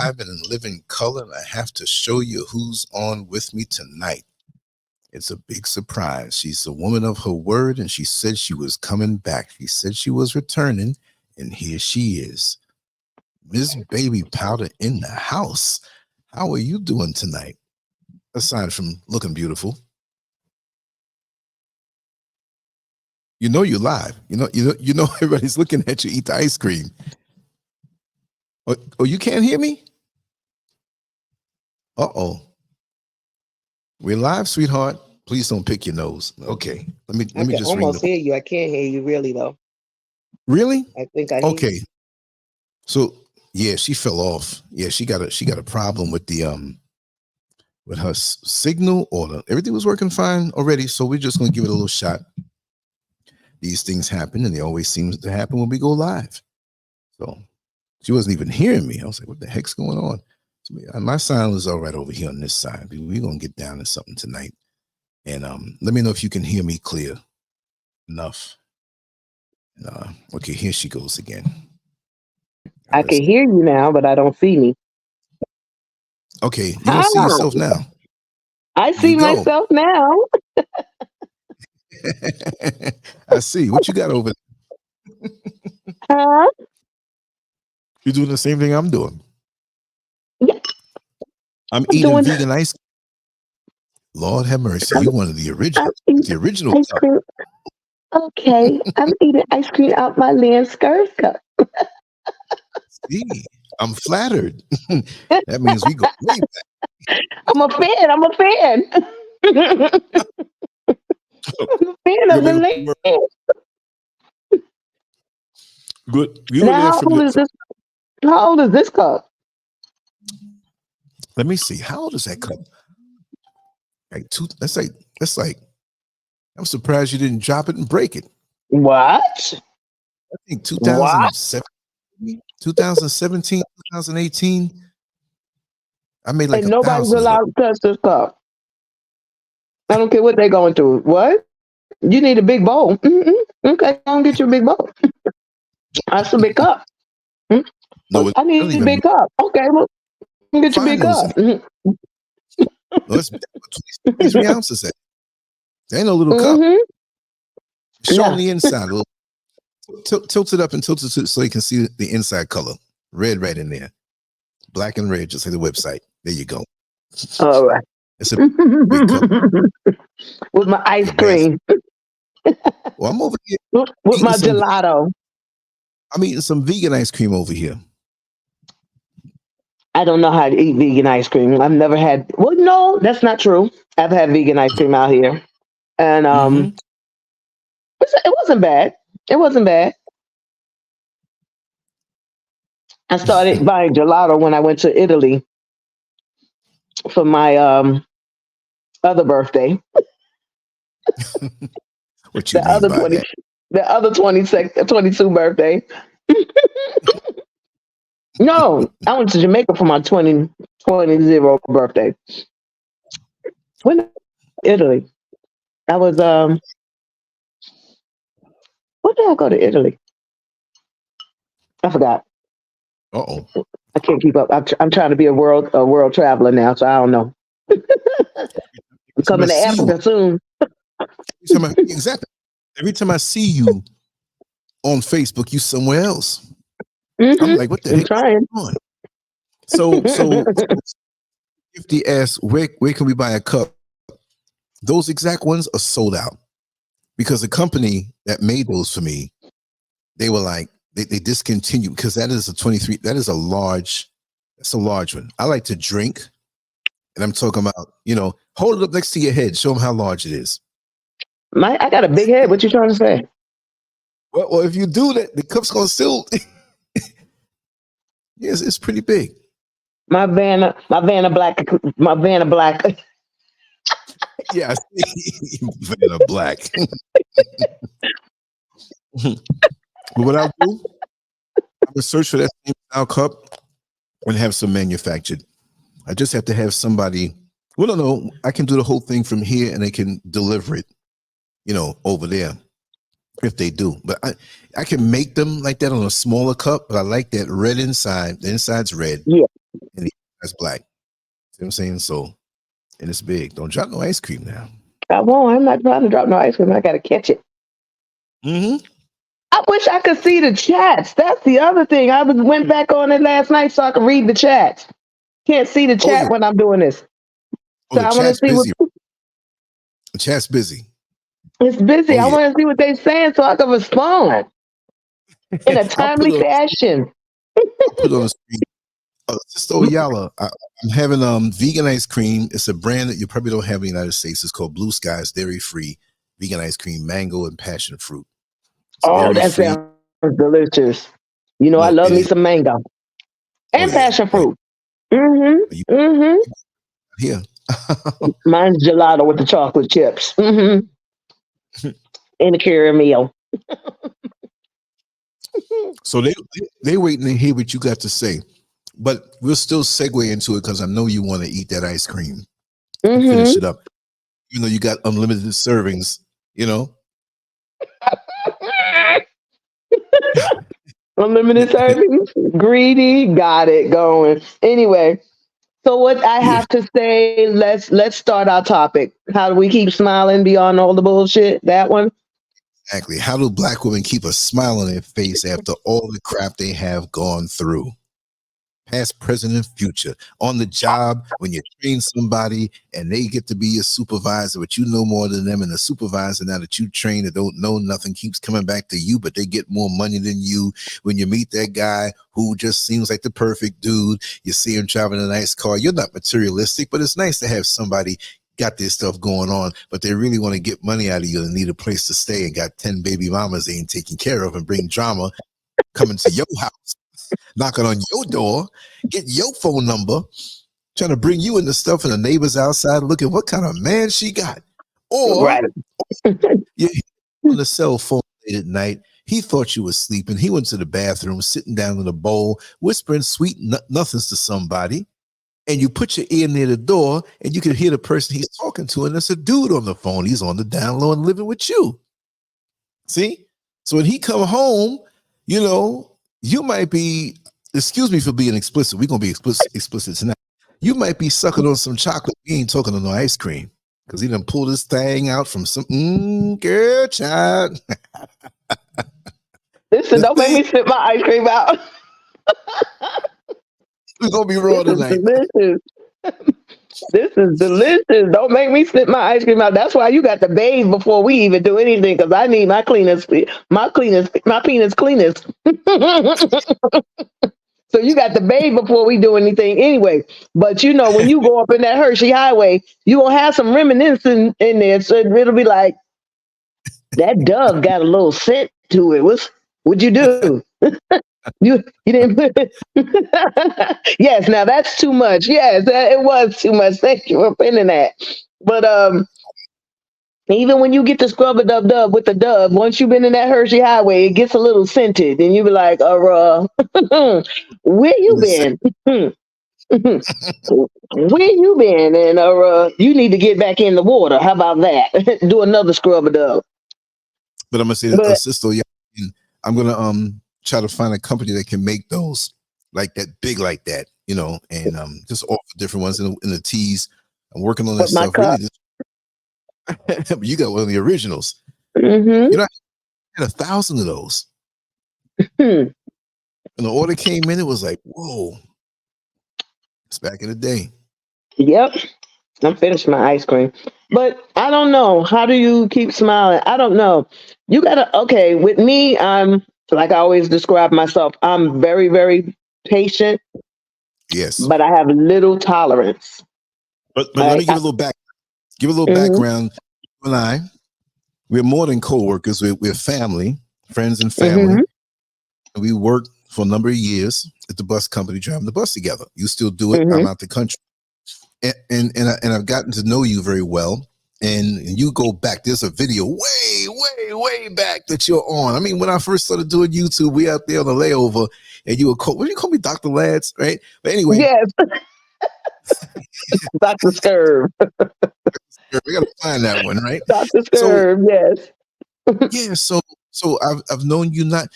live and in living color, and I have to show you who's on with me tonight. It's a big surprise. She's a woman of her word, and she said she was coming back. She said she was returning, and here she is. Miss Baby Powder in the house. How are you doing tonight? Aside from looking beautiful. You know you're live. You know everybody's looking at you eat the ice cream. Oh, you can't hear me? Uh-oh. We're live, sweetheart. Please don't pick your nose. Okay. Let me just almost hear you. I can't hear you really though. Really? I think I hear okay. You. So yeah, she fell off. Yeah, she got a problem with the with her signal, or everything was working fine already. So we're just gonna give it a little shot. These things happen, and they always seem to happen when we go live. So she wasn't even hearing me. I was like, what the heck's going on? So my sound is all right over here on this side. We're going to get down to something tonight. And let me know if you can hear me clear enough. Okay, here she goes again. I can hear you now, but I don't see me. Okay, you don't see yourself now. I see myself now. I see. What you got over there? Huh? You're doing the same thing I'm doing. Yeah. I'm eating vegan ice cream. Lord have mercy. You one of the original ice cream. Okay. I'm eating ice cream out my LANCESCURV cup. See, I'm flattered. That means we go way back. I'm a fan. I'm a fan of the LANCESCURV. Good. Now, how old is this cup? Let me see. How old is that cup? That's like. I'm surprised you didn't drop it and break it. What? I think 2017, 2018. I made like and nobody's 1,000. allowed to touch this cup. I don't care what they're going through. What? You need a big bowl. Okay, I'll get you a big bowl. That's a big cup. No, I need a big cup. Okay, well, get your big cup. No, it's 23 ounces. That ain't no little cup. Show on the inside. A little, tilt it up and tilt it so you can see the inside color. Red right in there. Black and red, just like the website. There you go. All right. It's a big cup. With my ice cream. Well, I'm over here. With my gelato. I'm eating some vegan ice cream over here. I don't know how to eat vegan ice cream. I've never had. Well, no, that's not true. I've had vegan ice cream out here, and it wasn't bad. It wasn't bad. I started buying gelato when I went to Italy for my other birthday. What you mean by that? The other 22 birthday. No, I went to Jamaica for my 20 birthday. When Italy, I was what did I go to Italy? I forgot. Uh-oh. I can't keep up. I'm trying to be a world traveler now, so I don't know. I'm coming to Africa soon. Exactly. Every time I see you on Facebook, you somewhere else. I'm like, what the heck? Trying. So if they ask where can we buy a cup, those exact ones are sold out because the company that made those for me, they were like they discontinued because that is a 23. That is a large one. I like to drink, and I'm talking about hold it up next to your head, show them how large it is. I got a big head. What you trying to say? Well, if you do that, the cup's gonna still. Yes, it's pretty big. My van of black. Yeah, I see. Van of black. But what I'll do, I'm gonna search for that same style cup and have some manufactured. I just have to have somebody. Well, no, I can do the whole thing from here, and they can deliver it, over there. If they do, but I can make them like that on a smaller cup, but I like that red inside. The inside's red. Yeah. and that's black. See what I'm saying? So, and it's big. Don't drop no ice cream now. I won't. I'm not trying to drop no ice cream. I gotta catch it. Mm-hmm. I wish I could see the chats. That's the other thing. Went back on it last night so I could read the chats. Can't see the Oh yeah. chat when I'm doing this. Oh, So the I want to chat's see what busy. The chat's busy. it's busy. Oh I yeah. want to see what they're saying so I can respond in a I'll put timely it on. fashion. I'll put it on the screen. Sister Oyala, I'm having vegan ice cream. It's a brand that you probably don't have in the United States. It's called Blue Skies Dairy Free Vegan Ice Cream, mango and passion fruit. It's Oh, dairy that free. sounds delicious. You know, I No, love it me is. some mango Oh and yeah. passion Oh, fruit. Mm-hmm. you Mm-hmm. here. Mine's gelato with the chocolate chips. Mm-hmm. And the caramel. So they waiting to hear what you got to say, but we'll still segue into it because I know you want to eat that ice cream and finish Mm-hmm. it up. Even though you got unlimited servings, you know. Unlimited servings. Greedy. Got it going. Anyway, so what I Yeah, have to say, let's start our topic. How do we keep smiling beyond all the bullshit? That one. exactly. How do black women keep a smile on their face after all the crap they have gone through? Past, present, and future. On the job, when you train somebody and they get to be your supervisor, but you know more than them, and the supervisor now that you train that don't know nothing keeps coming back to you, but they get more money than you. When you meet that guy who just seems like the perfect dude, you see him driving a nice car. You're not materialistic, but it's nice to have somebody got their stuff going on, but they really want to get money out of you and need a place to stay and got 10 baby mamas they ain't taking care of and bring drama coming to your house, knocking on your door, get your phone number, trying to bring you into stuff, and the neighbors outside looking what kind of man she got. Or Right. you on the cell phone late at night. He thought you were sleeping. He went to the bathroom, sitting down in a bowl, whispering sweet nothings to somebody. And you put your ear near the door, and you can hear the person he's talking to, and it's a dude on the phone. He's on the down low and living with you. See? So when he come home, you know, you might be, excuse me for being explicit. We're going to be explicit tonight. You might be sucking on some chocolate. He ain't talking on no ice cream because he done pulled this thing out from some, girl, child. Listen, The don't make thing, me spit my ice cream out. we're going to be raw This is tonight. delicious. This is delicious. Don't make me spit my ice cream out. That's why you got to bathe before we even do anything, because I need my penis cleanest. So you got to bathe before we do anything anyway. But you know, when you go up in that Hershey Highway, you gonna have some reminiscing in there. So it'll be like that dove got a little scent to it. What'd you do? You didn't put it. Yes, now that's too much. Yes, it was too much. Thank you for pinning that. But even when you get to scrub a dub with the dove, once you've been in that Hershey Highway, it gets a little scented, and you be like, where you been? Where you been? And you need to get back in the water. How about that? Do another scrub a dub. But I'm going to say, But sister, yeah, I'm going to try to find a company that can make those like that, big like that, you know, and just offer different ones in the teas. I'm working on that my stuff. cup. Really, you got one of the originals. Mm-hmm. You know, I had 1,000 of those. Hmm. When the order came in, it was like, whoa. It's back in the day. Yep. I'm finished my ice cream. But I don't know. How do you keep smiling? I don't know. You gotta, okay, with me, I'm like I always describe myself, I'm very, very patient, Yes. but I have little tolerance. But All let right. me give a little Mhm, background. You and I, we're more than co-workers. We're family, friends and family. mhm, And we worked for a number of years at the bus company driving the bus together. You still do it. I'm mhm. out the country. And I've gotten to know you very well. And you go back. There's a video way back that you're on. I mean, when I first started doing YouTube, we out there on the layover, and you were called. What do you call me, Dr. Lads? Right? But anyway, Yes, Dr. Scurv. we got to find that one, right? Dr. So Scurv, yes. yeah, so I've known you not.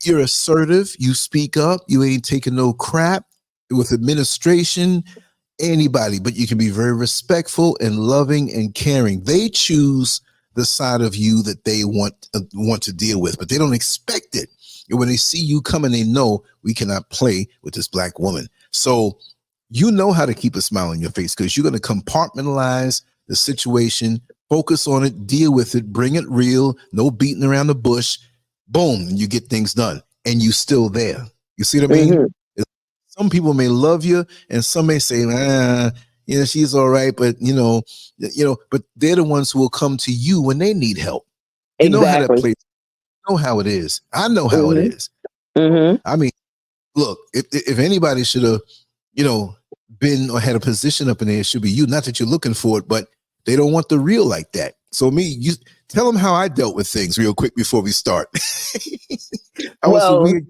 You're assertive. You speak up. You ain't taking no crap. with administration, anybody, but you can be very respectful and loving and caring. They choose the side of you that they want to deal with, but they don't expect it. And when they see you coming, they know we cannot play with this black woman. So you know how to keep a smile on your face because you're going to compartmentalize the situation, focus on it, deal with it, bring it real, no beating around the bush. Boom, and you get things done, and you still there. You see what I mean? Some people may love you, and some may say, she's all right, but but they're the ones who will come to you when they need help. You know how that plays. You know how it is. I know how it is. I mean, look, if anybody should have, been or had a position up in there, it should be you. Not that you're looking for it, but they don't want the real like that. So you tell them how I dealt with things real quick before we start. I was a weird.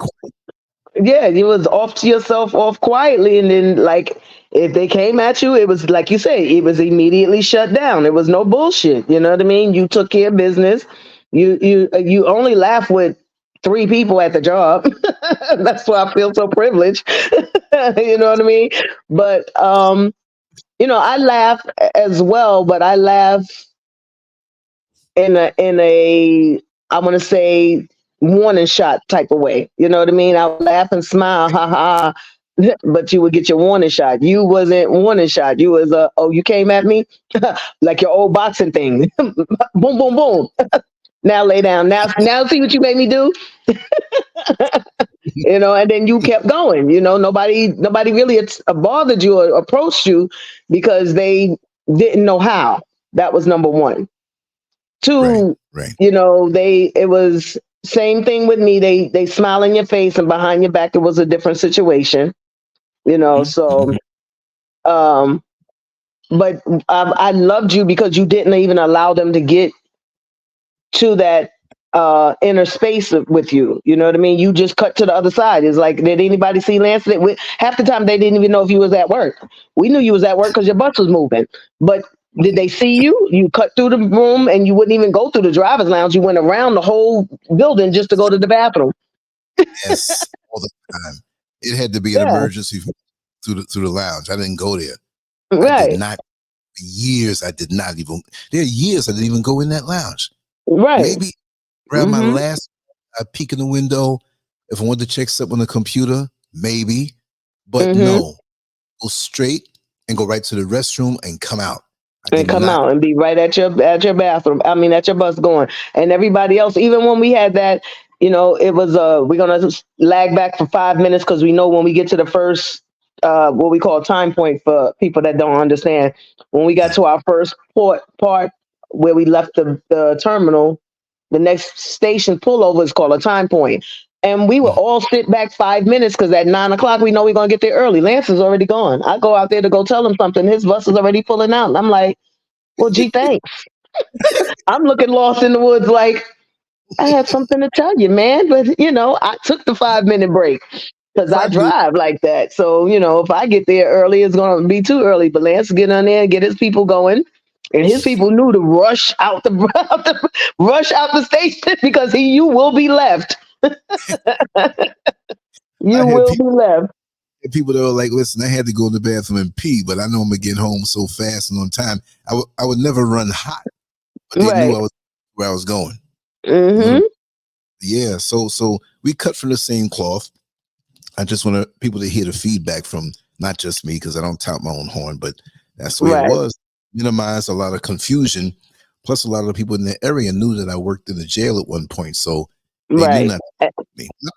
Yeah, you was off to yourself off quietly, and then like if they came at you, it was like you say, it was immediately shut down. It was no bullshit. You know what I mean? You took care of business. You only laugh with 3 people at the job. That's why I feel so privileged. You know what I mean? But I laugh as well, but I laugh in a I want to say warning shot type of way. You know what I mean? I would laugh and smile, ha ha. But you would get your warning shot. You wasn't warning shot. You was you came at me like your old boxing thing. Boom, boom, boom. Now lay down. Now see what you made me do. And then you kept going. Nobody really bothered you or approached you because they didn't know how. That was number 1. 2, right. It was same thing with me. They smile in your face, and behind your back it was a different situation. So but I loved you because you didn't even allow them to get to that inner space with you. You know what I mean? You just cut to the other side. It's like, did anybody see Lance? Half the time they didn't even know if you was at work. We knew you was at work because your bus was moving. But did they see you? You cut through the room and you wouldn't even go through the driver's lounge. You went around the whole building just to go to the bathroom. Yes, all the time. It had to be an emergency through the lounge. I didn't go there. Right. I did not. For years, I did not even. There are years I didn't even go in that lounge. Right. Maybe grab my last. I peek in the window if I wanted to check something on the computer. Maybe, but no. Go straight and go right to the restroom and come out. And come out and be right at your bathroom. I mean, at your bus going. And everybody else, even when we had that, it was we're gonna lag back for 5 minutes because we know when we get to the first what we call time point for people that don't understand. When we got to our first part where we left the terminal, the next station pullover is called a time point. And we would all sit back 5 minutes because at 9 o'clock, we know we're going to get there early. Lance is already gone. I go out there to go tell him something. His bus is already pulling out. And I'm like, well, gee, thanks. I'm looking lost in the woods like, I had something to tell you, man. But, I took the 5-minute break because I drive like that. So, if I get there early, it's going to be too early. But Lance get on there and get his people going. And his people knew to rush out the station because you will be left. You will be left. People that were like, listen, I had to go to the bathroom and pee, but I know I'm gonna get home so fast and on time. I would never run hot, but they knew where I was going. Yeah, so we cut from the same cloth. I just want people to hear the feedback from not just me because I don't tout my own horn, but that's the way it was. Minimize a lot of confusion. Plus, a lot of the people in the area knew that I worked in the jail at one point, so they knew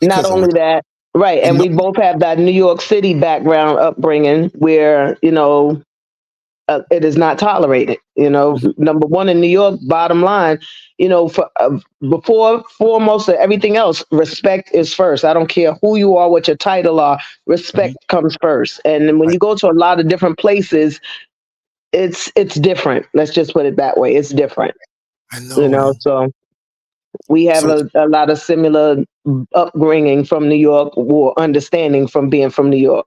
not only that, right? And we both have that New York City background upbringing, where it is not tolerated. Number one in New York. Bottom line, for before foremost of everything else, respect is first. I don't care who you are, what your title are. Respect comes first. And when you go to a lot of different places, it's different. Let's just put it that way. It's different. I know. So we have a lot of similar upbringing from New York, or understanding from being from New York.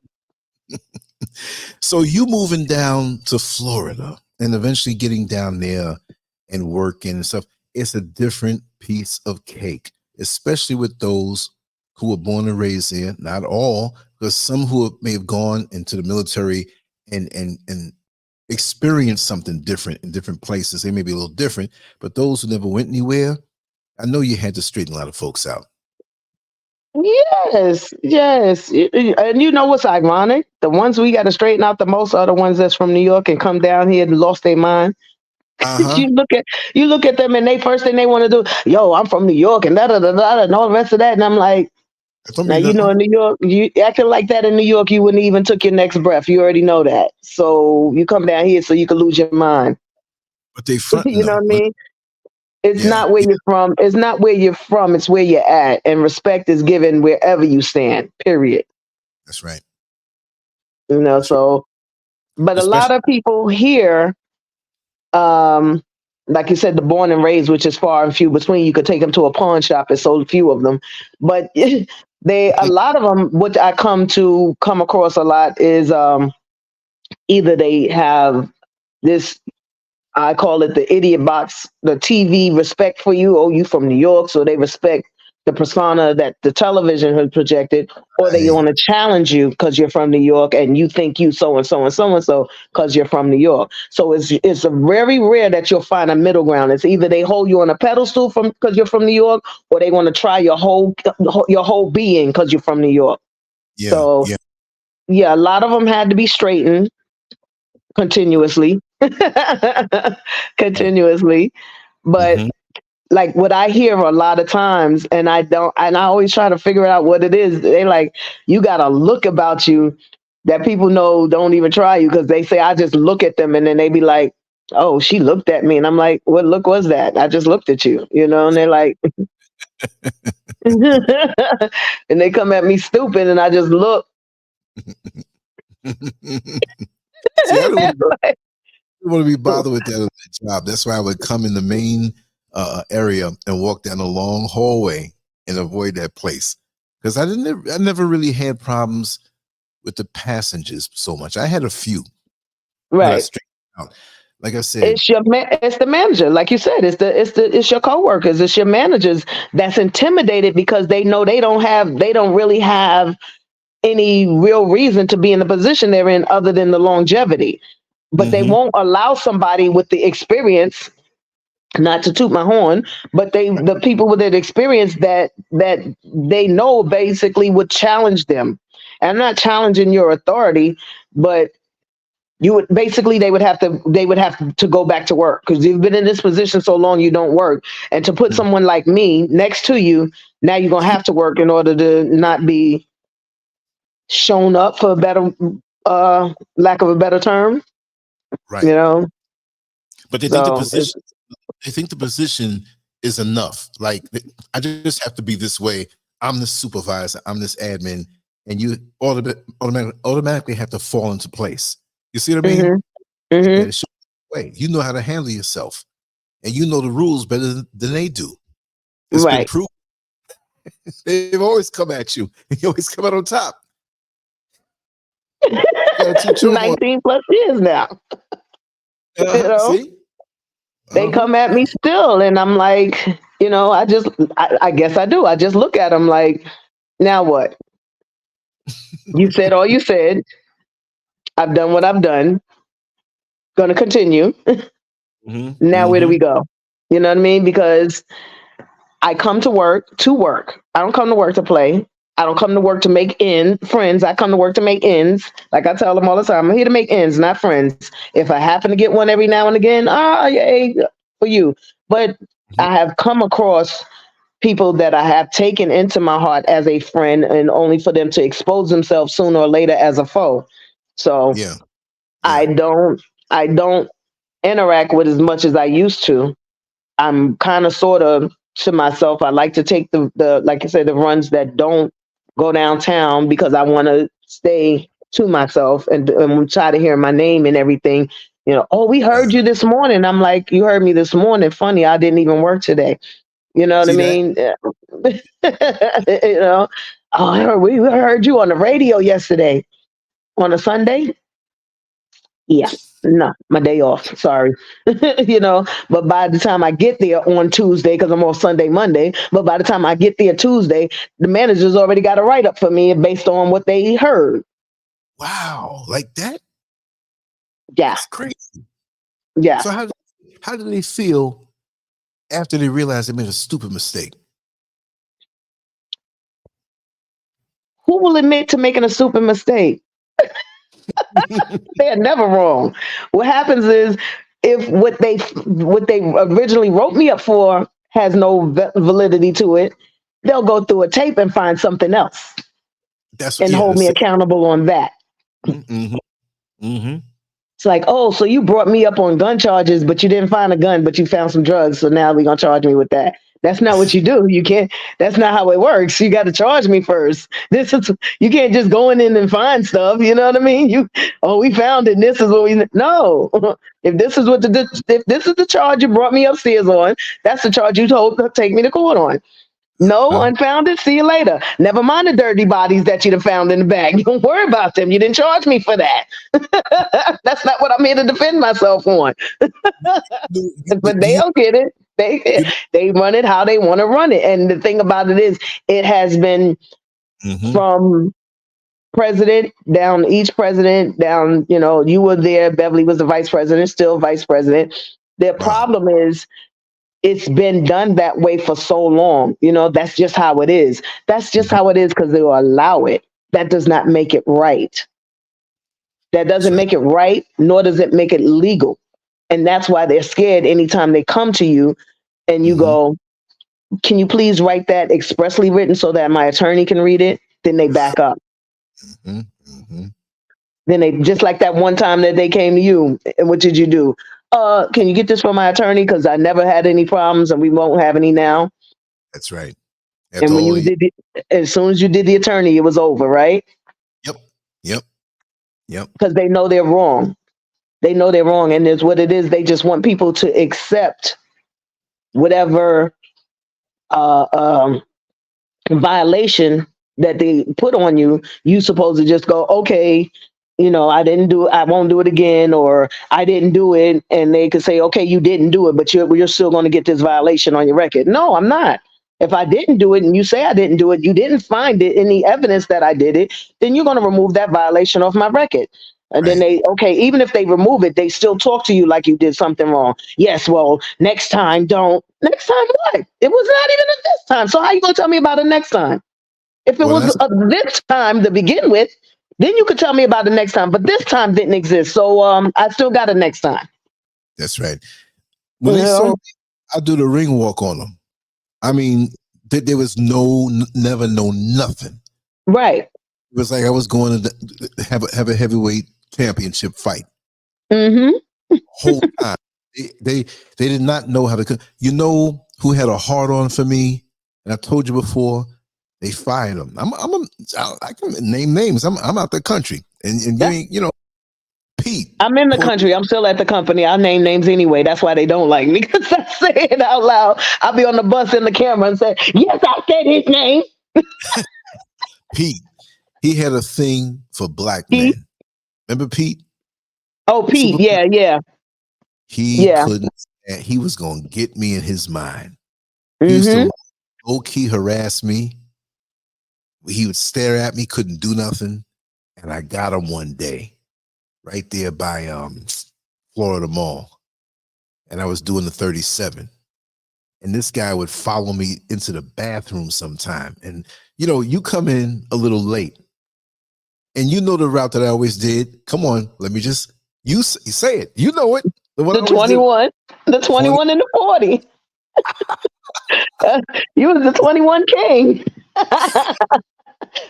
So you moving down to Florida and eventually getting down there and working and stuff, it's a different piece of cake, especially with those who were born and raised there. Not all, because some who may have gone into the military and experienced something different in different places, they may be a little different, but those who never went anywhere, I know you had to straighten a lot of folks out. Yes, yes. And you know what's ironic? The ones we got to straighten out the most are the ones that's from New York and come down here and lost their mind. Uh-huh. You look at them and they first thing they want to do, yo, I'm from New York and da da da da and all the rest of that. And I'm like, That don't now mean you know nothing. in New York, you acting like that in New York, you wouldn't even took your next breath. You already know that. So you come down here so you can lose your mind. But they fronting You know though. what I mean? It's Yeah, not where yeah, you're from. It's not where you're from. It's where you're at. And respect is given wherever you stand. Period. that's right. That's right. So but a lot Especially of people here, um, like you said, the born and raised, which is far and few between. You could take them to a pawn shop. There's so few of them, but a lot of them. What I come across a lot is either they have this, I call it the idiot box, the TV respect for you. Oh, you from New York, so they respect the persona that the television has projected, or they right. want to challenge you because you're from New York and you think you so and so and so and so because you're from New York. So it's a very rare that you'll find a middle ground. It's either they hold you on a pedestal from because you're from New York, or they want to try your whole being because you're from New York. Yeah, So yeah. yeah, a lot of them had to be straightened continuously, continuously. But Mm-hmm. like what I hear a lot of times, and I always try to figure out what it is. They like, you got a look about you that people know don't even try you because they say, I just look at them and then they be like, oh, she looked at me. And I'm like, what look was that? I just looked at you, And they're like, and they come at me stupid and I just look. See, I don't want to be bothered with that on the job. That's why I would come in the main area and walk down a long hallway and avoid that place because I never really had problems with the passengers so much. I had a few that I Right. straightened out. Like I said, It's the manager, like you said. It's your coworkers. It's your managers that's intimidated because they know they don't really have any real reason to be in the position they're in other than the longevity. But they mm-hmm, won't allow somebody with the experience, not to toot my horn, but the people with that experience that they know basically would challenge them. And I'm not challenging your authority, but you would basically they would have to go back to work because you've been in this position so long you don't work. And to put someone like me next to you, now you're gonna have to work in order to not be shown up for a better lack of a better term, you right. know. But So it's they think the position is enough. Like I just have to be this way. I'm the supervisor. I'm this admin, and you automatically have to fall into place. You see what I mean? hmm hmm And it should be way. You know how to handle yourself, and you know the rules better than they do. It's been right. proven. They've always come at you, and you always come out on top. You got to teach them on. 19 plus years now, you know. See? They Uh-huh. come at me still and I'm like, I guess I do. I just look at them like, now what? You said all you said. I've done what I've done. Going to continue. Mm-hmm. Now where do Mm-hmm. we go? You know what I mean? Because I come to work to work. I don't come to work to play. I don't come to work to make friends. I come to work to make ends. Like I tell them all the time, I'm here to make ends, not friends. If I happen to get one every now and again, yay for you. But I have come across people that I have taken into my heart as a friend and only for them to expose themselves sooner or later as a foe. So Yeah. Yeah. I don't interact with as much as I used to. I'm kind of sort of to myself. I like to take the like I said, the runs that don't go downtown because I want to stay to myself and try to hear my name and everything. Oh, we heard you this morning. I'm like, you heard me this morning. Funny, I didn't even work today. You know what I See that? mean? Oh, we heard you on the radio yesterday on a Sunday. Yeah. No, my day off. Sorry. But by the time I get there on Tuesday, because I'm off Sunday, Monday, but by the time I get there Tuesday, the manager's already got a write up for me based on what they heard. Wow, like that? Yeah. That's crazy. Yeah. So how did they feel after they realized they made a stupid mistake? Who will admit to making a stupid mistake? They're never wrong. What happens is if what they originally wrote me up for has no validity to it, they'll go through a tape and find something else That's and yeah. hold me accountable on that. Mm-hmm. Mm-hmm. It's like, oh, so you brought me up on gun charges, but you didn't find a gun, but you found some drugs. So now we're gonna charge me with that. That's not what you do. You can't. That's not how it works. You got to charge me first. This is you can't just go in and find stuff. You know what I mean? We found it. And this is what we no. If this is if this is the charge you brought me upstairs on, that's the charge you told to take me to court on. No, unfounded. See you later. Never mind the dirty bodies that you'd have found in the bag. Don't worry about them. You didn't charge me for that. That's not what I'm here to defend myself on. But they don't get it. They run it how they want to run it. And the thing about it is, it has been from president down, each president down. You were there. Beverly was the vice president, still vice president. The problem is, it's been done that way for so long. That's just how it is. That's just how it is because they will allow it. That does not make it right. That doesn't make it right, nor does it make it legal. And that's why they're scared anytime they come to you and you go, can you please write that expressly written so that my attorney can read it? Then they back up. Then they, just like that one time that they came to you, and what did you do? Can you get this from my attorney? Because I never had any problems and we won't have any now. That's right. And when you did as soon as you did the attorney, it was over, right? Yep. Because they know they're wrong. They know they're wrong. And it's what it is. They just want people to accept whatever violation that they put on you. You supposed to just go, okay, I didn't do it. I won't do it again, or I didn't do it. And they could say, okay, you didn't do it, but you're still going to get this violation on your record. No, I'm not. If I didn't do it and you say I didn't do it, you didn't find it any evidence that I did it, then you're going to remove that violation off my record. And then even if they remove it, they still talk to you like you did something wrong. Yes, well, next time don't. Next time what? It was not even a this time. So how you going to tell me about it next time? If it was this time to begin with, then you could tell me about the next time. But this time didn't exist. So I still got a next time. That's right. When they saw me, I do the ring walk on them. I mean, there was never nothing. Right. It was like I was going to have a heavyweight championship fight. Whole time. They did not know how to. You know who had a hard on for me? And I told you before, they fired him. I can name names. I'm out the country, and you ain't, Pete. I'm in the country. I'm still at the company. I name names anyway. That's why they don't like me, because I say it out loud. I'll be on the bus in the camera and say, yes, I said his name. Pete. He had a thing for black men. Remember Pete? Oh, Pete. Yeah. He couldn't. He was going to get me in his mind. He used to low-key harass me. He would stare at me, couldn't do nothing. And I got him one day right there by Florida Mall. And I was doing the 37. And this guy would follow me into the bathroom sometime. And, you come in a little late. And you know the route that I always did. Come on, let me just, you say it. You know it. The 21. The 21 and the 40. You was the 21 king.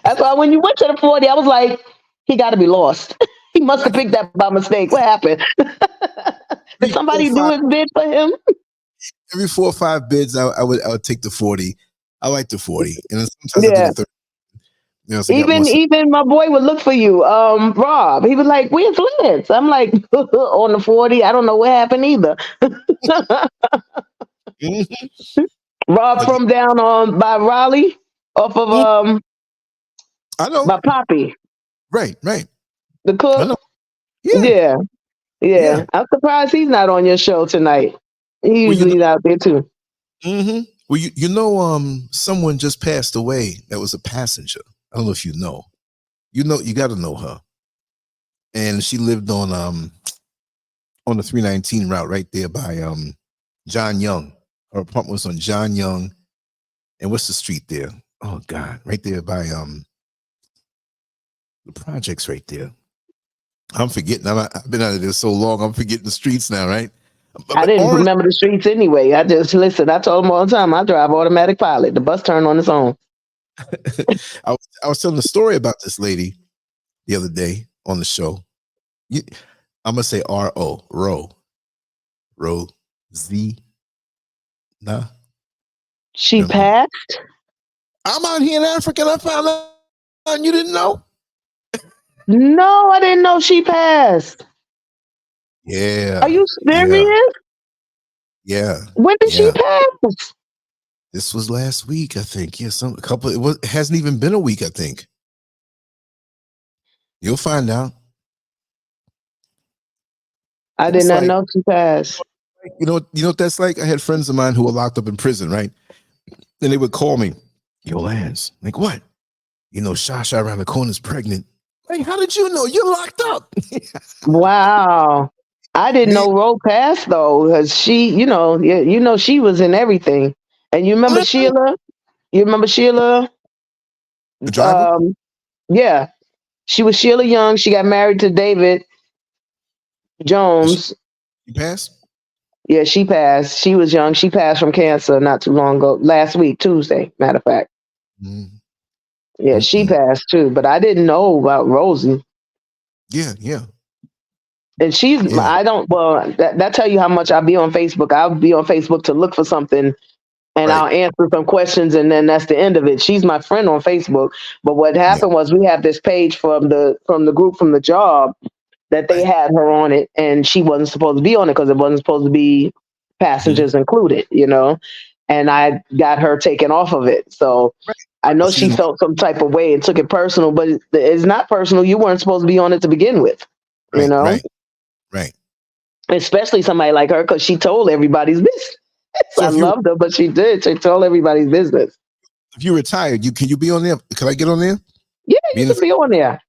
That's why when you went to the 40, I was like, he got to be lost. He must have picked that by mistake. What happened? Did somebody do his bid for him? Every 4 or 5 bids, I would take the 40. I like the 40. And then sometimes I do the 30. So even my boy would look for you, Rob. He was like, "Where's Liz?" I'm like, on the 40. I don't know what happened either. Rob from down on by Raleigh, off of I know by Poppy. Right. The cook. I know. Yeah. Yeah, Yeah. I'm surprised he's not on your show tonight. He Well, usually out there too. well, someone just passed away that was a passenger. I don't know if you know. You got to know her. And she lived on the 319 route right there by John Young. Her apartment was on John Young. And what's the street there? Oh God, right there by the projects right there. I'm forgetting. I've been out of there so long. I'm forgetting the streets now, right? I But didn't Orange, remember the streets anyway. I just listen. I told him all the time. I drive automatic pilot. The bus turned on its own. I was telling a story about this lady the other day on the show. I'm gonna say Ro Z. Nah, She never mind. passed. I'm out here in Africa. And I found out and you didn't know. No, I didn't know she passed. Are Yeah, you yeah, serious? yeah, When did she yeah. pass? This was last week, I think. Yeah, it hasn't even been a week, I think. You'll find out. I did That's not like, know she passed. you know what that's like? I had friends of mine who were locked up in prison, right? And they would call me, yo, Lance, like what? Shasha around the corner is pregnant. Like, how did you know? You're locked up. Wow. I didn't Me, know Ro passed though, because she, she was in everything. And you remember the Sheila? You remember Sheila? driver? Um, yeah. She was Sheila Young. She got married to David Did Jones. she pass? Yeah, she passed. She was young. She passed from cancer not too long ago. Last week, Tuesday, matter of fact. Mm, Yeah, she mm-mm. passed too. But I didn't know about Rosie. Yeah, yeah, And yeah. I don't, well, that tell you how much I'll be on Facebook. I'll be on Facebook to look for something and Right. I'll answer some questions and then that's the end of it. She's my friend on Facebook. But what Yeah, happened was we have this page from the group from the job that they right. had her on it and she wasn't supposed to be on it because it wasn't supposed to be Hmm. passengers included. And I got her taken off of it. So Right. I Well, know she she didn't want felt some type of way and took it personal, but it's not personal. You weren't supposed to be on it to begin with, you right, know, right, right. especially somebody like her because she told everybody's business. So I loved her, but she did. She told everybody's business. if you retired, can you be on there? Can I get on there? Yeah, Be you in can the be on there.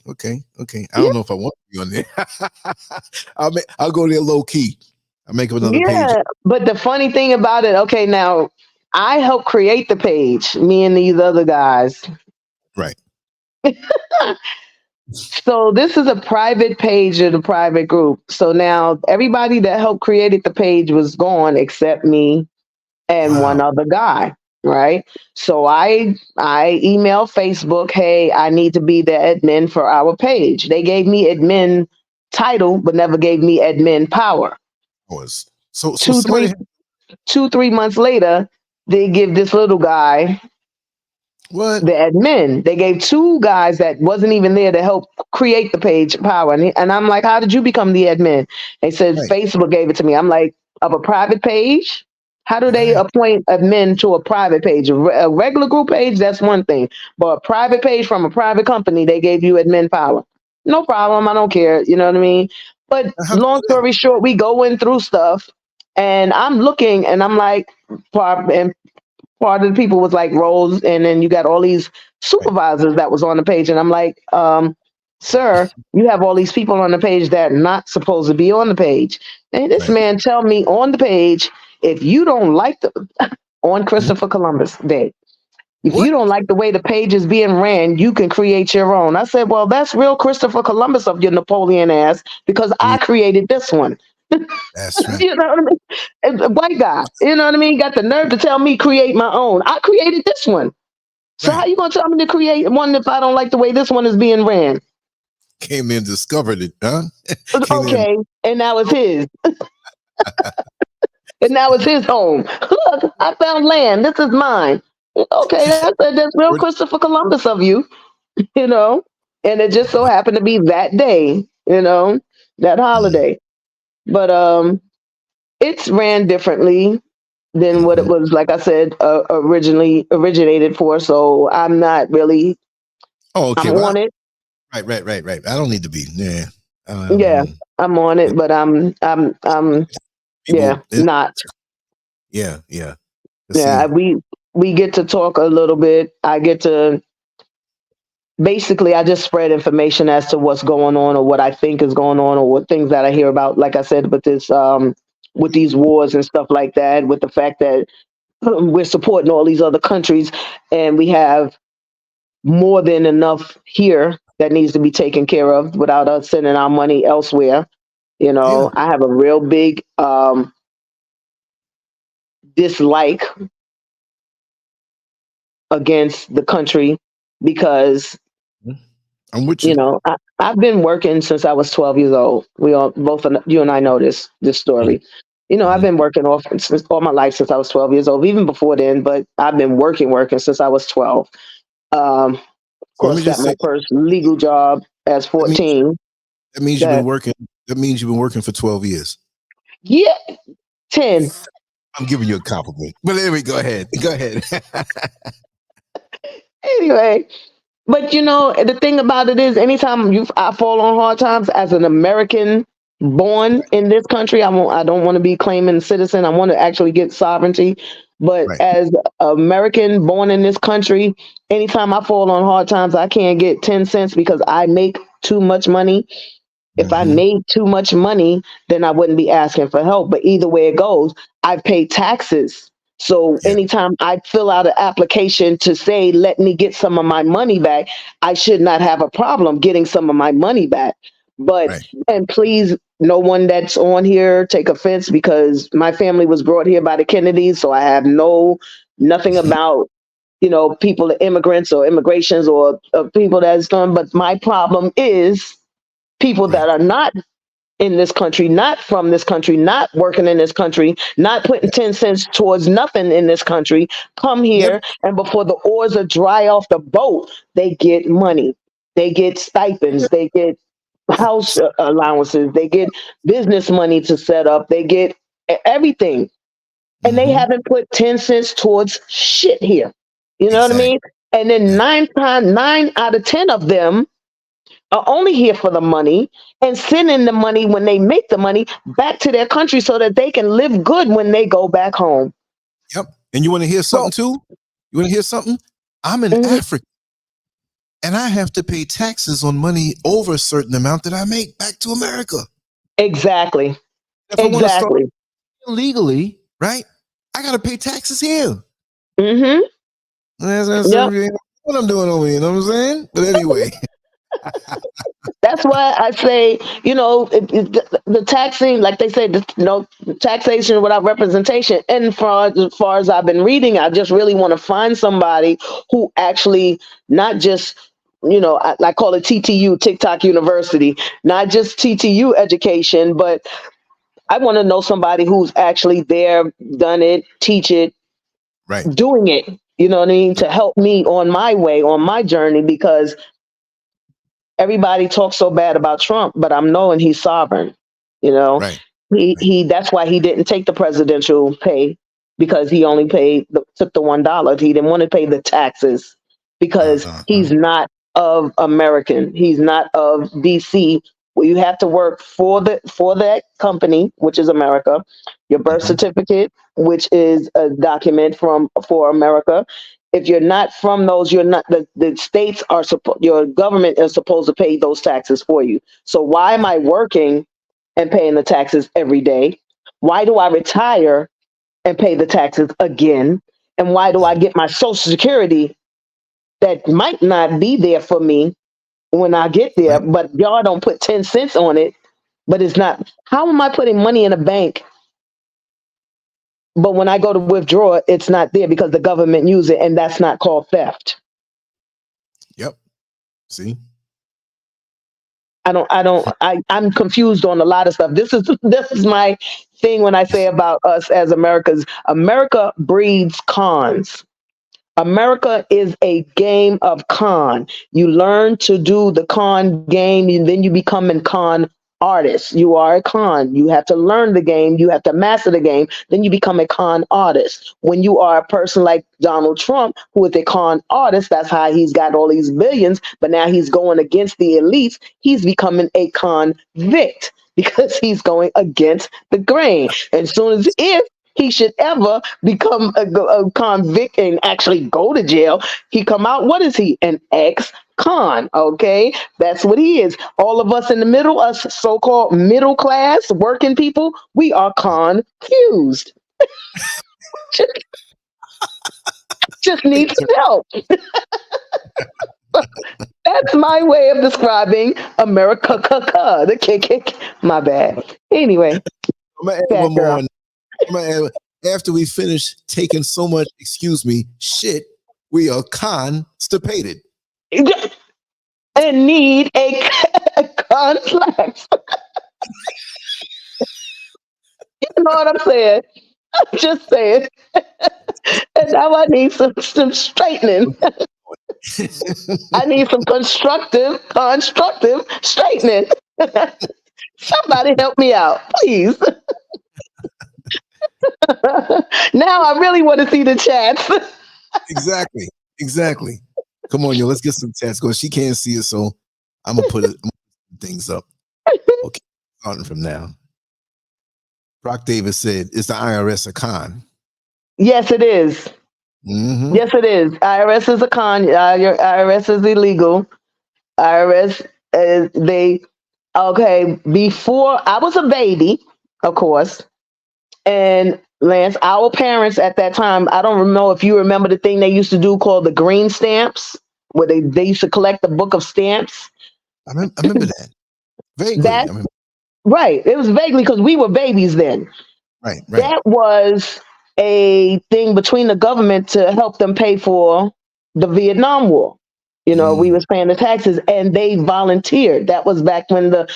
Okay, okay. I Yeah, don't know if I want to be on there. I'll go there low key. I'll make up another page. yeah. But the funny thing about it, okay, now I helped create the page, me and these other guys. Right. So this is a private page in a private group. So now everybody that helped created the page was gone except me and one Wow. other guy, right? So I emailed Facebook, hey, I need to be the admin for our page. They gave me admin title, but never gave me admin power. Was so Two, somebody three, had, 3 months later, they give this little guy what? the admin. They gave two guys that wasn't even there to help create the page power. And I'm like, how did you become the admin? They said Right, Facebook gave it to me. I'm like, of a private page? How do they right, appoint admin to a private page? A regular group page, that's one thing. But a private page from a private company, they gave you admin power. No problem. I don't care. You know what I mean? But now, how do long you do that? story short, we going through stuff and I'm looking and I'm like, and part of the people was like roles, and then you got all these Right, supervisors that was on the page, and I'm like, sir, you have all these people on the page that are not supposed to be on the page. And this right. man tell me on the page, if you don't like the on Mhm. Christopher Columbus Day, if you What? don't like the way the page is being ran, you can create your own. I said, well, that's real Christopher Columbus of your Napoleon ass because I Mm, created this one. that's right. You know what I mean? And a white guy, you know what I mean? Got the nerve to tell me create my own. I created this one. So how Right. you gonna tell me to create one if I don't like the way this one is being ran? Came in, discovered it, huh? Came in. Okay, and now it's his. And now it's his home. Look, I found land. This is mine. Okay, that's real Word. Christopher Columbus of you, you know. And it just so happened to be that day, that Mm, holiday. But it's ran differently than what it mhm. was, like I said, originally originated for. So I'm not really. Oh, I'm okay. on Well, it. right, right, right, right. I don't need to be. Yeah. Yeah, Um. I'm on it, but yeah, People, not. yeah, yeah. Yeah, See, we get to talk a little bit. I get to basically I just spread information as to what's going on or what I think is going on or what things that I hear about. Like I said, with this with these wars and stuff like that, with the fact that we're supporting all these other countries and we have more than enough here that needs to be taken care of without us sending our money elsewhere. You yeah, know, I have a real big dislike against the country because I'm with you you. know I've been working since I was 12 years old. We all both you and I know this story. You know, I've Mm-hmm. been working off since all my life since I was 12 years old, even before then. But I've been working since I was 12. Of So let me course, got just my say, first legal job as that means 14. that means you've been That working. That means you've been working for 12 years. yeah, 10. I'm giving you a compliment. But anyway, go ahead. Go ahead. Anyway, but you know, the thing about it is, anytime I fall on hard times as an American born in this country, I don't want to be claiming citizen. I want to actually get sovereignty. But Right. as American born in this country, anytime I fall on hard times, I can't get 10 cents because I make too much money. If I Mm-hmm. made too much money, then I wouldn't be asking for help. But either way it goes, I pay taxes. So Yeah. anytime I fill out an application to say, let me get some of my money back, I should not have a problem getting some of my money back. But, Right. and please, no one that's on here take offense because my family was brought here by the Kennedys. So I have nothing about, you know, people, immigrants or immigrations or people that's done. But my problem is people Right. that are not in this country, not from this country, not working in this country, not putting Yeah. 10 cents towards nothing in this country, come Yep. here and before the oars are dry off the boat, they get money. They get stipends. They get house allowances. They get business money to set up. They get everything. And they Mm-hmm. haven't put 10 cents towards shit here. You know what I Exactly. mean? And then Exactly. nine out of 10 of them are only here for the money and sending the money when they make the money back to their country so that they can live good when they go back home. Yep. And you want to hear something Well, too? You want to hear something? I'm in mhm, Africa and I have to pay taxes on money over a certain amount that I make back to America. exactly. If I want to start Exactly. illegally, right? I got to pay taxes here. Hmm. That's Yep. what I'm doing over here. You know what I'm saying? But anyway, That's why I say, you know, the taxing, like they say, you know, taxation without representation. And as far as I've been reading, I just really want to find somebody who actually not just, you know, I call it TTU, TikTok University, not just TTU education, but I want to know somebody who's actually there, done it, teach it, right. doing it. You know what I mean? To help me on my way, on my journey, because everybody talks so bad about Trump, but I'm knowing he's sovereign. You know, Right. Right. he that's why he didn't take the presidential pay because he only took the $1. He didn't want to pay the taxes because Uh-huh. he's not of American. He's not of DC. Well, you have to work for that company, which is America. Your birth Mm-hmm. certificate, which is a document from for America. If you're not from those, you're not the states are your government is supposed to pay those taxes for you. So why am I working and paying the taxes every day? Why do I retire and pay the taxes again? And why do I get my social security that might not be there for me when I get there, Right. but y'all don't put 10 cents on it, but it's not. How am I putting money in a bank, but when I go to withdraw, it's not there because the government use it and that's not called theft? Yep. See? I'm confused on a lot of stuff. This is my thing when I say about us as Americans. America breeds cons. America is a game of con. You learn to do the con game, and then you become a con artist. You are a con. You have to learn the game. You have to master the game. Then you become a con artist. When you are a person like Donald Trump, who is a con artist, that's how he's got all these billions. But now he's going against the elites. He's becoming a convict because he's going against the grain. And as soon as if he should ever become a convict and actually go to jail, he come out. What is he? An ex-con. Okay, that's what he is. All of us in the middle, us so-called middle class working people, we are confused. just, just need some help. That's my way of describing America. The kick. My bad. Anyway, I'm gonna add bad one more. girl. I'm gonna add, after we finish taking so much, excuse me, shit, we are constipated. And need a conflict. You know what I'm saying? I'm just saying. And now I need some straightening. I need some constructive straightening. Somebody help me out, please. Now I really want to see the chats. Exactly. Come on, yo, let's get some chats going. She can't see it, so I'm gonna put things up. Okay, starting from now. Brock Davis said, "Is the IRS a con?" Yes, it is. Mm-hmm. Yes, it is. IRS is a con. Your IRS is illegal. IRS they okay. Before I was a baby, of course, and Lance, our parents at that time. I don't know if you remember the thing they used to do called the green stamps, where they used to collect the book of stamps. I remember that vaguely. That right. It was vaguely because we were babies then. Right. That was a thing between the government to help them pay for the Vietnam War. You know, we was paying the taxes and they volunteered. That was back when the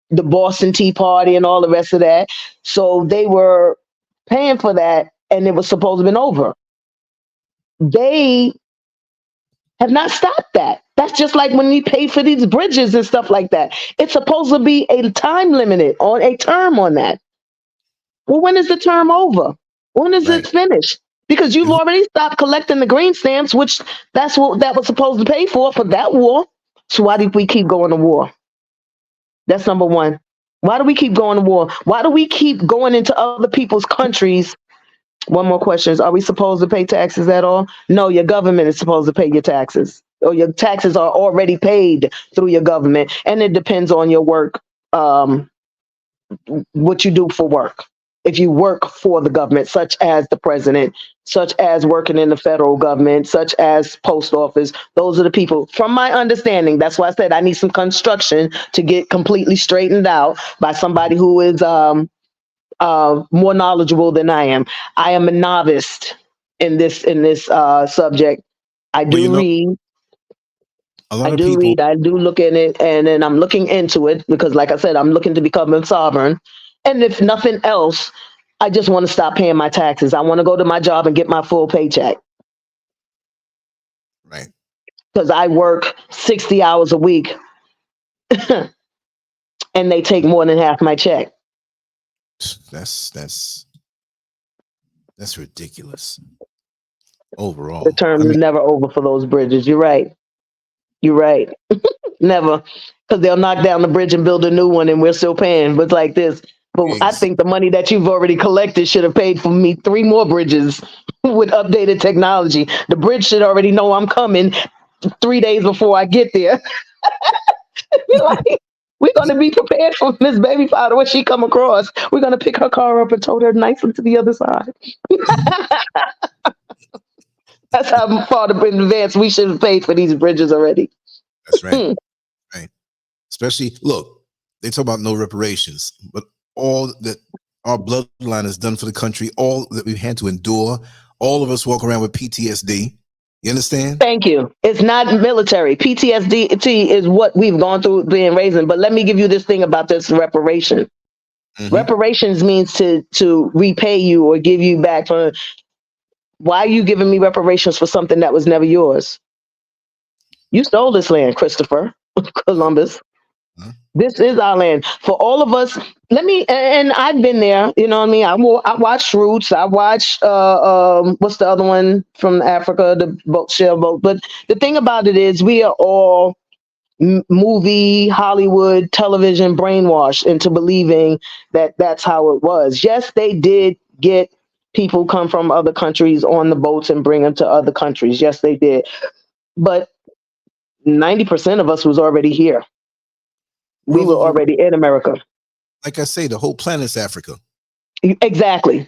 Boston Tea Party and all the rest of that. So they were paying for that and it was supposed to have been over. They have not stopped that. That's just like when we pay for these bridges and stuff like that. It's supposed to be a time limited on a term on that. Well, when is the term over? When is it finished? Because you've already stopped collecting the green stamps, which that's what that was supposed to pay for that war. So why did we keep going to war? That's number one. Why do we keep going to war? Why do we keep going into other people's countries? One more question is, are we supposed to pay taxes at all? No, your government is supposed to pay your taxes. Or your taxes are already paid through your government. And it depends on your work, what you do for work. If you work for the government, such as the president, such as working in the federal government, such as post office, those are the people. From my understanding, that's why I said I need some construction to get completely straightened out by somebody who is more knowledgeable than I am. I am a novice in this subject. I do read. I do look in it, and then I'm looking into it because, like I said, I'm looking to become a sovereign. And if nothing else, I just want to stop paying my taxes. I want to go to my job and get my full paycheck. Right. Because I work 60 hours a week and they take more than half my check. That's ridiculous. Overall. The term is never over for those bridges. You're right. Never. Because they'll knock down the bridge and build a new one and we're still paying. But it's like this. But I think the money that you've already collected should have paid for me 3 more bridges with updated technology. The bridge should already know I'm coming 3 days before I get there. Like, we're going to be prepared for Miss Baby Powder when she come across. We're going to pick her car up and tow her nicely to the other side. That's how far in advance we should have paid for these bridges already. That's right. Right. Especially, look, they talk about no reparations, but all that our bloodline has done for the country, all that we've had to endure, all of us walk around with PTSD. You understand? Thank you. It's not military. PTSD is what we've gone through being raised. But let me give you this thing about this reparation. Reparations means to repay you or give you back for. Why are you giving me reparations for something that was never yours? You stole this land, Christopher Columbus. This is our land for all of us. Let me, and I've been there. You know what I mean. I watched Roots. I watched what's the other one from Africa? The boat, shell boat. But the thing about it is, we are all movie, Hollywood, television brainwashed into believing that that's how it was. Yes, they did get people come from other countries on the boats and bring them to other countries. Yes, they did. But 90% of us was already here. We were Well, already in America. like I say, the whole planet's Africa. Exactly.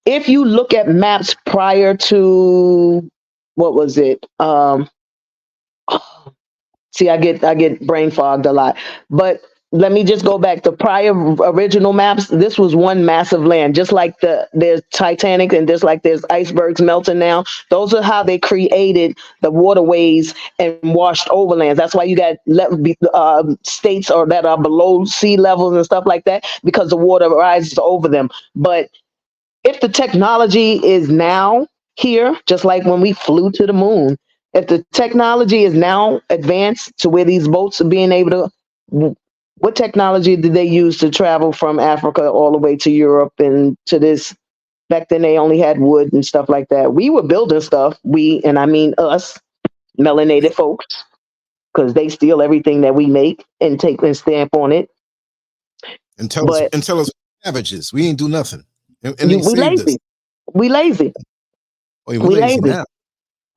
If you look at maps prior to what was it? See, I get brain fogged a lot. But let me just go back to prior original maps. This was one massive land, just like there's Titanic and just like there's icebergs melting now. Those are how they created the waterways and washed overlands. That's why you got states or that are below sea levels and stuff like that, because the water rises over them. But if the technology is now here, just like when we flew to the moon, if the technology is now advanced to where these boats are being able to, what technology did they use to travel from Africa all the way to Europe and to this? Back then, they only had wood and stuff like that. We were building stuff. We, and I mean us, melanated folks, because they steal everything that we make and take and stamp on it. And But tell us savages. We ain't do nothing. And they we saved us. lazy. We lazy. Oh, yeah, we're We lazy lazy. now.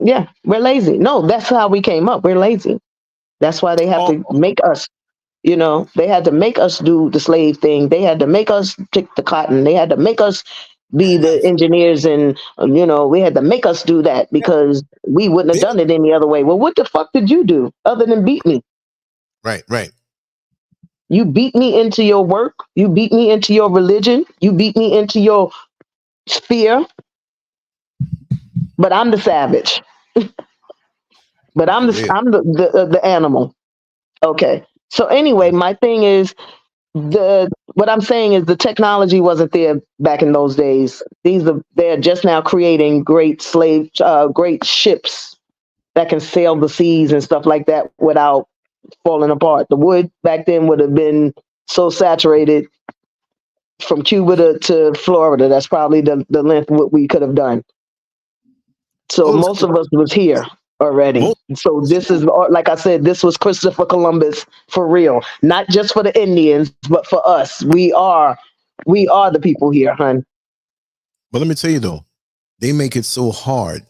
Yeah, we're lazy. No, that's how we came up. We're lazy. That's why they have Oh, to make us, they had to make us do the slave thing. They had to make us pick the cotton. They had to make us be the engineers. And, we had to make us do that because we wouldn't have they- done it any other way. Well, what the fuck did you do other than beat me? right. You beat me into your work. You beat me into your religion. You beat me into your sphere. But I'm the savage. But I'm For the real. I'm the animal. Okay. So anyway, my thing is what I'm saying is the technology wasn't there back in those days. They're just now creating great ships that can sail the seas and stuff like that without falling apart. The wood back then would have been so saturated from Cuba to Florida. That's probably the length what we could have done. So Most, most of us was here already. most So this is, like I said, this was Christopher Columbus for real, not just for the Indians, but for us. We are the people here, hun. But let me tell you though, they make it so hard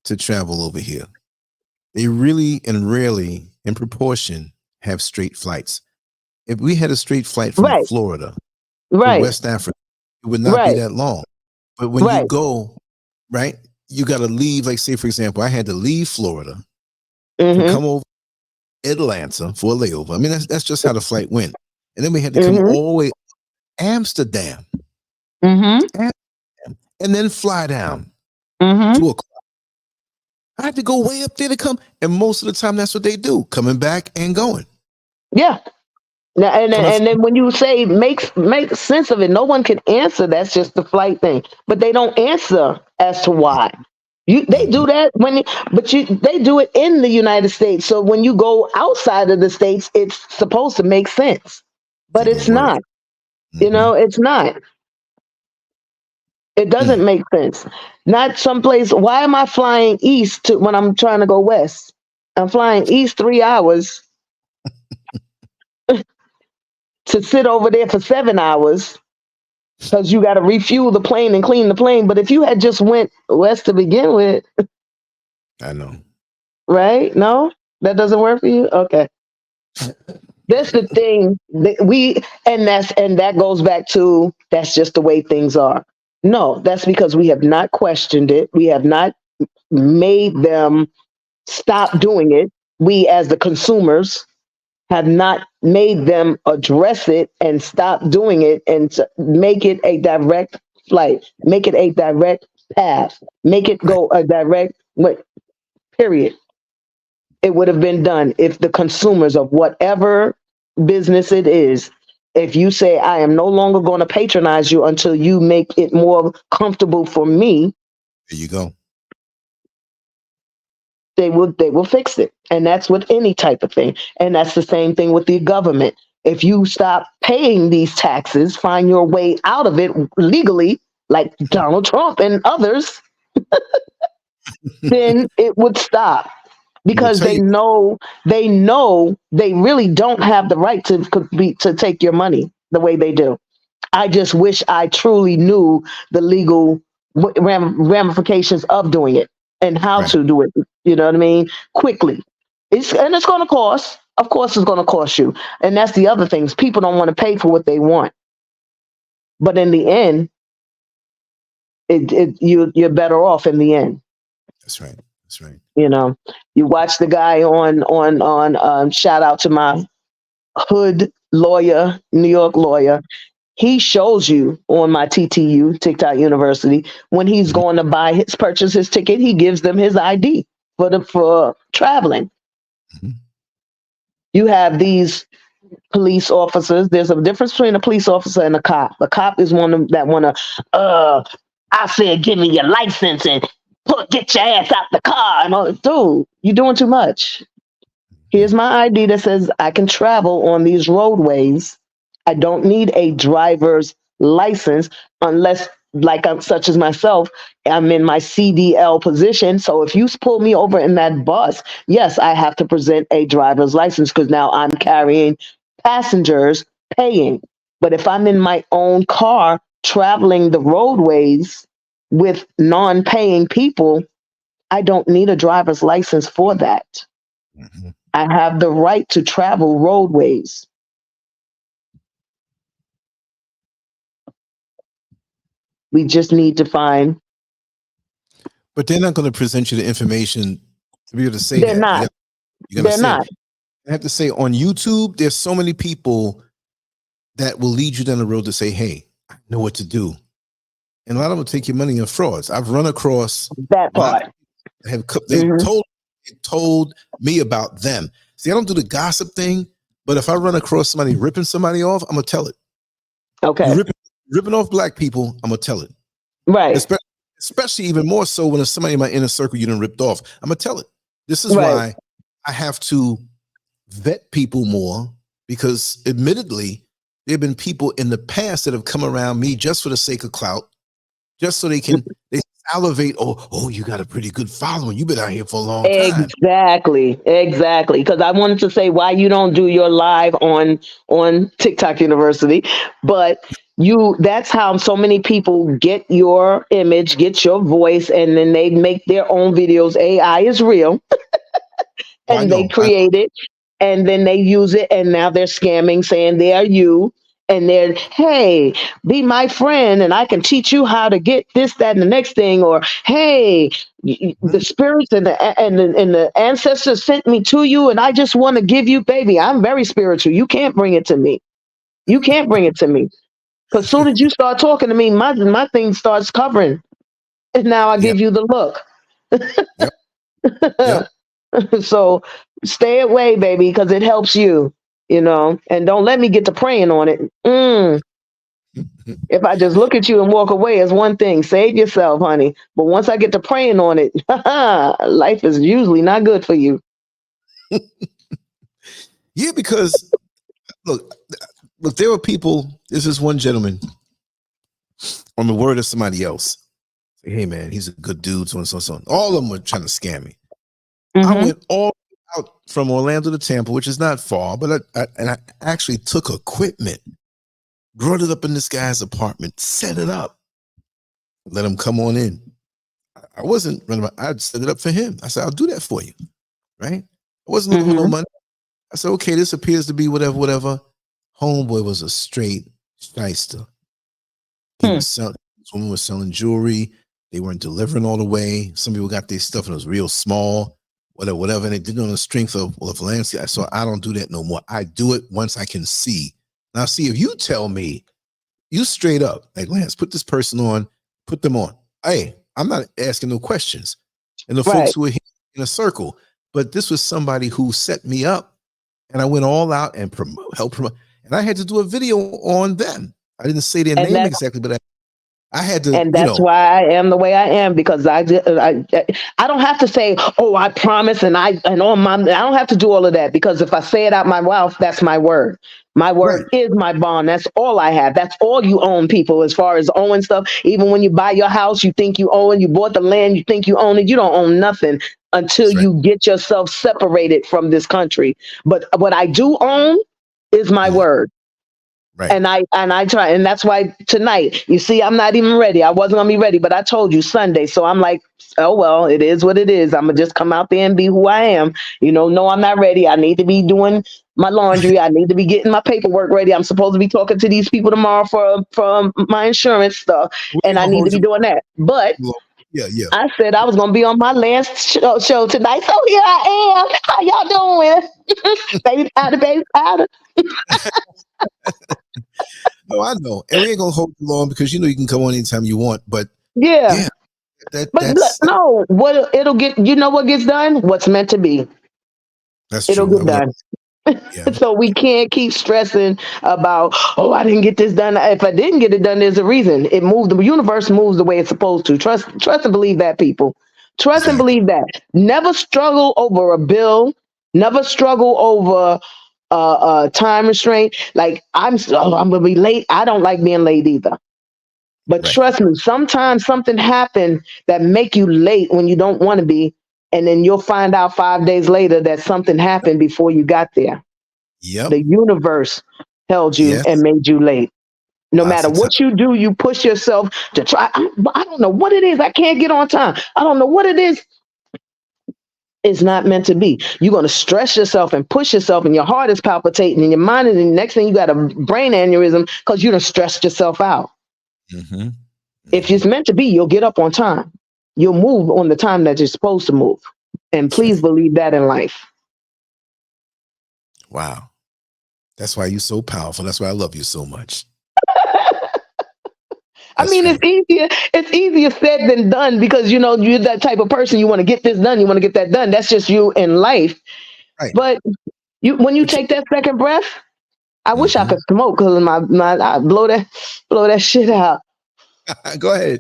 to travel over here. They really and rarely, in proportion, have straight flights. If we had a straight flight from Right, Florida to right, West Africa, it would not be right, that long. But when you right. go, right, you got to leave. Like, say, for example, I had to leave Florida and Mm-hmm. come over Atlanta for a layover. I mean, that's just how the flight went. And then we had to come Mm-hmm. all the way Amsterdam, Mm-hmm. and then fly down Mm-hmm. to a. I had to go way up there to come, and most of the time that's what they do, coming back and going. Yeah. Now, and Coming and then when you say make sense of it, no one can answer. That's just the flight thing, but they don't answer as to why. They Mhm. do that they do it in the United States. So when you go outside of the states, it's supposed to make sense, but Ain't gonna it's work. not. Hmm. It's not. It doesn't Mm. make sense. Not someplace. Why am I flying east when I'm trying to go west? I'm flying east 3 hours to sit over there for 7 hours because you got to refuel the plane and clean the plane. But if you had just went west to begin with, I know. right? No, that doesn't work for you. Okay. That's the thing that that goes back to that's just the way things are. No, that's because we have not questioned it. We have not made them stop doing it. We as the consumers have not made them address it and stop doing it and make it a direct flight, make it a direct path, make it Right. go a direct period. It would have been done if the consumers of whatever business it is, if you say, I am no longer going to patronize you until you make it more comfortable for me, There you go. they will fix it. And that's with any type of thing. And that's the same thing with the government. If you stop paying these taxes, find your way out of it legally, like Donald Trump and others, then it would stop, I'm gonna because tell you, they really don't have the right to take your money the way they do. I just wish I truly knew the legal ramifications of doing it and how right? to do it. You know what I mean? Quickly. It's going to cost. Of course, it's going to cost you. And that's the other things. People don't want to pay for what they want. But in the end, you're better off in the end. That's right. That's right. You know, you watch the guy on shout out to my hood lawyer, New York lawyer. He shows you on my TTU, TikTok University, when he's Mhm. going to purchase his ticket, he gives them his ID for traveling. Mhm. You have these police officers. There's a difference between a police officer and a cop. A cop is one that want to, I said, give me your license and get your ass out the car. And all, dude, you're doing too much. Here's my ID that says I can travel on these roadways. I don't need a driver's license unless, like I'm such as myself, I'm in my CDL position. So if you pull me over in that bus, yes, I have to present a driver's license because now I'm carrying passengers paying. But if I'm in my own car traveling the roadways with non-paying people, I don't need a driver's license for that. Mhm. I have the right to travel roadways. We just need to find. But they're not going to present you the information to be able to say They're that. not. You're going to They're say, not. I have to say, on YouTube, there's so many people that will lead you down the road to say, hey, I know what to do. And a lot of them will take your money in frauds. I've run across That a lot part. that have Mhm. told me about them. See, I don't do the gossip thing, but if I run across somebody ripping somebody off, I'm gonna tell it. You Okay. ripping off black people, I'm gonna tell it. Right. Especially even more so when it's somebody in my inner circle you done ripped off. I'm gonna tell it. This is Right. why I have to vet people more, because admittedly, there have been people in the past that have come around me just for the sake of clout, just so they salivate. Oh, you got a pretty good following. You've been out here for a long time. Exactly. Because I wanted to say why you don't do your live on TikTok University, but that's how so many people get your image, get your voice, and then they make their own videos. AI is real. Oh, I And they know. create it, and then they use it, and now they're scamming, saying they are you, and they're, hey, be my friend and I can teach you how to get this, that, and the next thing. Or, hey, the spirits and the ancestors sent me to you, and I just want to give you, baby, I'm very spiritual, you can't bring it to me. You can't bring it to me, because as soon as you start talking to me, my thing starts covering, and now I Yep. give you the look. Yep. Yep. So stay away, baby, because it helps you, and don't let me get to praying on it. If I just look at you and walk away is one thing. Save yourself, honey. But once I get to praying on it, life is usually not good for you. Yeah, because look, there were people. This is one gentleman on the word of somebody else. Say, hey man, he's a good dude, so and so, so. All of them were trying to scam me. I went all out from Orlando to Tampa, which is not far, but I actually took equipment, brought it up in this guy's apartment, set it up, let him come on in. I wasn't running. I'd set it up for him. I said, I'll do that for you, right? I wasn't looking for no money. I said, okay, this appears to be whatever. Homeboy was a straight shyster. He was selling. This woman was selling jewelry. They weren't delivering all the way. Some people got their stuff and it was real small. Whatever, and they did it on the strength of Lancey. So I don't do that no more. I do it once I can see. Now, see, if you tell me, you straight up, like, Lance, put this person on, put them on. Hey, I'm not asking no questions. And the folks who were here in a circle, but this was somebody who set me up, and I went all out and help promote. And I had to do a video on them. I didn't say their name exactly, but I had to, And that's why I am the way I am, because I don't have to say, oh, I promise, and on my, I don't have to do all of that, because if I say it out my mouth, that's my word. My right, word is my bond. That's all I have. That's all you own, people, as far as owing stuff. Even when you buy your house, you think you own it. You bought the land, you think you own it. You don't own nothing until that's right, you get yourself separated from this country. But what I do own is my mhm, word. right. And I try, and that's why tonight, you see, I'm not even ready. I wasn't gonna be ready, but I told you Sunday. So I'm like, oh well, it is what it is. I'm gonna just come out there and be who I am. No, I'm not ready. I need to be doing my laundry. I need to be getting my paperwork ready. I'm supposed to be talking to these people tomorrow for my insurance stuff, We and ain't I gonna need to hold be you doing that. But long. Yeah, yeah. I said I was gonna be on my last show tonight. So here I am. How y'all doing? Baby powder, baby powder. No, I know, and we ain't gonna hold you long because you can come on anytime you want. But Yeah. yeah, But that's no, what it'll get, what gets done? What's meant to be. that's It'll true. get I've learned. done. Yeah, So we can't keep stressing about, oh, I didn't get this done. If I didn't get it done, there's a reason. It moved. The universe moves the way it's supposed to. Trust and believe that, people. Trust and exactly. believe that. Never struggle over a bill. Never struggle over time restraint. Like I'm gonna be late. I don't like being late either. But Right. trust me, sometimes something happened that make you late when you don't want to be, and then you'll find out 5 days later that something happened before you got there. Yep. The universe held you and Yes. made you late. No Lots matter of time. what you do, you push yourself to try. I don't know what it is. I can't get on time. I don't know what it is. It's not meant to be. You're going to stress yourself and push yourself, and your heart is palpitating, and your mind, and the next thing you got a brain aneurysm because you done stressed yourself out. Mm-hmm. If Mm-hmm. it's meant to be, you'll get up on time. You'll move on the time that you're supposed to move. And That's please right. believe that in life. Wow. That's why you're so powerful. That's why I love you so much. I That's mean, right. it's easier said than done, because you're that type of person. You want to get this done, you want to get that done. That's just you in life. Right. But when you But take that second breath, I wish I mm-hmm. could smoke, because my I blow that shit out. Go ahead.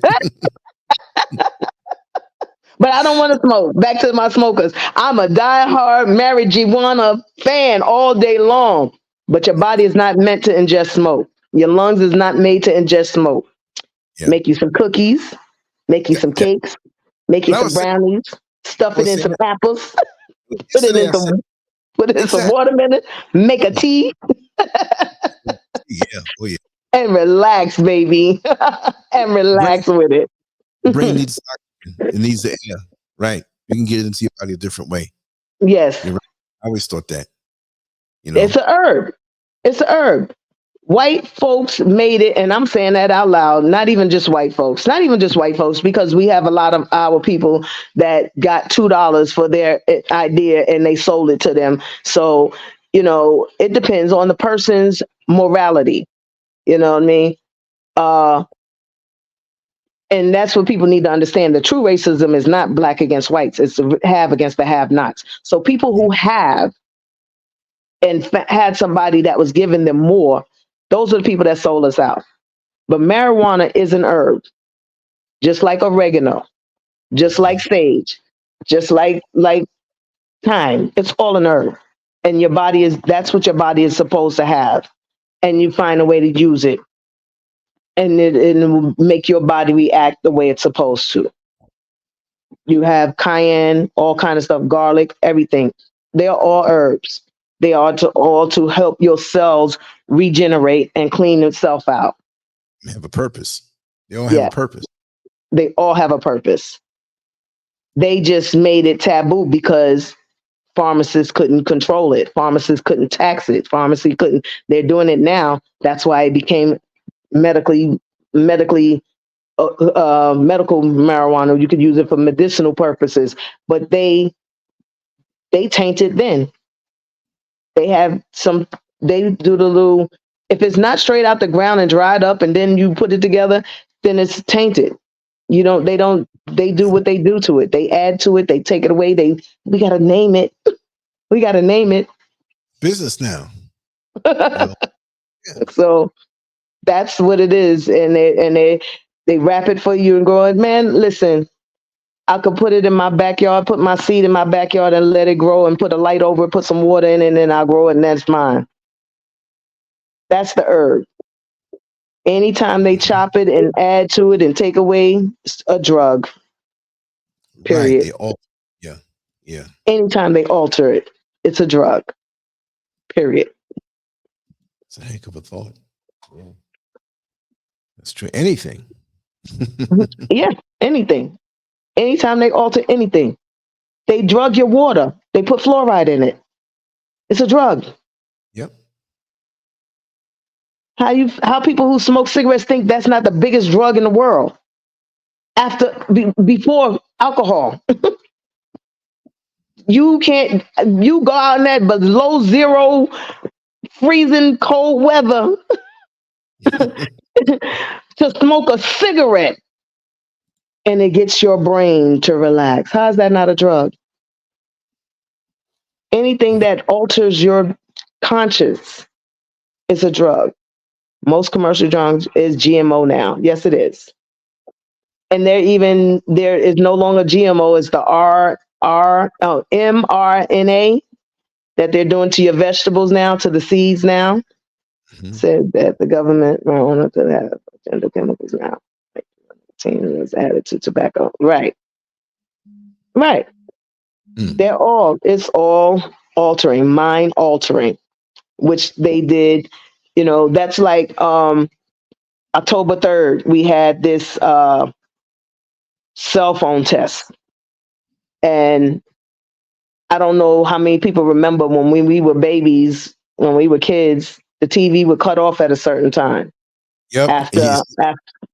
But I don't want to smoke. Back to my smokers. I'm a diehard marijuana fan all day long. But your body is not meant to ingest smoke. Your lungs is not made to ingest smoke. Yeah. Make you some cookies, make you Yeah. some Yeah. cakes, make you But I some was saying, brownies, I stuff it was in saying some apples, put it yesterday. in I said some put it in some exactly. watermelon, make a tea, Yeah. Oh yeah. and relax, baby. And Brain, relax with it. brain needs oxygen. It needs the air. Right. You can get it into your body a different way. Yes. You're right. I always thought that. You know. It's a herb. It's a herb. White folks made it, and I'm saying that out loud. Not even just white folks. Not even just white folks, because we have a lot of our people that got $2 for their idea and they sold it to them. So it depends on the person's morality. You know what I mean? Uh, and that's what people need to understand. The true racism is not black against whites; it's the have against the have-nots. So people who have and had somebody that was giving them more, those are the people that sold us out. But marijuana is an herb, just like oregano, just like Mhm. sage, just like thyme. It's all an herb, and that's what your body is supposed to have, and you find a way to use it, and it will make your body react the way it's supposed to. You have cayenne, all kind of stuff, garlic, everything. They are all herbs. They are all to help your cells regenerate and clean itself out. They have a purpose. They all have a Yeah, purpose. they all have a purpose. They just made it taboo because pharmacists couldn't control it. Pharmacists couldn't tax it. Pharmacy couldn't. They're doing it now. That's why it became medically medically medical marijuana. You could use it for medicinal purposes, but they taint it then. They have some. They do the little. If it's not straight out the ground and dried up, and then you put it together, then it's tainted. You don't. They don't. They do what they do to it. They add to it. They take it away. We gotta name it. We gotta name it. Business now. You know. Yeah. So that's what it is, and they They wrap it for you and grow it. Man, listen, I could put it in my backyard, put my seed in my backyard and let it grow and put a light over it, put some water in it, and then I'll grow it and that's mine. That's the herb. Anytime they chop it and add to it and take away, it's a drug, Right. period. They all. Yeah. Yeah. Anytime they alter it, it's a drug, period. It's a heck of a thought. Yeah. That's true. Anything. Yeah, anything. Anytime they alter anything, they drug your water. They put fluoride in it. It's a drug. Yep. How people who smoke cigarettes think that's not the biggest drug in the world before alcohol. You can't, you go out in that below zero, freezing cold weather to smoke a cigarette and it gets your brain to relax. How is that not a drug? Anything that alters your conscience is a drug. Most commercial drugs is GMO now. Yes, it is. And there is no longer GMO. It's the mRNA that they're doing to your vegetables now, to the seeds now. Said that the government wanted to have gender chemicals now. Was added to tobacco. Right. It's all altering, mind altering, which they did. That's like October 3rd, we had this cell phone test. And I don't know how many people remember when we were babies, when we were kids, the TV would cut off at a certain time. Yep. After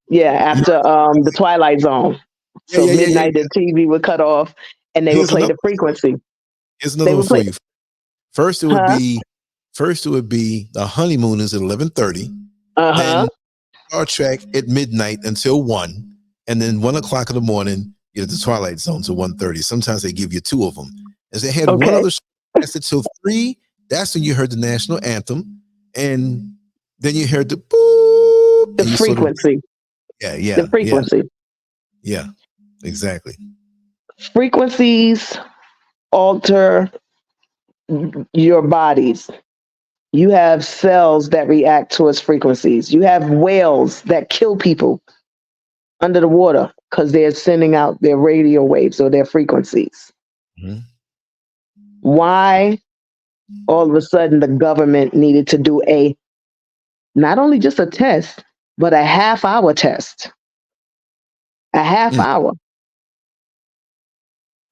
the Twilight Zone. So midnight, the TV would cut off and they would play the frequency. Here's another one for you. First it would be the Honeymooners at 11:30. Then Star Trek at midnight until 1. And then 1 o'clock in the morning, you get the Twilight Zone to 1:30. Sometimes they give you 2 of them. As they had one other show lasted till 3. That's when you heard the national anthem. And then you heard the boop. The frequency. The frequency. Yeah, exactly. Frequencies alter your bodies. You have cells that react towards frequencies. You have whales that kill people under the water because they're sending out their radio waves or their frequencies. Why all of a sudden the government needed to do not only just a test, but a half-hour test? A half hour.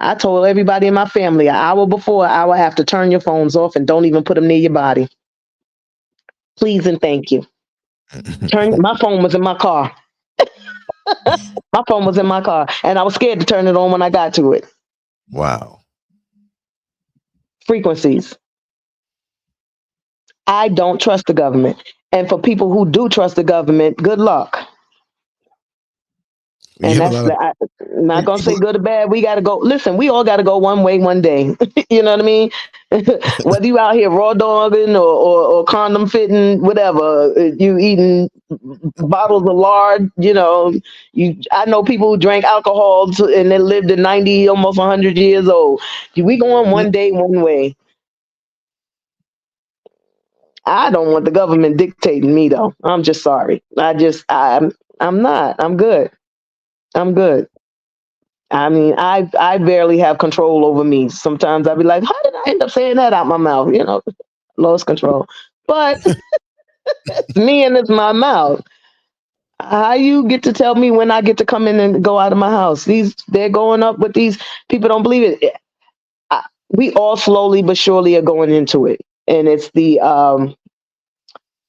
I told everybody in my family an hour before, hour after, turn your phones off and don't even put them near your body. Please and thank you. My phone was in my car. My phone was in my car, and I was scared to turn it on when I got to it. Wow. Frequencies. I don't trust the government. And for people who do trust the government, good luck. And I'm not going to say good or bad. We got to go. Listen, we all got to go one way one day. You know what I mean? Whether you out here raw dogging or condom fitting, whatever, you eating bottles of lard, I know people who drank alcohol and they lived to 90, almost 100 years old. We going one day, one way. I don't want the government dictating me, though. I'm just sorry. I'm not. I'm good. I'm good. I mean, I barely have control over me. Sometimes I'll be like, how did I end up saying that out my mouth? Lost control. But it's me and it's my mouth. How you get to tell me when I get to come in and go out of my house? They're going up with these people don't believe it. We all slowly but surely are going into it. And it's the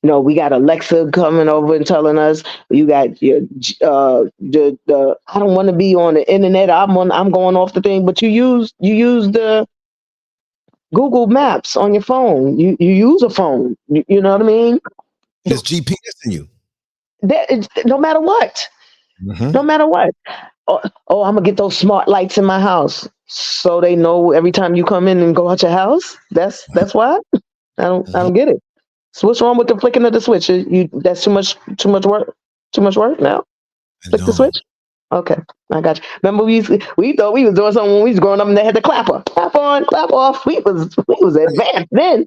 we got Alexa coming over and telling us you got your I don't want to be on the internet. I'm going off the thing, but you use the Google Maps on your phone. You use a phone. You know what I mean? It's GPS in you. No matter what. No matter what. Oh, I'm gonna get those smart lights in my house so they know every time you come in and go out your house. That's why. I don't get it. So what's wrong with the flicking of the switch? That's too much work. Too much work now. I Flick the know. switch. Okay, I got you. Remember, we thought we was doing something when we was growing up, and they had the clapper, clap on, clap off. We was advanced then.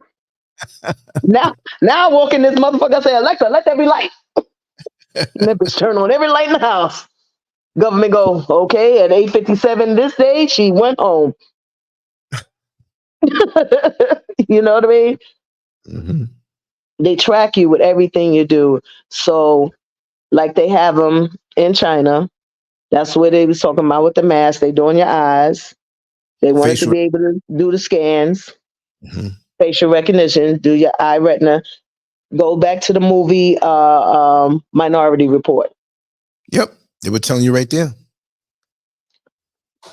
Now I walk in this motherfucker. I say, Alexa, let there be light. And that bitch turn on every light in the house. Government go, okay, at 8:57 this day, she went home. You know what I mean? Hmm. They track you with everything you do. So, like they have them in China. That's what they was talking about with the mask. They doing your eyes. They wanted to Facial. be able to do the scans, Hmm. facial recognition, do your eye retina. Go back to the movie Minority Report. Yep. They were telling you right there.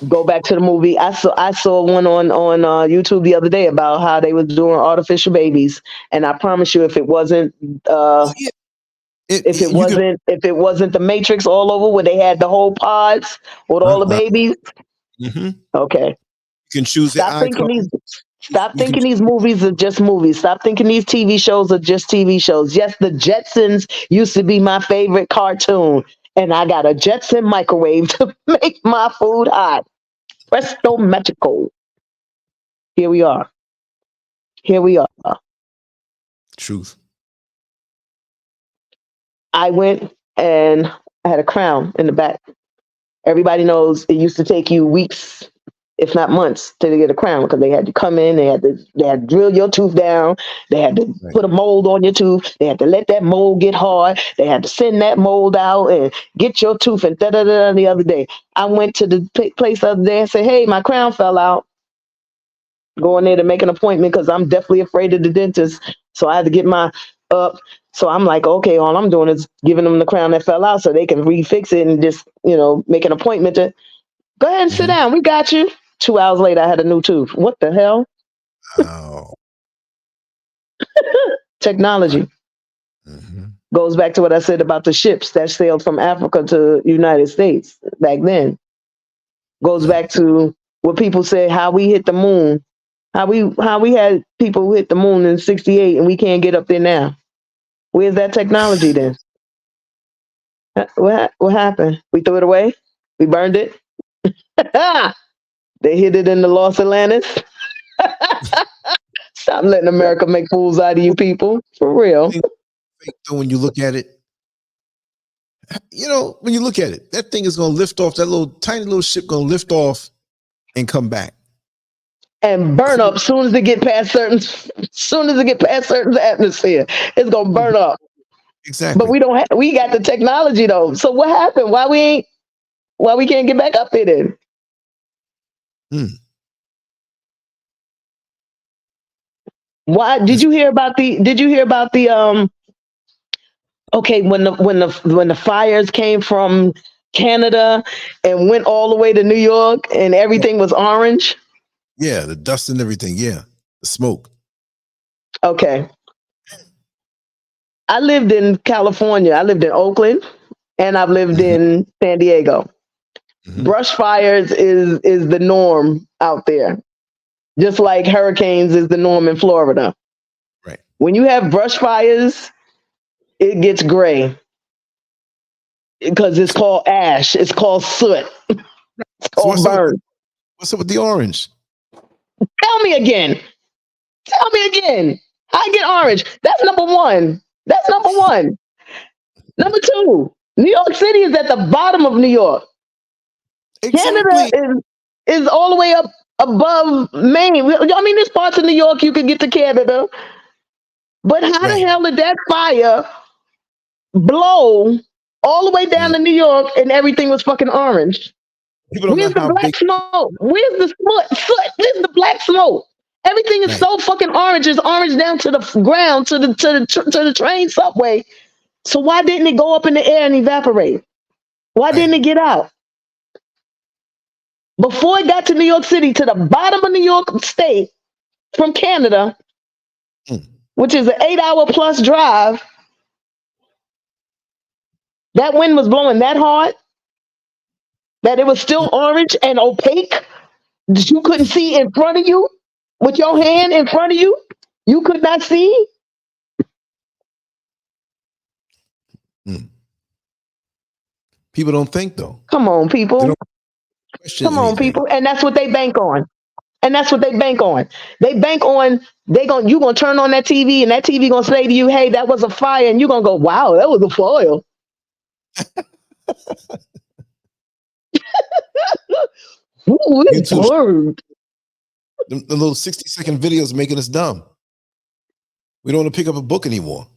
Go back to the movie. I saw one on YouTube the other day about how they was doing artificial babies, and I promise you, Oh yeah. You can. if it wasn't the Matrix all over where they had the whole pods with all the Uh, babies, you okay. can choose the Stop eye thinking color. these Stop You can. thinking these movies are just movies. Stop thinking these TV shows are just TV shows. Yes, the Jetsons used to be my favorite cartoon, and I got a Jetson microwave to make my food hot. Presto magical. Here we are. Here we are. Truth. I went and I had a crown in the back. Everybody knows it used to take you weeks, if not months, to get a crown because they had to come in, they had to drill your tooth down, they had to Right. put a mold on your tooth, they had to let that mold get hard, they had to send that mold out and get your tooth and da da da. The other day, I went to the place the other day and said, "Hey, my crown fell out." Go in there to make an appointment because I'm definitely afraid of the dentist, so I had to get my up. So I'm like, okay, all I'm doing is giving them the crown that fell out so they can refix it and just, make an appointment to go ahead and sit Hmm. down. We got you. 2 hours later, I had a new tooth. What the hell? Oh. Technology Hmm. goes back to what I said about the ships that sailed from Africa to United States back then. Goes Yeah. back to what people say how we hit the moon, how we had people who hit the moon in '68 and we can't get up there now. Where's that technology then? What happened? We threw it away. We burned it. They hid it in the Los Atlantis. Stop letting America make fools out of you people. For real. Thing fake though, when you look at it, when you look at it, that thing is gonna lift off. That little tiny little ship gonna lift off and come back. And burn up soon as it get past certain atmosphere. It's gonna burn up. But Exactly. we got the technology though. So what happened? Why we can't get back up there then? Hmm. Why did you hear about the okay, when the fires came from Canada and went all the way to New York and everything was orange? Yeah, the dust and everything. Yeah, the smoke. Okay. I lived in California. I lived in Oakland and I've lived Hmm. in San Diego. Hmm. Brush fires is the norm out there. Just like hurricanes is the norm in Florida. Right. When you have brush fires, it gets gray because it's called ash. It's called soot. It's So called burn. what's up with the orange? Tell me again. Tell me again. I get orange. That's number one. That's number one. Number two, New York City is at the bottom of New York. Canada Exactly. is all the way up above Maine. I mean, there's parts of New York you could get to Canada, but how the Right. hell did that fire blow all the way down Mm. to New York and everything was fucking orange? People don't know Where's the how big. black smoke? Where's the soot? Where's the black smoke? Everything is Right. so fucking orange. It's orange down to the ground, to the train subway. So why didn't it go up in the air and evaporate? Why Right. didn't it get out? Before it got to New York City, to the bottom of New York State from Canada, Mm. which is an 8 hour plus drive, that wind was blowing that hard that it was still orange and opaque that you couldn't see in front of you with your hand in front of you. You could not see. Mm. People don't think though. Come on, They people. don't question Come on, anything. people. And that's what they bank on. And that's what they bank on. They bank on you gonna turn on that TV and that TV gonna say to you, hey, that was a fire, and you're gonna go, wow, that was a fire. Ooh, it's YouTube, burned. the little 60-second videos making us dumb. We don't want to pick up a book anymore.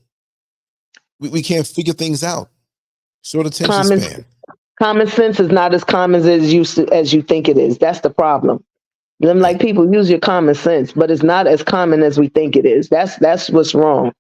We can't figure things out. Short attention span. Common sense is not as common as you think it is. That's the problem. Them like people use your common sense, but it's not as common as we think it is. That's what's wrong.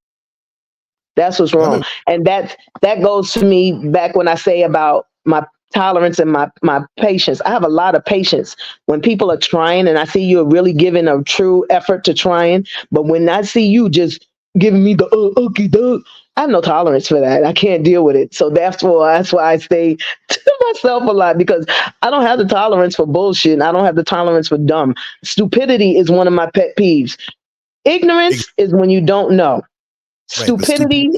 That's what's wrong. And that goes to me back when I say about my tolerance and my patience. I have a lot of patience when people are trying and I see you're really giving a true effort to trying. But when I see you just giving me the okay, duh, I have no tolerance for that. I can't deal with it. So that's why I stay to myself a lot, because I don't have the tolerance for bullshit. And I don't have the tolerance for dumb. Stupidity is one of my pet peeves. Ignorance is when you don't know. Stupidity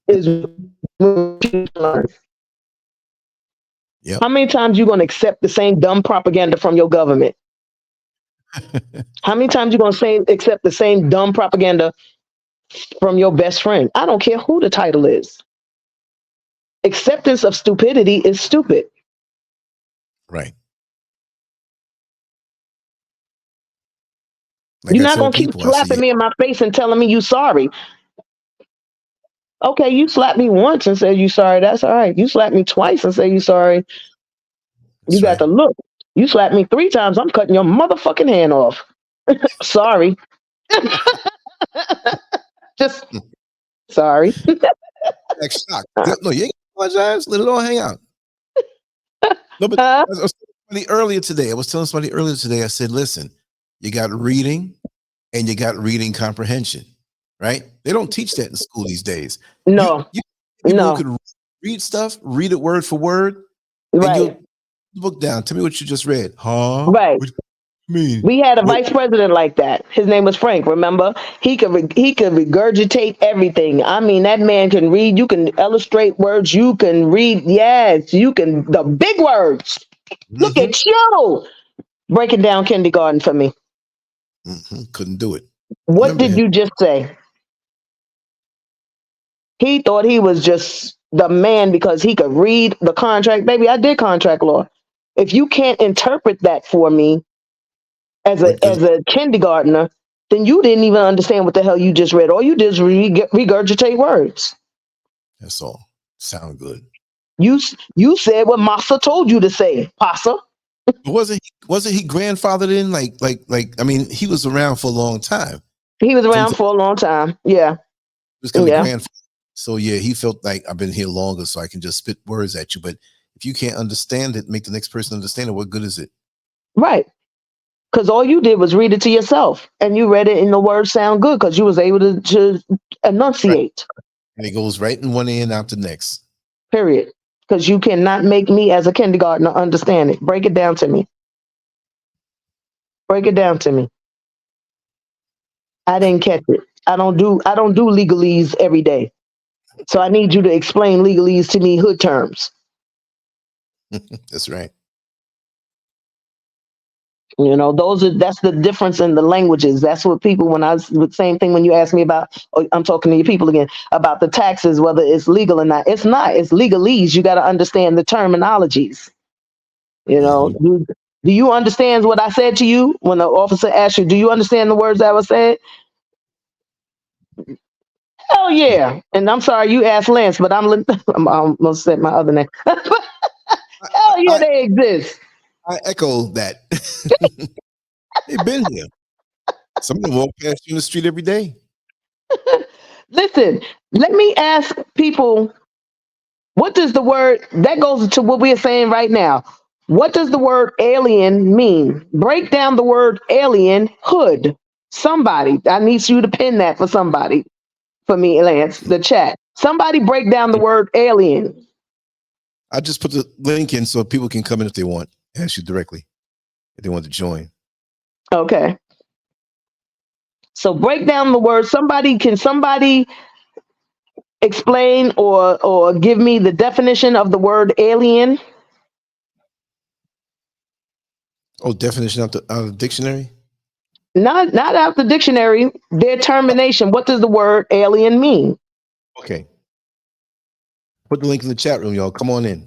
is when you learn. Yep. How many times you going to accept the same dumb propaganda from your government? How many times you going to accept the same dumb propaganda from your best friend? I don't care who the title is. Acceptance of stupidity is stupid. Right. Like you're not going to keep slapping me in my face and telling me you sorry. Okay, you slapped me once and said you sorry. That's all right. You slapped me twice and say you sorry. You got to look. You slapped me 3 times. I'm cutting your motherfucking hand off. Sorry. Just sorry. Like shocked. No, you ain't apologize. Let it all hang out. No, but I was telling somebody earlier today. I said, listen, you got reading and you got reading comprehension, right? They don't teach that in school these days. No. People could read stuff, read it word for word, right. And you'll book down. Tell me what you just read. Huh? Right. What do you mean? We had a vice president like that. His name was Frank. Remember, he could regurgitate everything. I mean, that man can read. You can illustrate words. You can read. Yes, you can. The big words. Look at you breaking down kindergarten for me. Couldn't do it. What did you just say? He thought he was just the man because he could read the contract. Baby, I did contract law. If you can't interpret that for me as a kindergartner, then you didn't even understand what the hell you just read. All you did is regurgitate words. That's all. Sound good. You said what Massa told you to say, Pasa. Wasn't he grandfathered in? Like I mean, he was around for a long time. He was around for a long time. Yeah. Just kind of grandfather. So yeah, he felt like I've been here longer, so I can just spit words at you. But if you can't understand it, make the next person understand it. What good is it? Right. Because all you did was read it to yourself, and you read it, and the words sound good because you was able to enunciate. Right. And it goes right in one ear and out the next. Period. Because you cannot make me as a kindergartner understand it. Break it down to me. Break it down to me. I didn't catch it. I don't do legalese every day. So I need you to explain legalese to me, hood terms. That's right. You know, that's the difference in the languages. That's what people, same thing when you ask me about, I'm talking to you people again, about the taxes, whether it's legal or not. It's not, it's legalese. You got to understand the terminologies. You know, do you understand what I said to you when the officer asked you, do you understand the words that were said? Hell yeah. And I'm sorry you asked Lance, but I'm going to say my other name. Hell yeah, they exist. I echo that. They've been here. Some of them walk past you in the street every day. Listen, let me ask people, what does the word, that goes to what we're saying right now. What does the word alien mean? Break down the word alien, hood. Somebody, I need you to pin that for somebody. For me, Lance, the chat. Somebody break down the word alien. I just put the link in so people can come in if they want. Ask you directly if they want to join. Okay. So break down the word. Can somebody explain or give me the definition of the word alien? Oh, definition out of the dictionary. Not out the dictionary. Their termination. What does the word alien mean? Okay. Put the link in the chat room, y'all. Come on in.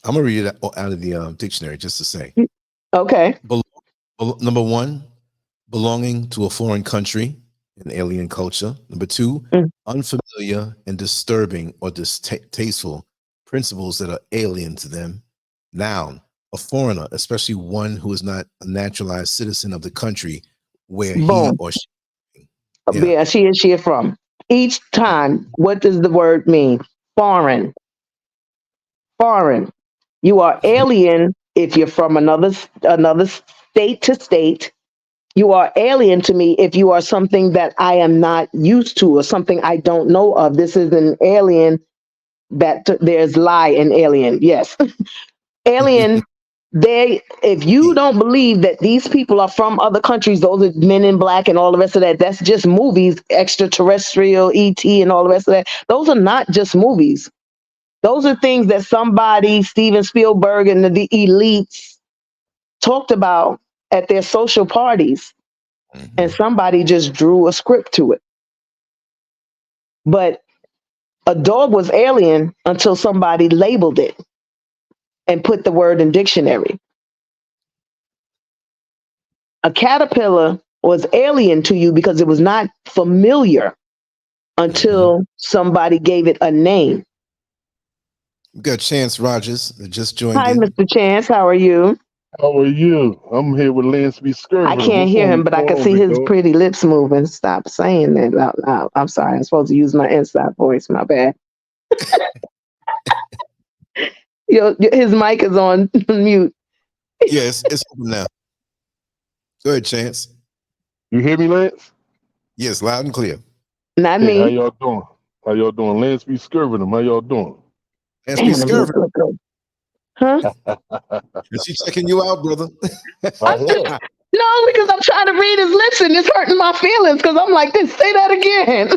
I'm gonna read it out of the dictionary just to say. Okay. Number one, belonging to a foreign country, an alien culture. Number two, Mm. unfamiliar and disturbing or distasteful principles that are alien to them. Noun, a foreigner, especially one who is not a naturalized citizen of the country where he Boom. or she. Yeah, she is from. Each time, what does the word mean? Foreign. Foreign. You are alien if you're from another state to state. You are alien to me if you are something that I am not used to or something I don't know of. This is an alien that there's lie in alien. Yes. Alien, if you don't believe that these people are from other countries, those are Men in Black and all the rest of that, that's just movies, extraterrestrial, ET and all the rest of that. Those are not just movies. Those are things that somebody, Steven Spielberg and the elites talked about at their social parties, and somebody just drew a script to it. But a dog was alien until somebody labeled it and put the word in dictionary. A caterpillar was alien to you because it was not familiar until somebody gave it a name. We got Chance Rogers that just joined Hi, in. Mr. Chance. How are you? How are you? I'm here with LANCESCURV. I can't hear him, but I can see his pretty lips moving. Stop saying that out loud. I'm sorry. I'm supposed to use my inside voice. My bad. His mic is on mute. Yes, it's open now. Go ahead, Chance. You hear me, Lance? Yes, loud and clear. Not me. How y'all doing? How y'all doing? LANCESCURV and them. How y'all doing? LANCESCURV. Huh? Is she checking you out, brother? No, because I'm trying to read his lips and it's hurting my feelings because I'm like, say that again.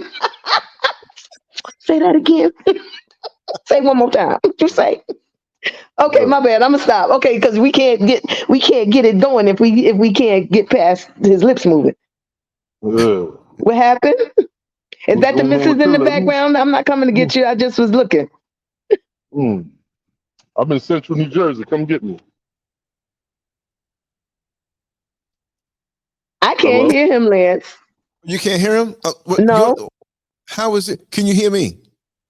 Say that again. Say one more time. What you say? Okay, my bad. I'm gonna stop. Okay, because we can't get it going if we can't get past his lips moving. What happened? Is that the missus in the background? I'm not coming to get you. I just was looking. I'm in Central New Jersey. Come get me. I can't hear him, Lance. You can't hear him? No. How is it? Can you hear me?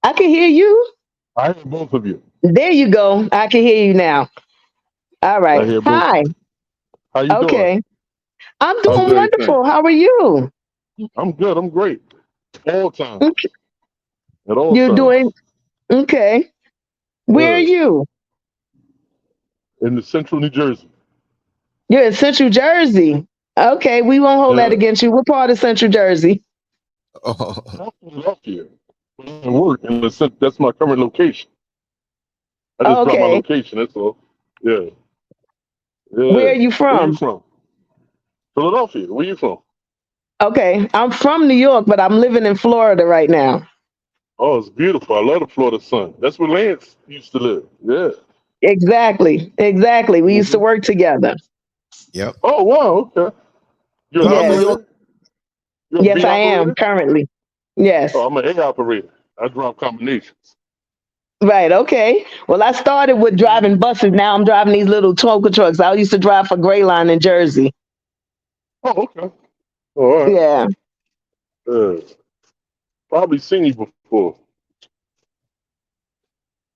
I can hear you. I hear both of you. There you go. I can hear you now. All right. Hi. How you doing? Okay. I'm doing wonderful. How are you? I'm good. I'm great. All time. Okay. At all You're times. doing okay. Where are you? In the Central New Jersey. You're in Central Jersey. Okay, we won't hold that against you. What part of Central Jersey? Philadelphia. Work, and that's my current location. I just dropped my location. That's all. Yeah. Where are you from? Where you from? Philadelphia. Where you from? Okay, I'm from New York, but I'm living in Florida right now. Oh, it's beautiful. I love the Florida sun. That's where Lance used to live. Yeah. Exactly. We used to work together. Yep. Oh, wow. Okay. You're an operator? Yes, I am currently. Yes. Oh, I'm an A operator. I drive combinations. Right. Okay. Well, I started with driving buses. Now I'm driving these little toka trucks. I used to drive for Gray Line in Jersey. Oh, okay. All right. Yeah. Probably seen you before.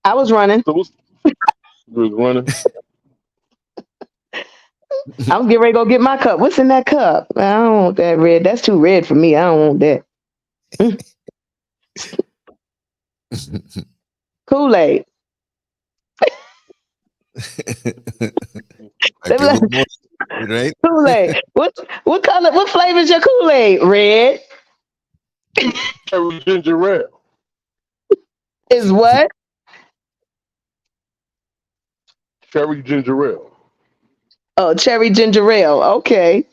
I was running. You was running? I'm getting ready to go get my cup. What's in that cup? I don't want that red. That's too red for me. I don't want that. Kool-Aid. Right? Kool-Aid. What color? What flavor is your Kool-Aid? Red. Cherry ginger ale. Is what? Cherry ginger ale. Oh, cherry ginger ale. Okay.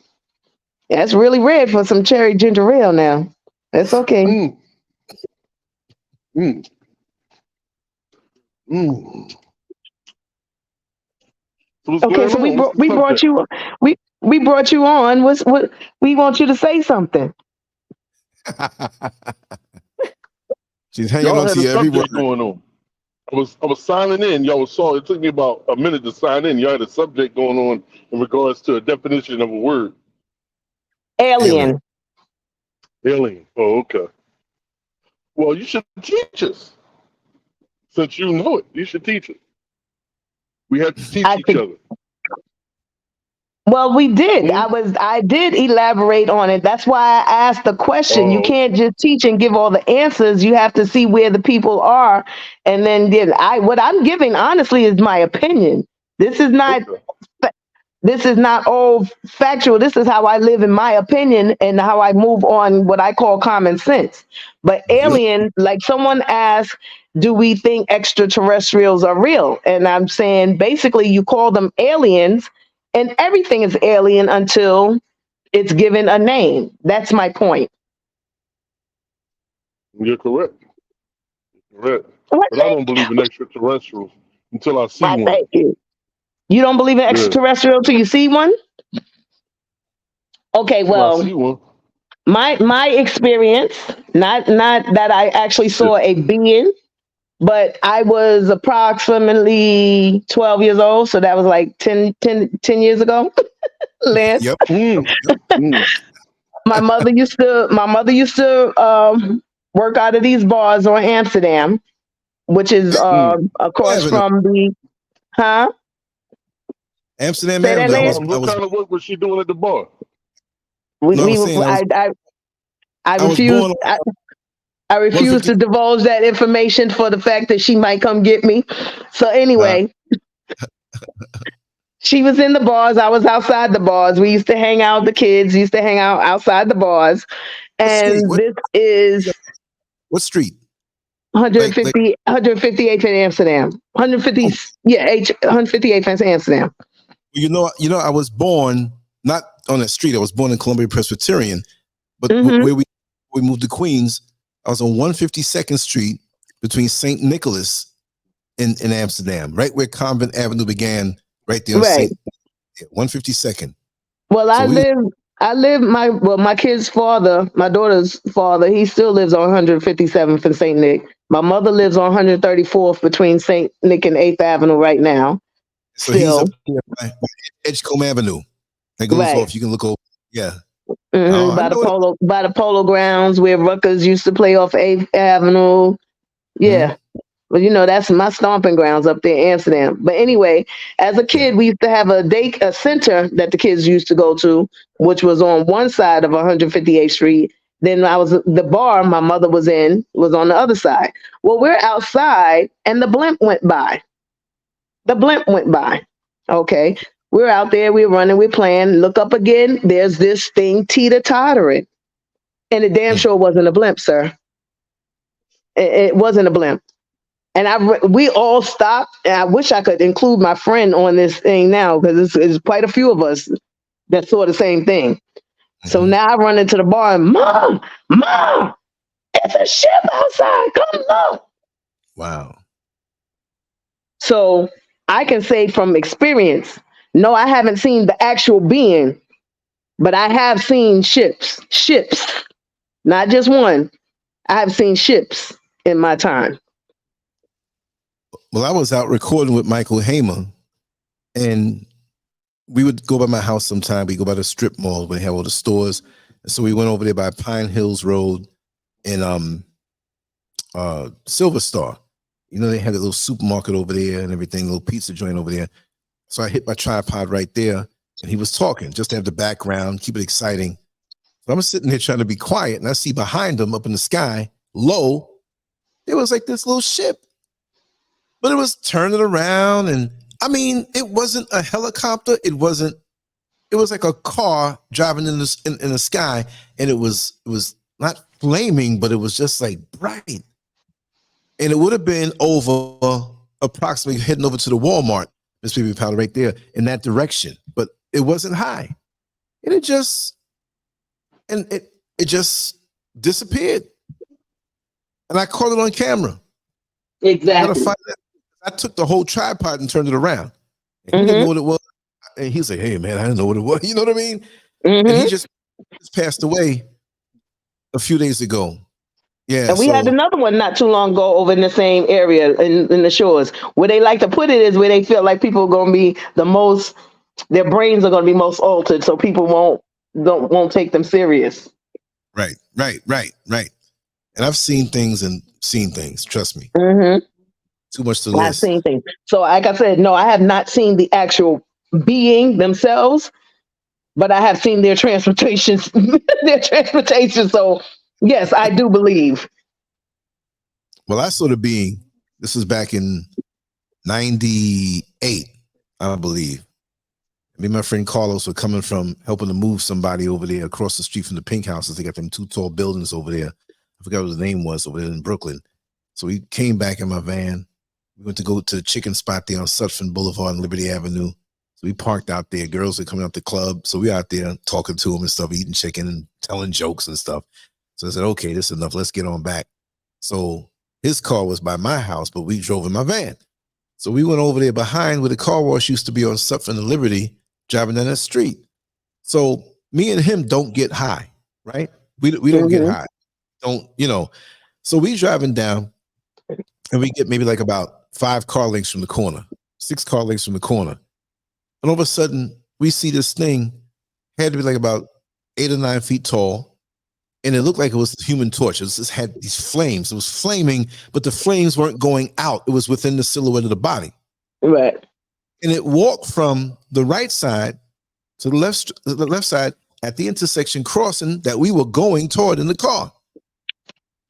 That's really red for some cherry ginger ale now. That's okay. Mm, mm, mm. So what's Okay, going so on? What's the we brought subject? you we brought you on. What we want you to say something. She's hanging Y'all on had to a you every word. subject going on. I was signing in. Y'all was saw. It took me about a minute to sign in. Y'all had a subject going on in regards to a definition of a word. Alien. Alien. Alien. Oh, okay. Well, you should teach us. Since you know it, you should teach it. We have to teach I each think other. well we did. Hmm? I did elaborate on it. That's why I asked the question. You Oh, can't just teach and give all the answers. You have to see where the people are and then give I what I'm giving honestly is my opinion. This is not okay. this is not all factual. This is how I live in my opinion and how I move on what I call common sense. But Yep. alien, like someone asked, do we think extraterrestrials are real? And I'm saying basically you call them aliens and everything is alien until it's given a name. That's my point. You're correct. Correct. What? But I don't believe in extraterrestrials until I see Why, one. thank you. You don't believe in Yeah. extraterrestrial till you see one? Okay, Till I well, see one. my experience, not that I actually Yeah. saw a being, but I was approximately 12 years old. So that was like 10 years ago, Lance. Yep. Mm, Yep. mm, My mother used to work out of these bars on Amsterdam, which is mm. across Avenue. from the, huh? Amsterdam Say that, Avenue. Lance? What kind of work was she doing at the bar? We, No, I we, was saying I I was refused. born on I refuse 150. to divulge that information for the fact that she might come get me. So Uh, anyway, she was in the bars. I was outside the bars. We used to hang out. The kids used to hang out outside the bars. what street? And this is What street? Like 158th in Amsterdam. 150, oh, yeah, 158th in Amsterdam. I was born not on that street. I was born in Columbia Presbyterian, but Hmm. where we moved to Queens, I was on 152nd Street between St. Nicholas in Amsterdam, right where Convent Avenue began, right there on Right. St. 152nd. Well, So we my kid's father, my daughter's father, he still lives on 157th and St. Nick. My mother lives on 134th between St. Nick and 8th Avenue right now. so he's up Still, here by Edgecombe Avenue. That goes right. off. You can look over. Yeah. Oh, Hmm. I know it. By the polo grounds where Rutgers used to play off 8th Avenue. Mhm. Yeah. Well, that's my stomping grounds up there in Amsterdam. But anyway, as a Yeah. kid, we used to have a center that the kids used to go to, which was on one side of 158th Street. Then the bar my mother was in was on the other side. Well, we're outside and the blimp went by. The blimp went by. Okay. We're out there, we're running, we're playing. Look up again. There's this thing teeter tottering. And it damn Mm. sure wasn't a blimp, sir. It wasn't a blimp. And we all stopped. And I wish I could include my friend on this thing now because it's quite a few of us that saw the same thing. So Mhm. now I run into the bar and Mom, it's a ship outside. Come look. Wow. So I can say from experience, no, I haven't seen the actual being, but I have seen ships, not just one. I have seen ships in my time. Well, I was out recording with Michael Hamer, and we would go by my house sometime. We go by the strip mall where they have all the stores. And so we went over there by Pine Hills Road in Silver Star. They had a little supermarket over there and everything, a little pizza joint over there. So I hit my tripod right there, and he was talking just to have the background, keep it exciting. So I'm sitting there trying to be quiet, and I see behind him up in the sky, low, there was like this little ship, but it was turning around, and I mean, it wasn't a helicopter. It was like a car driving in the sky, and it was not flaming, but it was just like bright. And it would have been over approximately heading over to the Walmart, Miss Baby Powder, right there in that direction. But it wasn't high. And it just and it just disappeared. And I caught it on camera. Exactly. I took the whole tripod and turned it around. And he didn't know what it was. And he's like, hey, man, I didn't know what it was. You know what I mean? And he just passed away a few days ago. Yeah. And we had another one not too long ago over in the same area in the shores. Where they like to put it is where they feel like people are going to be their brains are going to be most altered, so people won't take them serious. Right. And I've seen things. Trust me. Too much to list. I've seen things. So, like I said, no, I have not seen the actual being themselves, but I have seen their transportation. So, yes, I do believe. Well, I saw the being. This was back in '98, I believe. Me and my friend Carlos were coming from helping to move somebody over there across the street from the Pink Houses. They got them 2 tall buildings over there. I forgot what the name was over there in Brooklyn. So we came back in my van. We went to go to the chicken spot there on Sutphin Boulevard and Liberty Avenue. So we parked out there. Girls are coming out the club. So we out there talking to them and stuff, eating chicken and telling jokes and stuff. So I said, okay, this is enough. Let's get on back. So his car was by my house, but we drove in my van. So we went over there behind where the car wash used to be on Sutphin and Liberty, driving down that street. So me and him don't get high, right? We don't get high. So we driving down and we get maybe like about 5 car lengths from the corner, 6 car lengths from the corner. And all of a sudden we see this thing had to be like about 8 or 9 feet tall. And it looked like it was a Human Torch. It just had these flames. It was flaming, but the flames weren't going out. It was within the silhouette of the body. Right. And it walked from the right side to the left side at the intersection crossing that we were going toward in the car.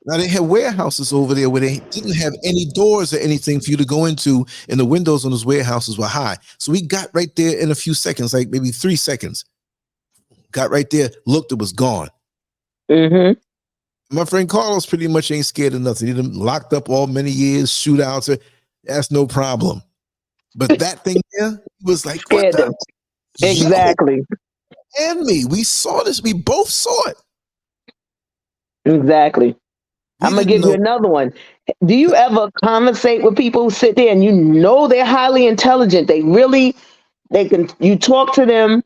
Now they had warehouses over there where they didn't have any doors or anything for you to go into, and the windows on those warehouses were high. So we got right there in a few seconds, like maybe 3 seconds. Got right there, looked, it was gone. My friend Carlos pretty much ain't scared of nothing. He's been locked up all many years, shootouts. That's no problem. But that thing there was like, what the? Exactly. And me, we saw this. We both saw it. Exactly. I'm going to give you another one. Do you ever conversate with people who sit there and you know they're highly intelligent? You talk to them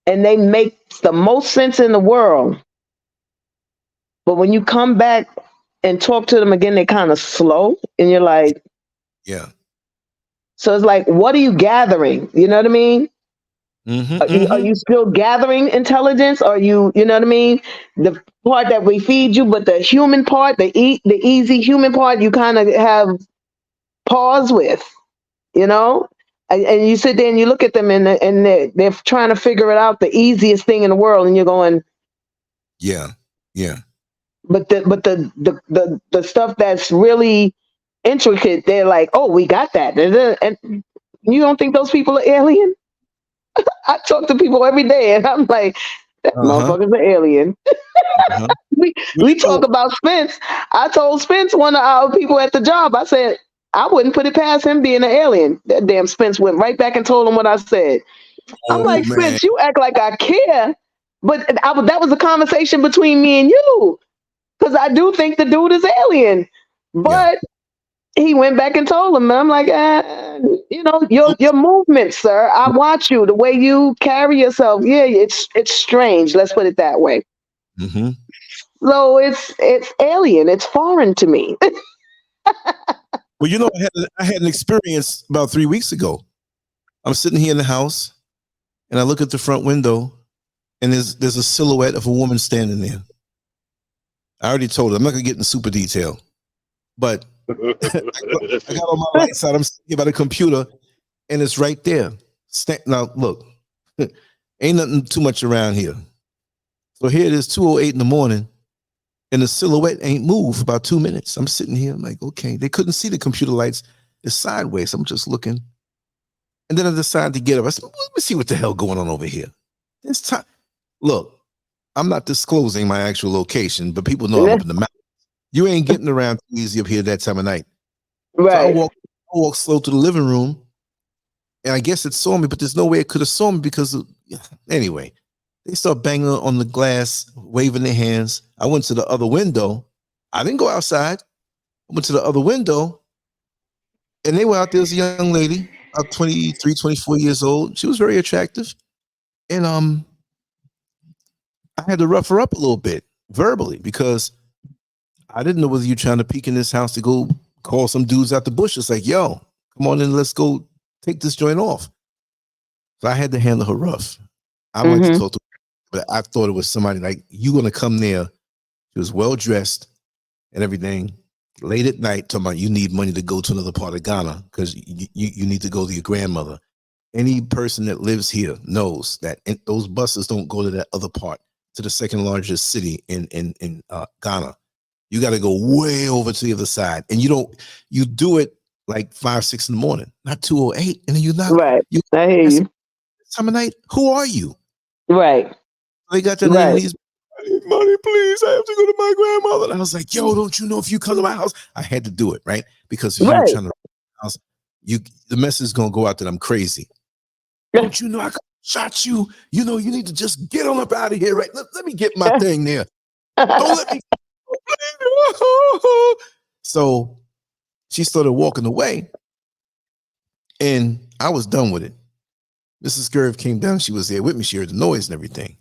and they make the most sense in the world. But when you come back and talk to them again, they're kind of slow and you're like, yeah. So it's like, what are you gathering? You know what I mean? Are you still gathering intelligence? Are you know what I mean? The part that we feed you, but the human part, the easy human part, you kind of have pause with, you know? And you sit there and you look at them and they're trying to figure it out, the easiest thing in the world. And you're going, yeah. But the stuff that's really intricate, they're like, oh, we got that. And you don't think those people are alien? I talk to people every day, and I'm like, that motherfucker's an alien. We talk about Spence. I told Spence, one of our people at the job, I said, I wouldn't put it past him being an alien. That damn Spence went right back and told him what I said. I'm like, man. Spence, you act like I care. But that was a conversation between me and you. Because I do think the dude is alien. But he went back and told him. And I'm like, your movements, sir. I watch you, the way you carry yourself. Yeah, it's strange. Let's put it that way. So it's alien. It's foreign to me. Well, I had an experience about 3 weeks ago. I'm sitting here in the house, and I look at the front window, and there's a silhouette of a woman standing there. I already told her. I'm not gonna get in super detail, but I got all my lights out. I'm sitting here by the computer, and it's right there. Now, look, ain't nothing too much around here. So here it is, 2:08 in the morning, and the silhouette ain't moved for about 2 minutes. I'm sitting here, I'm like, okay. They couldn't see the computer lights. It's sideways. I'm just looking. And then I decided to get up. I said, let me see what the hell going on over here. This time, look, I'm not disclosing my actual location, but people know I'm up in the mountains. You ain't getting around too easy up here that time of night. Right. So I walk slow to the living room, and I guess it saw me, but there's no way it could have saw me because anyway, They start banging on the glass, waving their hands. I went to the other window. I didn't go outside. I went to the other window, and they were out there. As a young lady, about 23, 24 years old. She was very attractive. And I had to rough her up a little bit verbally because I didn't know whether you trying to peek in this house to go call some dudes out the bush. It's like, yo, come on in, let's go take this joint off. So I had to handle her rough. I wanted to talk to her, but I thought it was somebody like, you gonna come there. She was well dressed and everything. Late at night, talking about you need money to go to another part of Ghana because you need to go to your grandmother. Any person that lives here knows that those buses don't go to that other part, to the second largest city in Ghana. You got to go way over to the other side, and you do it like 5, 6 in the morning, not 2:08, and then you're not right. I hear you. Time of night. Who are you? Right. They got your name. These money, please. I have to go to my grandmother. And I was like, yo, don't you know if you come to my house? I had to do it, right? Because if you're trying to house, the message is gonna go out that I'm crazy. Don't you know I shot you? You know you need to just get on up out of here, right? Let me get my thing there. Don't let me. So she started walking away, and I was done with it. Mrs. SCURV came down. She was there with me. She heard the noise and everything.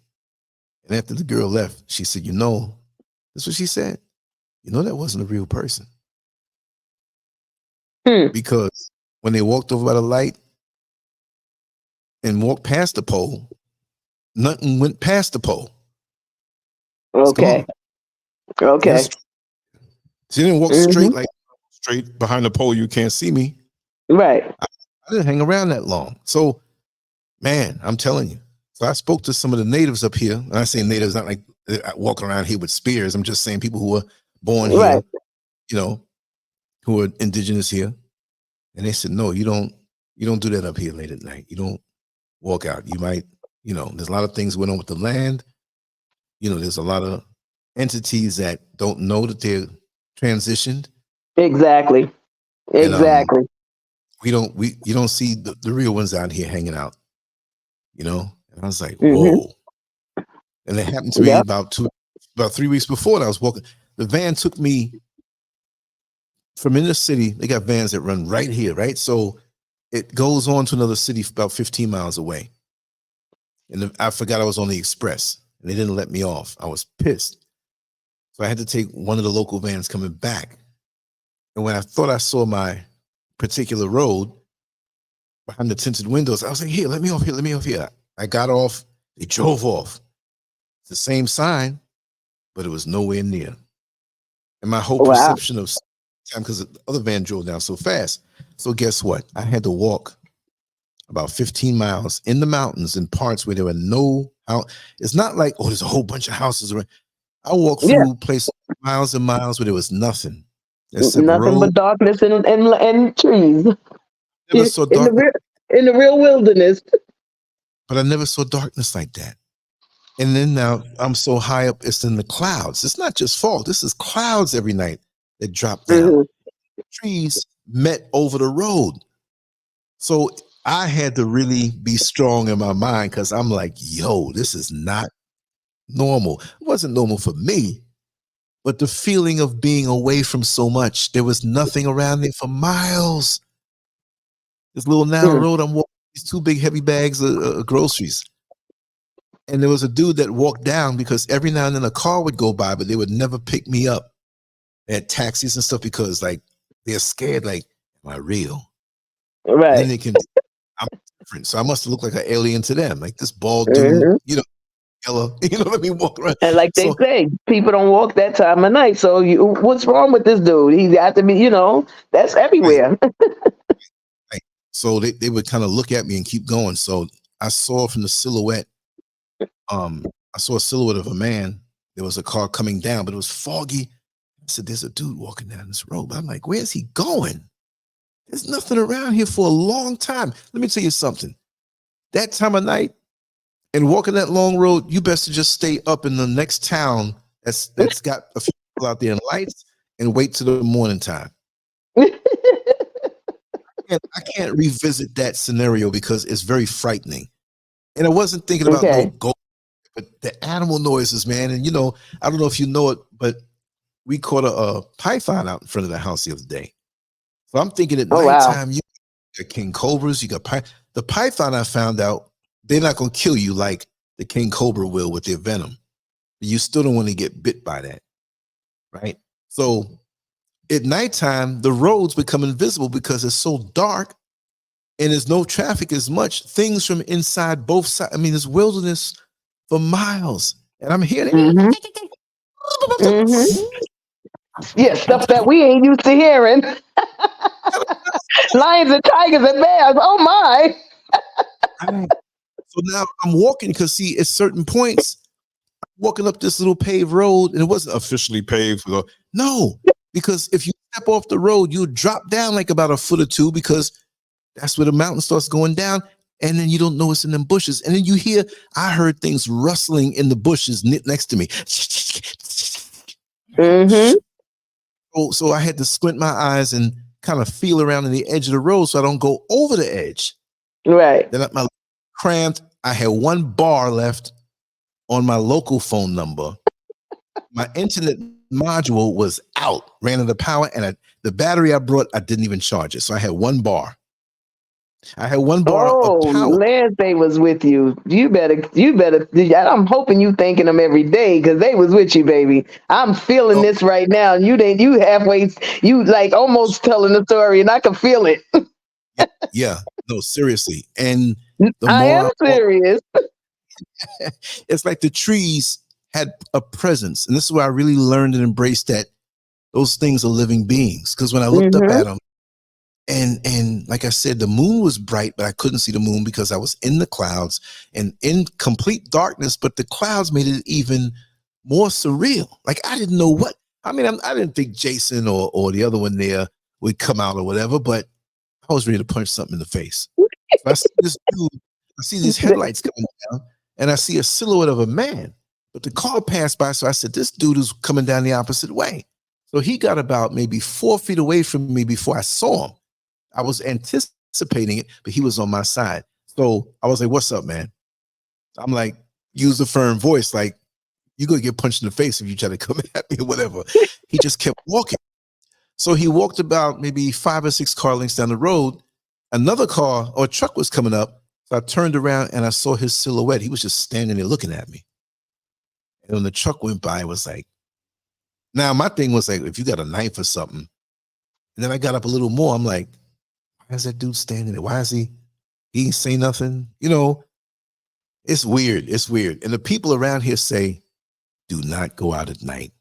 And after the girl left, she said, you know, that's what she said. You know, that wasn't a real person. Because when they walked over by the light and walked past the pole, nothing went past the pole. Okay. Okay. She didn't walk straight behind the pole. You can't see me. Right. I didn't hang around that long. So, man, I'm telling you. So I spoke to some of the natives up here. And I say natives, not like walking around here with spears. I'm just saying people who were born here, you know, who are indigenous here. And they said, no, you don't do that up here late at night. You don't walk out. You might, you know, there's a lot of things going on with the land. You know, there's a lot of entities that don't know that they're transitioned. Exactly. Exactly. And, you don't see the real ones out here hanging out, you know? And I was like, whoa. And it happened to me about 3 weeks before that I was walking. The van took me from in the city. They got vans that run right here, right? So it goes on to another city about 15 miles away. And I forgot I was on the express and they didn't let me off. I was pissed. So I had to take one of the local vans coming back. And when I thought I saw my particular road behind the tinted windows, I was like, here, let me off here, let me off here. I got off, they drove off. It's the same sign, but it was nowhere near. And my whole perception of time, because the other van drove down so fast. So guess what? I had to walk about 15 miles in the mountains in parts where there were no house. It's not like, oh, there's a whole bunch of houses around. I walked through places miles and miles where there was nothing. Nothing but darkness and trees. Never saw darkness. In the real wilderness. But I never saw darkness like that. And then now I'm so high up, it's in the clouds. It's not just fog. This is clouds every night that drop down. Trees met over the road. So I had to really be strong in my mind because I'm like, yo, this is not normal. It wasn't normal for me, but the feeling of being away from so much, there was nothing around there for miles. This little narrow road, I'm walking these 2 big heavy bags of groceries. And there was a dude that walked down because every now and then a car would go by, but they would never pick me up at taxis and stuff because like they're scared, like, am I real? Right. And then they can, I'm different. So I must have looked like an alien to them, like this bald dude, you know, yellow, you know what I mean? Walk around. And like they say, people don't walk that time of night. So what's wrong with this dude? He's got to be, you know, that's everywhere. Right. So they would kind of look at me and keep going. So I saw from the silhouette, I saw a silhouette of a man. There was a car coming down, but it was foggy. I said, there's a dude walking down this road. But I'm like, where's he going? There's nothing around here for a long time. Let me tell you something. That time of night and walking that long road, you best to just stay up in the next town that's got a few people out there in lights and wait till the morning time. I can't revisit that scenario because it's very frightening. And I wasn't thinking about no gold But the animal noises, man, and you know, I don't know if you know it, but we caught a python out in front of the house the other day. So I'm thinking at Oh, wow. nighttime, you got king cobras, you got the python. I found out they're not going to kill you like the king cobra will with their venom. You still don't want to get bit by that, right? So at nighttime, the roads become invisible because it's so dark and there's no traffic as much. Things from inside both sides. I mean, it's wilderness for miles, and I'm hearing Mm-hmm. Yeah, stuff that we ain't used to hearing. Lions and tigers and bears. Oh my! So now I'm walking because see, at certain points, I'm walking up this little paved road, and it wasn't officially paved. No, because if you step off the road, you drop down like about a foot or two because that's where the mountain starts going down, and then you don't know it's in them bushes, and then you hear. I heard things rustling in the bushes next to me. Mm-hmm. So I had to squint my eyes and kind of feel around in the edge of the road so I don't go over the edge. Right. Then my cramped. I had one bar left on my local phone number. My internet module was out, ran out of power, and the battery I brought, I didn't even charge it. So I had one bar. I had one bar of power. Lance, they was with you. You better. I'm hoping you thanking them every day because they was with you, baby. I'm feeling this right now. You halfway, you like almost telling the story, and I can feel it. Yeah, no, seriously. And I am serious. It's like the trees had a presence, and this is where I really learned and embraced that those things are living beings. Because when I looked up at them. And like I said, the moon was bright, but I couldn't see the moon because I was in the clouds and in complete darkness. But the clouds made it even more surreal. Like I didn't know what. I mean, I didn't think Jason or the other one there would come out or whatever. But I was ready to punch something in the face. So I see this dude. I see these headlights coming down, and I see a silhouette of a man. But the car passed by, so I said, "This dude is coming down the opposite way." So he got about maybe 4 feet away from me before I saw him. I was anticipating it, but he was on my side. So I was like, "What's up, man?" I'm like, use a firm voice, like, you're going to get punched in the face if you try to come at me or whatever. He just kept walking. So he walked about maybe 5 or 6 car lengths down the road. Another car or truck was coming up. So I turned around and I saw his silhouette. He was just standing there looking at me. And when the truck went by, it was like, now my thing was like, if you got a knife or something. And then I got up a little more. I'm like, why is that dude standing there? Why is he ain't say nothing? You know, it's weird. It's weird. And the people around here say, do not go out at night.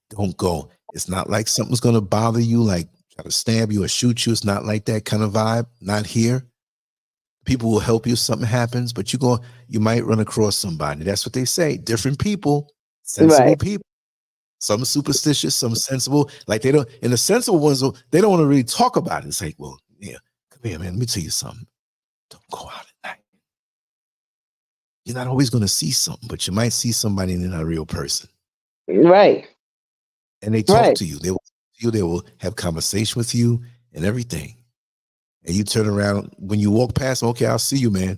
Don't go. It's not like something's going to bother you, like try to stab you or shoot you. It's not like that kind of vibe. Not here. People will help you if something happens, but you might run across somebody. That's what they say. Different people, sensible people. Some superstitious, some sensible. Like they don't, and the sensible ones, they don't want to really talk about it. It's like, well, yeah, come here, man. Let me tell you something. Don't go out at night. You're not always going to see something, but you might see somebody and they're not a real person. Right. And they talk to you. They will have conversation with you and everything. And you turn around when you walk past them, okay, I'll see you, man.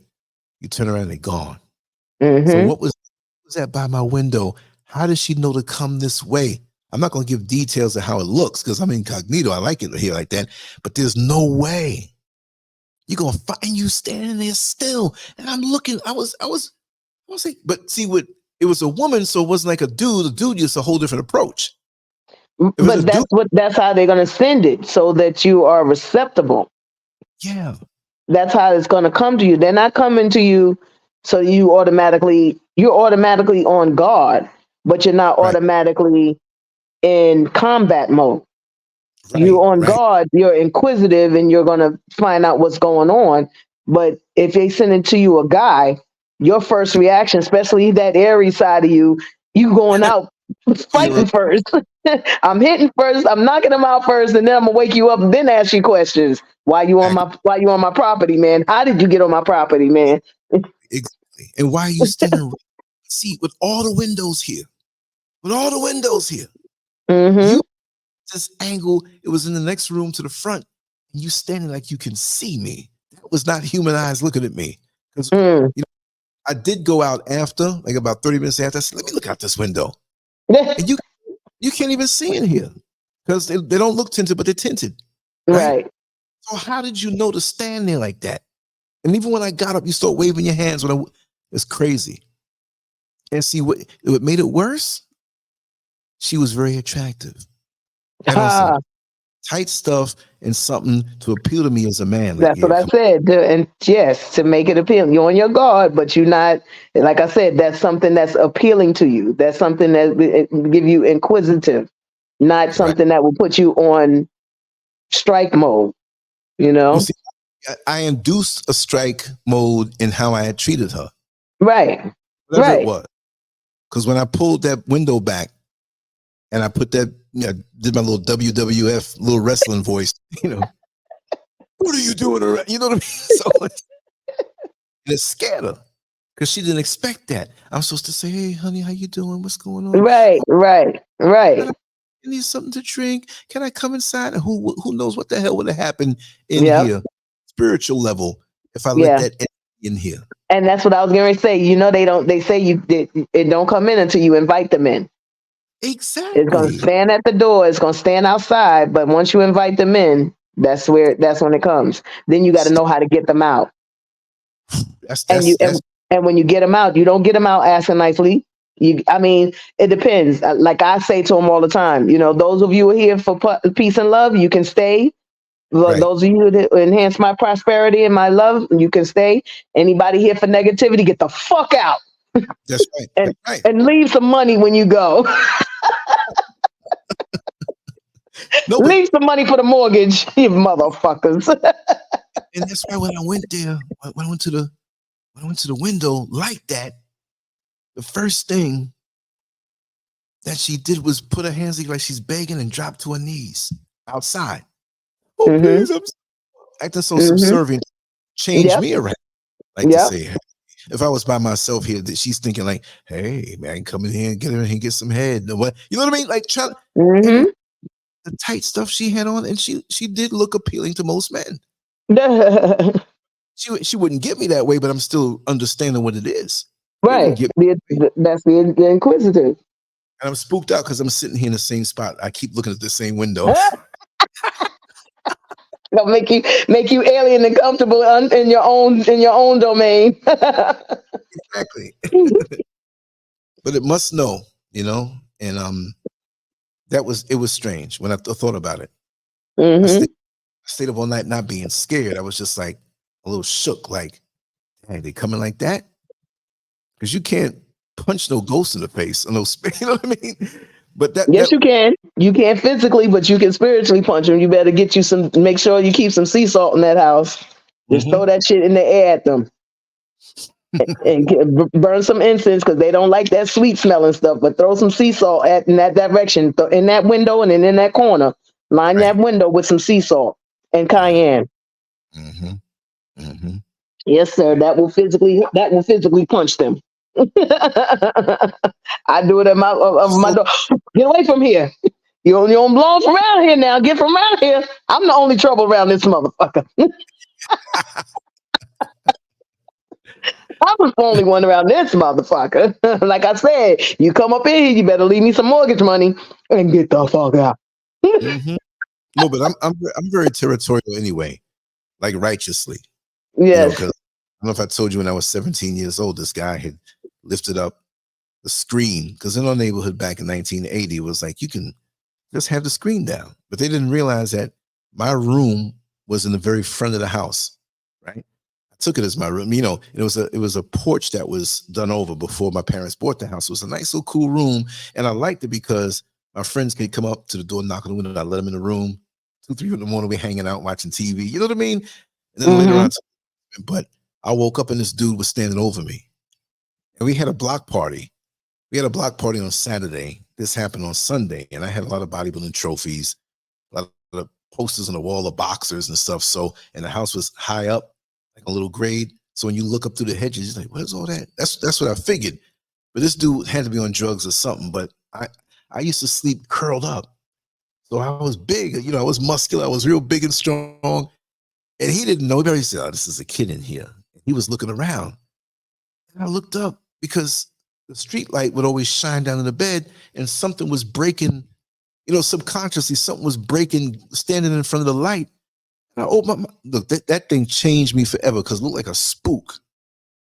You turn around and they're gone. So what was that by my window? How does she know to come this way? I'm not going to give details of how it looks because I'm incognito. I like it here like that. But there's no way. You're going to find you standing there still. And I'm looking. I was like, but see what, it was a woman, so it wasn't like a dude. A dude is a whole different approach. But that's how they're going to send it, so that you are receptible. Yeah. That's how it's going to come to you. They're not coming to you so you're automatically on guard, but you're not automatically in combat mode. You're on guard, you're inquisitive, and you're going to find out what's going on. But if they send it to you a guy, your first reaction, especially that airy side of you going out fighting first. I'm hitting first, I'm knocking them out first, and then I'm gonna wake you up and then ask you questions. Why you on my property, man? How did you get on my property, man? Exactly. And why are you standing see with all the windows here? With all the windows here. You this angle, it was in the next room to the front, and you standing like you can see me. That was not human eyes looking at me. Because you know, I did go out after, like about 30 minutes after. I said, let me look out this window. And you can't even see in here because they don't look tinted, but they're tinted. Right? So how did you know to stand there like that? And even when I got up, you start waving your hands. It's crazy. And see what made it worse? She was very attractive. And also tight stuff and something to appeal to me as a man. That's what I said. And yes, to make it appealing. You're on your guard, but you're not, like I said, that's something that's appealing to you. That's something that give you inquisitive, not something that will put you on strike mode, you know? Well, see, I induced a strike mode in how I had treated her. Right. Whatever it was. Because when I pulled that window back and I put that, did my little WWF, little wrestling voice, what are you doing around? You know what I mean? So it scared her because she didn't expect that. I'm supposed to say, hey, honey, how you doing? What's going on? Right. I need something to drink. Can I come inside? And who knows what the hell would have happened in here, spiritual level, if I let that in here. And that's what I was going to say. They say it don't come in until you invite them in. Exactly. It's going to stand at the door. It's going to stand outside. But once you invite them in, that's when it comes. Then you got to know how to get them out. And when you get them out, you don't get them out asking nicely. It depends. Like I say to them all the time, those of you who are here for peace and love, you can stay. Those of you that enhance my prosperity and my love, you can stay. Anybody here for negativity, get the fuck out. That's right. And leave some money when you go. Leave some money for the mortgage, you motherfuckers. And that's why when I went there, when I went to the window like that, the first thing that she did was put her hands like she's begging and dropped to her knees outside. Oh, please, I'm acting so subservient. Change me around. Like to say, if I was by myself here, that she's thinking like, hey, man, come in here and get her in here and get some head. What? You know what I mean? Like the tight stuff she had on, and she did look appealing to most men. She wouldn't get me that way, but I'm still understanding what it is. Right. That's the inquisitive. And I'm spooked out because I'm sitting here in the same spot. I keep looking at the same window. They'll make you alien and comfortable in your own domain. Exactly. But it must know, and it was strange when I thought about it. I stayed up all night not being scared. I was just like a little shook, like, hey, they coming like that? Because you can't punch no ghost in the face or no spirit, you know what I mean? But you can. You can't physically, but you can spiritually punch them. You better make sure you keep some sea salt in that house. Just throw that shit in the air at them. and burn some incense because they don't like that sweet smelling stuff, but throw some sea salt in that direction, in that window and then in that corner. Line that window with some sea salt and cayenne. Yes, sir. That will physically punch them. I do it at my door. Get away from here. You don't belong from around here now. Get from around here. I'm the only trouble around this motherfucker. I'm the only one around this motherfucker. Like I said, you come up in here, you better leave me some mortgage money and get the fuck out. No, but I'm very territorial anyway, like righteously. Yes. I don't know if I told you when I was 17 years old, this guy had lifted up the screen because in our neighborhood back in 1980, it was like you can just have the screen down, but they didn't realize that my room was in the very front of the house, right? I took it as my room. It was a porch that was done over before my parents bought the house. It was a nice little cool room, and I liked it because my friends could come up to the door, knock on the window, I let them in the room. 2, 3 in the morning, we hanging out watching TV. You know what I mean? And then later on, but I woke up and this dude was standing over me. And we had a block party. We had a block party on Saturday. This happened on Sunday. And I had a lot of bodybuilding trophies, a lot of posters on the wall of boxers and stuff. So, and the house was high up, like a little grade. So when you look up through the hedges, you're like, where's all that? That's what I figured. But this dude had to be on drugs or something. But I used to sleep curled up. So I was big, I was muscular. I was real big and strong. And he didn't know. He said, oh, this is a kid in here. He was looking around. I looked up because the street light would always shine down in the bed, and something was breaking, subconsciously, something was breaking, standing in front of the light. And I opened my, look, that thing changed me forever because it looked like a spook.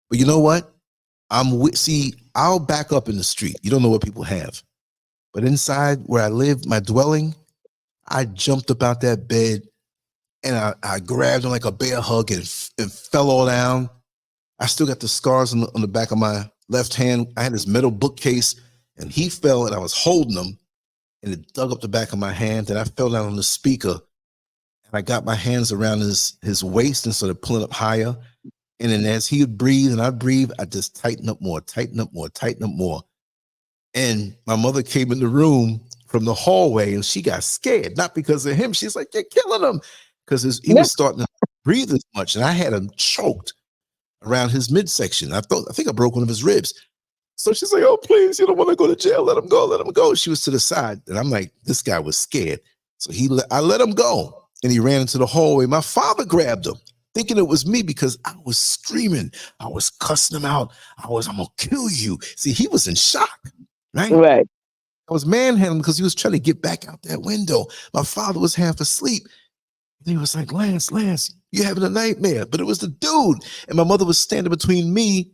But you know what? See, I'll back up in the street. You don't know what people have. But inside where I live, my dwelling, I jumped up out that bed and I grabbed him like a bear hug and fell all down. I still got the scars on the back of my left hand. I had this metal bookcase and he fell and I was holding him and it dug up the back of my hand and I fell down on the speaker and I got my hands around his waist and started pulling up higher. And then as he would breathe and I breathe, I just tighten up more. And my mother came in the room from the hallway and she got scared, not because of him. She's like, "You're killing him," because he was starting to breathe as much. And I had him choked around his midsection. I think I broke one of his ribs. So she's like, "Oh, please, you don't want to go to jail. Let him go. She was to the side. And I'm like, this guy was scared. So I let him go. And he ran into the hallway. My father grabbed him, thinking it was me because I was screaming. I was cussing him out. I'm going to kill you. See, he was in shock, right? Right. I was manhandling because he was trying to get back out that window. My father was half asleep. And he was like, Lance, you're having a nightmare. But it was the dude. And my mother was standing between me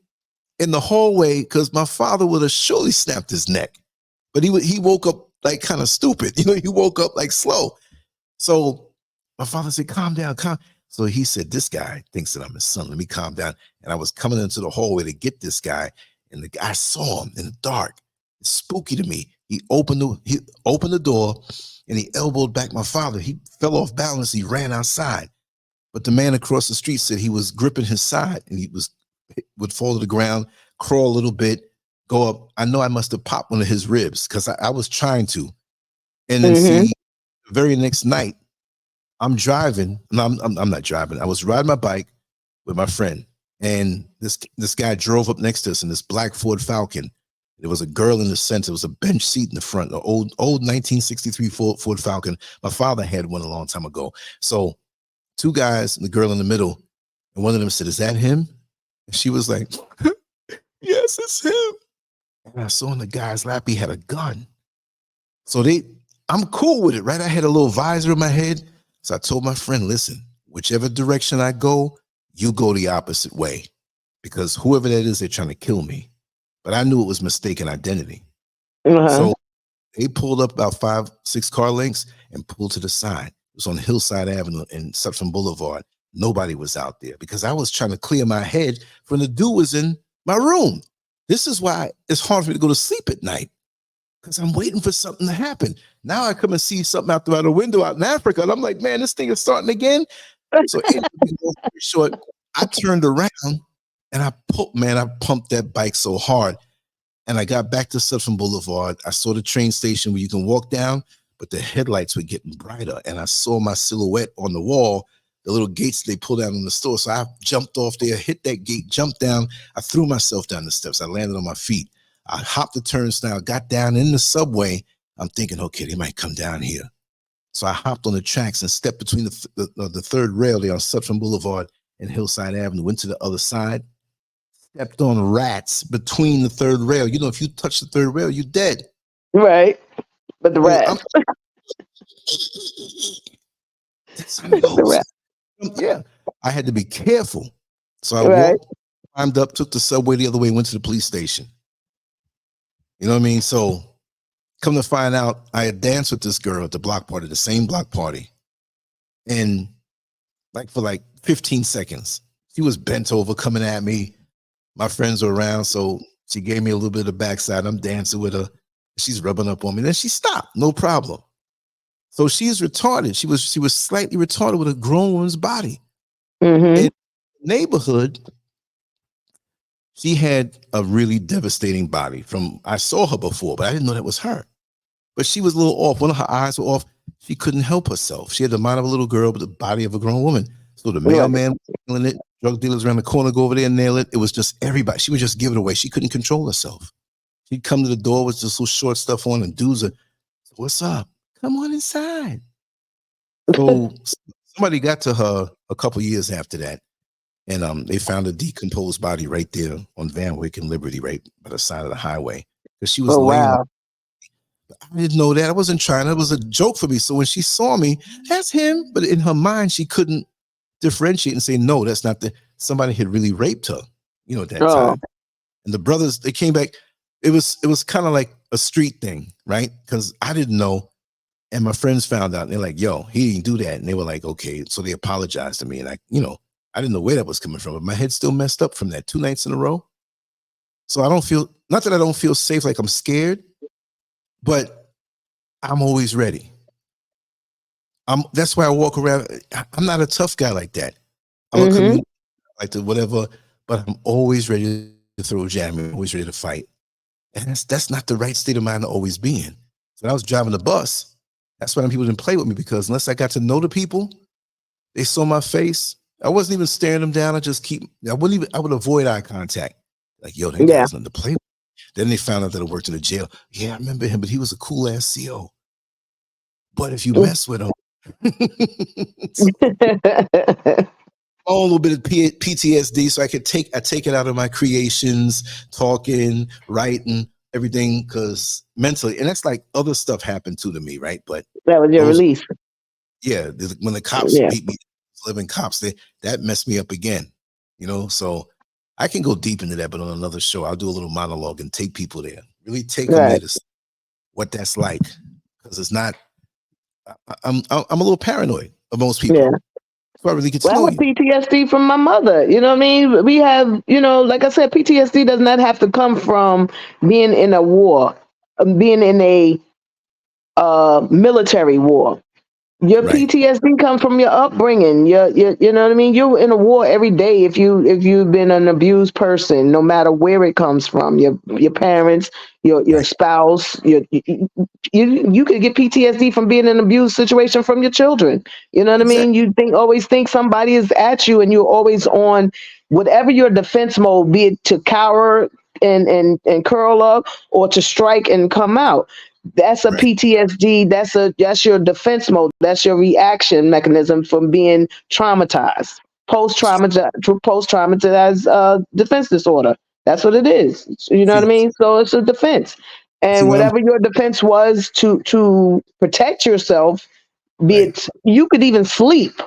in the hallway because my father would have surely snapped his neck. But he woke up like kind of stupid. He woke up like slow. So my father said, calm down. So he said, this guy thinks that I'm his son. Let me calm down. And I was coming into the hallway to get this guy. And the guy saw him in the dark. It's spooky to me. He opened the door and he elbowed back my father. He fell off balance. He ran outside. But the man across the street said he was gripping his side and would fall to the ground, crawl a little bit, go up. I know I must have popped one of his ribs because I was trying to. And then see, the very next night, I'm driving. No, I'm not driving. I was riding my bike with my friend. And this guy drove up next to us in this black Ford Falcon. There was a girl in the center. There was a bench seat in the front, an old 1963 Ford Falcon. My father had one a long time ago. So two guys and the girl in the middle. And one of them said, "Is that him?" And she was like, "Yes, it's him." And I saw in the guy's lap, he had a gun. So I'm cool with it, right? I had a little visor in my head. So I told my friend, listen, whichever direction I go, you go the opposite way. Because whoever that is, they're trying to kill me. But I knew it was mistaken identity. So they pulled up about 5-6 car lengths and pulled to the side. It was on Hillside Avenue and Sutphin Boulevard. Nobody was out there because I was trying to clear my head when the dude was in my room. This is why it's hard for me to go to sleep at night because I'm waiting for something to happen. Now I come and see something out the window out in Africa, and I'm like, man, this thing is starting again. So short, I turned around and I pumped that bike so hard. And I got back to Sutphin Boulevard. I saw the train station where you can walk down, but the headlights were getting brighter. And I saw my silhouette on the wall, the little gates they pull down in the store. So I jumped off there, hit that gate, jumped down. I threw myself down the steps. I landed on my feet. I hopped the turnstile, got down in the subway. I'm thinking, okay, they might come down here. So I hopped on the tracks and stepped between the third rail there on Sutphin Boulevard and Hillside Avenue, went to the other side, stepped on rats between the third rail. If you touch the third rail, you're dead. Right. But the rats. Yeah. I had to be careful. So I climbed up, took the subway the other way, went to the police station. You know what I mean? So come to find out, I had danced with this girl at the block party, the same block party. And for 15 seconds, she was bent over coming at me. My friends were around, so she gave me a little bit of the backside. I'm dancing with her. She's rubbing up on me. Then she stopped, no problem. So she's retarded. She was slightly retarded with a grown woman's body. In the neighborhood, she had a really devastating body. I saw her before, but I didn't know that was her. But she was a little off. One of her eyes were off. She couldn't help herself. She had the mind of a little girl, but the body of a grown woman. So the mailman was feeling it. Drug dealers around the corner go over there and nail it. It was just everybody. She would just give it away. She couldn't control herself. She'd come to the door with this little short stuff on, and dudes are, "What's up? Come on inside." So somebody got to her a couple years after that. and they found a decomposed body right there on Van Wyck and Liberty, right by the side of the highway, because she was Oh laying on. wow. I didn't know that. I wasn't trying. It was a joke for me. So when she saw me, that's him. But in her mind, she couldn't differentiate and say, no, that's not the, somebody had really raped her, at that time. And the brothers, they came back. It was kind of like a street thing, right? Because I didn't know. And my friends found out. And they're like, yo, he didn't do that. And they were like, okay. So they apologized to me. And I didn't know where that was coming from. But my head's still messed up from that 2 nights in a row. So I don't feel, not that I don't feel safe, like I'm scared, but I'm always ready. That's why I walk around. I'm not a tough guy like that. I'm a community, like the whatever, but I'm always ready to throw a jam. I'm always ready to fight. And that's not the right state of mind to always be in. So when I was driving the bus, that's why people didn't play with me, because unless I got to know the people, they saw my face. I wasn't even staring them down. I would avoid eye contact. Like, yo, that guy's nothing to play with. Then they found out that I worked in a jail. Yeah, I remember him, but he was a cool ass CO. But if you mess with him, a little bit of PTSD, so I take it out of my creations, talking, writing, everything, because mentally, and that's like other stuff happened to me, right? But that was your release. Yeah, when the cops beat me, living cops, that messed me up again, So I can go deep into that, but on another show, I'll do a little monologue and take people there, really take them there to see what that's like, because it's not. I'm a little paranoid of most people. Yeah. So I really get to know you. PTSD from my mother. You know what I mean? We have, like I said, PTSD does not have to come from being in a war, being in a military war. Your PTSD comes from your upbringing. You know what I mean? You're in a war every day if you've been an abused person, no matter where it comes from. Your parents, your spouse, you could get PTSD from being in an abused situation from your children. You know what I mean? You always think somebody is at you, and you're always on whatever your defense mode, be it to cower and curl up, or to strike and come out. That's a PTSD. That's your defense mode. That's your reaction mechanism from being traumatized. Post-traumatized defense disorder. That's what it is. You know what I mean? So it's a defense. And whatever your defense was to protect yourself, be it, you could even sleep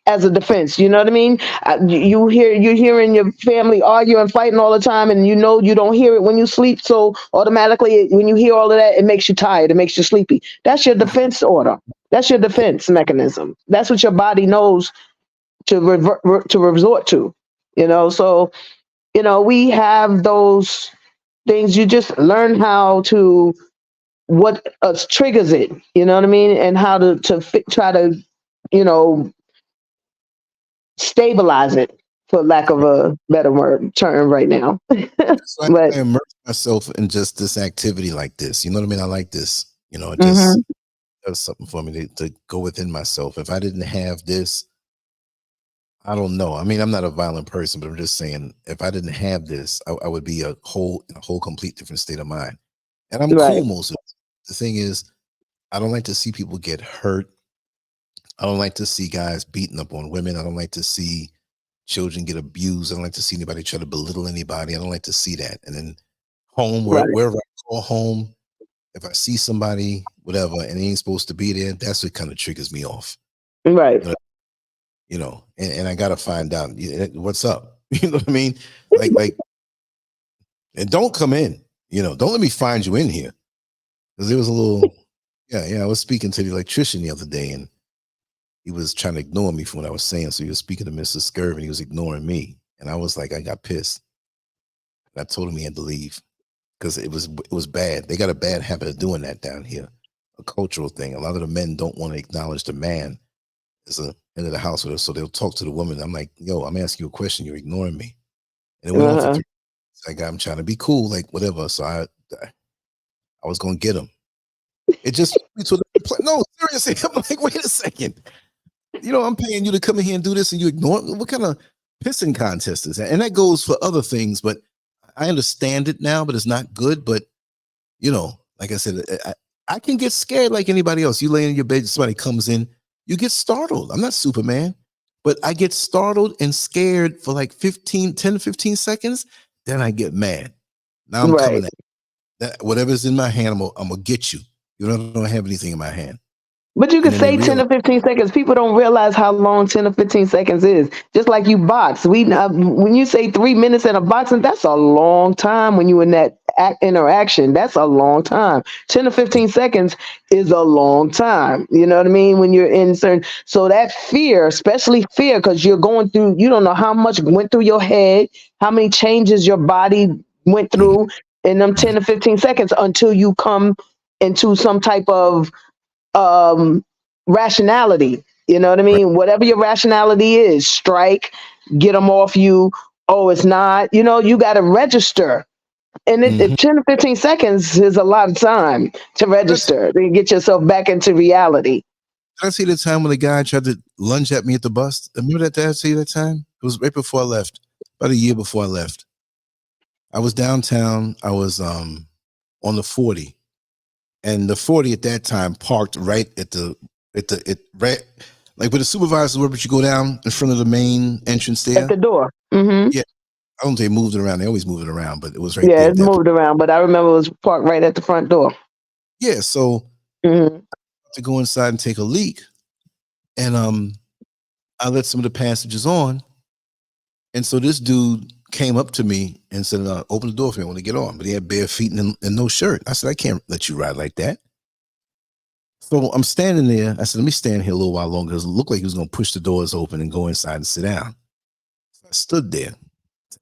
as a defense. You know what I mean? You're hearing your family argue and fighting all the time, and you don't hear it when you sleep. So automatically, when you hear all of that, it makes you tired. It makes you sleepy. That's your defense order. That's your defense mechanism. That's what your body knows to resort to. So we have those things. You just learn how to what triggers it. You know what I mean, and how to try to stabilize it, for lack of a better term right now. So I immerse myself in just this activity like this. You know what I mean? I like this. It just does something for me to go within myself. If I didn't have this, I don't know. I mean, I'm not a violent person, but I'm just saying, if I didn't have this, I would be in a whole complete different state of mind. And I'm cool most of it. The thing is, I don't like to see people get hurt. I don't like to see guys beating up on women. I don't like to see children get abused. I don't like to see anybody try to belittle anybody. I don't like to see that. And then home, wherever I call home, if I see somebody, whatever, and they ain't supposed to be there, that's what kind of triggers me off. Right. And I got to find out what's up. You know what I mean? Like, and don't come in, don't let me find you in here. Because there was a little, I was speaking to the electrician the other day, and he was trying to ignore me for what I was saying. So he was speaking to Mr. SCURV, and he was ignoring me. And I was like, I got pissed. And I told him he had to leave because it was bad. They got a bad habit of doing that down here, a cultural thing. A lot of the men don't want to acknowledge the man as a head of the house with us, so they'll talk to the woman. I'm like, yo, I'm asking you a question. You're ignoring me. And it went on for 3 days. Like, I'm trying to be cool, like whatever. So I was going to get him. It just, no, seriously. I'm like, wait a second. I'm paying you to come in here and do this, and you ignore it. What kind of pissing contest is that? And that goes for other things, but I understand it now, but it's not good. But, like I said, I can get scared like anybody else. You lay in your bed, somebody comes in, you get startled. I'm not Superman. But I get startled and scared for like 10 to 15 seconds. Then I get mad. Now I'm coming at that. Whatever's in my hand, I'm going to get you. You don't have anything in my hand. But you And can then they say 10 realize, to 15 seconds. People don't realize how long 10 to 15 seconds is. Just like you box. When you say 3 minutes in a boxing, that's a long time when you in that interaction. That's a long time. 10 to 15 seconds is a long time. You know what I mean? When you're in certain, so that fear, especially fear, because you're going through, you don't know how much went through your head, how many changes your body went mhm, through in them 10 to 15 seconds until you come into some type of rationality. You know what I right. mean? Whatever your rationality is, strike, get them off you. Oh, it's not. You know, you got to register. And Mhm. 10 to 15 seconds is a lot of time to register, to get yourself back into reality. Did I see the time when the guy tried to lunge at me at the bus? Remember that? Did I see that time? It was right before I left, about a year before I left. I was downtown. I was on the 40, and the 40 at that time parked right at right like where the supervisors were, but you go down in front of the main entrance At there. the door. Hmm. Yeah, I don't think they moved it around. They always move it around, but it was right Yeah, there at it's that point. moved around, but I remember it was parked right at the front door. Yeah, so Hmm. to go inside and take a leak, and I let some of the passengers on, and so this dude came up to me and said, "Open the door for me. I want to get on." But he had bare feet and no shirt. I said, "I can't let you ride like that." So I'm standing there. I said, "Let me stand here a little while longer," because it looked like he was going to push the doors open and go inside and sit down. So I stood there,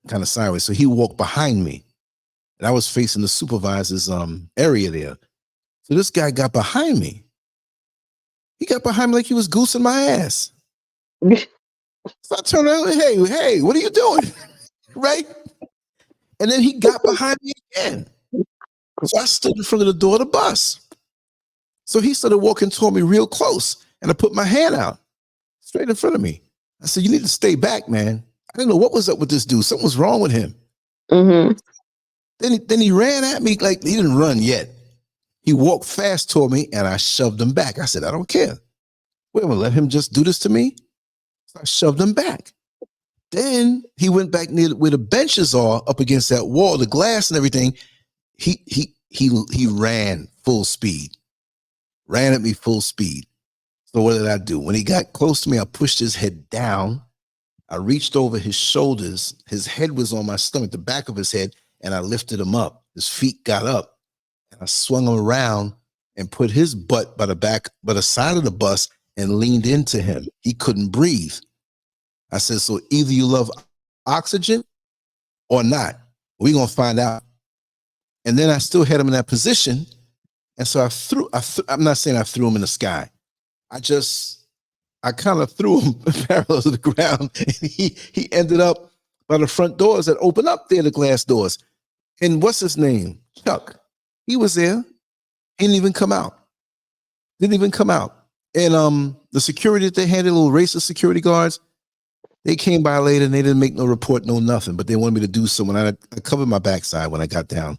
kind of sideways. So he walked behind me, and I was facing the supervisor's area there. So this guy got behind me. He got behind me like he was goosing my ass. So I turned around, hey, what are you doing? Right? And then he got behind me again. So I stood in front of the door of the bus. So he started walking toward me real close, and I put my hand out straight in front of me. I said, "You need to stay back, man." I didn't know what was up with this dude. Something was wrong with him. Hmm. Then he ran at me like he didn't run yet. He walked fast toward me, and I shoved him back. I said, "I don't care. We're gonna let him just do this to me." So I shoved him back. Then he went back near where the benches are, up against that wall, the glass and everything. He ran full speed, ran at me full speed. So what did I do? When he got close to me, I pushed his head down. I reached over his shoulders. His head was on my stomach, the back of his head, and I lifted him up. His feet got up, and I swung him around and put his butt by the side of the bus and leaned into him. He couldn't breathe. I said, "So either you love oxygen or not. We're gonna find out." And then I still had him in that position, and so I'm not saying I threw him in the sky. I kind of threw him parallel to the ground, and he ended up by the front doors that open up there, the glass doors. And what's his name? Chuck. He was there. He didn't even come out. Didn't even come out. And the security that they had, the little racist security guards, they came by later and they didn't make no report, no nothing. But they wanted me to do something. I covered my backside when I got down,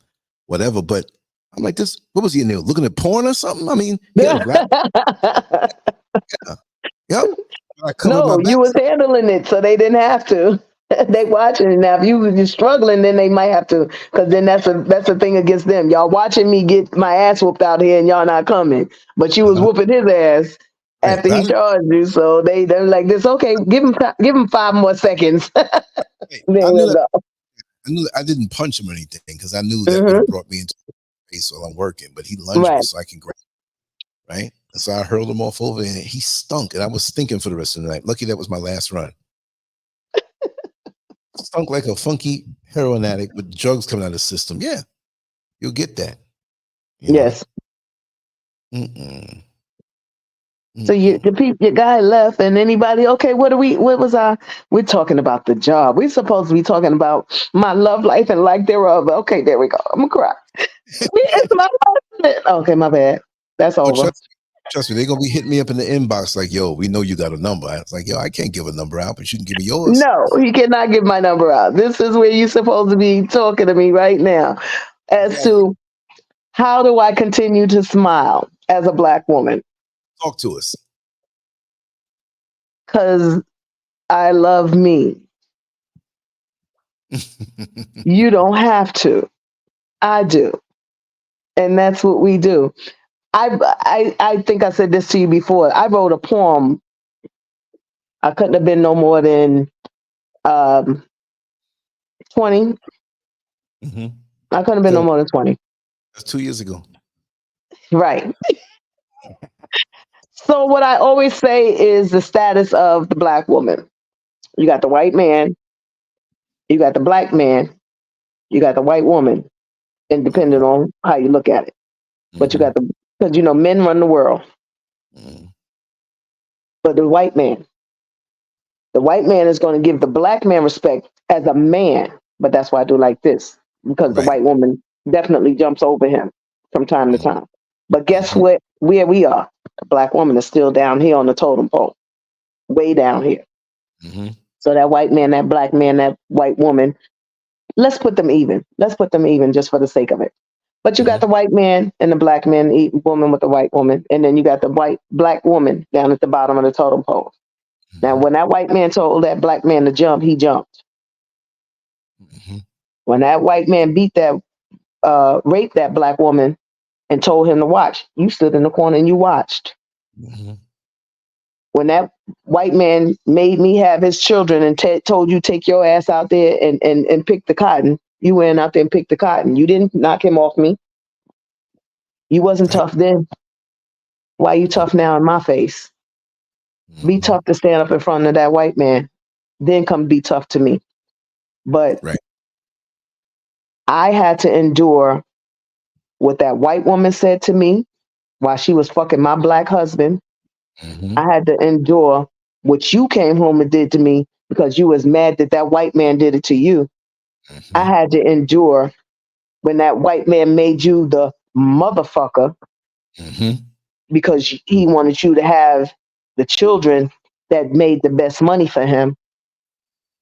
whatever. But I'm like, this, what was he in there? Looking at porn or something? I mean, he had a rap. Yeah. Yep. I covered my No, back. you was handling it, so they didn't have to. They watching it now. If you're struggling, then they might have to, because then that's a thing against them. Y'all watching me get my ass whooped out here, and y'all not coming. But you was whooping his ass Right. after But he charged you, so they're like this. Okay, give him 5 more seconds. There I knew we that. go. I knew that I didn't punch him or anything because I knew that would Hmm. have brought me into the face while I'm working. But he lunged me Right. so I can grab. Right. And so I hurled him off over, and he stunk. And I was stinking for the rest of the night. Lucky that was my last run. Stunk like a funky heroin addict with drugs coming out of the system. Yeah, you'll get that. You know. Yes. Mm-mm. So your guy left, and anybody? Okay, what was I? We're talking about the job. We're supposed to be talking about my love life and lack thereof. Okay, there we go. I'm gonna cry. It's my husband. Okay, my bad. That's Oh, over. trust me, they're gonna be hitting me up in the inbox like, "Yo, we know you got a number." I was like, "Yo, I can't give a number out, but you can give me yours." No, he cannot give my number out. This is where you're supposed to be talking to me right now, as Exactly. to how do I continue to smile as a Black woman? Talk to us. Because I love me. You don't have to. I do. And that's what we do. I think I said this to you before. I wrote a poem. I couldn't have been no more than um, 20. Hmm. I couldn't have been no more than 20. That's 2 years ago. Right. So what I always say is the status of the black woman. You got the white man, you got the black man, you got the white woman, and depending on how you look at it. But you got the, because men run the world. Mhm. But the white man is going to give the black man respect as a man. But that's why I do like this, because the Right. white woman definitely jumps over him from time to time. But guess Mhm. what? Where we are, the black woman is still down here on the totem pole, way down here. Mhm. So that white man, that black man, that white woman, let's put them even. Let's put them even just for the sake of it. But you got Mhm. the white man and the black man, woman with the white woman, and then you got the white black woman down at the bottom of the totem pole. Now, Mhm. when that white man told that black man to jump, he jumped. Mhm. When that white man raped that black woman and told him to watch, you stood in the corner and you watched. Mhm. When that white man made me have his children and told you take your ass out there and pick the cotton, you went out there and picked the cotton. You didn't knock him off me. You wasn't Right. tough then. Why you tough now in my face? Be Mhm. tough to stand up in front of that white man. Then come be tough to me. But Right. I had to endure what that white woman said to me while she was fucking my black husband. Mhm. I had to endure what you came home and did to me because you was mad that that white man did it to you. I Mhm. had to endure when that white man made you the motherfucker Mhm. because he wanted you to have the children that made the best money for him.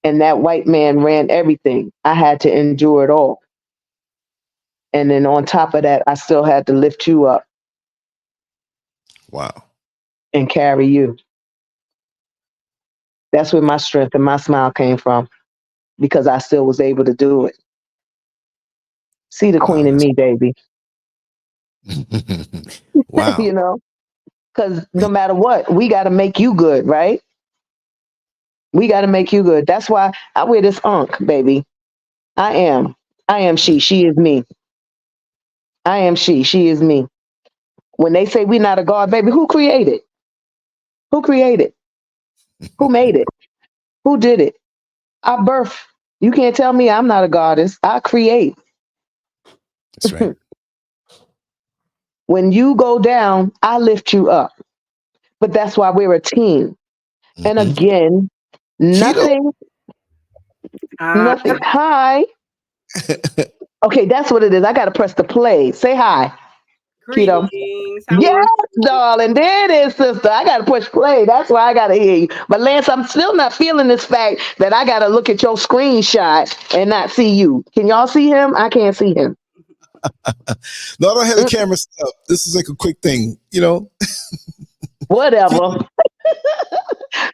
And that white man ran everything. I had to endure it all. And then on top of that, I still had to lift you up Wow. and carry you. That's where my strength and my smile came from because I still was able to do it. See the Wow. queen in That's me, baby. wow. You know, because no matter what, we got to make you good, right? We got to make you good. That's why I wear this baby. I am. I am she. She is me. I am she. She is me. When they say we not a god, baby, who created? Who created? Who made it? Who did it? I birth. You can't tell me I'm not a goddess. I create. That's right. When you go down, I lift you up. But that's why we're a team. And Mhm. again, Keto. nothing, nothing. Hi. Okay, that's what it is. I got to press the play. Say hi, Keto. Greetings. How are Yes, you? darling. There it is, sister. I got to push play. That's why I got to hear you. But Lance, I'm still not feeling this fact that I got to look at your screenshot and not see you. Can y'all see him? I can't see him. No, I don't have the Mm, camera set up. This is like a quick thing, you know. whatever.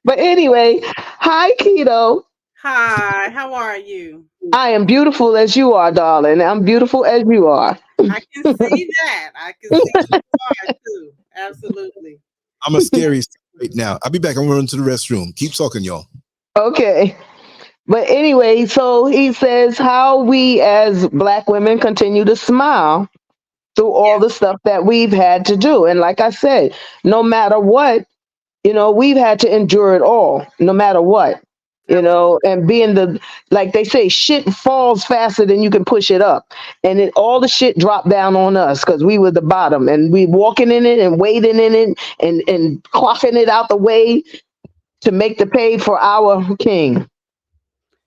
But anyway, hi, Keto. Hi, how are you? I am beautiful as you are, darling. I'm beautiful as you are. I can see that. I can see you are too. Absolutely. I'm a scary right now. I'll be back. I'm running to the restroom. Keep talking, y'all. Okay. But anyway, so he says how we as black women continue to smile through Yeah, all the stuff that we've had to do. And like I said, no matter what, we've had to endure it all, no matter what, absolutely. and being like they say, shit falls faster than you can push it up. And all the shit dropped down on us because we were the bottom and we walking in it and wading in it and coughing it out the way to make the pay for our king.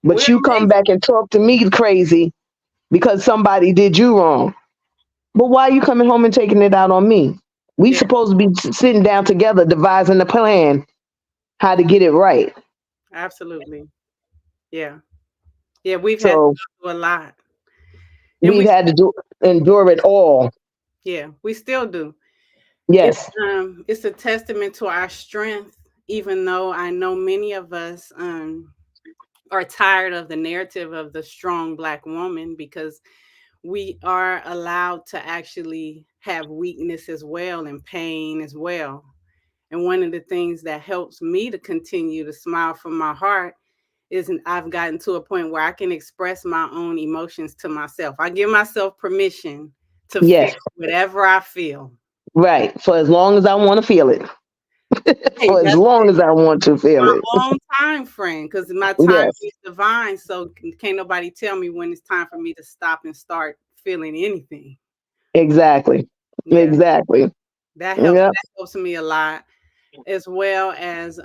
But We're you come making back and talk to me crazy because somebody did you wrong. But why are you coming home and taking it out on me? We yeah, supposed to be sitting down together, devising a plan how to get it right. absolutely. Yeah. Yeah, we've had to So go through a lot. And we've had to endure it all. yeah, we still do. It's Yes. it's a testament to our strength even though I know many of us are tired of the narrative of the strong Black woman, because we are allowed to actually have weakness as well and pain as well. And one of the things that helps me to continue to smile from my heart is I've gotten to a point where I can express my own emotions to myself. I give myself permission to feel Yes. whatever I feel. Right. For as long as I want to feel it. Hey, For as that's long as I want to feel my it. own time frame, because my time Yes. is divine. So can't nobody tell me when it's time for me to stop and start feeling anything. Exactly. Yeah, Exactly. that helps. Yep. That helps me a lot, as well as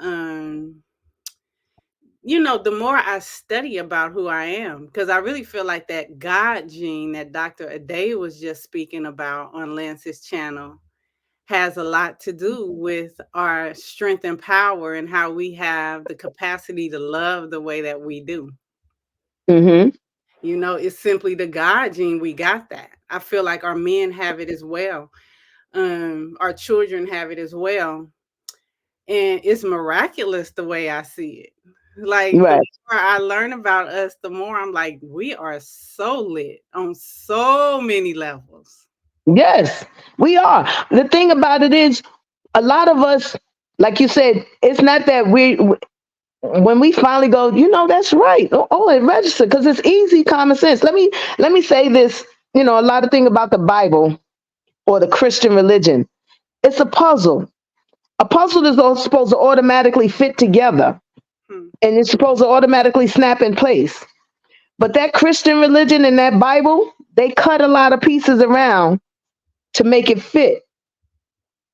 the more I study about who I am, because I really feel like that God gene that Dr. Ade was just speaking about on Lance's channel has a lot to do with our strength and power and how we have the capacity to love the way that we do. Mm-hmm. It's simply the God gene. We got that. I feel like our men have it as well. Our children have it as well. And it's miraculous the way I see it. Like, the Right. more I learn about us, the more I'm like, we are so lit on so many levels. Yes, we are. The thing about it is, a lot of us, like you said, it's not that when we finally go, that's right. Oh, it registered because it's easy, common sense. Let me say this. A lot of thing about the Bible or the Christian religion. It's a puzzle. A puzzle is all supposed to automatically fit together, Hmm. and it's supposed to automatically snap in place. But that Christian religion and that Bible, they cut a lot of pieces around to make it fit.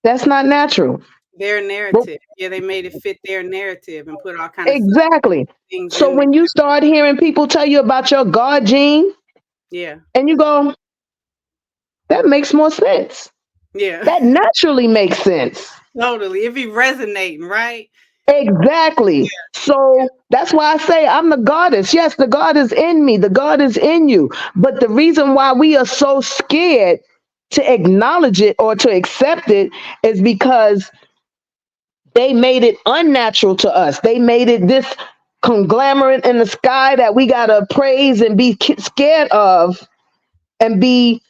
That's not natural. Their Well, narrative. Yeah, they made it fit their narrative and put all kind of exactly. things So in there. when you start hearing people tell you about your God gene, Yeah. and you go, that makes more sense. Yeah. That naturally makes sense. Totally. It be resonating, right? Exactly. So that's why I say I'm the goddess. Yes, the God is in me. The God is in you. But the reason why we are so scared to acknowledge it or to accept it is because they made it unnatural to us. They made it this conglomerate in the sky that we gotta praise and be scared of and be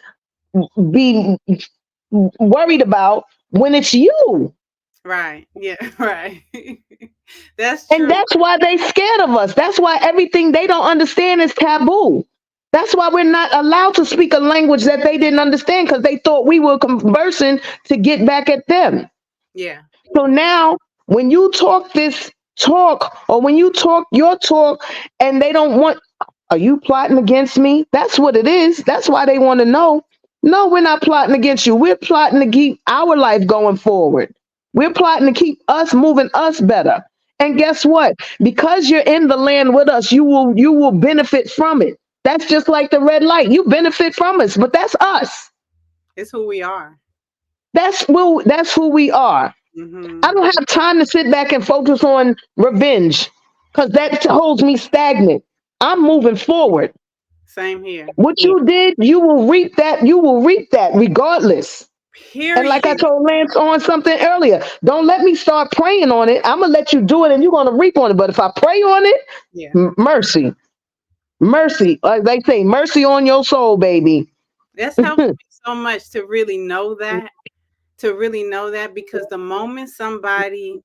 worried about when it's you. Right. Yeah. Right. That's And true. that's why they scared of us. That's why everything they don't understand is taboo. That's why we're not allowed to speak a language that they didn't understand because they thought we were conversing to get back at them. Yeah. So now, when you talk this talk or when you talk your talk and they don't want, are you plotting against me? That's what it is. That's why they want to know. No, we're not plotting against you. We're plotting to keep our life going forward. We're plotting to keep us moving us better. And guess what? Because you're in the land with us, you will benefit from it. That's just like the red light. You benefit from us, but that's us. It's who we are. That's who we are. I Hmm. don't have time to sit back and focus on revenge because that holds me stagnant. I'm moving forward. Same here. What you did, you will reap that. You will reap that regardless. And like I Period. told Lance on something earlier, don't let me start praying on it. I'm gonna let you do it, and you're gonna reap on it. But if I pray on it, Yeah. mercy, mercy, like they say, mercy on your soul, baby. That's helped me so much to really know that. To really know that, because the moment somebody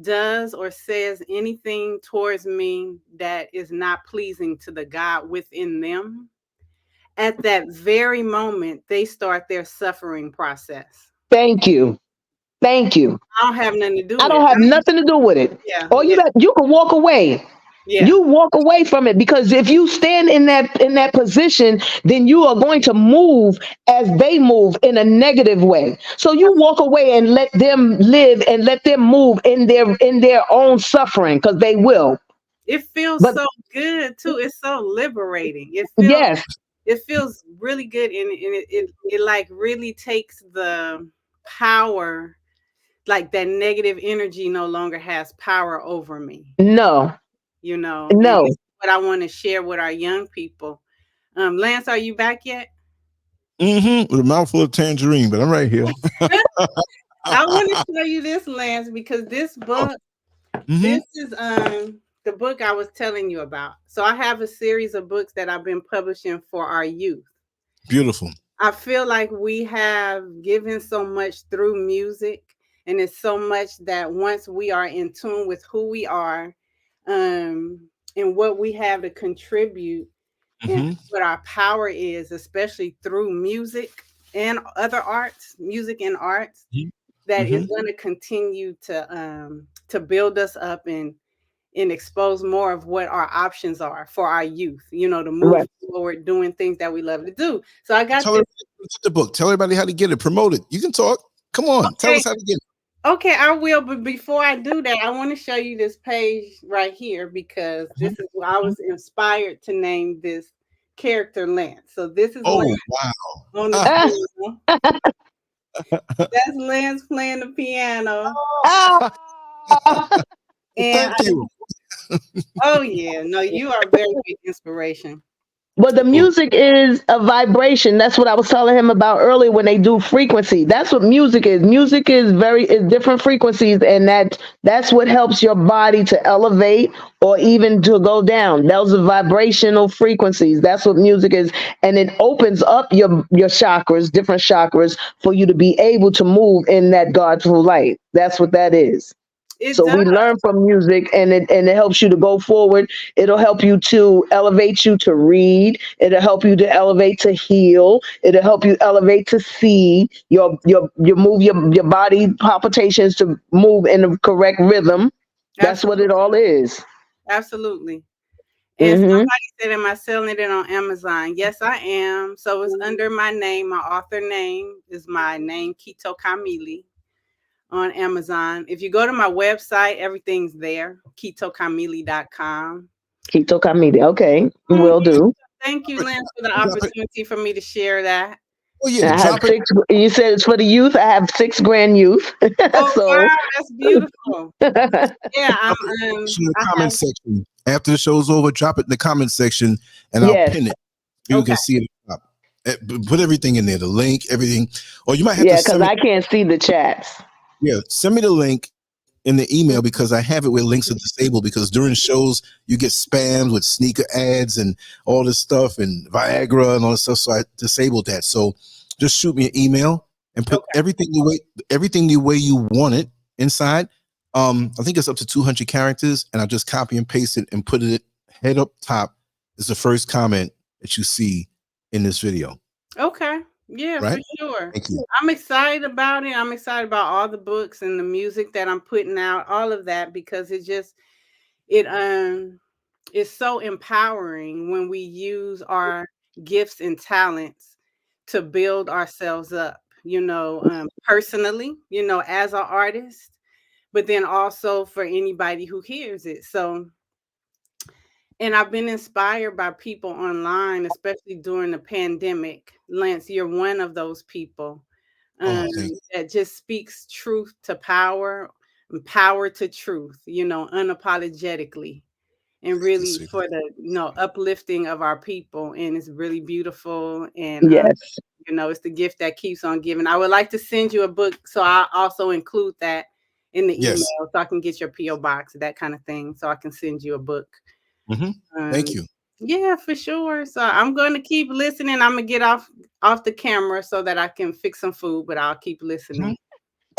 does or says anything towards me that is not pleasing to the God within them, at that very moment, they start their suffering process. Thank you, thank you. I don't have nothing to do I with don't it. have nothing to do with it. Yeah, Or yeah, you can walk away. yeah. You walk away from it because if you stand in that position, then you are going to move as they move in a negative way. So you walk away and let them live and let them move in their own suffering because they will. It feels But so good too. It's so liberating. yes, It feels really good, and it like really takes the power, like that negative energy no longer has power over me, no, and this no. is what I want to share with our young people. Lance, are you back yet? With a mouthful of tangerine, but I'm right here. I want to show you this, Lance, because this book Hmm. This is the book I was telling you about. So I have a series of books that I've been publishing for our youth. Beautiful. I feel like we have given so much through music, and it's so much that once we are in tune with who we are, um, and what we have to contribute, and Hmm. what our power is, especially through music and other arts, music and arts, that is Hmm. going to continue to build us up and expose more of what our options are for our youth, to move Right. forward doing things that we love to do. So I got Tell this. everybody to get the book. Tell everybody how to get it. Promote it. You can talk. Come on. Tell Okay, us how to get it. okay, I will. But before I do that, I want to show you this page right here because this Mhm. is I was inspired to name this character Lance. So this is Oh, Lance wow. on the Ah. Ah, piano. That's Lance playing the piano. ah. And Thank you. oh yeah, no, you are a very big inspiration. But the Oh, music is a vibration. That's what I was telling him about earlier when they do frequency. That's what music is. Music is different frequencies, and that's what helps your body to elevate or even to go down. Those are vibrational frequencies. That's what music is, and it opens up your chakras, different chakras, for you to be able to move in that Godful light. That's what that is. It So does. we learn from music, and it helps you to go forward. It'll help you to elevate you to read. It'll help you to elevate to heal. It'll help you elevate to see your move your body palpitations to move in the correct rhythm. That's what Absolutely. it all is. Absolutely. And Hmm. somebody said, am I selling it on Amazon? Yes, I am. So it's under my name. My author name is my name, Kito Kamili, on Amazon. If you go to my website, everything's there, kitokamili.com. Kito Kamidi. Okay, Mhm. will do. Thank you, Lance, for the drop it. opportunity for me to share that. Oh, And yeah. I have Drop it. six. You said it's for the youth. I have six grand youth. Oh, So wow, that's beautiful. Yeah, Drop it in the I comment have, section. After the show's over, drop it in the comment section and I'll yes, pin it. You okay. can see it. Up. Put everything in there, the link, everything. Or you might have to yeah, because send me, I can't see the chats. yeah, send me the link in the email because I have it where links are disabled because during shows you get spams with sneaker ads and all this stuff and Viagra and all this stuff. So I disabled that. So just shoot me an email and put Okay. everything the way you want it inside. I think it's up to 200 characters, and I just copy and paste it and put it head up top is the first comment that you see in this video. Okay. Yeah, for Right? sure. Thank you. I'm excited about it. I'm excited about all the books and the music that I'm putting out, all of that, because it is so empowering when we use our gifts and talents to build ourselves up, personally, as an artist, but then also for anybody who hears it. So, and I've been inspired by people online, especially during the pandemic. Lance, you're one of those people um, Oh, thank you. that just speaks truth to power and power to truth, unapologetically, and really Sweet. for the uplifting of our people. And it's really beautiful. And Yes. it's the gift that keeps on giving. I would like to send you a book, so I also include that in the email, Yes. so I can get your PO box, that kind of thing, so I can send you a book. Hmm. Um, Thank you. yeah, for sure. So I'm going to keep listening. I'm gonna get off the camera so that I can fix some food, but I'll keep Mhm. listening.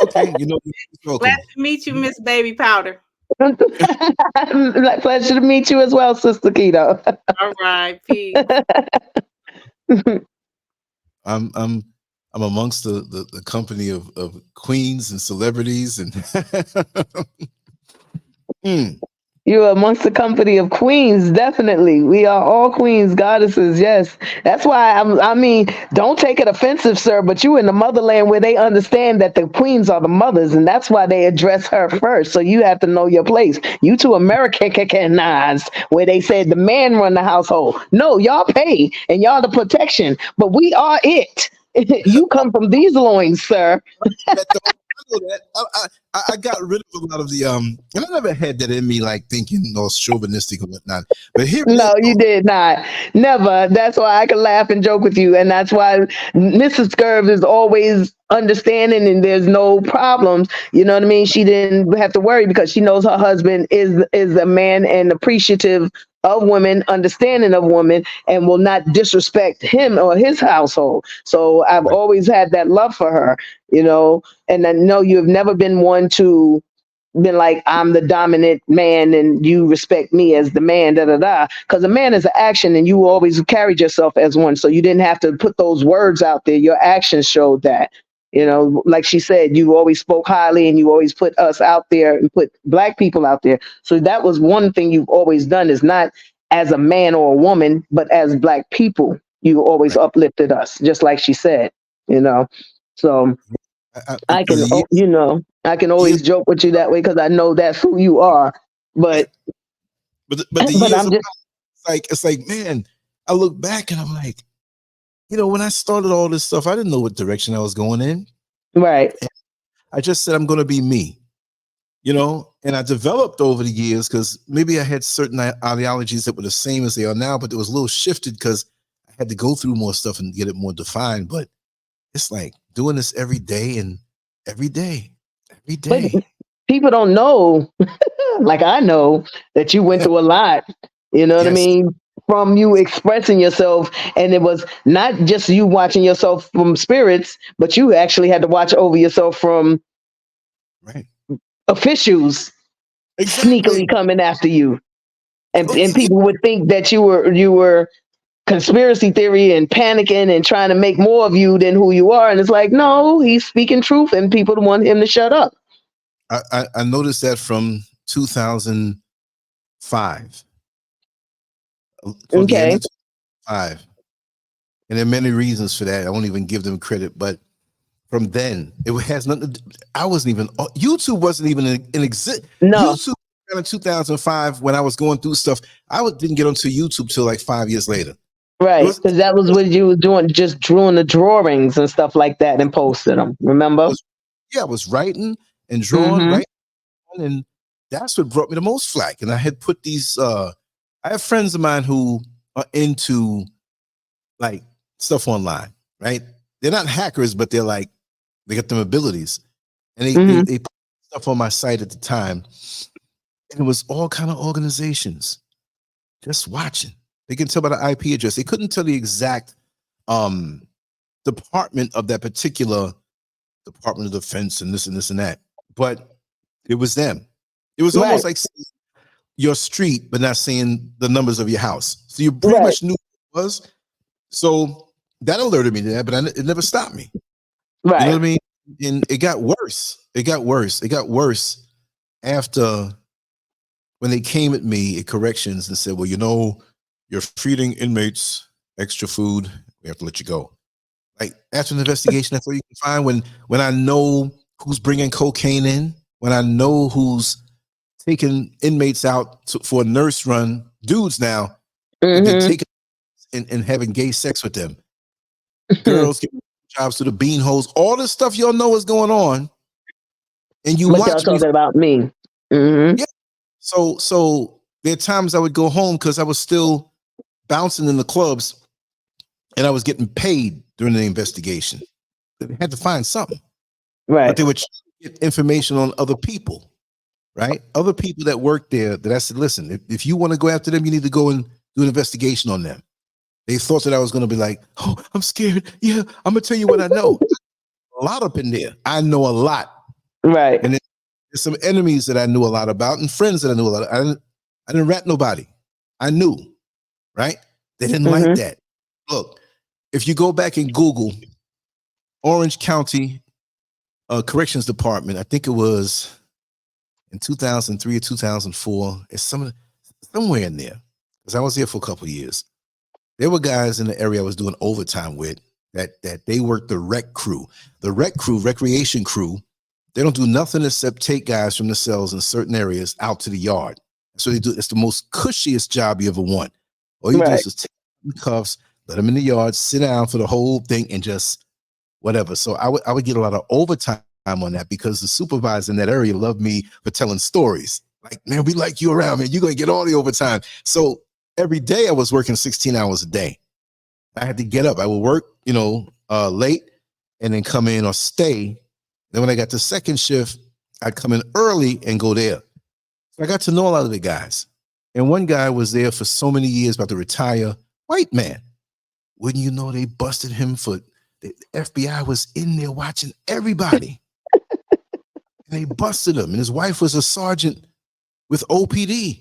Okay, you're Glad welcome. to meet you, Miss Baby Powder. Pleasure to meet you as well, Sister Keto. All right, peace. I'm I'm I'm amongst the company of queens and celebrities and Mm, You're amongst the company of queens, definitely. We are all queens, goddesses, yes. That's why I mean, don't take it offensive, sir, but you in the motherland where they understand that the queens are the mothers, and that's why they address her first. So you have to know your place. You too Americanized, where they said the man run the household. No, y'all pay, and y'all the protection, but we are it. You come from these loins, sir. Beto, know that. I got rid of a lot of the and I never had that in me, like thinking all chauvinistic and whatnot. But here it is. No, you did not. Never. That's why I can laugh and joke with you. And that's why Mrs. Scurv is always understanding and there's no problems. You know what I mean? She didn't have to worry because she knows her husband is a man and appreciative of women, understanding of women, and will not disrespect him or his household. So I've Right. always had that love for her, you know, and I know you have never been one to been like, I'm the dominant man and you respect me as the man, da da da. Because a man is an action and you always carried yourself as one. So you didn't have to put those words out there. Your actions showed that. You know, like she said, you always spoke highly and you always put us out there and put black people out there. So that was one thing you've always done, is not as a man or a woman, but as black people, you always Right. uplifted us, just like she said, you know. So I For can, the years, you know, I can years, always joke with you that way because I know that's who you are. But but the but years I'm of just it's like, man, I look back and I'm like, you know, when I started all this stuff, I didn't know what direction I was going in. right. I just said I'm going to be me, you know, and I developed over the years because maybe I had certain ideologies that were the same as they are now, but it was a little shifted because I had to go through more stuff and get it more defined. But it's like doing this every day and every day, every But day. people don't know, like I know, that you went through a lot. You know what I Yes, mean? From you expressing yourself, and it was not just you watching yourself from spirits, but you actually had to watch over yourself from right. officials Exactly. sneakily coming after you, Oh, and people would think that you were conspiracy theory and panicking and trying to make more of you than who you are. And it's like, no, he's speaking truth, and people want him to shut up. I noticed that from 2005, toward the end Okay. of 2005. And there are many reasons for that. I won't even give them credit, but from then, it has nothing to do. I wasn't even, YouTube wasn't even in exist. No, YouTube in 2005, when I was going through stuff, didn't get onto YouTube till like 5 years later. It right. was, Because that was what you were doing, just drawing the drawings and stuff like that and posted them. Remember? yeah, I was writing and drawing, Mm-hmm. right? And that's what brought me the most flack. And I had put these, I have friends of mine who are into like stuff online, right? They're not hackers, but they got them abilities. And Mm-hmm. they put stuff on my site at the time. And it was all kind of organizations just watching. They can tell by the IP address. They couldn't tell the exact department of that particular Department of Defense and this and this and that. But it was them. It was Right. almost like your street, but not saying the numbers of your house. So you pretty Right. much knew what it was. So that alerted me to that, but it never stopped me. You know what I Right. mean? And it got worse. It got worse. It got worse after when they came at me at corrections and said, well, you know, you're feeding inmates extra food. We have to let you go. Like after an investigation, that's all you can find when I know who's bringing cocaine in, when I know who's taking inmates out for a nurse run, dudes now, and they're Mm-hmm. taking and having gay sex with them. Girls getting jobs to the bean holes, all this stuff y'all know is going on. And you But y'all watch me. talking about me. Mm-hmm. Yeah. So there are times I would go home because I was still bouncing in the clubs and I was getting paid during the investigation. They had to find something. But Right. they would get information on other people, right? Other people that work there that I said, listen, if you want to go after them, you need to go and do an investigation on them. They thought that I was going to be like, oh, I'm scared. Yeah, I'm going to tell you what I know. A lot up in there. I know a lot. Right. And there's some enemies that I knew a lot about and friends that I knew a lot of. I didn't rat nobody. I knew, right? They didn't like Mm-hmm. that. Look, if you go back and Google Orange County Corrections Department, I think it was in 2003 or 2004. It's somewhere in there because I was there for a couple of years. There were guys in the area I was doing overtime with that they worked the rec crew. The rec crew, recreation crew, they don't do nothing except take guys from the cells in certain areas out to the yard. So they do. It's the most cushiest job you ever want. All you do Right. is just take them in cuffs, let them in the yard, sit down for the whole thing, and just whatever. So I would get a lot of overtime time on that because the supervisor in that area loved me for telling stories. Like, man, we like you around, man. You're going to get all the overtime. So every day I was working 16 hours a day. I had to get up. I would work, late and then come in or stay. Then when I got to second shift, I'd come in early and go there. So I got to know a lot of the guys. And one guy was there for so many years, about to retire, white man. Wouldn't you know they busted him for, the FBI was in there watching everybody. And they busted him. And his wife was a sergeant with OPD.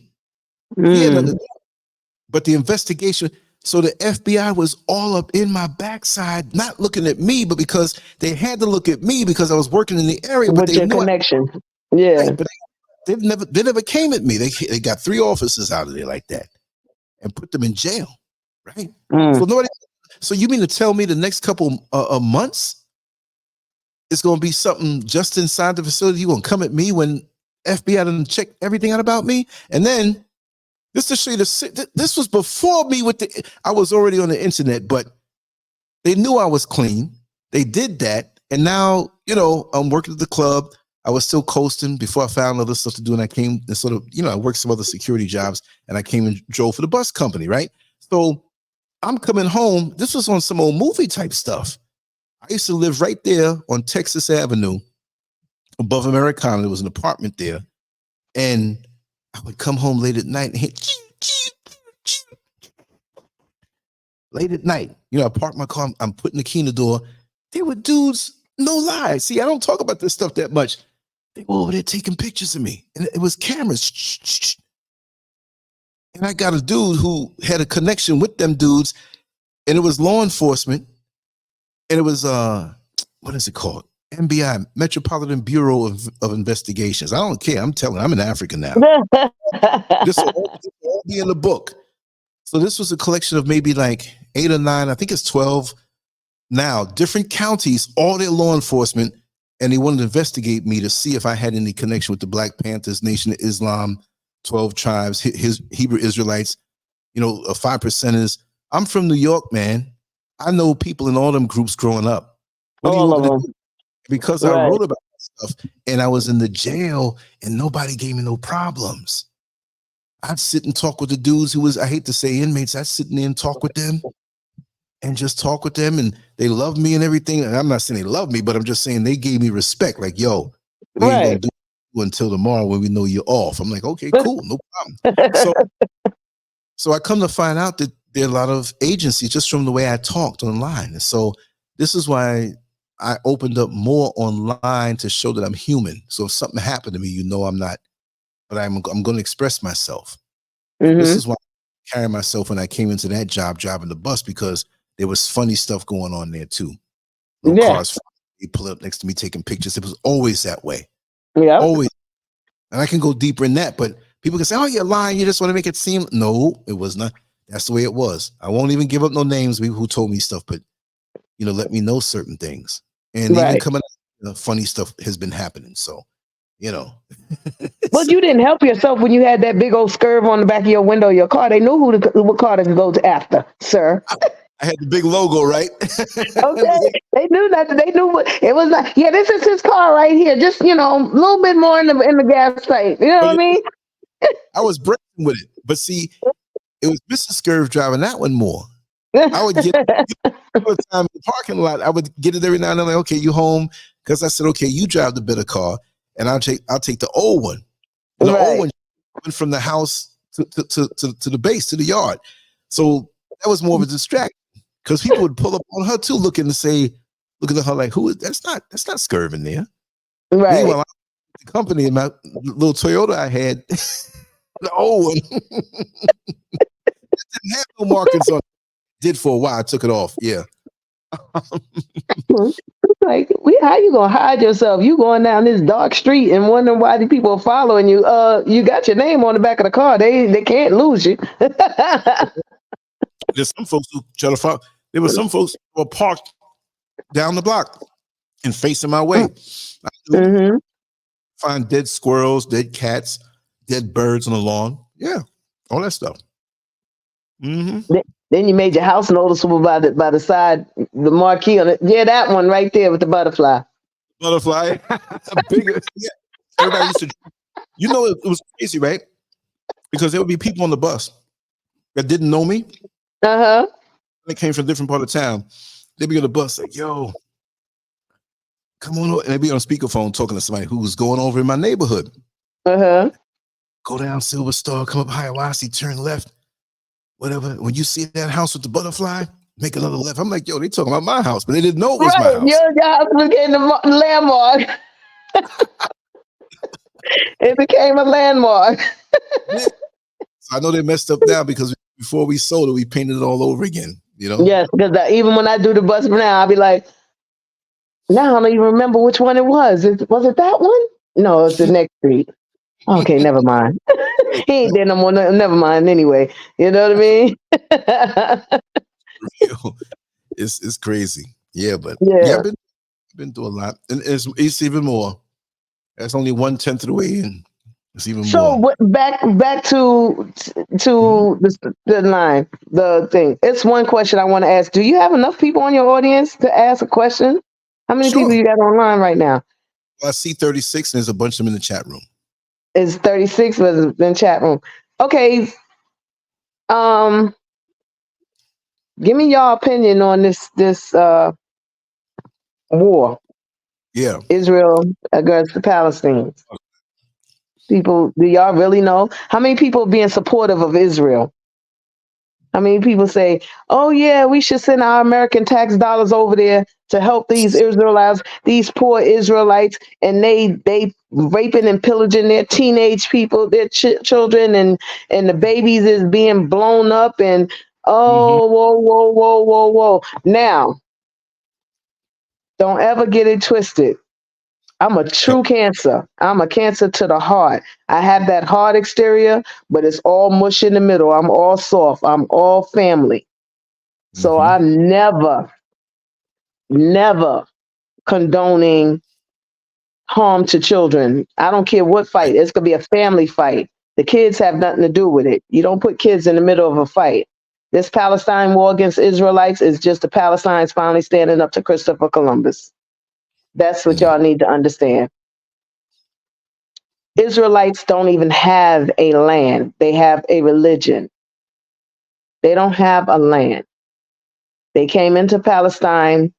But the investigation, so the FBI was all up in my backside, not looking at me, but because they had to look at me because I was working in the area. But with they your connection. Yeah. Right, but they never came at me. They got 3 officers out of there like that and put them in jail. Right. So you mean to tell me the next couple of months it's going to be something just inside the facility? You're going to come at me when FBI didn't check everything out about me? And then this to show you this was before me I was already on the internet, but they knew I was clean. They did that. And now, I'm working at the club. I was still coasting before I found other stuff to do. And I came and sort of, I worked some other security jobs and I came and drove for the bus company. Right. So I'm coming home. This was on some old movie type stuff. I used to live right there on Texas Avenue above Americana. There was an apartment there. And I would come home late at night and hit late at night. I park my car. I'm putting the key in the door. There were dudes, no lie. See, I don't talk about this stuff that much. They were over there taking pictures of me. And it was cameras. And I got a dude who had a connection with them dudes. And it was law enforcement. And it was, what is it called? MBI, Metropolitan Bureau of Investigations. I don't care. I'm telling you, I'm in Africa now. This will all be in the book. So this was a collection of maybe like 8 or 9, I think it's 12 now, different counties, all their law enforcement, and they wanted to investigate me to see if I had any connection with the Black Panthers, Nation of Islam, 12 tribes, his Hebrew Israelites, 5%ers. I'm from New York, man. I know people in all them groups growing up. What do you want me to do? Because I wrote about that stuff and I was in the jail and nobody gave me no problems. I'd sit and talk with the dudes I hate to say inmates, I'd sit in there and talk with them and just talk with them and they loved me and everything. And I'm not saying they love me, but I'm just saying they gave me respect. Like, yo, we ain't gonna do it until tomorrow when we know you're off. I'm like, okay, cool, no problem. So I come to find out that there are a lot of agencies just from the way I talked online. And so this is why I opened up more online to show that I'm human. So if something happened to me, I'm not, but I'm going to express myself. This is why I carry myself when I came into that job driving the bus, because there was funny stuff going on there too. Cars, they pull up next to me taking pictures. It was always that way. Yeah. Always. And I can go deeper in that, but people can say, oh, you're lying. You just want to make it seem. No, it was not. That's the way it was. I won't even give up no names, people who told me stuff, but let me know certain things. And even coming up, funny stuff has been happening. So, But you didn't help yourself when you had that big old SCURV on the back of your window of your car. They knew what car to go to after, sir. I had the big logo, right? Okay. They knew that. They knew what it was like. Yeah, this is his car right here. Just, a little bit more in the gas tank. You know what I mean? I was breaking with it. But see, it was Mr. SCURV driving that one more. I would get all the time in the parking lot. I would get it every now and then, like, okay, you home? Because I said, okay, you drive the better car, and I'll take the old one. And the old one went from the house to the base, to the yard. So that was more of a distraction, because people would pull up on her too, looking at her like, who is that's not SCURV in there. Right. Meanwhile, I the company in my little Toyota I had, the old one. It didn't have no markings on it. Did for a while. I took it off. Yeah. Like, how you gonna hide yourself? You going down this dark street and wondering why the people are following you. You got your name on the back of the car. They can't lose you. There's some folks who try to follow. There were some folks who were parked down the block and facing my way. Find dead squirrels, dead cats, dead birds on the lawn. Yeah, all that stuff. Then you made your house noticeable by the side, the marquee on it. Yeah, that one right there with the butterfly. butterfly. Bigger. Yeah. Everybody used to, it was crazy, right? Because there would be people on the bus that didn't know me. Uh-huh. They came from a different part of town. They'd be on the bus like, yo, come on over. And they'd be on speakerphone talking to somebody who was going over in my neighborhood. Uh-huh. Go down Silver Star, come up Hiawassee, turn left, whatever. When you see that house with the butterfly, make another left. I'm like, yo, they talking about my house, but they didn't know it was my Right. house. Your house was getting the landmark. It became a landmark. Yeah. So I know they messed up now because before we sold it, we painted it all over again, Yes, because even when I do the bus now, I'll be like, now I don't even remember which one it was. Was it that one? No, it's the next street. Okay, never mind. He ain't there no more. Never mind. Anyway, you know what I mean? It's crazy. Yeah, but Yeah. I've been through a lot, and it's even more. That's only 1/10 of the way in. It's even So more. back to the line, the thing. It's one question I want to ask. Do you have enough people on your audience to ask a question? How many people Sure. you got online right now? Well, I see 36, and there's a bunch of them in the chat room. It's 36 was in chat room. Okay. Give me your opinion on this war. Yeah. Israel against the Palestinians. People, do y'all really know? How many people are being supportive of Israel? How many people say, oh yeah, we should send our American tax dollars over there to help these Israelites, these poor Israelites, and they raping and pillaging their teenage people, their children, and the babies is being blown up, and whoa. Now, don't ever get it twisted. I'm a true Cancer. I'm a Cancer to the heart. I have that hard exterior, but it's all mush in the middle. I'm all soft. I'm all family. So I'm never condoning harm to children. I don't care what fight. It's going to be a family fight. The kids have nothing to do with it. You don't put kids in the middle of a fight. This Palestine war against Israelites is just the Palestinians finally standing up to Christopher Columbus. That's what y'all need to understand. Israelites don't even have a land. They have a religion. They don't have a land. They came into Palestine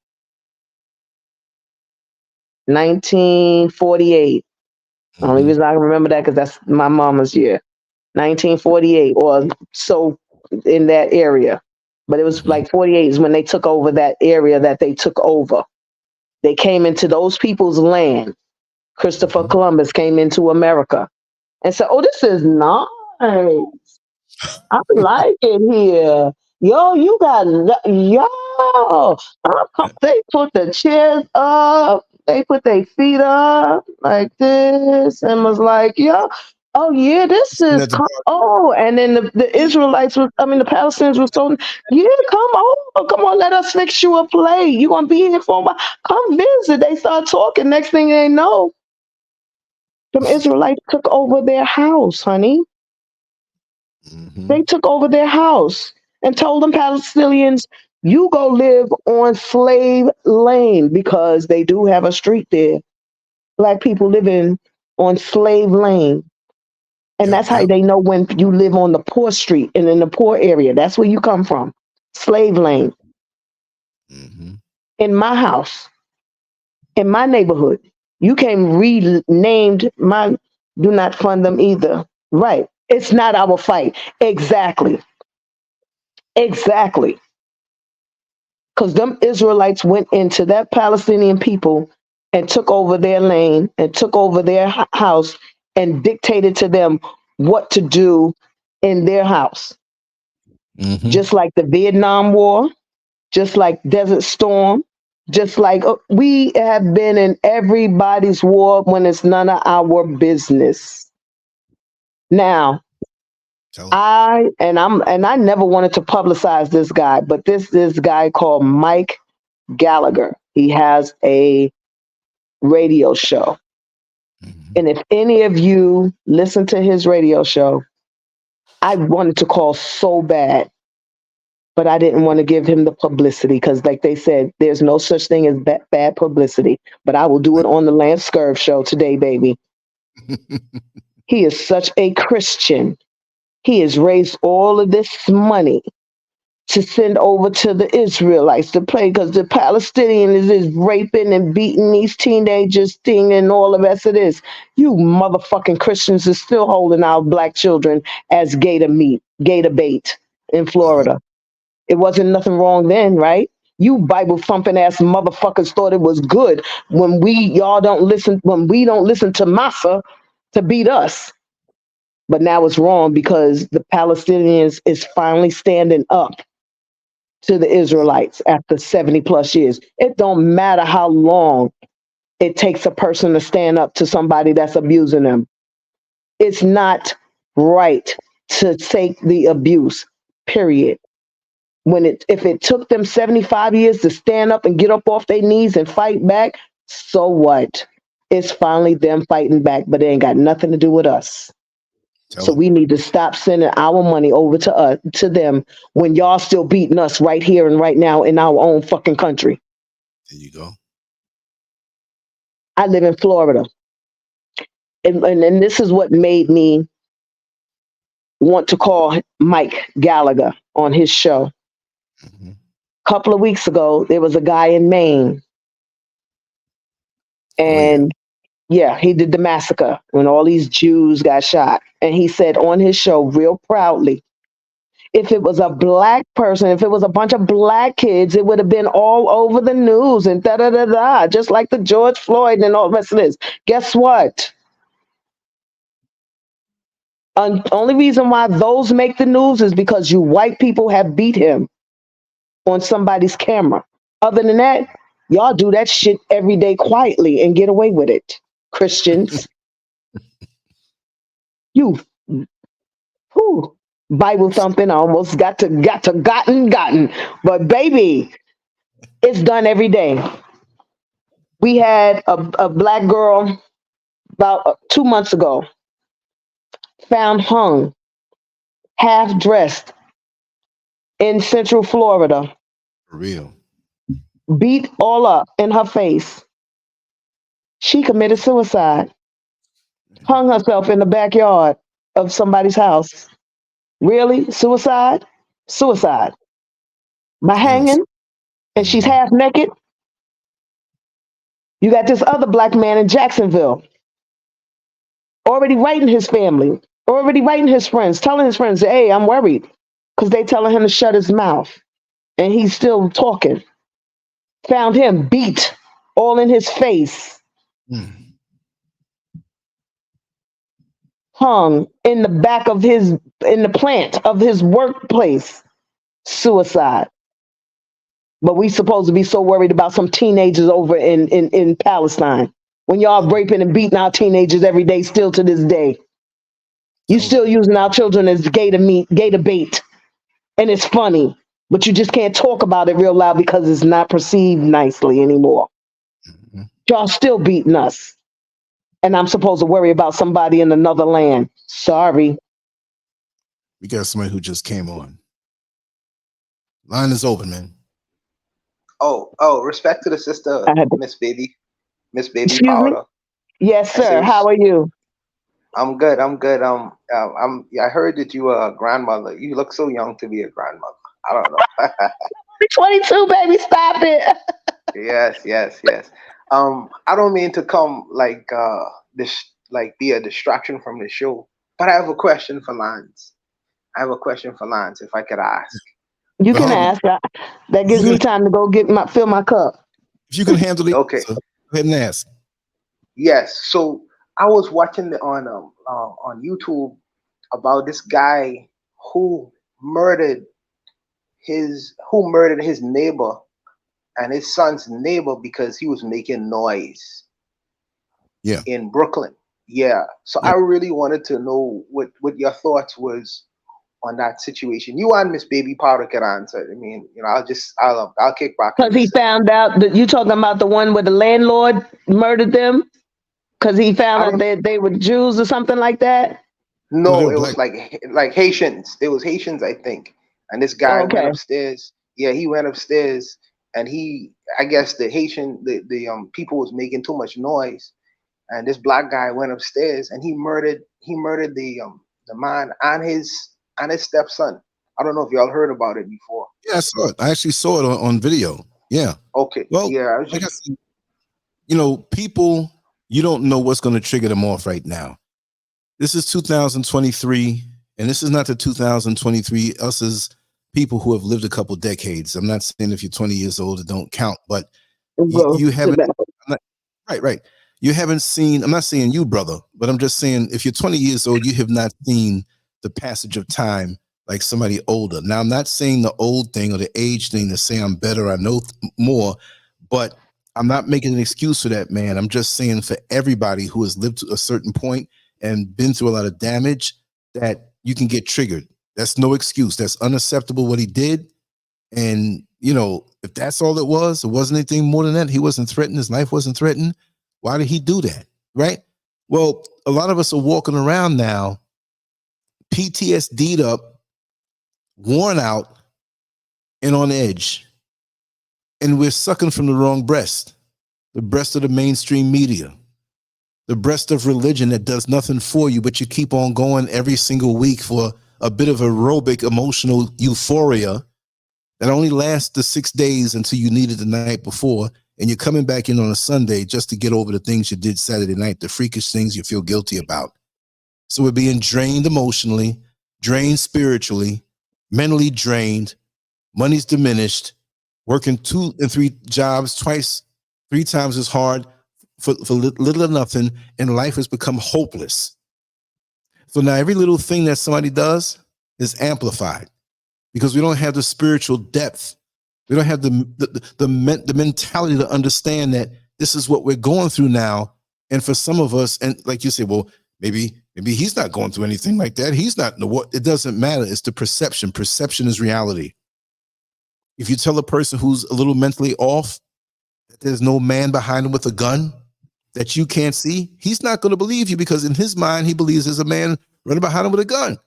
1948. Only reason I can remember that because that's my mama's year. 1948 or so in that area. But it was like 48 is when they took over that area that they took over. They came into those people's land. Christopher Columbus came into America and said, oh, this is nice. I like it here. Yo, you got, they put the chairs up, they put their feet up like this and was like, yo, oh yeah, this is, and then the Israelites the Palestinians were so, yeah, come on, let us fix you a plate. You're going to be here for a while. Come visit. They start talking. Next thing they know, some Israelites took over their house, honey. They took over their house and told them Palestinians, you go live on slave lane, because they do have a street there. Black people living on slave lane. And that's how they know when you live on the poor street and in the poor area. That's where you come from. Slave lane. In my house, in my neighborhood, you can renamed my, do not fund them either. Right. It's not our fight. Exactly. Because them Israelites went into that Palestinian people and took over their lane and took over their house and dictated to them what to do in their house. Just like the Vietnam War, just like Desert Storm, just like we have been in everybody's war when it's none of our business. Now, I never wanted to publicize this guy, but this guy called Mike Gallagher. He has a radio show. And if any of you listen to his radio show, I wanted to call so bad but I didn't want to give him the publicity because, like they said, there's no such thing as bad publicity. But I will do it on the LANCESCURV show today, baby. He is such a Christian. He has raised all of this money to send over to the Israelites to play because the Palestinians is raping and beating these teenagers thing and all the rest of this. You motherfucking Christians is still holding our black children as gator meat, gator bait in Florida. It wasn't nothing wrong then, right? You Bible thumping ass motherfuckers thought it was good when we don't listen to Massa to beat us. But now it's wrong because the Palestinians is finally standing up to the Israelites after 70 plus years. It don't matter how long it takes a person to stand up to somebody that's abusing them. It's not right to take the abuse, period. If it took them 75 years to stand up and get up off their knees and fight back, so what? It's finally them fighting back, but it ain't got nothing to do with us. So we need to stop sending our money over to them when y'all still beating us right here and right now in our own fucking country. There you go. I live in Florida. And this is what made me want to call Mike Gallagher on his show. Mm-hmm. A couple of weeks ago, there was a guy in Maine. And yeah, he did the massacre when all these Jews got shot. And he said on his show real proudly, if it was a black person, if it was a bunch of black kids, it would have been all over the news and da-da-da-da, just like the George Floyd and all the rest of this. Guess what? Only reason why those make the news is because you white people have beat him on somebody's camera. Other than that, y'all do that shit every day quietly and get away with it. Christians. You Bible thumping, I almost got gotten. But baby, it's done every day. We had a black girl about 2 months ago found hung, half dressed in Central Florida. For real. Beat all up in her face. She committed suicide. Hung herself in the backyard of somebody's house. Really? Suicide? Suicide. By hanging? And she's half naked? You got this other black man in Jacksonville already writing his family, already writing his friends, telling his friends, hey, I'm worried, because they telling him to shut his mouth. And he's still talking. Found him beat all in his face. Hung in the back of in the plant of his workplace. Suicide. But we supposed to be so worried about some teenagers over in Palestine. When y'all raping and beating our teenagers every day, still to this day. You still using our children as gator meat, gator bait. And it's funny. But you just can't talk about it real loud because it's not perceived nicely anymore. Y'all still beating us. And I'm supposed to worry about somebody in another land. Sorry. We got somebody who just came on. Line is open, man. Oh, respect to the sister, Miss Baby Excuse Powder. Me? Yes, sir. How are you? I'm good. I heard that you are a grandmother. You look so young to be a grandmother. I don't know. 22, baby. Stop it. Yes. I don't mean to come be a distraction from the show, but I have a question for Lance. If I could ask. You can ask. That gives me time to go fill my cup. If you can handle it, okay. So go ahead and ask. Yes. So I was watching on YouTube about this guy who murdered his neighbor and his son's neighbor because he was making noise. Yeah. In Brooklyn. Yeah. So I really wanted to know what your thoughts was on that situation. You and Miss Baby Powder can answer. I mean, I'll kick back. Because he found out that you talking about the one where the landlord murdered them? Because he found out that they were Jews or something like that? No, it was like Haitians. It was Haitians, I think. And this guy went Okay. upstairs. Yeah, he went upstairs, and I guess the Haitian, the people was making too much noise, and this black guy went upstairs and he murdered the man and his stepson. I don't know if y'all heard about it before. Yeah, I saw it. I actually saw it on video. Yeah. Okay, Well, yeah, I was like I just, said, you know, people, you don't know what's going to trigger them off right now. This is 2023, and this is not the 2023 us as people who have lived a couple decades. I'm not saying if you're 20 years old, it don't count, but you haven't, right. You haven't seen, I'm not saying you, brother, but I'm just saying if you're 20 years old, you have not seen the passage of time like somebody older. Now, I'm not saying the old thing or the age thing to say I'm better, I know more, but I'm not making an excuse for that, man. I'm just saying for everybody who has lived to a certain point and been through a lot of damage, that you can get triggered. That's no excuse. That's unacceptable what he did. And, you know, if that's all it wasn't anything more than that. He wasn't threatened. His life wasn't threatened. Why did he do that? Right? Well, a lot of us are walking around now, PTSD'd up, worn out, and on edge. And we're sucking from the wrong breast, the breast of the mainstream media, the breast of religion that does nothing for you, but you keep on going every single week for a bit of aerobic emotional euphoria that only lasts the 6 days until you need it the night before. And you're coming back in on a Sunday just to get over the things you did Saturday night, the freakish things you feel guilty about. So we're being drained emotionally, drained spiritually, mentally drained, money's diminished, working 2 and 3 jobs twice, 3 times as hard for little or nothing, and life has become hopeless. So now every little thing that somebody does is amplified because we don't have the spiritual depth. We don't have the mentality to understand that this is what we're going through now. And for some of us, and like you say, well, maybe he's not going through anything like that. He's not, it doesn't matter. It's the perception. Perception is reality. If you tell a person who's a little mentally off that there's no man behind him with a gun that you can't see, he's not going to believe you because in his mind, he believes there's a man running behind him with a gun.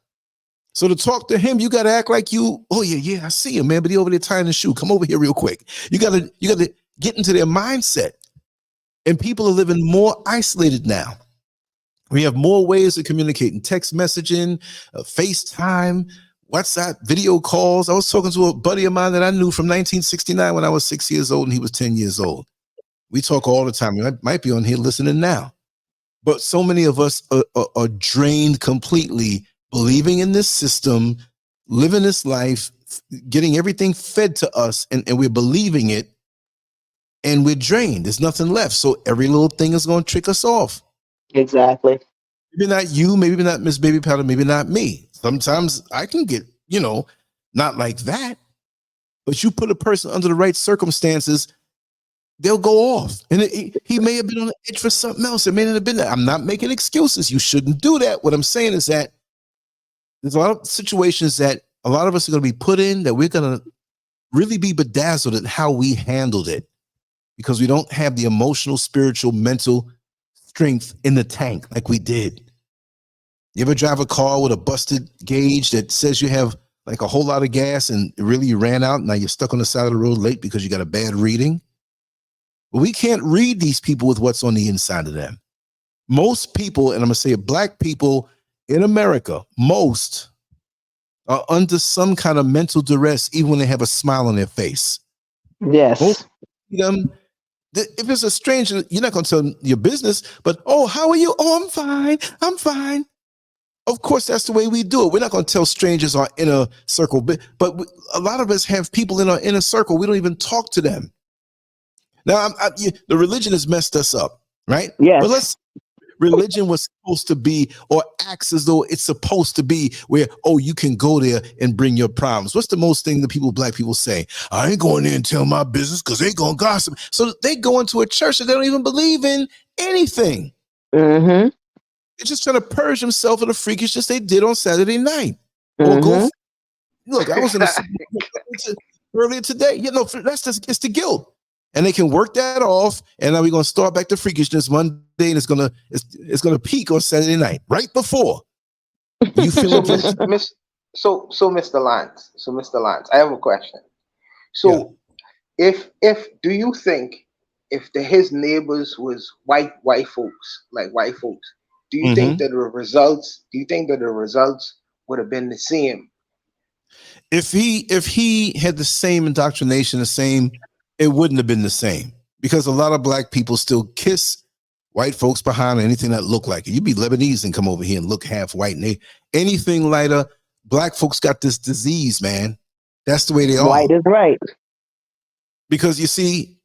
So to talk to him, you got to act like you, oh yeah, I see him, man, but he over there tying his shoe. Come over here real quick. You got to get into their mindset. And people are living more isolated now. We have more ways of communicating, text messaging, FaceTime, WhatsApp, video calls. I was talking to a buddy of mine that I knew from 1969 when I was 6 years old and he was 10 years old. We talk all the time. We might be on here listening now. But so many of us are drained completely, believing in this system, living this life, getting everything fed to us, and we're believing it, and we're drained. There's nothing left. So every little thing is going to trick us off. Exactly. Maybe not you, maybe not Miss Baby Powder, maybe not me. Sometimes I can get, not like that. But you put a person under the right circumstances, they'll go off. And he may have been on the edge for something else. It may not have been that. I'm not making excuses. You shouldn't do that. What I'm saying is that there's a lot of situations that a lot of us are going to be put in that we're going to really be bedazzled at how we handled it because we don't have the emotional, spiritual, mental strength in the tank like we did. You ever drive a car with a busted gauge that says you have like a whole lot of gas and really you ran out? Now you're stuck on the side of the road late because you got a bad reading. But we can't read these people with what's on the inside of them. Most people, and I'm going to say it, black people in America, most are under some kind of mental duress, even when they have a smile on their face. Yes. Most of them, if it's a stranger, you're not going to tell your business, but, oh, how are you? Oh, I'm fine. I'm fine. Of course, that's the way we do it. We're not going to tell strangers our inner circle, but a lot of us have people in our inner circle. We don't even talk to them. Now, the religion has messed us up, right? Yes. But religion was supposed to be, or acts as though it's supposed to be where, oh, you can go there and bring your problems. What's the most thing that black people say? I ain't going there and tell my business because they going to gossip. So they go into a church that they don't even believe in anything. Mm-hmm. They're just trying to purge themselves of the freakishness they did on Saturday night. Mm-hmm. Or go, look, I was in a earlier today. It's the guilt. And they can work that off, and now we're gonna start back to freakishness Monday, and it's gonna peak on Saturday night, right before you feel so Mr. Lance, I have a question. So if do you think if his neighbors was white folks, like white folks, do you think that the results would have been the same? If he had the same indoctrination, it wouldn't have been the same, because a lot of black people still kiss white folks behind anything that look like it. You'd be Lebanese and come over here and look half white, and anything lighter. Black folks got this disease, man. That's the way they are. White is right. Because you see,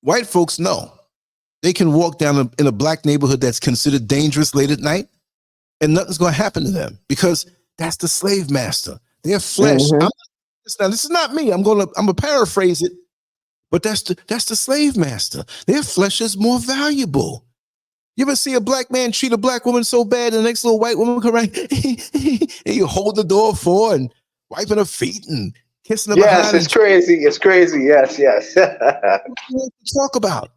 white folks know they can walk down in a black neighborhood that's considered dangerous late at night, and nothing's going to happen to them, because that's the slave master. Their flesh. Now, this is not me. I'm gonna paraphrase it, but that's the slave master. Their flesh is more valuable. You ever see a black man treat a black woman so bad, and the next little white woman come around and you hold the door for and wiping her feet and kissing her behind? Yes, it's crazy. It's crazy. Yes. Talk about.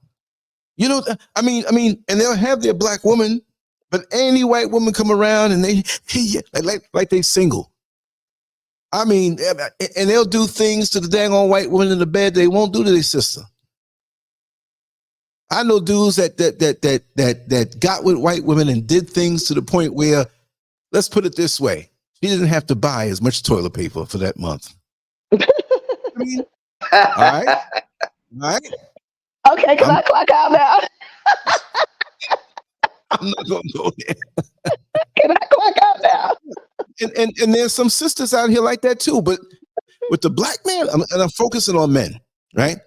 You know, I mean, and they'll have their black woman, but any white woman come around and they like they single. I mean, and they'll do things to the dang old white woman in the bed they won't do to their sister. I know dudes that got with white women and did things to the point where, let's put it this way, she didn't have to buy as much toilet paper for that month. I mean, all right. Okay, can I clock out now? I'm not gonna go there. Can I clock out now? And there's some sisters out here like that too, but with the black man, and I'm focusing on men, right?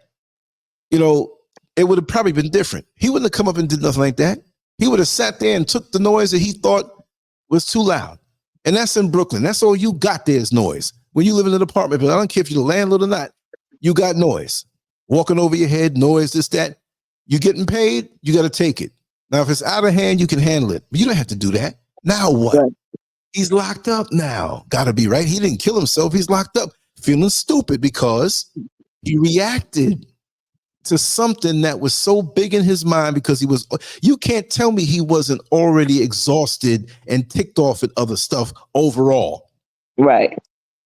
You know, it would have probably been different. He wouldn't have come up and did nothing like that. He would have sat there and took the noise that he thought was too loud. And that's in Brooklyn. That's all you got there is noise. When you live in an apartment, but I don't care if you're the landlord or not, you got noise. Walking over your head, noise, this, that. You getting paid, you got to take it. Now, if it's out of hand, you can handle it. But you don't have to do that. Now what? Right. He's locked up now. Got to be, right? He didn't kill himself. He's locked up, feeling stupid because he reacted to something that was so big in his mind, because you can't tell me he wasn't already exhausted and ticked off at other stuff overall. Right.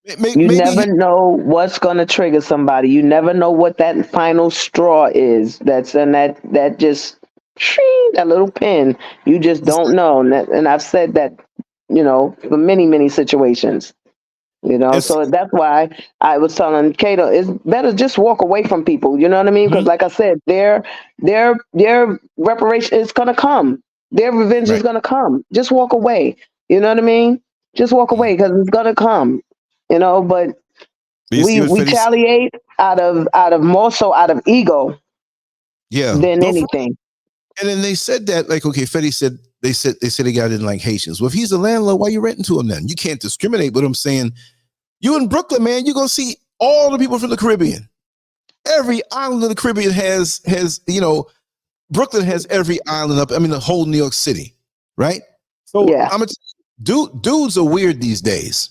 You never know what's going to trigger somebody. You never know what that final straw is. That's in that little pin. You just don't know. And I've said that, you know, for many, many situations. You know, so that's why I was telling Kato, it's better just walk away from people. You know what I mean? Because like I said, their reparation is going to come. Their revenge is going to come. Just walk away. You know what I mean? Just walk away, because it's going to come. You know, but we retaliate out of more so out of ego than anything. And then they said that, like, okay, Fetty said they got in like Haitians. Well, if he's a landlord, why you renting to him then? You can't discriminate. But I'm saying, you in Brooklyn, man, you're gonna see all the people from the Caribbean. Every island of the Caribbean has, you know, Brooklyn has every island up. I mean, the whole New York City, right? So yeah. Dudes are weird these days.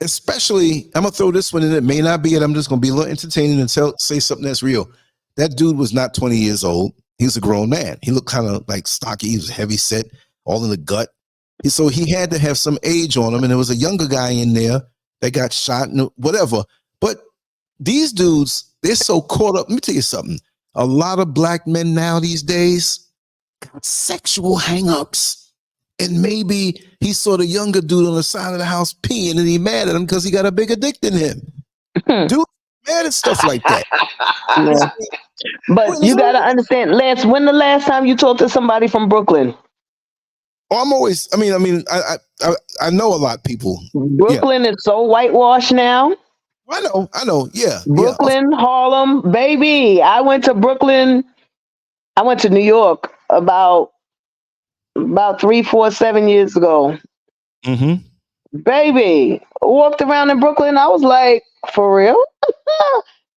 Especially, I'm gonna throw this one in. It may not be it. I'm just gonna be a little entertaining and say something that's real. That dude was not 20 years old. He was a grown man. He looked kind of like stocky. He was heavy set, all in the gut. So he had to have some age on him. And there was a younger guy in there that got shot and whatever. But these dudes, they're so caught up. Let me tell you something. A lot of black men now these days got sexual hang-ups. And maybe he saw the younger dude on the side of the house peeing, and he mad at him because he got a bigger dick than him. Dude, mad at stuff like that. Yeah. But you got to understand, Lance, when the last time you talked to somebody from Brooklyn? Oh, I'm always, I know a lot of people. Brooklyn is so whitewashed now. I know. Yeah. Brooklyn, Harlem, baby. I went to Brooklyn. I went to New York about 3, 4, 7 years ago. Mm-hmm. Baby, walked around in Brooklyn. I was like, for real?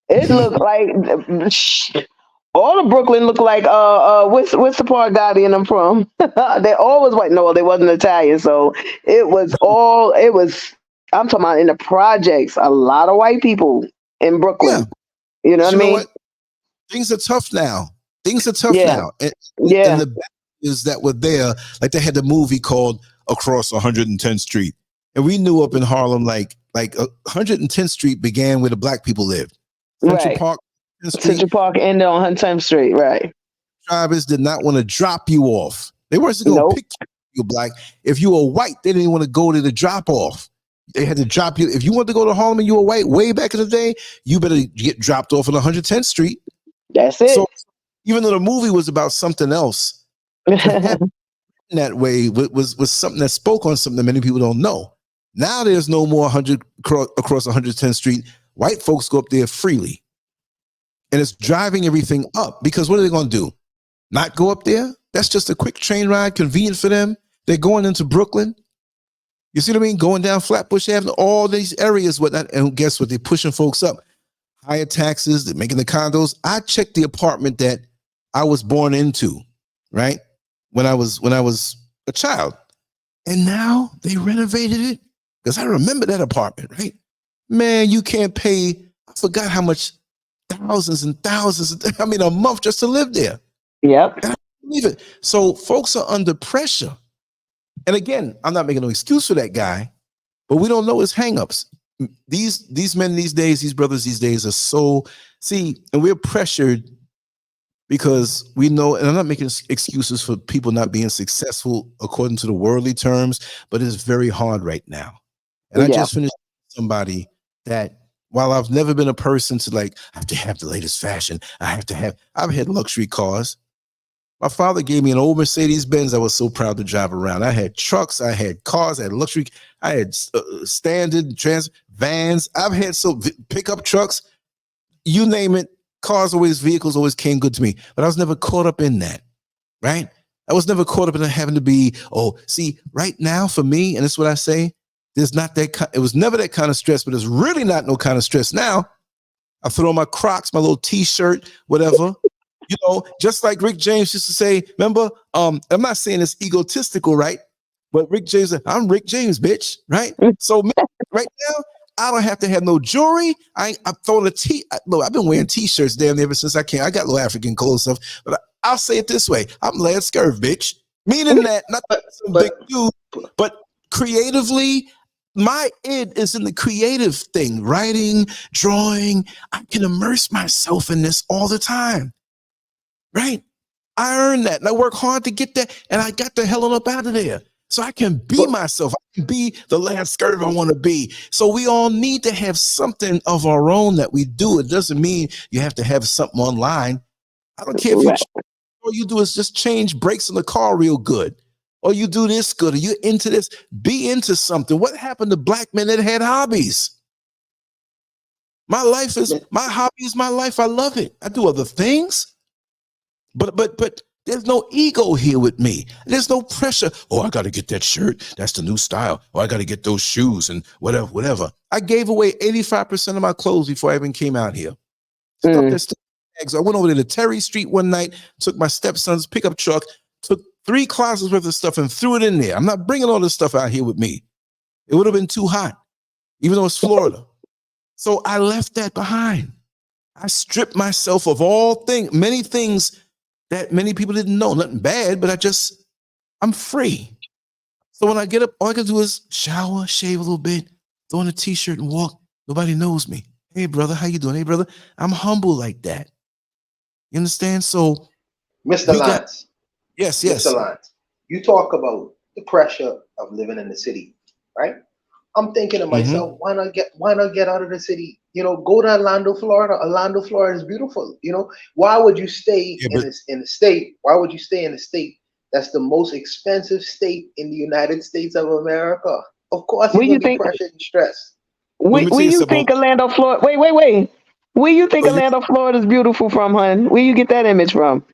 It looked like all of Brooklyn looked like what's the part Gotti and I'm from? They always white. No, they wasn't Italian. So I'm talking about in the projects, a lot of white people in Brooklyn. Yeah. You know what I mean? Things are tough now. And the is that were there, like they had the movie called Across 110th Street. And we knew up in Harlem, like 110th Street began where the black people lived. Central Right. Park, 10th Street. Central Park ended on 110th Street. Right. Drivers did not want to drop you off. They weren't going to Nope. pick you black. If you were white, they didn't want to go to the drop off. They had to drop you. If you wanted to go to Harlem and you were white way back in the day, you better get dropped off on 110th Street. That's it. So even though the movie was about something else, that way was something that spoke on something that many people don't know. Now there's no more 100 across 110th Street. White folks go up there freely. And it's driving everything up because what are they going to do? Not go up there? That's just a quick train ride, convenient for them. They're going into Brooklyn. You see what I mean? Going down Flatbush Avenue, all these areas, whatnot. And guess what? They're pushing folks up. Higher taxes, they're making the condos. I checked the apartment that I was born into, right? When I was a child. And now they renovated it. Because I remember that apartment, right? Man, you can't pay, I forgot how much, thousands and thousands, a month just to live there. Yep. And I believe it. So folks are under pressure. And again, I'm not making no excuse for that guy, but we don't know his hangups. These men these days, these brothers these days are so, and we're pressured because we know, and I'm not making excuses for people not being successful according to the worldly terms, but it's very hard right now. And I just finished somebody that while I've never been a person to like, I have to have the latest fashion. I've had luxury cars. My father gave me an old Mercedes Benz I was so proud to drive around. I had trucks, I had cars, I had luxury, I had standard vans. I've had pickup trucks, you name it. Vehicles always came good to me, but I was never caught up in that, right? I was never caught up in having to be, right now for me, and that's what I say, there's not that, it was never that kind of stress, but there's really not no kind of stress now. I throw on my Crocs, my little t-shirt, whatever. Just like Rick James used to say, remember, I'm not saying it's egotistical, right? But Rick James said, I'm Rick James, bitch, right? So right now, I don't have to have no jewelry. I'm throwing I've been wearing t-shirts damn ever since I came. I got little African clothes stuff, but I'll say it this way. I'm LANCESCURV, bitch. Meaning that, not some big dude, but creatively, my id is in the creative thing, writing, drawing. I can immerse myself in this all the time. Right? I earned that and I work hard to get that. And I got the hell up out of there. So I can be myself. I can be the LANCESCURV I want to be. So we all need to have something of our own that we do. It doesn't mean you have to have something online. I don't care if all you do is just change brakes in the car real good. Or you do this good. Or you're into this. Be into something. What happened to black men that had hobbies? My hobby is my life. I love it. I do other things. But there's no ego here with me. There's no pressure. Oh, I got to get that shirt. That's the new style. Oh, I got to get those shoes and whatever. I gave away 85% of my clothes before I even came out here. I went over to Terry Street one night, took my stepson's pickup truck, took 3 closets worth of stuff and threw it in there. I'm not bringing all this stuff out here with me. It would have been too hot, even though it's Florida. So I left that behind. I stripped myself of many things that many people didn't know. Nothing bad, but I'm free. So when I get up, all I can do is shower, shave a little bit, throw on a t-shirt and walk. Nobody knows me. Hey, brother, how you doing? Hey, brother. I'm humble like that. You understand? So, Mr. Lance. Yes. Mr. Lance, you talk about the pressure of living in the city, right? I'm thinking to myself, why not get out of the city? Go to Orlando, Florida. Orlando, Florida is beautiful. Why would you stay in the state? Why would you stay in the state that's the most expensive state in the United States of America? Of course, you're going to be pressured and stressed. Where you think Orlando, Florida? Wait. Where you think Orlando, Florida is beautiful from, hon? Where you get that image from?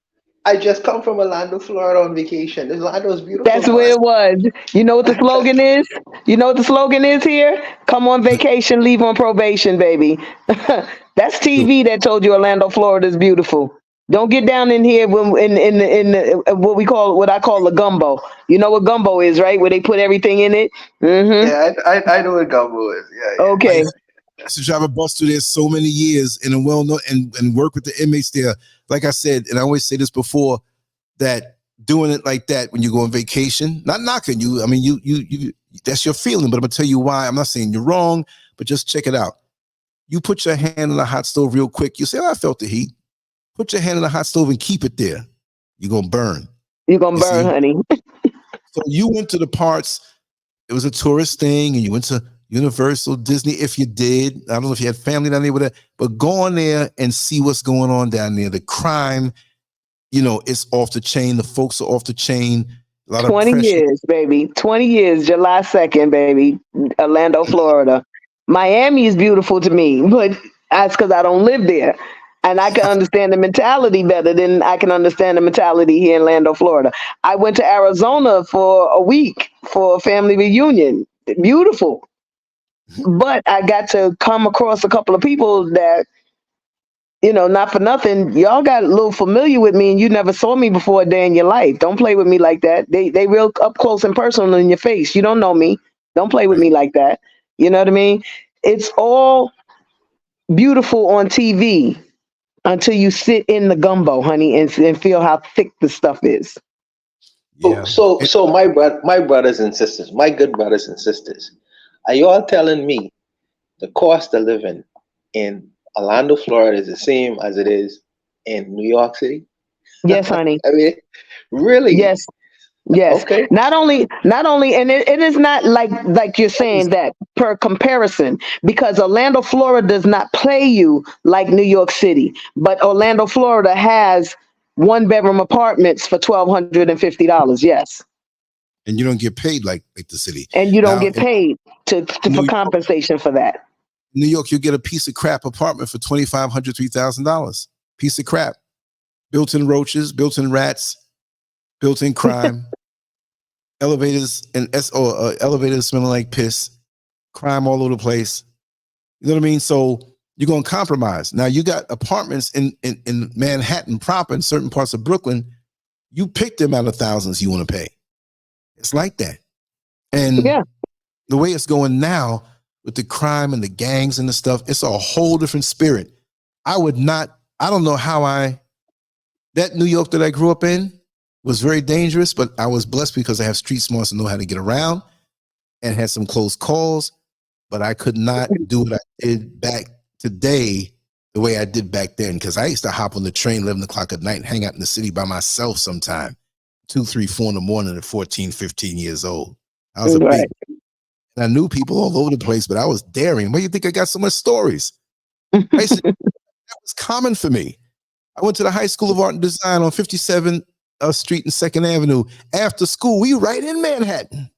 I just come from Orlando, Florida on vacation. Orlando is beautiful. That's where it was. You know what the slogan is? You know what the slogan is here? Come on vacation, leave on probation, baby. That's TV that told you Orlando, Florida is beautiful. Don't get down in here in what I call the gumbo. You know what gumbo is, right? Where they put everything in it. Mm-hmm. Yeah, I know what gumbo is. Yeah. Okay. I used to drive a bus through there so many years and and work with the inmates there. Like I said, and I always say this before, that doing it like that when you go on vacation, not knocking you. I mean, you That's your feeling, but I'm gonna tell you why. I'm not saying you're wrong, but just check it out. You put your hand on the hot stove real quick. You say, oh, I felt the heat. Put your hand on the hot stove and keep it there. You're gonna burn. You're gonna burn, see? honey. So you went to the parts. It was a tourist thing, and you went to Universal, Disney. If you did, I don't know if you had family down there with that, but go on there and see what's going on down there. The crime, it's off the chain. The folks are off the chain. A lot 20 of pressure. years, baby. 20 years, July 2nd, baby. Orlando, Florida. Miami is beautiful to me, but that's because I don't live there. And I can understand the mentality better than I can understand the mentality here in Orlando, Florida. I went to Arizona for a week for a family reunion. Beautiful. But I got to come across a couple of people that, not for nothing, y'all got a little familiar with me and you never saw me before a day in your life. Don't play with me like that. They real up close and personal in your face. You don't know me. Don't play with me like that. You know what I mean? It's all beautiful on TV until you sit in the gumbo, honey, and feel how thick the stuff is. Yeah. So my brothers and sisters, my good brothers and sisters, are you all telling me the cost of living in Orlando, Florida is the same as it is in New York City? Yes, honey. I mean, really? Yes. Yes. Okay. Not only, and it is not like you're saying that per comparison, because Orlando, Florida does not play you like New York City, but Orlando, Florida has 1-bedroom apartments for $1,250. Yes. And you don't get paid like the city. And you don't Now, get paid for compensation for that. New York, you get a piece of crap apartment for $2,500, $3,000. Piece of crap. Built-in roaches, built-in rats, built-in crime. Elevators and elevators smelling like piss, crime all over the place. You know what I mean? So you're going to compromise. Now you got apartments in Manhattan proper, in certain parts of Brooklyn. You pick the amount of thousands you want to pay. It's like that. And the way it's going now with the crime and the gangs and the stuff, it's a whole different spirit. I don't know how that New York that I grew up in was very dangerous, but I was blessed because I have street smarts and know how to get around and had some close calls, but I could not do what I did back today the way I did back then, because I used to hop on the train 11 o'clock at night and hang out in the city by myself sometime, 2, 3, 4 in the morning at 14, 15 years old. I was a big, and I knew people all over the place, but I was daring. Why do you think I got so much stories? That was common for me. I went to the High School of Art and Design on 57th Street and 2nd Avenue. After school, we were right in Manhattan.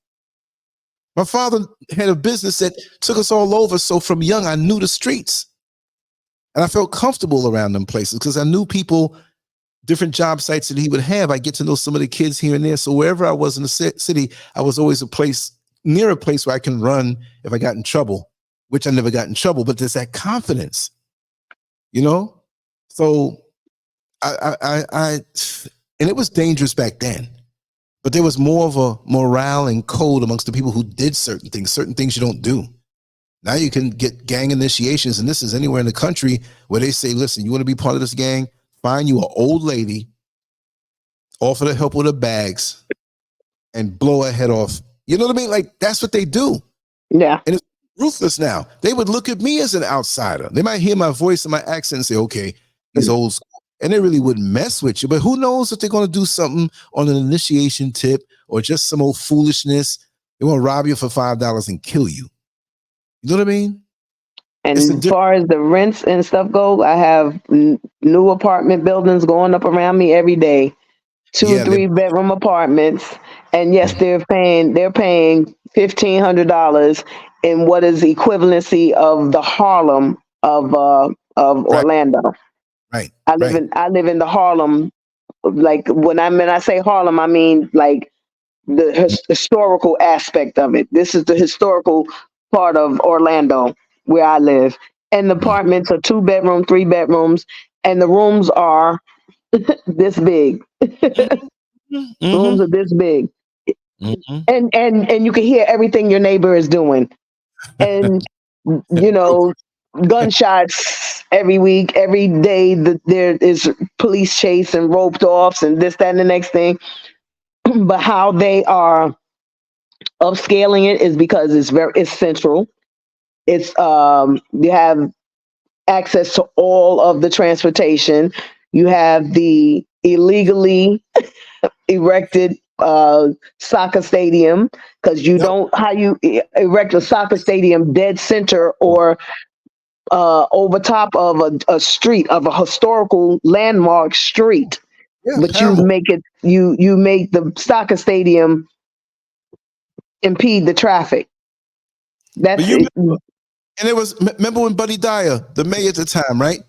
My father had a business that took us all over, so from young, I knew the streets. And I felt comfortable around them places because I knew people, different job sites that he would have. I get to know some of the kids here and there. So wherever I was in the city, I was always near a place where I can run if I got in trouble, which I never got in trouble, but there's that confidence, So and it was dangerous back then, but there was more of a morale and code amongst the people who did certain things you don't do. Now you can get gang initiations, and this is anywhere in the country where they say, listen, you want to be part of this gang? Find you an old lady, offer to help with her bags, and blow her head off. You know what I mean? Like, that's what they do. Yeah. And it's ruthless now. They would look at me as an outsider. They might hear my voice and my accent and say, okay, he's old school. And they really wouldn't mess with you. But who knows if they're going to do something on an initiation tip or just some old foolishness. They want to rob you for $5 and kill you. You know what I mean? And as far as the rents and stuff go, I have new apartment buildings going up around me every day. 2 or 3 bedroom apartments. And yes, they're paying $1,500 in what is the equivalency of the Harlem of Orlando. Right. I live in the Harlem. Like when I say Harlem, I mean like the historical aspect of it. This is the historical part of Orlando where I live. And the apartments are 2 bedroom, 3 bedrooms, and the rooms are this big. Rooms are this big. And you can hear everything your neighbor is doing. And gunshots every week, every day. There is police chase and roped offs and this, that, and the next thing. But how they are Upscaling it is because it's central. It's you have access to all of the transportation. You have the illegally erected soccer stadium, because you Yep. don't, how you erect a soccer stadium dead center or over top of a street, of a historical landmark street, Yeah, but you Paramount. make it, you make the soccer stadium impede the traffic. But That's you it. and it was remember when Buddy Dyer, the mayor at the time, right?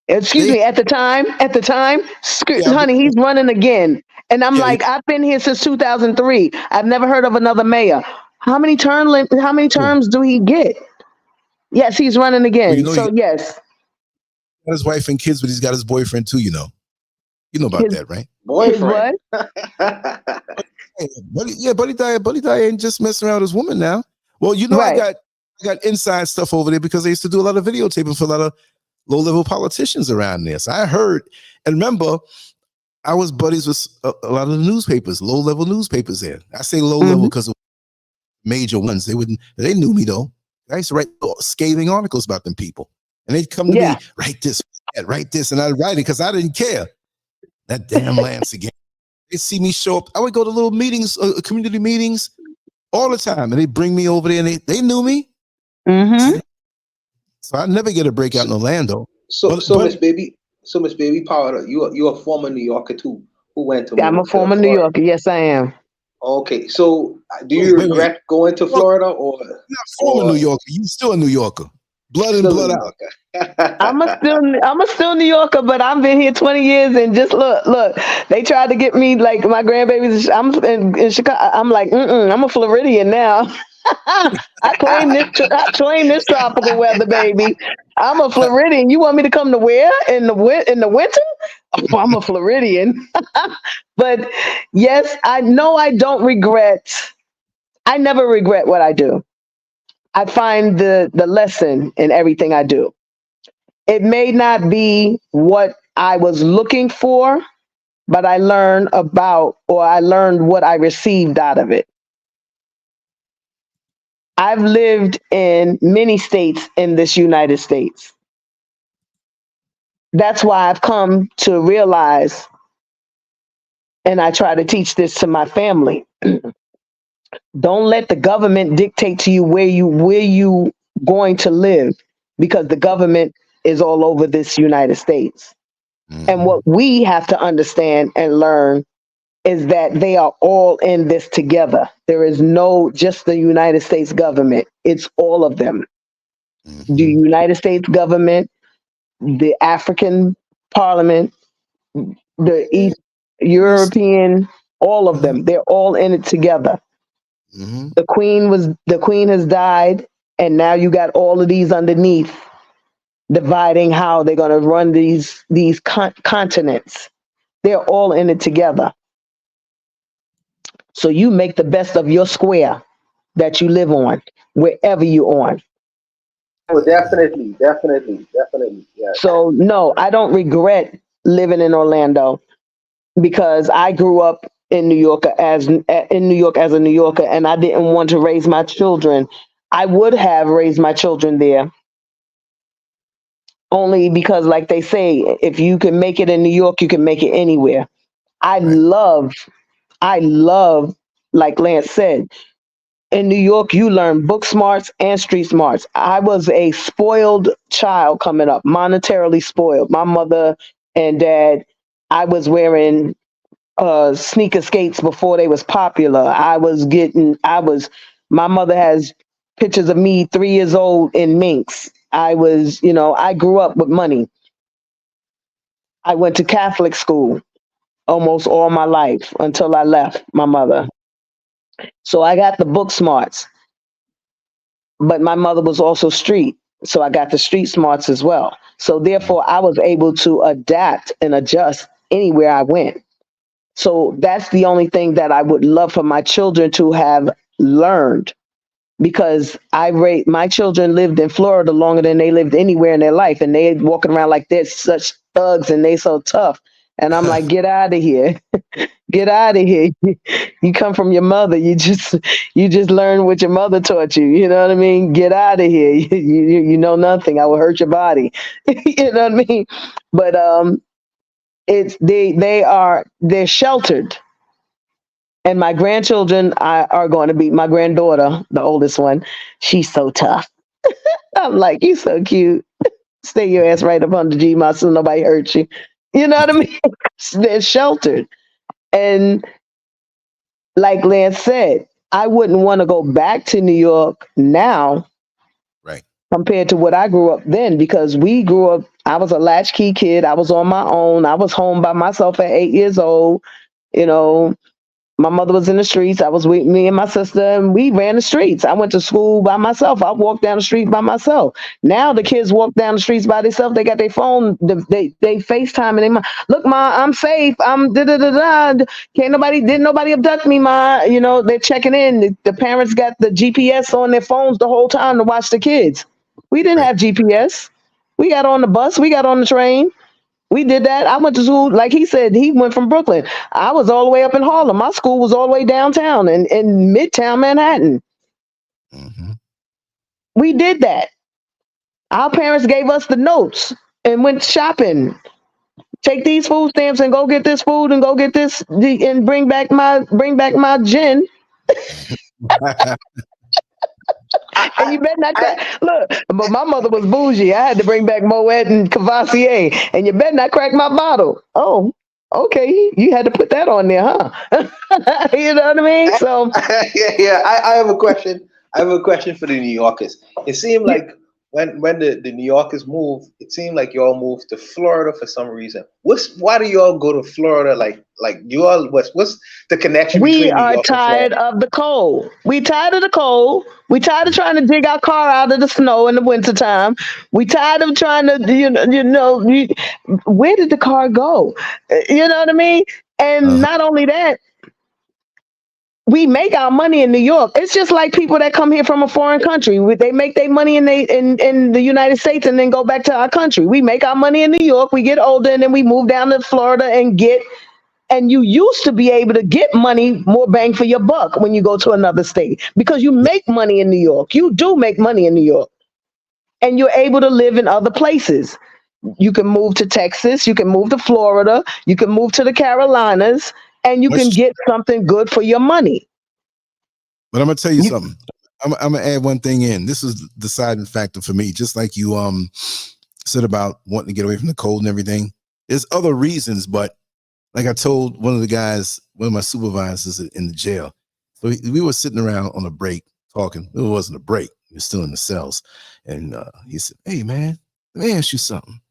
Excuse They me, at the time, yeah, honey, he's running again. And I'm yeah, like, I've been here since 2003. I've never heard of another mayor. How many yeah. terms do he get? Yes, he's running Well, you again. know, he So yes, got his wife and kids, but he's got his boyfriend too. You know about his that, right? Boyfriend. what? Hey, Buddy Dyer ain't just messing around with his woman now. Well, Right. I got inside stuff over there because I used to do a lot of videotaping for a lot of low level politicians around there. So I heard, and remember, I was buddies with a lot of the newspapers, low level newspapers there. I say low level Hmm. because of major ones. They knew me though. I used to write scathing articles about them people. And they'd come to Yeah. me, write this, and I'd write it because I didn't care. That damn Lance again. They'd see me show up. I would go to little meetings, community meetings all the time, and they'd bring me over there, and they knew me. Hmm. So I never get a breakout in Orlando. So But Miss Baby Powder, you're a former New Yorker too, who went to I'm a move to former New Florida. Yorker. Yes, I am. Okay, so do you wait. regret going to Look, Florida, or you're not former New Yorker. You still a New Yorker. Blood in, still a blood New out. Yorker? I'm a still New Yorker, but I've been here 20 years, and just look. They tried to get me, like, my grandbabies. I'm in Chicago. I'm like, I'm a Floridian now. I claim this tropical weather, baby. I'm a Floridian. You want me to come to where in the winter? Oh, I'm a Floridian. But yes, I know I don't regret. I never regret what I do. I find the lesson in everything I do. It may not be what I was looking for, but I learned what I received out of it. I've lived in many states in this United States. That's why I've come to realize, and I try to teach this to my family. Don't let the government dictate to you where you going to live, because the government is all over this United States. And what we have to understand and learn is that they are all in this together. There is no just the United States government. It's all of them. The United States government, the African Parliament, the East European, all of them. They're all in it together. Mm-hmm. The queen has died, and now you got all of these underneath dividing how they're going to run these continents. They're all in it together. So you make the best of your square that you live on, wherever you're on. Oh, definitely. Yeah. So no, I don't regret living in Orlando, because I grew up in New York as a New Yorker, and I didn't want to raise my children. I would have raised my children there, only because, like they say, if you can make it in New York, you can make it anywhere. I Right. love, like Lance said, in New York, you learn book smarts and street smarts. I was a spoiled child coming up, monetarily spoiled. My mother and dad, I was wearing sneaker skates before they was popular. My mother has pictures of me 3 years old in minks. I grew up with money. I went to Catholic school almost all my life until I left my mother. So I got the book smarts, but my mother was also street. So I got the street smarts as well. So therefore, I was able to adapt and adjust anywhere I went. So that's the only thing that I would love for my children to have learned, because my children lived in Florida longer than they lived anywhere in their life, and they walking around like they're such thugs and they so tough. And I'm like, get out of here. Get out of here. You come from your mother. You just learn what your mother taught you. You know what I mean? Get out of here. You know nothing. I will hurt your body. You know what I mean? But it's they're sheltered. And my grandchildren are going to be my granddaughter, the oldest one. She's so tough. I'm like, you so cute. Stay your ass right up under G-Ma so nobody hurts you. You know what I mean? They're sheltered. And like Lance said, I wouldn't want to go back to New York now Right. compared to what I grew up then, because we grew up, I was a latchkey kid. I was on my own. I was home by myself at 8 years old. You know, my mother was in the streets. I was with me and my sister, and we ran the streets. I went to school by myself. I walked down the street by myself. Now the kids walk down the streets by themselves. They got their phone. They FaceTime and they, look, ma, I'm safe. I'm da da da da. Didn't nobody abduct me, ma. You know, they're checking in. The parents got the GPS on their phones the whole time to watch the kids. We didn't have GPS. We got on the bus. We got on the train. We did that. I went to school, like he said, he went from Brooklyn. I was all the way up in Harlem. My school was all the way downtown in Midtown Manhattan. Mm-hmm. We did that. Our parents gave us the notes and went shopping. Take these food stamps and go get this food and go get this and bring back my gin. And you better not look. But my mother was bougie. I had to bring back Moet and Cavassier, and you better not crack my bottle. Oh, okay. You had to put that on there, huh? You know what I mean? So yeah. I have a question. I have a question for the New Yorkers. It seemed like when the New Yorkers moved, it seemed like y'all moved to Florida for some reason. Why do y'all go to Florida? Like you all what's the connection we between New are York and tired Florida? of the cold. We tired of the cold. We tired of trying to dig our car out of the snow in the wintertime. We tired of trying to, where did the car go? You know what I mean? And not only that, we make our money in New York. It's just like people that come here from a foreign country. They make their money in the United States and then go back to our country. We make our money in New York. We get older and then we move down to Florida and you used to be able to get money, more bang for your buck when you go to another state because you make money in New York. You do make money in New York. And you're able to live in other places. You can move to Texas. You can move to Florida. You can move to the Carolinas. And you can get something good for your money. But I'm gonna tell you something. I'm gonna add one thing in. This is the deciding factor for me. Just like you said about wanting to get away from the cold and everything. There's other reasons, but like I told one of the guys, one of my supervisors in the jail. So we were sitting around on a break talking. It wasn't a break. We were still in the cells, and he said, "Hey man, let me ask you something.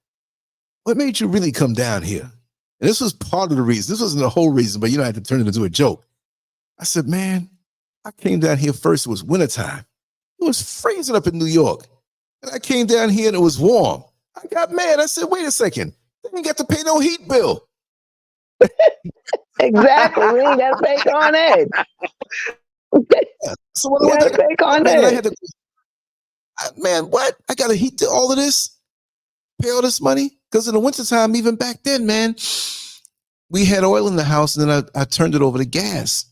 What made you really come down here?" And this was part of the reason. This wasn't the whole reason, but I had to turn it into a joke. I said, "Man, I came down here first. It was wintertime. It was freezing up in New York. And I came down here and it was warm. I got mad. I said, wait a second. They didn't get to pay no heat bill." Exactly. We ain't got to pay on it. Yeah. So what I had to, man, what? I got to heat all of this? Pay all this money? Because in the wintertime, even back then, man, we had oil in the house and then I turned it over to gas.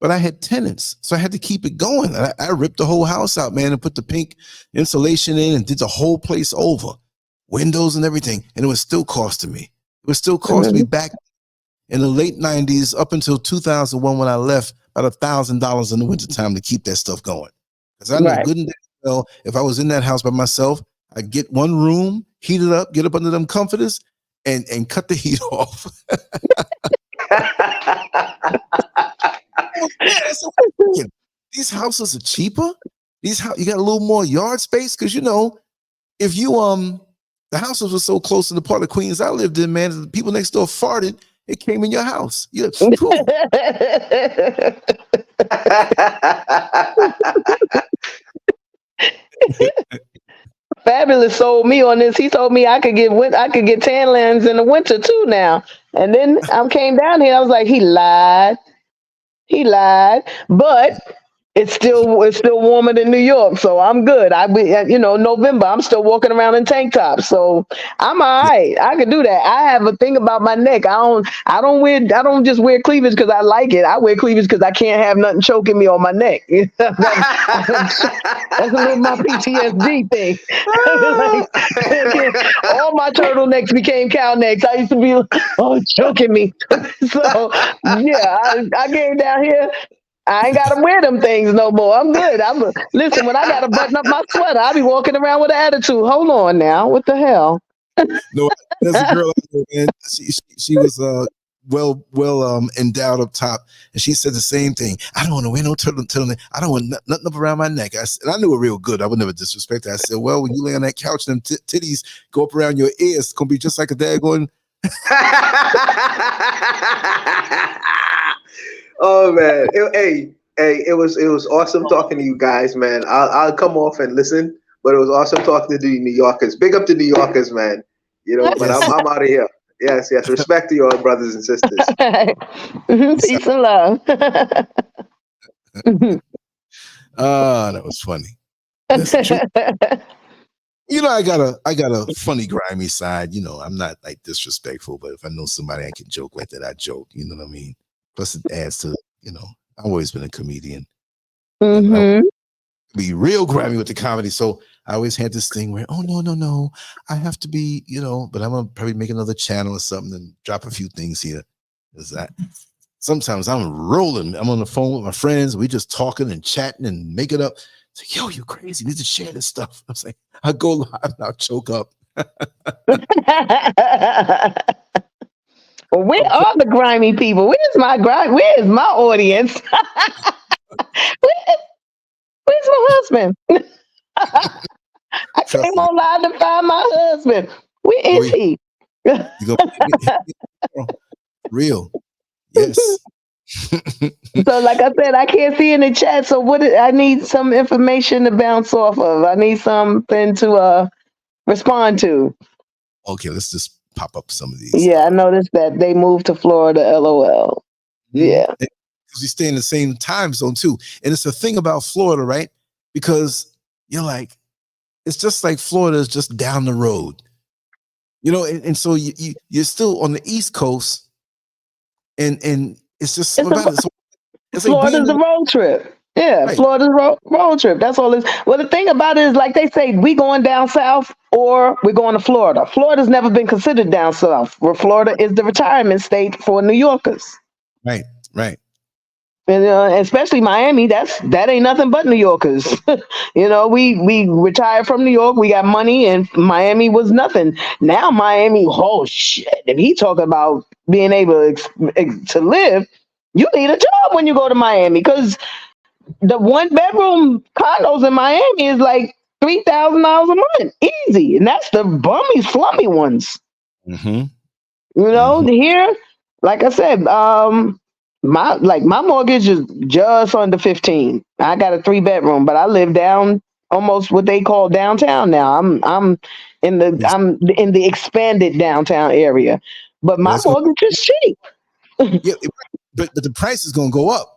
But I had tenants, so I had to keep it going. I ripped the whole house out, man, and put the pink insulation in and did the whole place over. Windows and everything. And it was still costing me. It was still costing me back in the late 90s up until 2001 when I left about $1,000 in the wintertime to keep that stuff going. Because I knew good and well, if I was in that house by myself, I'd get one room, heat it up, get up under them comforters, and cut the heat off. These houses are cheaper. You got a little more yard space because if you the houses were so close to the part of Queens I lived in, man, the people next door farted, it came in your house. Yeah, Fabulous sold me on this. He told me I could get tan lines in the winter too now. And then I came down here. I was like, he lied. But it's still warmer than New York, so I'm good. November, I'm still walking around in tank tops, so I'm all right. I can do that. I have a thing about my neck. I don't just wear cleavage because I like it. I wear cleavage because I can't have nothing choking me on my neck. That's a little my PTSD thing. Like, all my turtlenecks became cow necks. I used to be, oh, choking me. So yeah, I came down here. I ain't gotta wear them things no more. I'm good. Listen, when I gotta button up my sweater, I be walking around with an attitude. Hold on now. What the hell? No, there's a girl out there, man. She was endowed up top, and she said the same thing. I don't want to wear no turtleneck. I don't want nothing up around my neck. And I knew her real good. I would never disrespect her. I said, well, when you lay on that couch, them titties go up around your ears. It's gonna be just like a daggone. Oh man, it was awesome talking to you guys, man. I'll come off and listen, but it was awesome talking to the New Yorkers. Big up to New Yorkers, man. But Yes. I'm out of here. Yes. Respect to your brothers and sisters. Peace and love. That was funny. Listen, I got a funny, grimy side. I'm not like disrespectful, but if I know somebody I can joke with, that I joke. You know what I mean? Plus, it adds to I've always been a comedian. I be real grimy with the comedy, so I always had this thing where, oh no, I have to be, but I'm gonna probably make another channel or something and drop a few things here. Is that sometimes I'm rolling. I'm on the phone with my friends. We just talking and chatting and make it up. It's like, yo, you crazy. You need to share this stuff. I'm saying, I go live and I'll choke up. Well, where are the grimy people? Where's my audience? Where's my husband? I came on live to find my husband. Where is he? Real. Yes. So like I said, I can't see in the chat. So I need some information to bounce off of. I need something to respond to. Okay, let's just pop up some of these. Yeah, I noticed that they moved to Florida. LOL. Yeah. Because we stay in the same time zone too. And it's a thing about Florida, right? Because you're like, it's just like Florida is just down the road. And so you're still on the East Coast, and it's just Florida's a road trip. Yeah, right. Florida's road trip. That's all it is. Well, the thing about it is, like they say, we going down south or we're going to Florida. Florida's never been considered down south, where Florida is the retirement state for New Yorkers. Right. And especially Miami, that ain't nothing but New Yorkers. We retired from New York. We got money, and Miami was nothing. Now Miami, oh shit! If he talking about being able to live, you need a job when you go to Miami, because the 1-bedroom condos in Miami is like $3,000 a month, easy, and that's the bummy, slummy ones. Here, like I said, my mortgage is just under 15. I got a 3-bedroom, but I live down almost what they call downtown now. I'm in the expanded downtown area, but my mortgage is cheap. Yeah, but the price is gonna go up.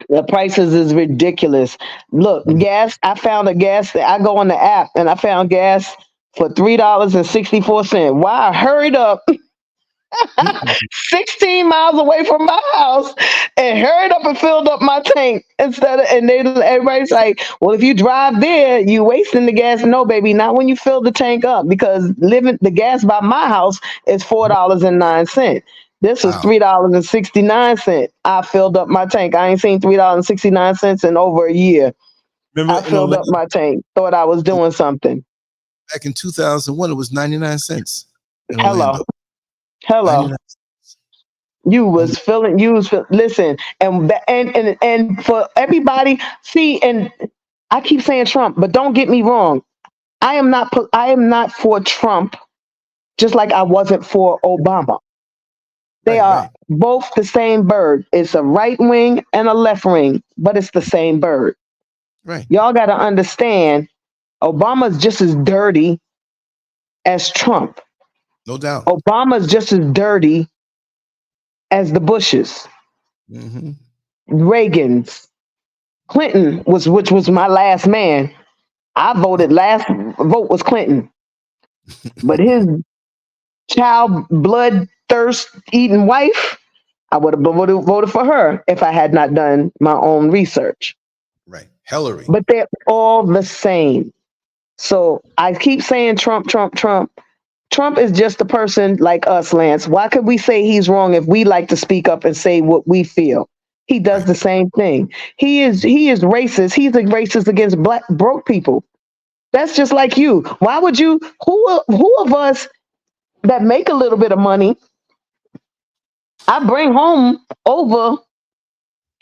The prices is ridiculous. Look, gas. I found a gas. I go on the app and I found gas for $3.64. Why? I hurried up 16 miles away from my house and hurried up and filled up my tank everybody's like, well, if you drive there, you wasting the gas. No, baby, not when you fill the tank up, because the gas by my house is $4.09. This was $3.69. I filled up my tank. I ain't seen $3.69 in over a year. Remember, I filled up my tank. Thought I was doing something. Back in 2001, it was 99 cents. Hello. You was feeling. Listen, and for everybody. See, and I keep saying Trump, but don't get me wrong. I am not for Trump, just like I wasn't for Obama. They are both the same bird. It's a right wing and a left wing, but it's the same bird. Right. Y'all got to understand, Obama's just as dirty as Trump. No doubt. Obama's just as dirty as the Bushes, Reagans, Clinton which was my last man. I voted last vote was Clinton, but his child blood thirst eating wife, I would have voted for her if I had not done my own research. Right. Hillary. But they're all the same. So I keep saying Trump, Trump, Trump. Trump is just a person like us, Lance. Why could we say he's wrong if we like to speak up and say what we feel? He does Right. the same thing. He is racist. He's a racist against black broke people. That's just like you. Why would you? Who of us that make a little bit of money? I bring home over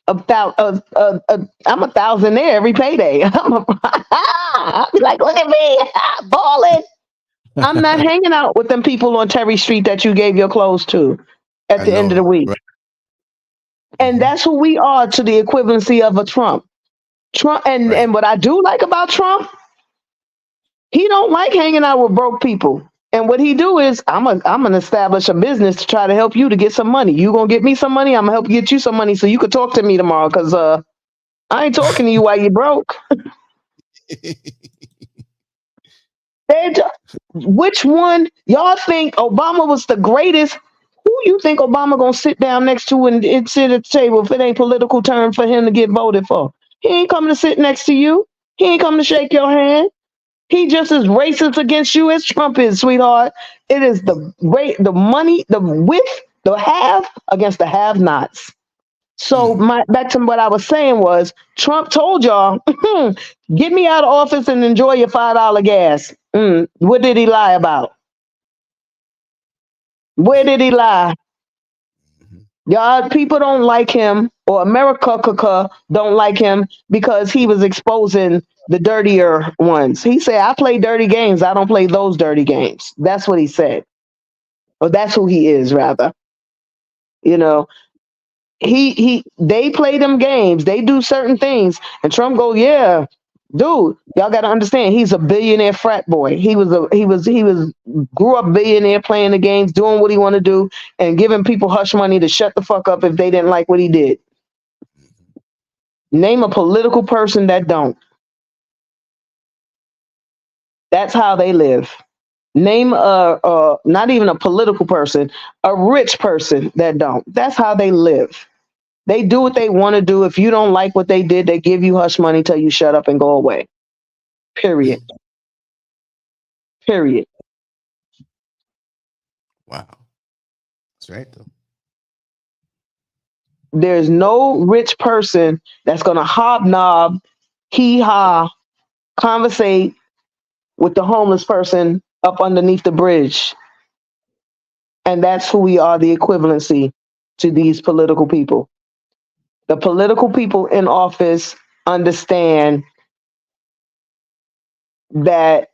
about I'm a thousandaire every payday. I'll be like, look at me, balling. I'm not hanging out with them people on Terry Street that you gave your clothes to at I the end of know. the week. Right. And that's who we are to the equivalency of a Trump. Trump Right. and what I do like about Trump, he don't like hanging out with broke people. And what he do is I'm gonna establish a business to try to help you to get some money. You gonna get me some money, I'm gonna help get you some money so you could talk to me tomorrow. Cause I ain't talking to you while you broke. Which one y'all think Obama was the greatest? Who you think Obama gonna sit down next to and sit at the table if it ain't political term for him to get voted for? He ain't coming to sit next to you. He ain't coming to shake your hand. He just as racist against you as Trump is, sweetheart. It is the rate, the money, the width, the have against the have-nots. So back to what I was saying was Trump told y'all, get me out of office and enjoy your $5 gas. What did he lie about? Where did he lie? Y'all, people don't like him, or America don't like him because he was exposing the dirtier ones. He said, I play dirty games. I don't play those dirty games. That's what he said. Or that's who he is, rather. You know, they play them games. They do certain things. And Trump go, yeah, dude, y'all got to understand, he's a billionaire frat boy. He was grew up billionaire playing the games, doing what he want to do, and giving people hush money to shut the fuck up if they didn't like what he did. Name a political person that don't. That's how they live. Name not even a political person, a rich person that don't. That's how they live. They do what they want to do. If you don't like what they did, they give you hush money till you shut up and go away. Period. Period. Wow. That's right, though. There's no rich person that's going to hobnob, hee-haw, conversate with the homeless person up underneath the bridge. And that's who we are, the equivalency to these political people. The political people in office understand that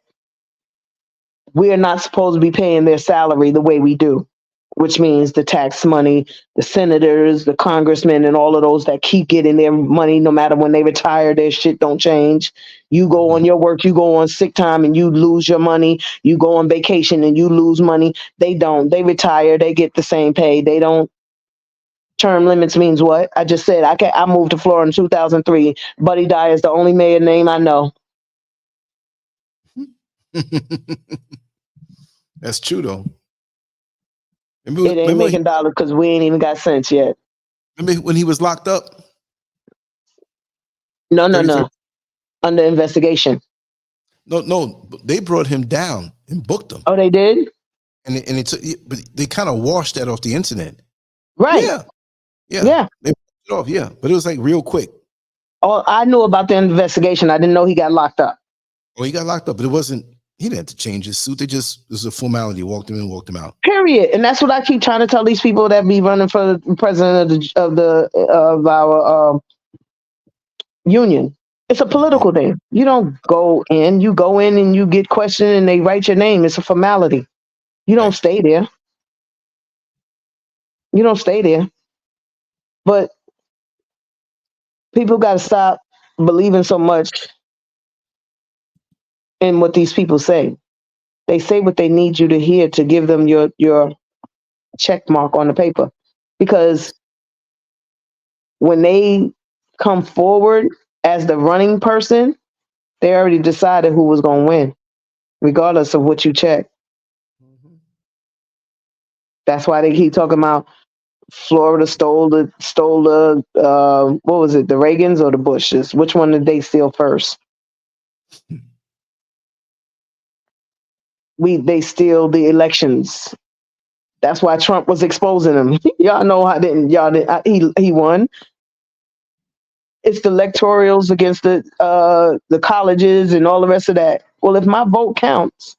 we're not supposed to be paying their salary the way we do, which means the tax money, the senators, the congressmen, and all of those that keep getting their money no matter when they retire, their shit don't change. You go on your work, you go on sick time and you lose your money. You go on vacation and you lose money. They don't. They retire, they get the same pay. They don't. Term limits means what? I just said I moved to Florida in 2003. Buddy Dyer is the only mayor name I know. That's true, though. It ain't making dollars because we ain't even got cents yet. Remember when he was locked up? No. Under investigation. No. They brought him down and booked him. Oh, they did? And but they kind of washed that off the internet. Right. Yeah. They washed it off, yeah. But it was like real quick. Oh, I knew about the investigation. I didn't know he got locked up. Oh, he got locked up, but he didn't have to change his suit. It was a formality. Walked him in, walked him out. Period. And that's what I keep trying to tell these people that be running for the president of our union. It's a political thing. You don't go in. You go in and you get questioned and they write your name. It's a formality. You don't stay there. You don't stay there. But people got to stop believing so much in what these people say. They say what they need you to hear to give them your check mark on the paper. Because when they come forward as the running person, they already decided who was going to win, regardless of what you check. That's why they keep talking about Florida stole the what was it, the Reagans or the Bushes? Which one did they steal first? They steal the elections. That's why Trump was exposing them. Y'all know he won. It's the electorals against the colleges and all the rest of that. Well, if my vote counts,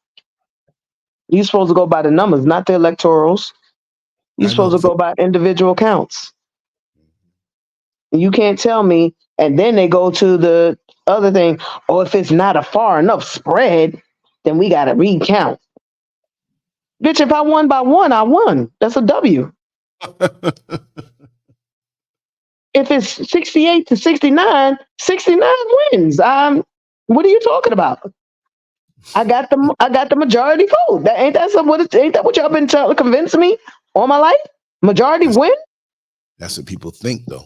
you're supposed to go by the numbers, not the electorals. You're supposed to go by individual counts. You can't tell me. And then they go to the other thing. Or if it's not a far enough spread, then we got to recount. Bitch, if I won by 1, I won. That's a W. If it's 68 to 69, 69 wins. What are you talking about? I got the majority vote. Ain't that what y'all been trying to convince me all my life? Majority win? That's what people think, though.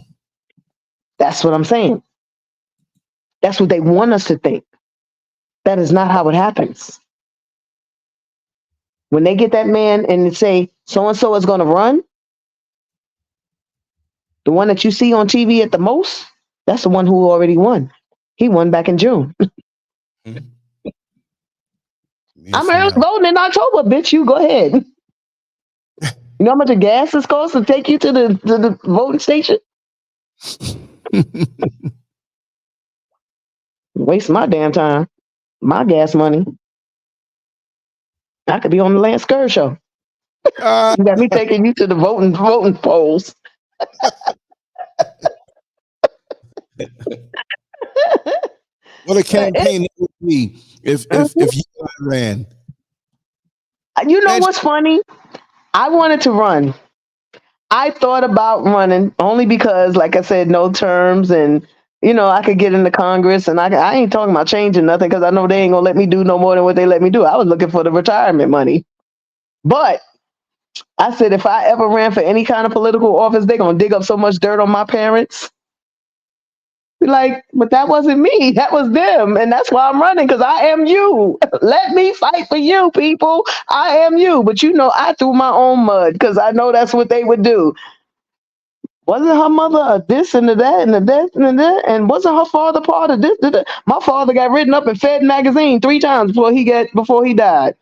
That's what I'm saying. That's what they want us to think. That is not how it happens. When they get that man and they say so-and-so is going to run, the one that you see on TV at the most, that's the one who already won. He won back in June. Yes, I'm early voting in October, bitch. You go ahead. You know how much the gas is cost to take you to the voting station? Waste my damn time. My gas money. I could be on the LANCESCURV show. You got me taking you to the voting polls. What a campaign it would be if you ran. You know what's funny? I wanted to run. I thought about running only because, like I said, no terms, and I could get into Congress, and I ain't talking about changing nothing because I know they ain't gonna let me do no more than what they let me do. I was looking for the retirement money, but I said if I ever ran for any kind of political office, they're gonna dig up so much dirt on my parents. Like, but that wasn't me. That was them, and that's why I'm running because I am you. Let me fight for you, people. I am you, but I threw my own mud because I know that's what they would do. Wasn't her mother a this and a that and a that and a that? And wasn't her father part of this? My father got written up in Fed magazine 3 times before he died.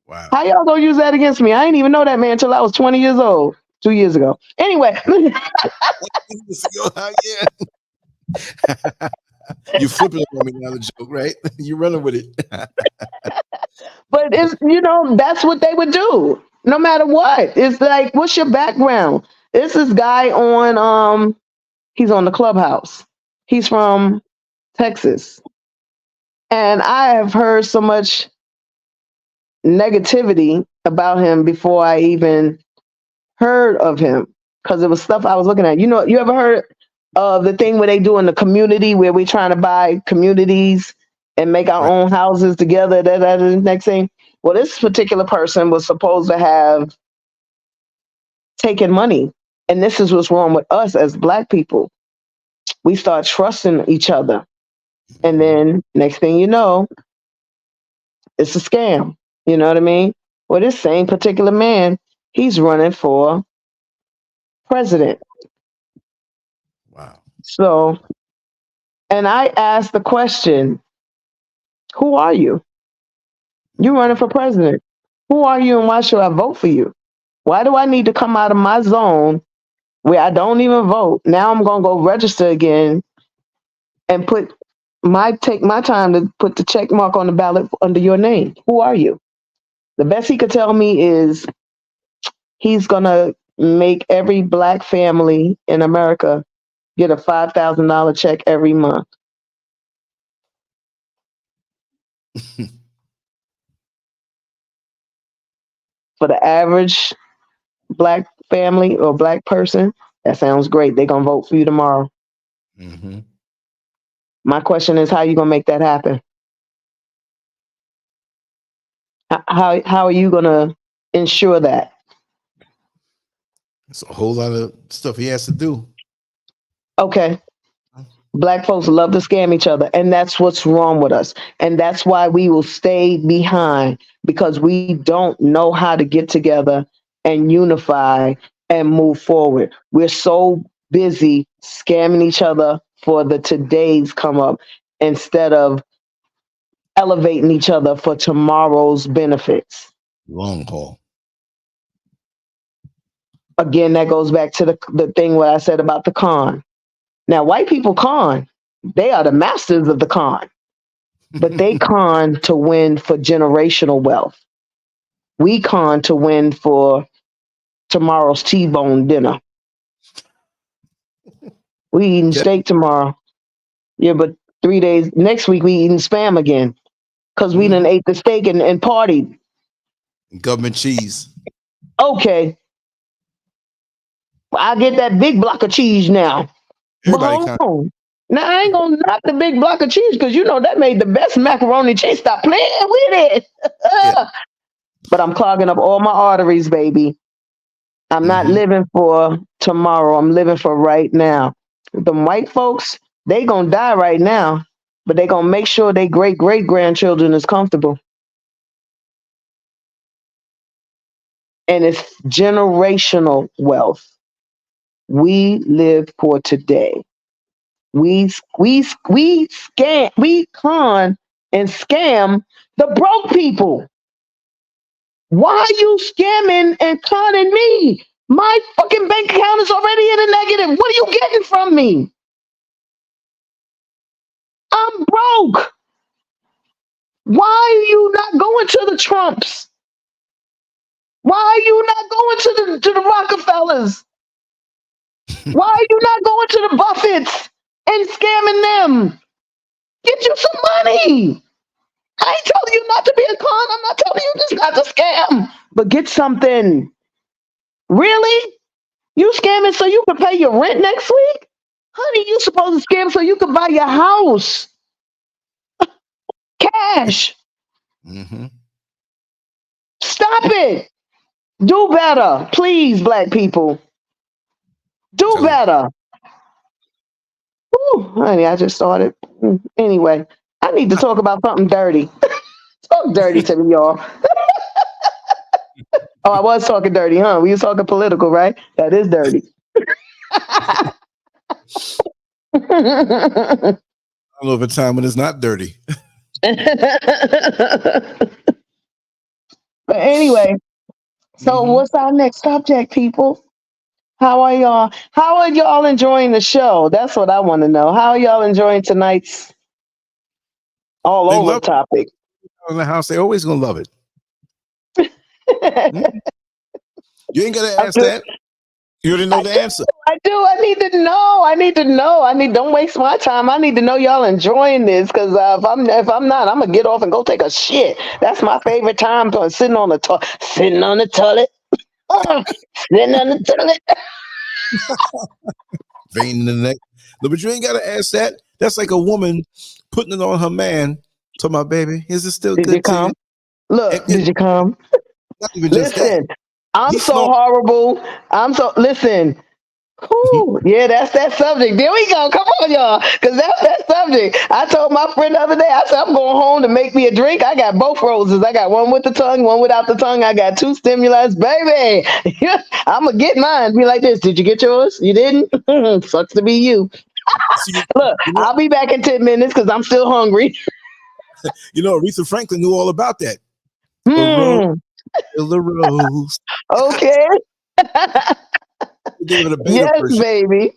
Wow. How y'all gonna use that against me? I didn't even know that man until I was 20 years old, 2 years ago. Anyway. You flipping it on me now, the joke, right? You running with it. But it's that's what they would do. No matter what. It's like, what's your background? This guy on he's on the Clubhouse. He's from Texas. And I have heard so much negativity about him before I even heard of him. Because it was stuff I was looking at. You ever heard of the thing where they do in the community where we're trying to buy communities and make our own houses together? That is the next thing. Well, this particular person was supposed to have taken money. And this is what's wrong with us as Black people. We start trusting each other. And then next thing you know, it's a scam. You know what I mean? Well, this same particular man, he's running for president. Wow. So, and I asked the question, who are you? You're running for president. Who are you and why should I vote for you? Why do I need to come out of my zone where I don't even vote? Now I'm going to go register again and take my time to put the check mark on the ballot under your name. Who are you? The best he could tell me is he's going to make every Black family in America get a $5,000 check every month. For the average Black family or Black person, that sounds great. They're going to vote for you tomorrow. Mm-hmm. My question is, how are you going to make that happen? How are you going to ensure that? It's a whole lot of stuff he has to do. Okay. Black folks love to scam each other, and that's what's wrong with us. And that's why we will stay behind, because we don't know how to get together and unify and move forward. We're so busy scamming each other for the today's come up instead of elevating each other for tomorrow's benefits. Long haul. Again, that goes back to the thing what I said about the con. Now, white people con. They are the masters of the con, but they con to win for generational wealth. We con to win for tomorrow's T-bone dinner. We eating steak tomorrow. Yeah, but 3 days, next week we eating spam again because we done ate the steak and partied. Government cheese. Okay. I get that big block of cheese now. Everybody But hold on. Now, I ain't going to knock the big block of cheese because, you know, that made the best macaroni cheese. Stop playing with it. Yeah. But I'm clogging up all my arteries, baby. I'm not living for tomorrow. I'm living for right now. The white folks, they going to die right now, but they going to make sure their great-great-grandchildren is comfortable. And it's generational wealth. We live for today. We scam, we con and scam the broke people. Why are you scamming and conning me? My fucking bank account is already in the negative. What are you getting from me? I'm broke. Why are you not going to the Trumps? Why are you not going to the Rockefellers? Why are you not going to the Buffetts and scamming them? Get you some money. I ain't telling you not to be a con. I'm not telling you just not to scam. But get something. Really? You scamming so you can pay your rent next week? Honey, you supposed to scam so you can buy your house. Cash. Stop it. Do better. Please, black people. Do better. Ooh, honey, I just started. Anyway, I need to talk about something dirty. Talk dirty to me, y'all. Oh, I was talking dirty, huh? We was talking political, right? That is dirty. I don't know of a time when it's not dirty. But anyway, so what's our next subject, people? How are y'all? How are y'all enjoying the show? That's what I want to know. How are y'all enjoying tonight's all They over love topic? in the house. They always gonna love it. You ain't gotta ask that. You already know the answer. I do. I need to know. I need to know. Don't waste my time. I need to know y'all enjoying this because if I'm not, I'm gonna get off and go take a shit. That's my favorite time. Sitting on the toilet. Sitting on the toilet. Sitting on the toilet. Vein in the neck. No, but you ain't gotta ask that. That's like a woman putting it on her man. Talking about, baby, is it still Did good you come? to you? Look, did you come? Not even just that. Listen, I'm He's so not- horrible. Listen. Ooh, yeah, that's that subject. There we go. Come on, y'all. Because that's that subject. I told my friend the other day, I said, I'm going home to make me a drink. I got both roses. I got one with the tongue, one without the tongue. I got 2 stimulants. Baby, I'm going to get mine. Be like this. Did you get yours? You didn't? Sucks to be you. Look, I'll be back in 10 minutes because I'm still hungry. You know, Aretha Franklin knew all about that. Hmm. The rose. Okay. Gave it a beta Yes, version. baby.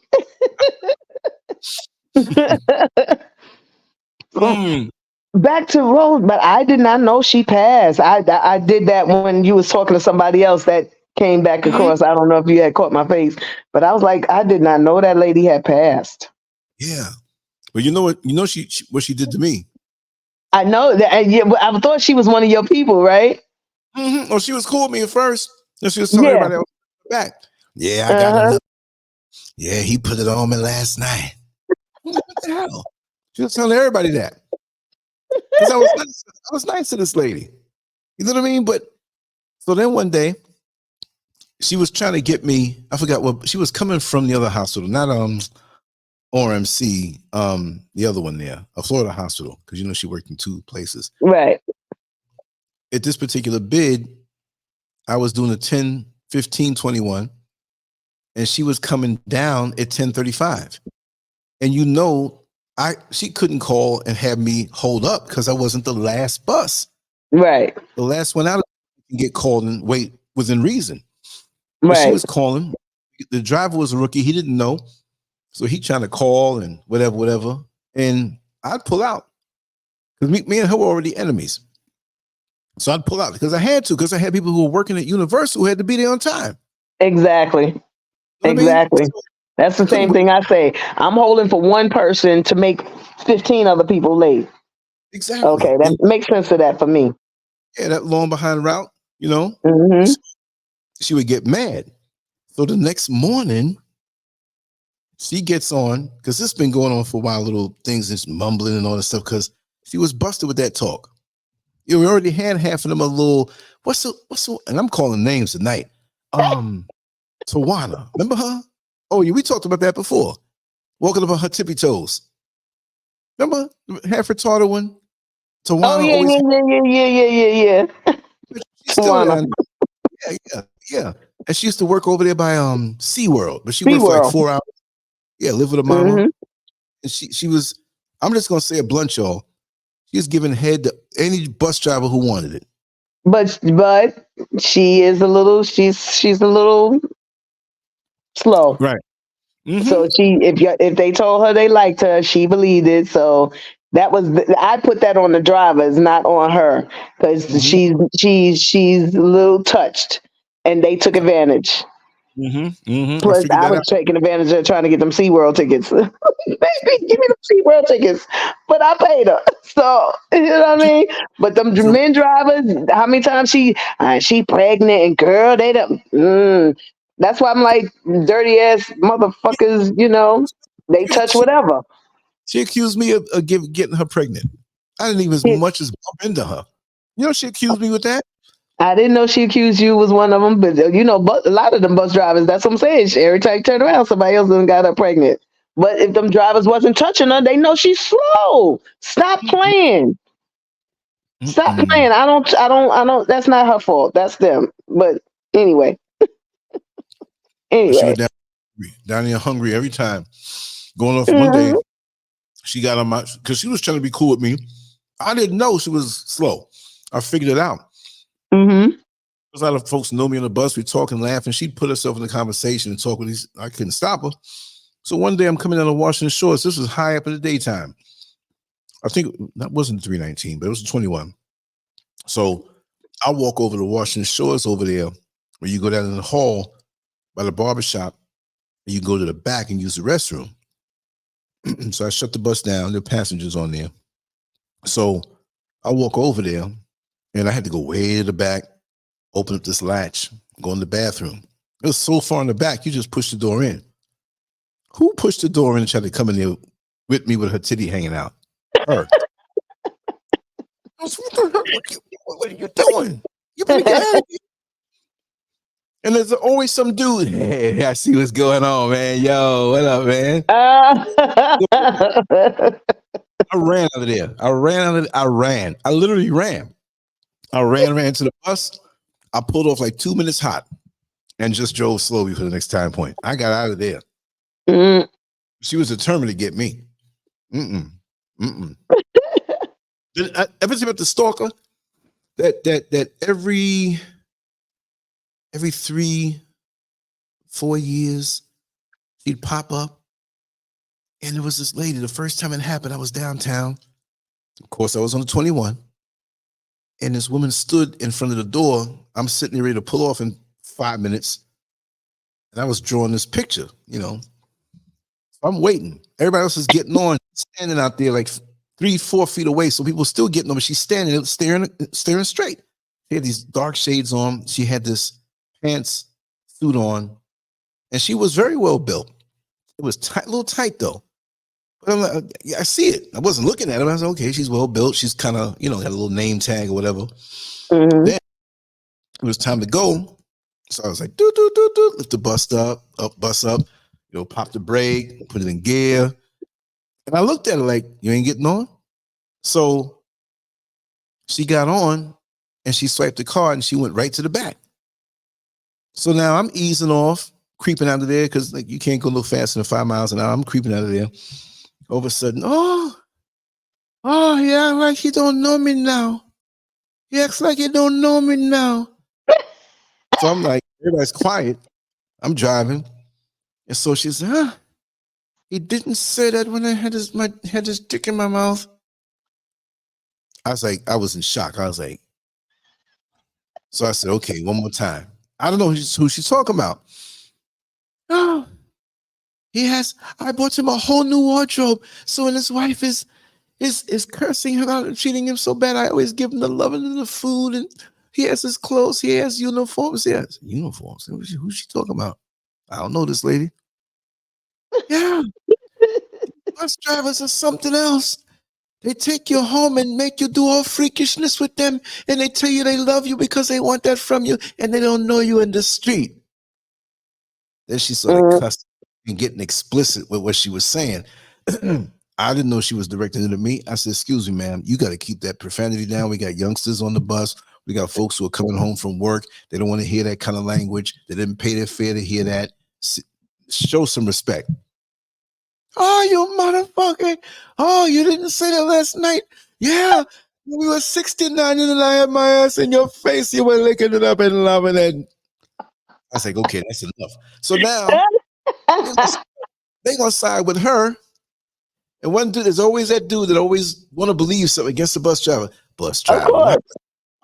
Back to Rose, but I did not know she passed. I did that when you was talking to somebody else that came back across. I don't know if you had caught my face, but I was like, I did not know that lady had passed. Yeah, but you know what? You know what she did to me. I know that. And yeah, I thought she was one of your people, right? Well, she was cool with me at first. And she was telling everybody else back. Yeah, I got another. Yeah, he put it on me last night. What the hell? She was telling everybody that. Because I was nice to this lady. You know what I mean? But so then one day, she was trying to get me. I forgot what she was coming from the other hospital. Not RMC, the other one there, a Florida hospital, because you know she worked in 2 places. Right. At this particular bid, I was doing a 10, 15, 21, and she was coming down at 10:35. And you know, she couldn't call and have me hold up because I wasn't the last bus. Right. The last one out can get called and wait within reason. But Right. she was calling. The driver was a rookie. He didn't know. So he trying to call and whatever. And I'd pull out. Because me and her were already enemies. So I'd pull out because I had to, because I had people who were working at Universal who had to be there on time. Exactly. You know Exactly. I mean? That's the same thing I say. I'm holding for one person to make 15 other people late. Exactly. Okay, that makes sense of that for me. Yeah, that long behind route, you know, she would get mad. So the next morning, she gets on, because this has been going on for a while, little things, just mumbling and all this stuff, because she was busted with that talk. You know, we already had half of them a little, what's the, and I'm calling names tonight. Tawana, remember her? Oh, yeah, we talked about that before. Walking up on her tippy toes. Remember? Half retarded one? Tawana. Oh, yeah. She's still there. Yeah. And she used to work over there by SeaWorld, but she worked for like 4 hours. Yeah, live with her mama. And she was, I'm just gonna say it blunt, y'all. She was giving head to any bus driver who wanted it. But she is a little, she's a little slow. Right. So if they told her they liked her, she believed it. So that was, I put that on the drivers, not on her, because she's a little touched, and they took advantage. Plus, I was taking advantage of trying to get them SeaWorld tickets. Baby, give me them SeaWorld tickets. But I paid her. So, you know what I mean? But them men drivers, how many times she pregnant, and girl, they done, that's why I'm like, dirty ass motherfuckers, you know, they touch whatever. She accused me of getting her pregnant. I didn't even as much as bump into her. You know, she accused me with that. I didn't know she accused you was one of them, but you know, a lot of them bus drivers, that's what I'm saying. Every time you turn around, somebody else done got her pregnant. But if them drivers wasn't touching her, they know she's slow. Stop playing. Stop playing. I don't, that's not her fault. That's them. But anyway. She was down here hungry every time. Going off one day, she got on my, because she was trying to be cool with me. I didn't know she was slow. I figured it out. A lot of folks know me on the bus. We talk and laugh, and she'd put herself in the conversation and talk with these. I couldn't stop her. So one day I'm coming down to Washington Shores. This was high up in the daytime. I think that wasn't 319, but it was 21. So I walk over to Washington Shores over there, where you go down in the hall by the barbershop, and you go to the back and use the restroom. So I shut the bus down. There are passengers on there. So I walk over there, and I had to go way to the back, open up this latch, go in the bathroom. It was so far in the back, you just push the door in. Who pushed the door in and tried to come in there with me with her titty hanging out? Her. What are you doing? You better get out of here. And there's always some dude. Hey, I see what's going on, man. Yo, what up, man? I ran out of there. I literally ran. I ran to the bus. I pulled off like 2 minutes hot and just drove slowly for the next time point. I got out of there. She was determined to get me. Ever see about the stalker? That every 3-4 years she'd pop up. And there was this lady, the first time it happened, I was downtown. Of course, I was on the 21. And this woman stood in front of the door. I'm sitting there ready to pull off in 5 minutes. And I was drawing this picture, you know. I'm waiting. Everybody else is getting on, standing out there like 3-4 feet away. So people still getting on, but she's standing there staring straight. She had these dark shades on. She had this pants suit on. And she was very well built. It was tight, a little tight though. But I'm like, yeah, I see it. I wasn't looking at her. I was like, okay, she's well built. She's kind of, you know, had a little name tag or whatever. Then it was time to go. So I was like, lift the bus up, you know, pop the brake, put it in gear, And I looked at her like, you ain't getting on? So she got on and she swiped the card and she went right to the back. So now I'm easing off, creeping out of there because like you can't go no faster than 5 miles an hour. I'm creeping out of there. All of a sudden, oh yeah, like he don't know me now. He acts like he don't know me now. So I'm like, everybody's quiet. I'm driving. And so she said, huh? He didn't say that when I had his dick in my mouth. I was like, I was in shock. I was like, so I said, okay, one more time. I don't know who she's talking about. Oh, I bought him a whole new wardrobe. So when his wife is cursing him out and treating him so bad, I always give him the love and the food, and he has his clothes, he has uniforms. Yes, uniforms. Who's she talking about? I don't know this lady. Yeah, bus drivers are something else. They take you home and make you do all freakishness with them, and they tell you they love you because they want that from you, and they don't know you in the street. Then she started cussing and getting explicit with what she was saying. I didn't know she was directing it at me. I said, excuse me, ma'am, you got to keep that profanity down. We got youngsters on the bus. We got folks who are coming home from work. They don't want to hear that kind of language. They didn't pay their fare to hear that. Show some respect. Oh, you motherfucker. Oh, you didn't say that last night. Yeah, we were 69 and I had my ass in your face. You were licking it up and loving it. I was like, okay, that's enough. So now they're going to side with her. And one dude, there's always that dude that always want to believe something against the bus driver. Bus driver, why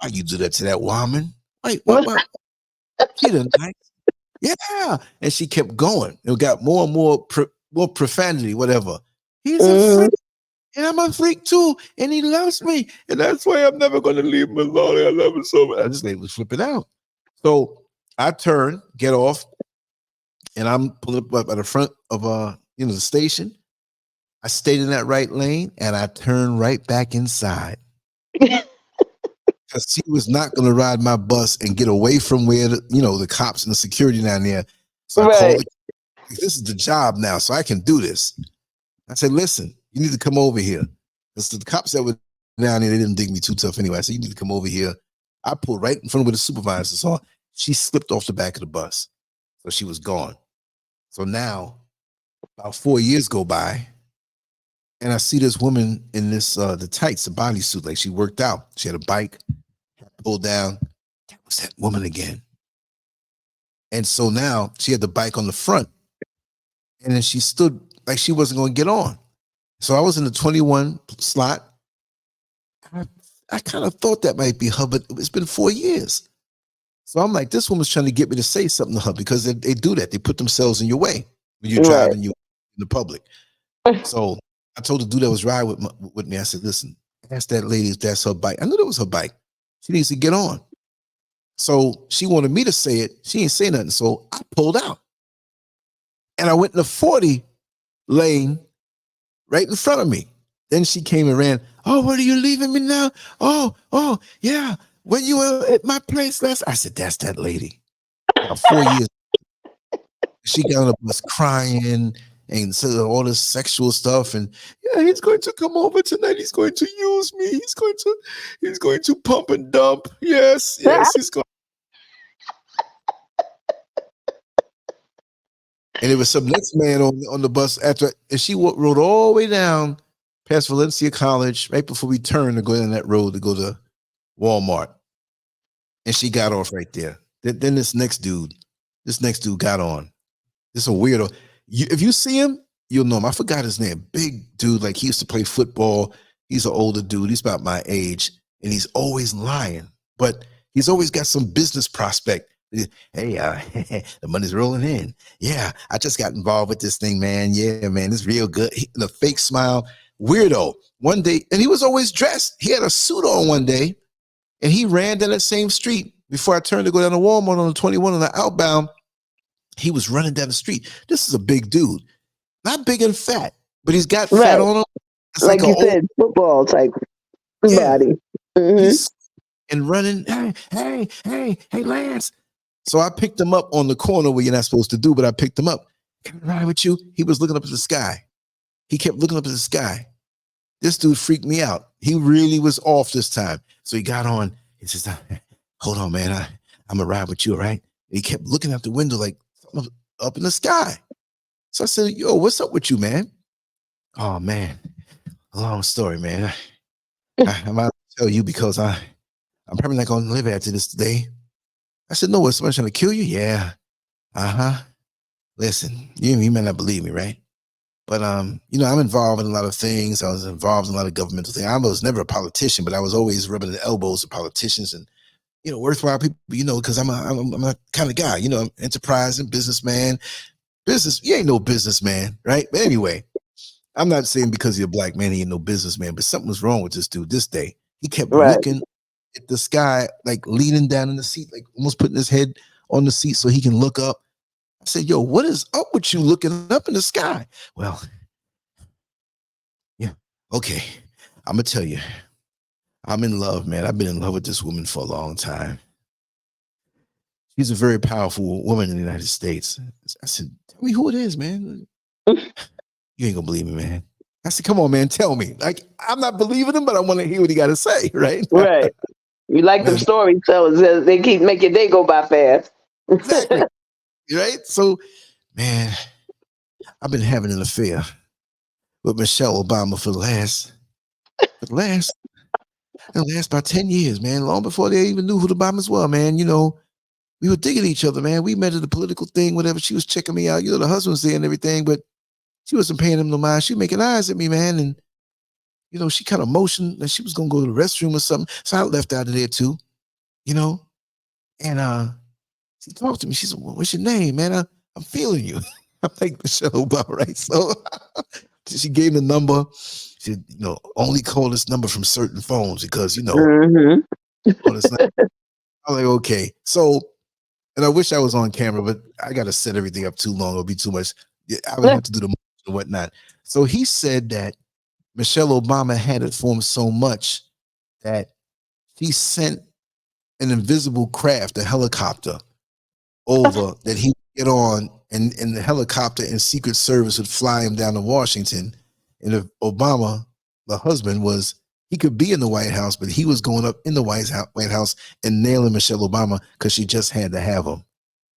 you do that to that woman? Wait, what? She didn't like. Yeah. And she kept going. It got more and more profanity, whatever. He's a freak. And I'm a freak too. And he loves me. And that's why I'm never going to leave him alone. I love him so much. I just was flipping out. So I turn, get off, and I'm pulling up at the front of the station. I stayed in that right lane and I turned right back inside. Because she was not going to ride my bus and get away from where the cops and the security down there. So I called. This is the job now, so I can do this. I said, listen, you need to come over here. Because the cops that were down there, they didn't dig me too tough anyway. I said, you need to come over here. I pulled right in front of where the supervisor saw. She slipped off the back of the bus. So she was gone. So now, about 4 years go by, and I see this woman in this the tights, the bodysuit, like she worked out. She had a bike, pulled down. That was that woman again. And so now she had the bike on the front, and then she stood like she wasn't going to get on. So I was in the 21 slot. I kind of thought that might be her, but it's been 4 years. So I'm like, this woman's trying to get me to say something to her because they do that. They put themselves in your way when you're driving you in the public. So I told the dude that was riding with me, I said, listen, ask that lady if that's her bike. I knew that was her bike. She needs to get on. So she wanted me to say it. She didn't say nothing. So I pulled out. And I went in the 40 lane right in front of me. Then she came and ran. Oh, what are you leaving me now? Oh, yeah. When you were at my place last, I said, that's that lady. About 4 years. She got on the bus crying and said all this sexual stuff. And yeah, he's going to come over tonight. He's going to use me. He's going to pump and dump. Yes, he's going. And there was some next man on the bus after, and she rode all the way down past Valencia College right before we turned to go down that road to go to Walmart. And she got off right there. Then this next dude got on. This is a weirdo. If you see him, you'll know him. I forgot his name. Big dude, like he used to play football. He's an older dude. He's about my age, and he's always lying, but he's always got some business prospect. Hey, the money's rolling in. Yeah, I just got involved with this thing, man. Yeah, man, it's real good. The fake smile, weirdo. One day, and he was always dressed. He had a suit on one day, and he ran down that same street before I turned to go down to Walmart on the 21 on the outbound. He was running down the street. This is a big dude, not big and fat, but he's got fat on him. It's like you said, football type body. Mm-hmm. And running, hey, Lance. So I picked him up on the corner where you're not supposed to do, but I picked him up. Can I ride with you? He was looking up at the sky. He kept looking up at the sky. This dude freaked me out. He really was off this time. So he got on. He says, hold on, man. I'm going to ride with you, all right? And he kept looking out the window like something up in the sky. So I said, yo, what's up with you, man? Oh, man. A long story, man. I might tell you because I'm probably not going to live after this today. I said, no, was somebody trying to kill you? Yeah. Uh-huh. Listen, you may not believe me, right? But, you know, I'm involved in a lot of things. I was involved in a lot of governmental things. I was never a politician, but I was always rubbing the elbows of politicians and, you know, worthwhile people, you know, because I'm a kind of guy, you know, enterprising businessman. You ain't no businessman, right? But anyway, I'm not saying because you're a black man, he ain't no businessman, but something was wrong with this dude this day. He kept looking at the sky, like leaning down in the seat, like almost putting his head on the seat so he can look up. I said, yo, what is up with you looking up in the sky? Well, yeah, okay. I'm going to tell you, I'm in love, man. I've been in love with this woman for a long time. She's a very powerful woman in the United States. I said, tell me who it is, man. You ain't going to believe me, man. I said, come on, man, tell me. Like, I'm not believing him, but I want to hear what he got to say, right? Right. You like them storytellers. They keep making day go by fast. Exactly. Right? So, man, I've been having an affair with Michelle Obama for the last about 10 years, man. Long before they even knew who the Obamas were, man. You know, we were digging each other, man. We met at a political thing, whatever. She was checking me out. You know, the husband was there and everything, but she wasn't paying him no mind. She was making eyes at me, man. And, you know, she kind of motioned that she was going to go to the restroom or something. So I left out of there too, you know. And she talked to me. She said, well, what's your name, man? I'm feeling you. I'm like, Michelle Obama, right? So she gave the number. She said, you know, only call this number from certain phones because, you know, I'm like, okay. So, and I wish I was on camera, but I got to set everything up too long. It'll be too much. I would have to do the motion and whatnot. So he said that Michelle Obama had it for him so much that he sent an invisible craft, a helicopter, over that he would get on, and the helicopter and Secret Service would fly him down to Washington. And if Obama, the husband, he could be in the White House, but he was going up in the White House and nailing Michelle Obama because she just had to have him.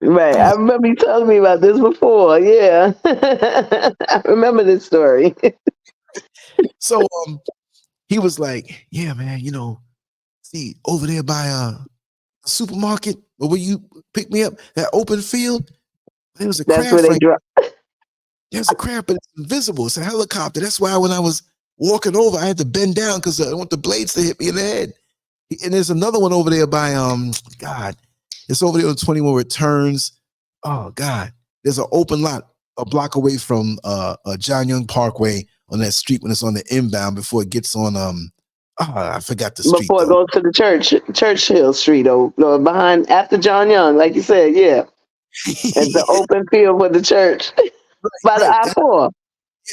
Right. I remember you telling me about this before. Yeah. I remember this story. So he was like, yeah, man, you know, see, over there by a supermarket where you pick me up, that open field, there was a craft. That's where they drop. There's a craft, but it's invisible. It's a helicopter. That's why when I was walking over, I had to bend down because I want the blades to hit me in the head. And there's another one over there by God, it's over there on 21 where it turns. Oh God, there's an open lot a block away from John Young Parkway on that street when it's on the inbound before it gets on I forgot the street. Before it goes to the Churchill Street, behind after John Young, like you said, yeah. It's the open field with the church by the I-4.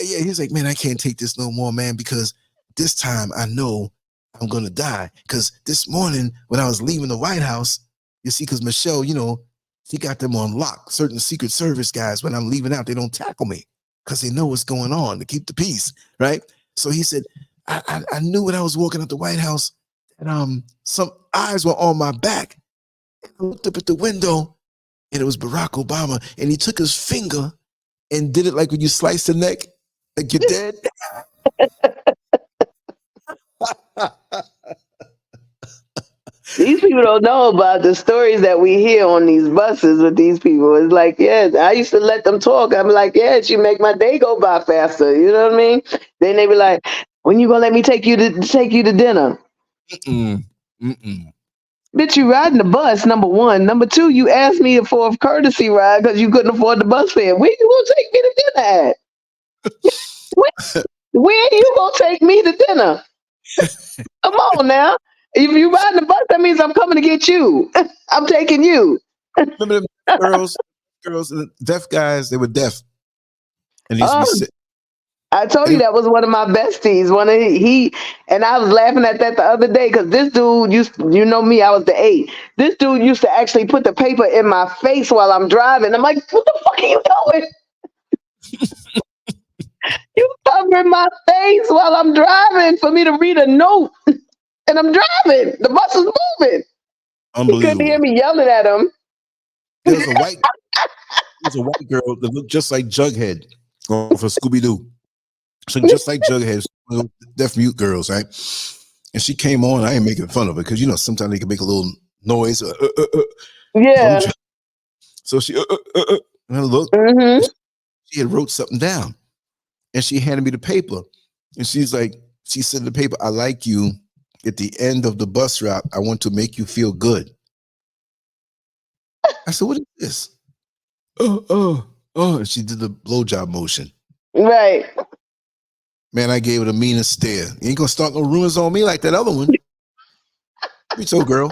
Yeah. He's like, man, I can't take this no more, man, because this time I know I'm gonna die. Because this morning when I was leaving the White House, you see, because Michelle, you know, she got them on lock. Certain Secret Service guys, when I'm leaving out, they don't tackle me because they know what's going on to keep the peace, right? So he said, I knew when I was walking out the White House that some eyes were on my back. And I looked up at the window, and it was Barack Obama, and he took his finger and did it like when you slice the neck, like you're dead. These people don't know about the stories that we hear on these buses with these people. It's like, yeah, I used to let them talk. I'm like, yeah, she make my day go by faster. You know what I mean? Then they be like, when you gonna let me take you to dinner? Bitch, you riding the bus, number one. Number two, you asked me for a courtesy ride because you couldn't afford the bus fare. Where you gonna take me to dinner at? Where you gonna take me to dinner? Come on now. If you riding the bus, that means I'm coming to get you. I'm taking you. Remember them girls, deaf guys, they were deaf. And I told you that was one of my besties. He and I was laughing at that the other day because this dude you know me, I was the 8. This dude used to actually put the paper in my face while I'm driving. I'm like, what the fuck are you doing? You covering my face while I'm driving for me to read a note, and I'm driving. The bus is moving. He couldn't hear Unbelievable. me yelling at him. There's a white there's a white girl that looked just like Jughead for Scooby Doo. So just like Jughead, deaf mute girls, right? And she came on. I ain't making fun of her because sometimes they can make a little noise. Yeah. So she and I looked. Mm-hmm. She had wrote something down, and she handed me the paper. And she said in the paper, "I like you. At the end of the bus route, I want to make you feel good." I said, "What is this?" Oh. And she did the blowjob motion. Right. Man, I gave her the meanest stare. You ain't gonna start no rumors on me like that other one. Me too, girl.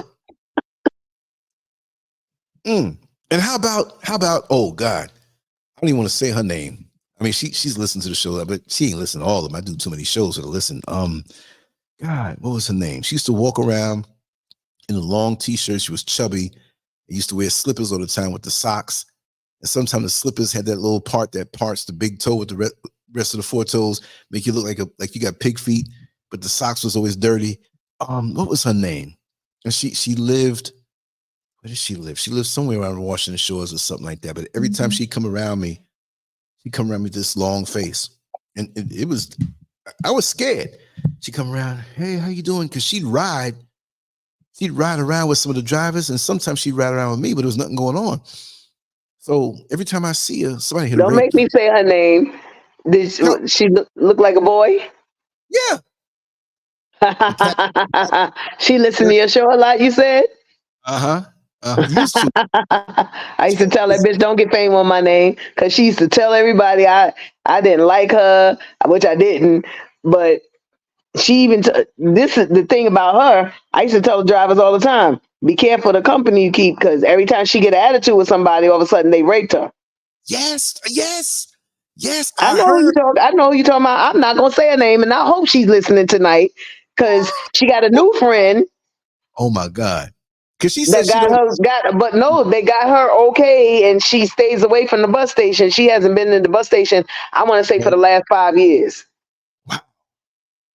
And how about? Oh God, I don't even want to say her name. I mean, she's listened to the show, but she ain't listened to all of them. I do too many shows for her to listen. God, what was her name? She used to walk around in a long t-shirt. She was chubby. She used to wear slippers all the time with the socks. And sometimes the slippers had that little part that parts the big toe with the rest of the four toes, make you look like you got pig feet, but the socks was always dirty. What was her name? And she lived, where did she live? She lived somewhere around Washington Shores or something like that. But every time she'd come around me with this long face. And I was scared. She'd come around, "Hey, how you doing?" Because she'd ride around with some of the drivers, and sometimes she'd ride around with me, but there was nothing going on. So every time I see her, somebody hit a Don't rape make me say her name. Did she look like a boy? Yeah. She listened to your show a lot, you said? Used to. I used to tell that bitch, don't get fame on my name, because she used to tell everybody I didn't like her, which I didn't. But she even, this is the thing about her, I used to tell the drivers all the time, be careful the company you keep, because every time she get an attitude with somebody, all of a sudden they raped her. Yes. I know who you talk. I know who you talking about. I'm not gonna say her name, and I hope she's listening tonight because she got a new friend Oh my God. Because she said that she don't. but no, they got her okay, and she stays away from the bus station. She hasn't been in the bus station, I want to say, for the last 5 years. Wow.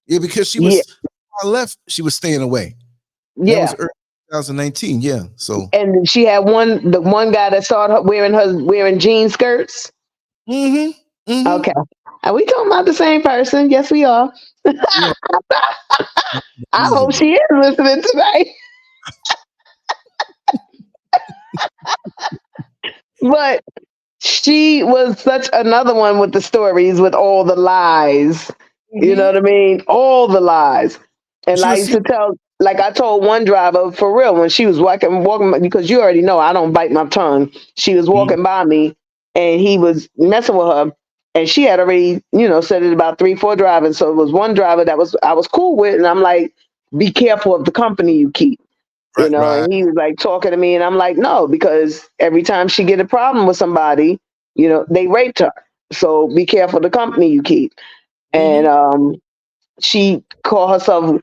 Yeah, because she Yeah. was. I left. She was staying away. That was Yeah. early 2019. Yeah. So. And she had the one guy that started wearing jean skirts. Okay. Are we talking about the same person? Yes, we are. Yeah. I hope she is listening tonight. But she was such another one with the stories, with all the lies. You know what I mean? All the lies. And I used to tell, like I told one driver, for real, when she was walking, because you already know I don't bite my tongue. She was walking by me, and he was messing with her, and she had already, said it about 3-4 drivers. So it was one driver that I was cool with, and I'm like, be careful of the company you keep. Right. And he was like talking to me, and I'm like, no, because every time she get a problem with somebody, they raped her. So be careful the company you keep. And she called herself,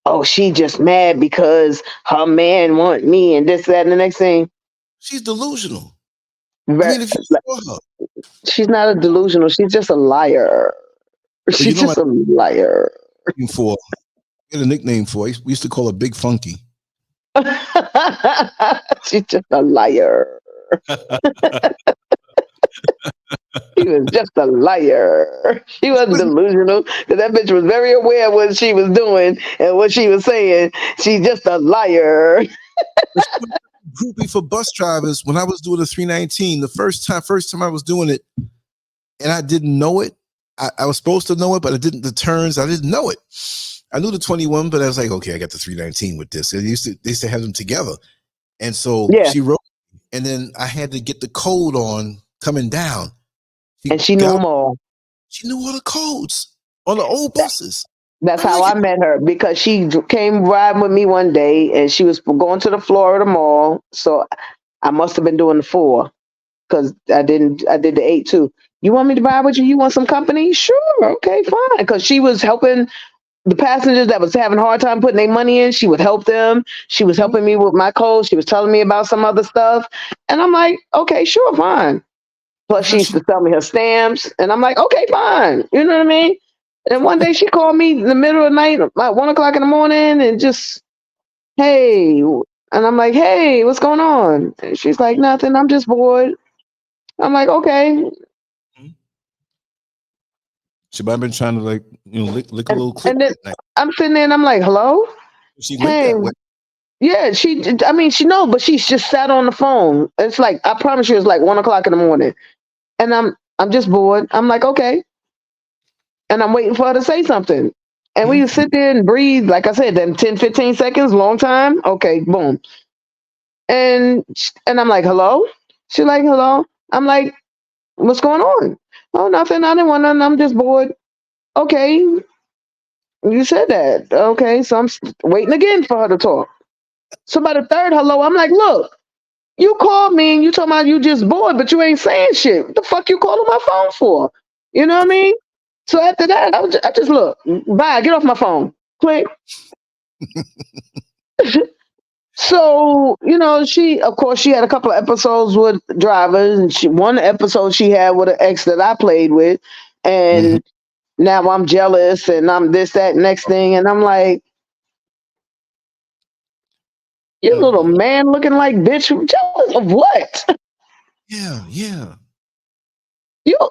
oh, she just mad because her man want me and this, that, and the next thing. She's delusional. I mean, if you saw her. She's not a delusional. She's just a liar. She's just a liar. We had a nickname for her. We used to call her Big Funky. She's just a liar. She was just a liar. She wasn't delusional, because that bitch was very aware of what she was doing and what she was saying. She's just a liar. Groupie for bus drivers. When I was doing the 319, the first time I was doing it, and I didn't know it. I was supposed to know it, but I didn't. The turns, I didn't know it. I knew the 21, but I was like, okay, I got the 319 with this. They used to have them together, and so she wrote, and then I had to get the code on coming down. And she knew them all. She knew all the codes on the old buses. That's how I met her, because she came riding with me one day, and she was going to the Florida Mall. So I must have been doing the 4, because I did the 8 too. You want me to ride with you? You want some company? Sure. Okay, fine. Because she was helping the passengers that was having a hard time putting their money in. She would help them. She was helping me with my codes. She was telling me about some other stuff. And I'm like, okay, sure, fine. Plus, she used to sell me her stamps, and I'm like, okay, fine. You know what I mean? And one day she called me in the middle of the night, like 1 o'clock in the morning, and just, hey. And I'm like, hey, what's going on? And she's like, nothing. I'm just bored. I'm like, okay. She might have been trying to like, lick a little clip. And then I'm sitting there and I'm like, hello? She went that way. Yeah, she knows, but she's just sat on the phone. It's like, I promise you, it's like 1 o'clock in the morning. And I'm just bored. I'm like, okay. And I'm waiting for her to say something. And we sit there and breathe, like I said, then 10, 15 seconds, long time. Okay, boom. And I'm like, hello? She's like, hello? I'm like, what's going on? Oh, nothing. I didn't want nothing. I'm just bored. Okay. You said that. Okay. So I'm waiting again for her to talk. So by the third hello, I'm like, look, you called me and you talking about you just bored, but you ain't saying shit. What the fuck you calling my phone for? You know what I mean? So after that, I just look, bye, get off my phone. Click. So, she, of course, she had a couple of episodes with drivers, and one episode she had with an ex that I played with, and now I'm jealous, and I'm this, that, next thing, and I'm like, you little man looking like bitch, jealous of what? Yeah. You're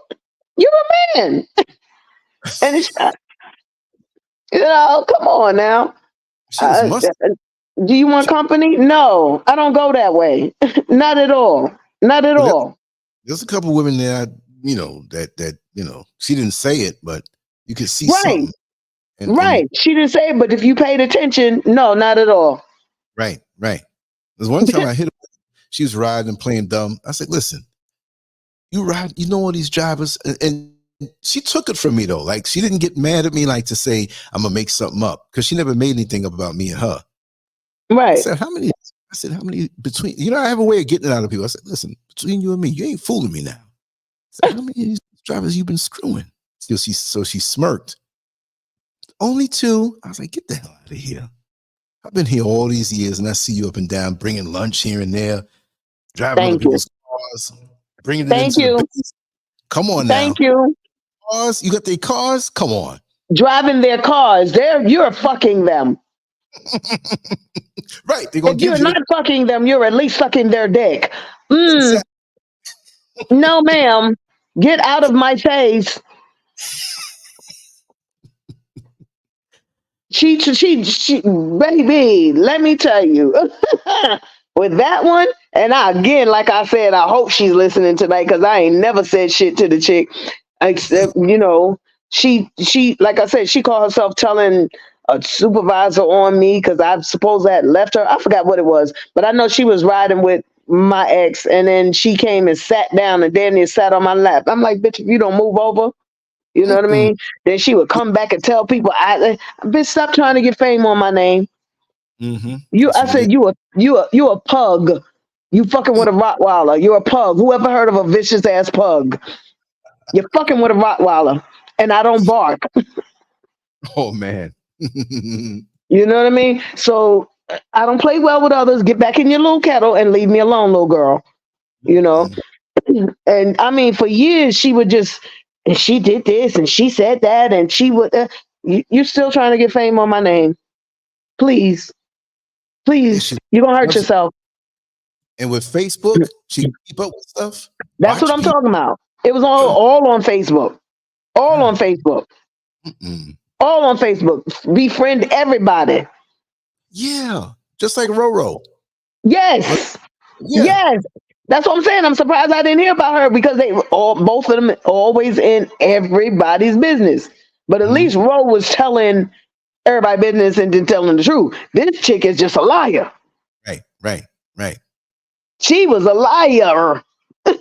a man, and it's, come on now. Do you want company? No, I don't go that way. Not at all. Not at all. There's a couple women there, that she didn't say it, but you could see something. And she didn't say it, but if you paid attention, no, not at all. Right. There's one time I hit her. She was riding and playing dumb. I said, listen, you ride, all these drivers, and she took it from me though. Like, she didn't get mad at me like to say I'm gonna make something up, because she never made anything up about me and her. Right. I said, how many between, I have a way of getting it out of people. I said, listen, between you and me, you ain't fooling me now. I said, how many of these drivers you been screwing? So she smirked. Only 2. I was like, get the hell out of here. I've been here all these years, and I see you up and down, bringing lunch here and there, driving other people's cars, bringing it into the business. Come on now. Thank you. Cars, you got their cars? Come on. Driving their cars. You're fucking them. Right. They're gonna if you're not fucking them, you're at least sucking their dick. Exactly. No, ma'am. Get out of my face. She, baby, let me tell you, with that one, and again, like I said, I hope she's listening tonight, because I ain't never said shit to the chick, except, she, like I said, she called herself telling a supervisor on me, because I suppose I had left her. I forgot what it was, but I know she was riding with my ex, and then she came and sat down, and then sat on my lap. I'm like, bitch, if you don't move over. You know what I mean? Then she would come back and tell people, bitch, stop trying to get fame on my name. I said, you a pug. You fucking with a Rottweiler. You're a pug. Whoever heard of a vicious ass pug? You're fucking with a Rottweiler, and I don't bark. Oh man. You know what I mean? So I don't play well with others. Get back in your little kettle and leave me alone, little girl. And I mean, for years she would just. And she did this, and she said that, and she would. You're still trying to get fame on my name, please. You're gonna hurt yourself. And with Facebook, she keep up with stuff. That's what I'm talking about. It was all on Facebook, all on Facebook, all on Facebook. Befriend everybody. Yeah, just like Roro. Yes, yes. That's what I'm saying. I'm surprised I didn't hear about her, because both of them always in everybody's business. But at least Ro was telling everybody business and then telling the truth. This chick is just a liar. Right. She was a liar. I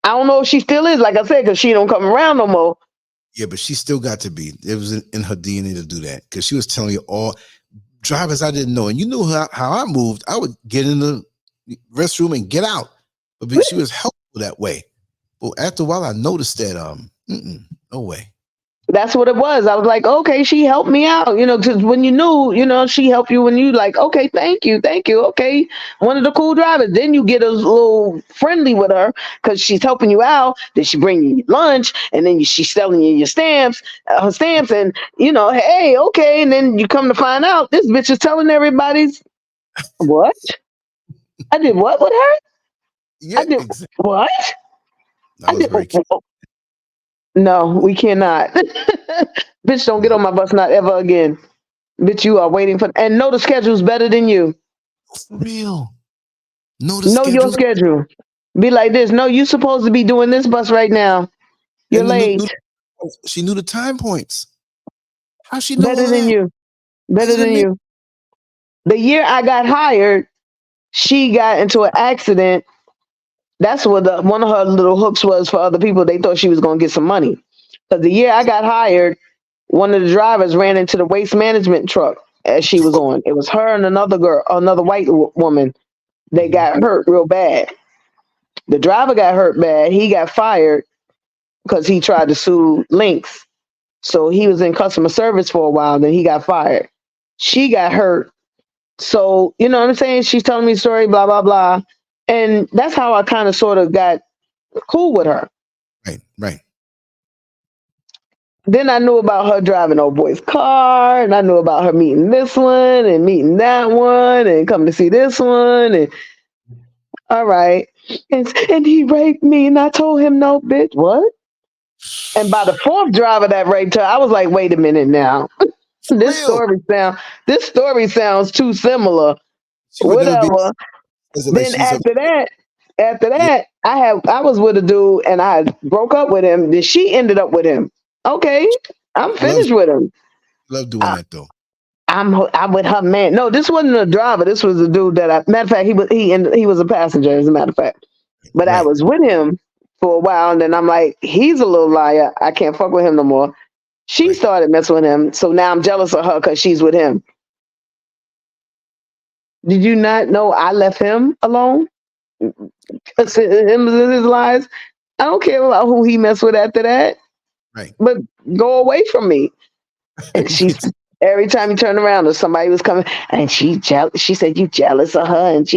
don't know if she still is, like I said, because she don't come around no more. Yeah, but she still got to be. It was in her DNA to do that, because she was telling you all drivers I didn't know, and you knew how I moved. I would get in the restroom and get out, but she was helpful that way. But after a while, I noticed that no way. That's what it was. I was like, okay, she helped me out, because when you knew, she helped you when you like, okay, thank you, okay, one of the cool drivers. Then you get a little friendly with her because she's helping you out. Then she bring you lunch, and then she's selling you your stamps, her stamps, and hey, okay, and then you come to find out this bitch is telling everybody's what I did what with her. Yeah, I did exactly. what That I was did. very cute. No, we cannot. Bitch, don't get on my bus, not ever again. Bitch, you are waiting for, and know the schedule's better than you. For real. Know the Know your schedule schedule. Be like this. No, you supposed to be doing this bus right now. You're and late. she knew the time points. How she know Better all of than that? you. Better Better than than me. you. The year I got hired, she got into an accident. That's what one of her little hooks was for other people. They thought she was going to get some money. Because the year I got hired, one of the drivers ran into the waste management truck as she was on. It was her and another girl, another white woman. They Mhm. got hurt real bad. The driver got hurt bad. He got fired because he tried to sue Lynx. So he was in customer service for a while. Then he got fired. She got hurt. So, you know what I'm saying? She's telling me a story, blah, blah, blah. And that's how I kind of sort of got cool with her. Right, right. Then I knew about her driving old boy's car, and I knew about her meeting this one and meeting that one and coming to see this one. And all right. And he raped me, and I told him no, bitch. What? And by the fourth driver that raped her, I was like, wait a minute now. For This real. story sound this story sounds too similar. She would never be Whatever. as like Then she's up. after Yeah, that, I was with a dude and I broke up with him. Then she ended up with him. Okay, I'm love finished with him. love doing I, that though. I'm with her man. No, this wasn't a driver. This was a dude that matter of fact he was a passenger as a matter of fact. But I Right, was with him for a while and then I'm like, he's a little liar. I can't fuck with him no more. She right. started messing with him, so now I'm jealous of her because she's with him. Did you not know I left him alone? Because him and his lies. I don't care about who he messed with after that, Right. but go away from me. And she's every time you turn around, or somebody was coming, and she said you jealous of her, and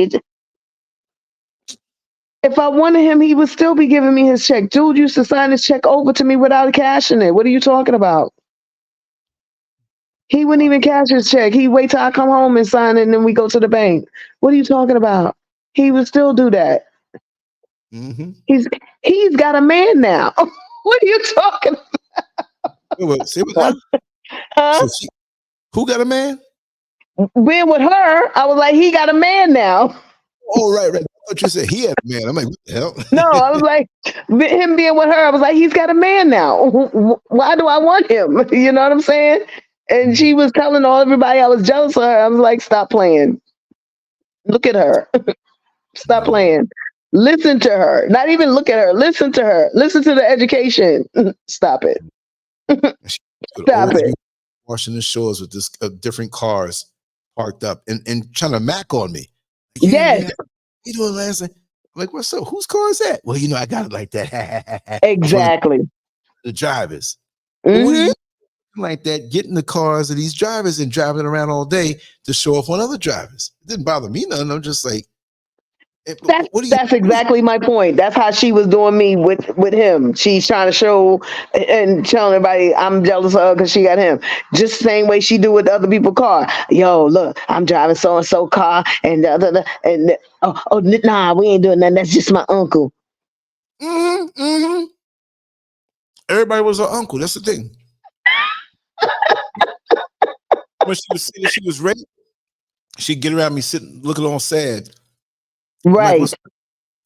if I wanted him, he would still be giving me his check. Dude used to sign his check over to me without cashing it. What are you talking about? He wouldn't Wow. even cash his check. He'd wait till I come home and sign it, and then we go to the bank. What are you talking about? He would still do that. Mm-hmm. He's got a man now. What are you talking Well, say what about? now? Huh? So she who got a man? Being with her, I was like, he got a man now. Oh, right, right. I thought you said he had a man. I'm like, what the hell? No, I was like, him being with her, I was like, he's got a man now. Why do I want him? You know what I'm saying? And she was telling everybody I was jealous of her. I was like, stop playing. Look at her. Stop No. playing. Listen to her. Not even look at her. Listen to her. Listen to the education. Stop it. She would Stop always it. be washing the shores with this different cars parked up and trying to mac on me. Like, yeah, Yes, man, you doing last night? I'm like, what's up? Whose car is that? Well, I got it like that. In front of exactly. the drivers. But what are Hmm. you doing like that? Getting the cars of these drivers and driving around all day to show off on other drivers. It didn't bother me none. I'm just like, what are you? That's exactly my point. That's how she was doing me with him. She's trying to show and telling everybody I'm jealous of her because she got him. Just the same way she do with other people's car. Yo, look, I'm driving so and so car, and nah, we ain't doing that. That's just my uncle. Mm-hmm, mm-hmm. Everybody was her uncle. That's the thing. When she was saying that she was ready, she'd get around me sitting, looking all sad. I'm like, Right.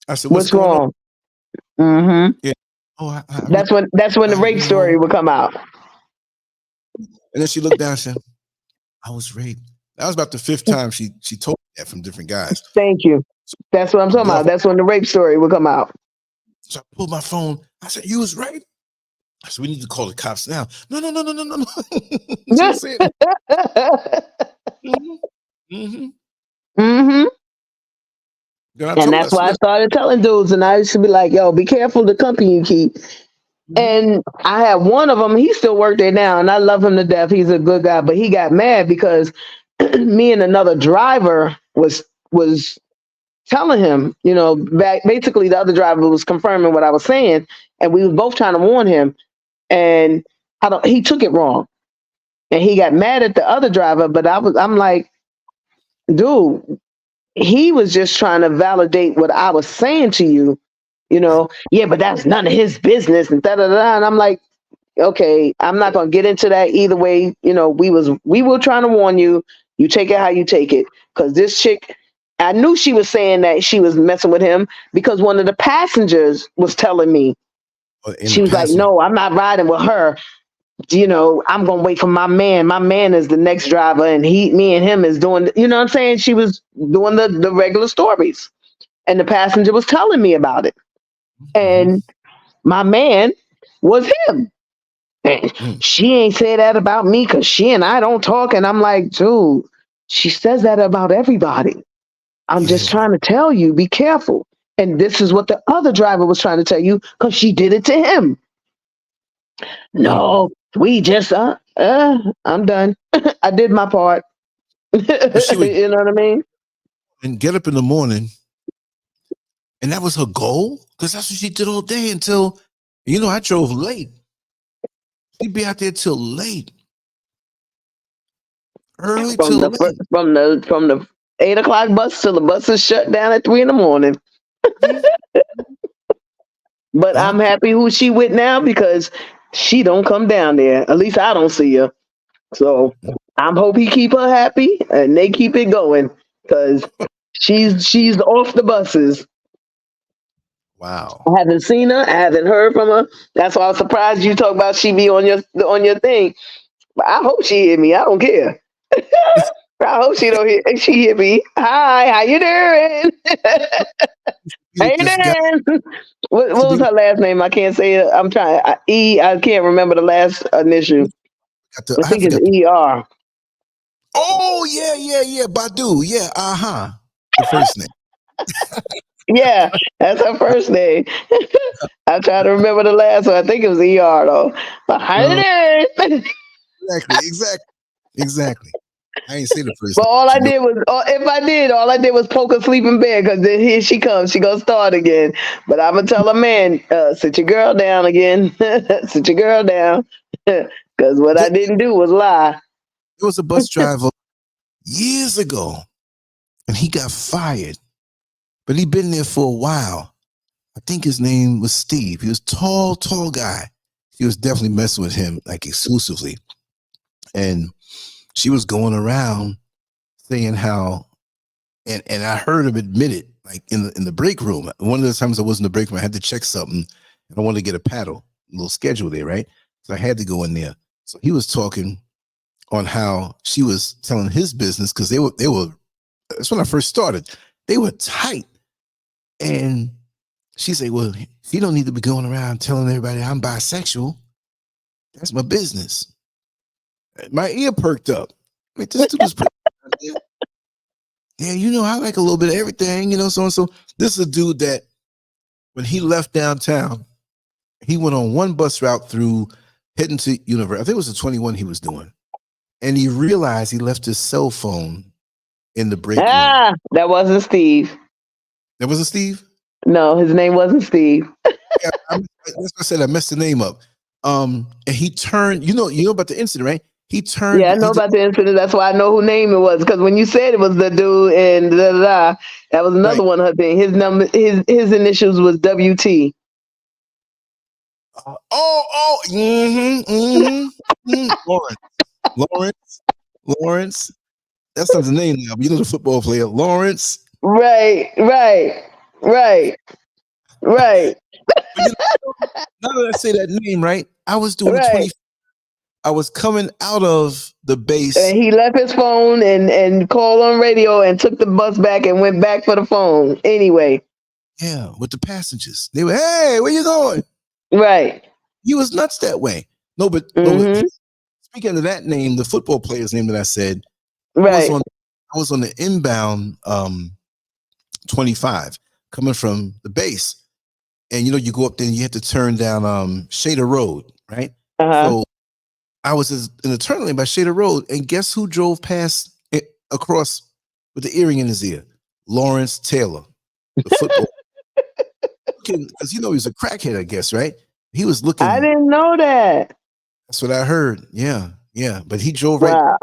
I said, what's What's going on? wrong? Hmm. Yeah. Oh, I really, That's when the rape story would come out. and then she looked down and said, I was raped. That was about the fifth time she told me that from different guys. Thank you. That's what I'm I talking go about. off, That's when the rape story would come out. so I pulled my phone. I said, you was raped? I said, we need to call the cops now. No. She was saying, mm-hmm, mm-hmm. Hmm. Then I And told her, I that's said, why I look, started telling dudes, and I used to be like, "Yo, be careful the company you keep." And I had one of them, he still worked there now, and I love him to death. He's a good guy, but he got mad because me and another driver was telling him, basically the other driver was confirming what I was saying, and we were both trying to warn him, and he took it wrong, and he got mad at the other driver. But I'm like, dude, he was just trying to validate what I was saying to you, yeah, but that's none of his business, and da da da. And I'm like, okay, I'm not gonna get into that either way. We were trying to warn you. You take it how you take it, because this chick, I knew she was saying that she was messing with him because one of the passengers was telling me. She was like, "No, I'm not riding with her. I'm gonna wait for my man. My man is the next driver, and me and him is doing. You know what I'm saying?" She was doing the regular stories, and the passenger was telling me about it, and my man was him. And she ain't say that about me because she and I don't talk. And I'm like, dude, she says that about everybody. I'm just trying to tell you, be careful. And this is what the other driver was trying to tell you because she did it to him. No, we just, I'm done. I did my part. You know what I mean? And get up in the morning. And that was her goal? Because that's what she did all day until, I drove late. She'd be out there till late. Early from till the late. from the 8 o'clock bus till the bus is shut down at 3 a.m. But I'm happy who she with now because she don't come down there. At least I don't see her. So I'm hope he keep her happy and they keep it going because she's off the buses. Wow. I haven't seen her. I haven't heard from her. That's why I was surprised you talk about she be on your thing. But I hope she hear me. I don't care. I hope she don't hear. She hear me. Hi, how you doing? How you doing? What was her last name? I can't say it. I'm trying. I can't remember the last initial. I think it's ER. Oh yeah. Badu. Yeah. The first name. Yeah, that's her first name. I try to remember the last one. I think it was ER though. But how you doing? Exactly. I ain't say the first. But all I did was poke her sleep in bed because then here she comes. She gonna start again. But I'm gonna tell her, man, sit your girl down again. Sit your girl down. Because what I didn't do was lie. There was a bus driver years ago, and he got fired. But he'd been there for a while. I think his name was Steve. He was tall guy. She was definitely messing with him like exclusively. And she was going around saying how, and I heard him admit it, like in the break room. One of the times I was in the break room, I had to check something, and I wanted to get a paddle, a little schedule there, right? So I had to go in there. So he was talking on how she was telling his business because they were. That's when I first started. They were tight, and she said, "Well, you don't need to be going around telling everybody I'm bisexual. That's my business." My ear perked up. I mean, this dude was pretty. Yeah, I like a little bit of everything, so and so. This is a dude that when he left downtown, he went on one bus route through heading to University. I think it was the 21 he was doing. And he realized he left his cell phone in the break room. That wasn't Steve. That wasn't Steve? No, his name wasn't Steve. Yeah, that's what I said. I messed the name up. And he turned, you know about the incident, right? He turned. Yeah, I know about the incident. That's why I know who name it was. Because when you said it was the dude and that was another one. Her thing. His number, his initials was WT. Lawrence. That's not the name now, but the football player, Lawrence. Right. Now that I say that name, right? I was doing 20. I was coming out of the base. And he left his phone and called on radio and took the bus back and went back for the phone. Anyway. Yeah, with the passengers. They were, hey, where you going? Right. He was nuts that way. No, but speaking of that name, the football player's name that I said, I was on the inbound 25 coming from the base. and you know, you go up there and you have to turn down Shader Road, right? So I was in the turn lane by Shader Road, and guess who drove past it across with the earring in his ear? Lawrence Taylor, the football. Because you know he's a crackhead, I guess, right? He was looking. I didn't know that. That's what I heard. Yeah. But he drove right. Wow.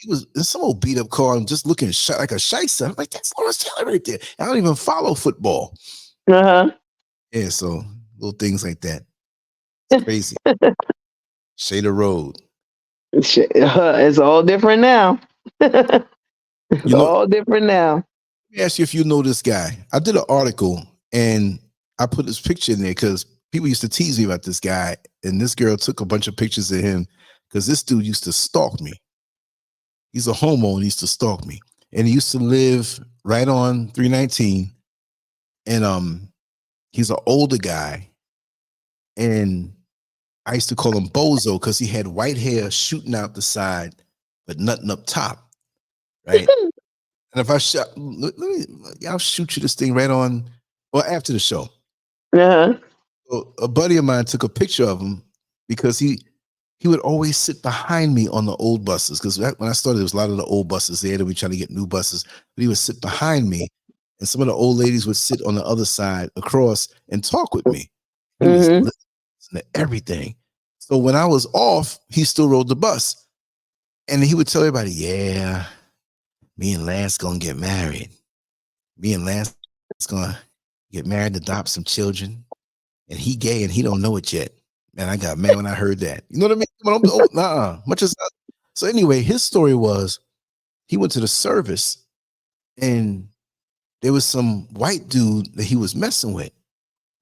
He was in some old beat up car and just looking like a shyster. I'm like, that's Lawrence Taylor right there. I don't even follow football. Yeah, so little things like that. It's crazy. Shader Road. It's all different now. It's all different now. Let me ask you if you know this guy. I did an article and I put this picture in there because people used to tease me about this guy, and this girl took a bunch of pictures of him because this dude used to stalk me. He's a homo and he used to stalk me, and he used to live right on 319. And he's an older guy, and I used to call him Bozo because he had white hair shooting out the side, but nothing up top, right? And if I shot, I'll shoot you this thing right on, or after the show. So a buddy of mine took a picture of him because he would always sit behind me on the old buses. Because when I started, there was a lot of the old buses there that we trying to get new buses. But he would sit behind me, and some of the old ladies would sit on the other side across and talk with me. He was listening to everything. So when I was off, he still rode the bus, and he would tell everybody, "Yeah, me and Lance gonna get married. Me and Lance gonna get married, adopt some children, and he gay and he don't know it yet." Man, I got mad when I heard that. You know what I mean? Much as so. Anyway, his story was he went to the service, and there was some white dude that he was messing with,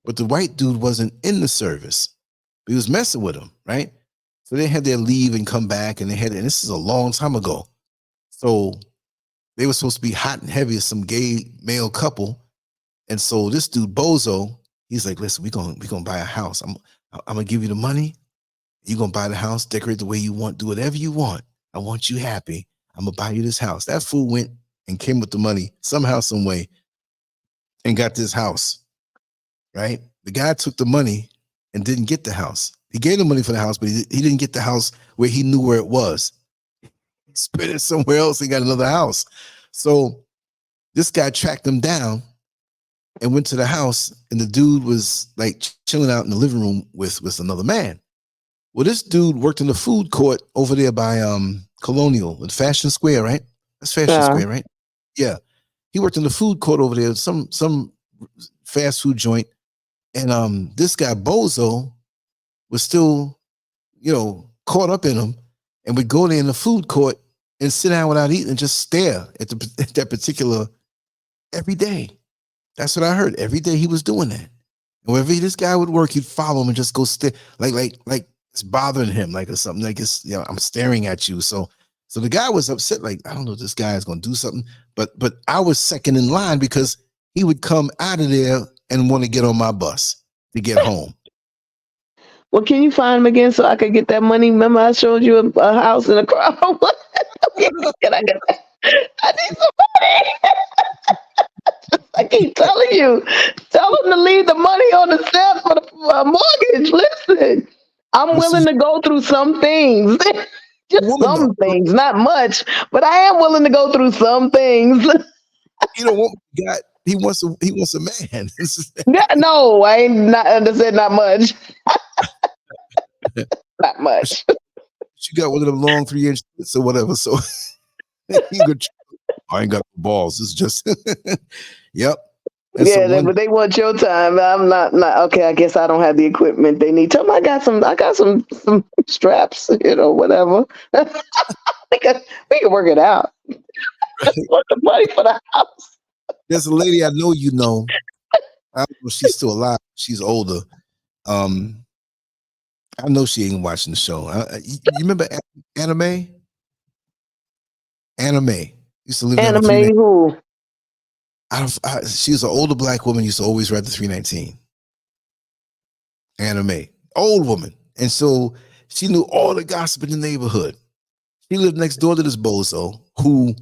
but the white dude wasn't in the service. But he was messing with him, right? So they had their leave and come back, and and this is a long time ago. So they were supposed to be hot and heavy as some gay male couple. And so this dude, Bozo, he's like, listen, we're gonna buy a house. I'm gonna give you the money. You're gonna buy the house, decorate the way you want, do whatever you want. I want you happy. I'm gonna buy you this house. That fool went and came with the money somehow, some way, and got this house, right? The guy took the money and didn't get the house. He gave the money for the house, but he didn't get the house where he knew where it was. He spent it somewhere else and got another house. So this guy tracked him down and went to the house, and the dude was like chilling out in the living room with another man. Well, this dude worked in the food court over there by Colonial at Fashion Square, right? That's Fashion Square, right? Yeah. He worked in the food court over there, some fast food joint. And this guy Bozo was still, caught up in him, and would go there in the food court and sit down without eating and just stare at that particular every day. That's what I heard. Every day he was doing that. And wherever this guy would work, he'd follow him and just go stare, like it's bothering him, like or something. Like it's, I'm staring at you. So the guy was upset. Like, I don't know if this guy is gonna do something. But I was second in line because he would come out of there and want to get on my bus to get home. Well, can you find him again so I could get that money? Remember, I showed you a house in a crowd. Can I get that? I need some money. I keep telling you, tell him to leave the money on the step for the mortgage. Listen, I'm willing to go through some things. Just some things, not much, but I am willing to go through some things. You know what? He wants a man. No, I ain't not said not much. Not much. She got one of them long 3-inch tits or whatever. So I ain't got the balls. It's just yep. And yeah, but they want your time. I'm not okay. I guess I don't have the equipment they need. Tell them I got some straps, whatever. we can work it out. Want the money for the house. There's a lady I know, I don't know if she's still alive. She's older. I know she ain't watching the show. You remember Anime? Anime used to live Anime who? She was an older black woman. Used to always ride the 319. Anime, old woman, and so she knew all the gossip in the neighborhood. She lived next door to this bozo who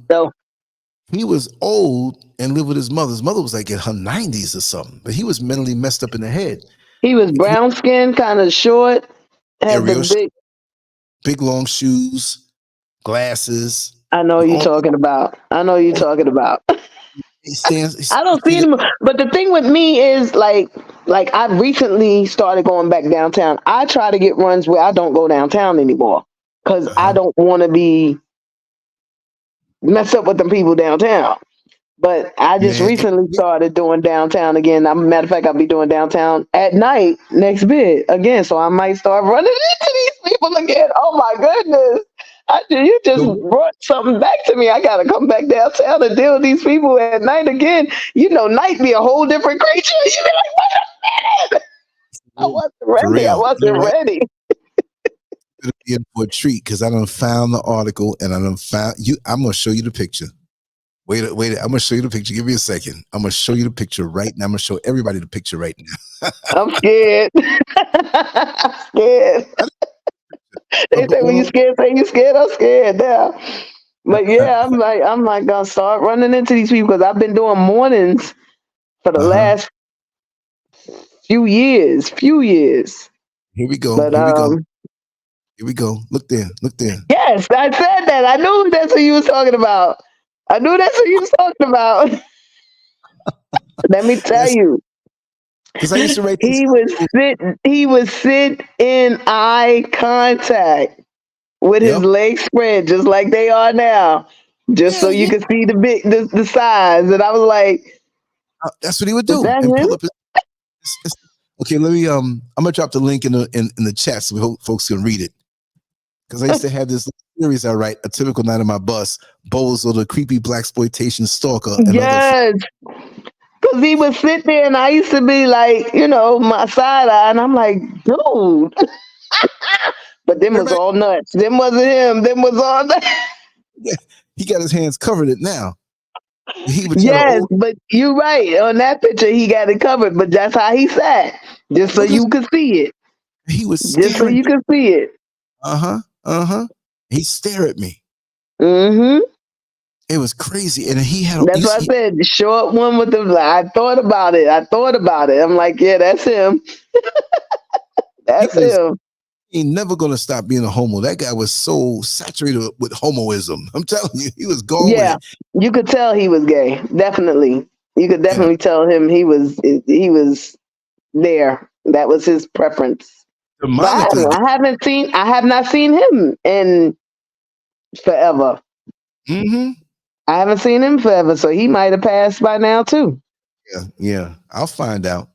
he was old and lived with his mother. His mother was like in her 90s or something, but he was mentally messed up in the head. He was brown skinned, kind of short, had the big long shoes, glasses. I know you're talking about. I know you're talking about. I don't see him, but the thing with me is like I recently started going back downtown. I try to get runs where I don't go downtown anymore because I don't want to be mess up with the people downtown. But I just recently started doing downtown again. Matter of fact, I'll be doing downtown at night next bit again. So I might start running into these people again. Oh my goodness. You just brought something back to me. I got to come back downtown and deal with these people at night again. You know, night be a whole different creature. You be like, wait a minute. I wasn't ready. I wasn't ready. Gonna be in for a treat because I done found the article and I done found you. I'm gonna show you the picture. Wait, I'm gonna show you the picture. Give me a second. I'm gonna show you the picture right now. I'm gonna show everybody the picture right now. I'm scared. I'm scared. They say when you scared, say you scared. I'm scared now. But yeah, I'm like gonna start running into these people because I've been doing mornings for the last few years. Here we go. But, here we go. Look there. Yes, I said that. I knew that's what you was talking about. Let me tell you. Because I used to write He was sitting in eye contact with his legs spread just like they are now, just so you could see the size. And I was like, that's what he would do. And pull up okay, let me I'm gonna drop the link in the chat so we hope folks can read it. Because I used to have this series I write, A Typical Night on My Bus, Bozo, the creepy blaxploitation stalker. And yes. Because he would sit there and I used to be like, you know, my side eye, and I'm like, dude. But them was all nuts. Them wasn't him. Them was all that. Yeah, he got his hands covered it now. Yes, but you're right. On that picture, he got it covered, but that's how he sat. Just so you could see it. He was just so you could see it. He stared at me. Mm-hmm. It was crazy. And he had that's what I said, the short one with the I thought about it. I'm like, yeah, that's him. That's him. He ain't never gonna stop being a homo. That guy was so saturated with homoism. I'm telling you, he was gone. Yeah, you could tell he was gay. Definitely, you could definitely tell him he was there. That was his preference. But I have not seen him in forever. Mm-hmm. I haven't seen him forever, so he might have passed by now too. Yeah. I'll find out.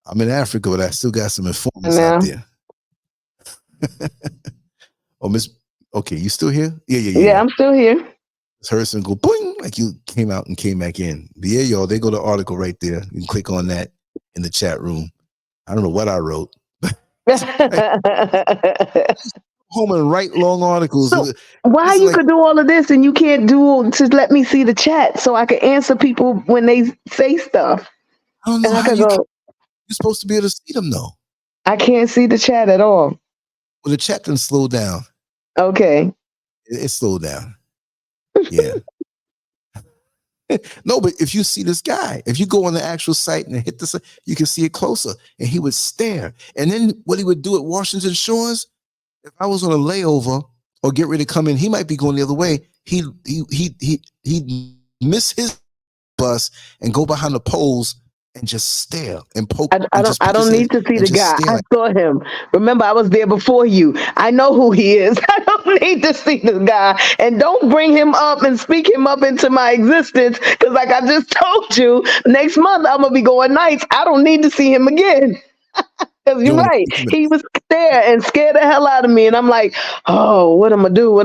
I'm in Africa, but I still got some informants out there. Okay, you still here? Yeah, I'm still here. Heard some go boing, like you came out and came back in. But yeah, y'all, they go to the article right there. You can click on that in the chat room. I don't know what I wrote. Home and write long articles. So why you could do all of this and you can't to let me see the chat so I can answer people when they say stuff? I don't know how you're supposed to be able to see them though. I can't see the chat at all. Well, the chat done slowed down. Okay. It slowed down. Yeah. No, but if you see this guy, if you go on the actual site and hit this, you can see it closer. And he would stare. And then what he would do at Washington Shores, if I was on a layover or get ready to come in, he might be going the other way. He'd miss his bus and go behind the poles and just stare and poke. I don't need to see the guy. I saw him. Remember, I was there before you. I know who he is. I don't need to see the guy. And don't bring him up and speak him up into my existence. Because like I just told you, next month I'm going to be going nights. I don't need to see him again. Because you're right. He was there and scared the hell out of me. And I'm like, oh, what am I do?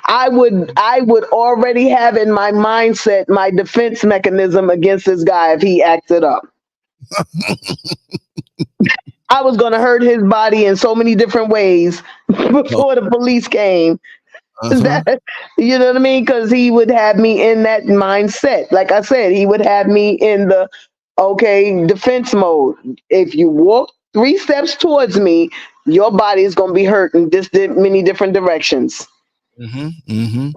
I would already have in my mindset my defense mechanism against this guy if he acted up. I was going to hurt his body in so many different ways before the police came. You know what I mean? Because he would have me in that mindset. Like I said, he would have me in the defense mode. If you walk 3 steps towards me, your body is going to be hurt in this many different directions.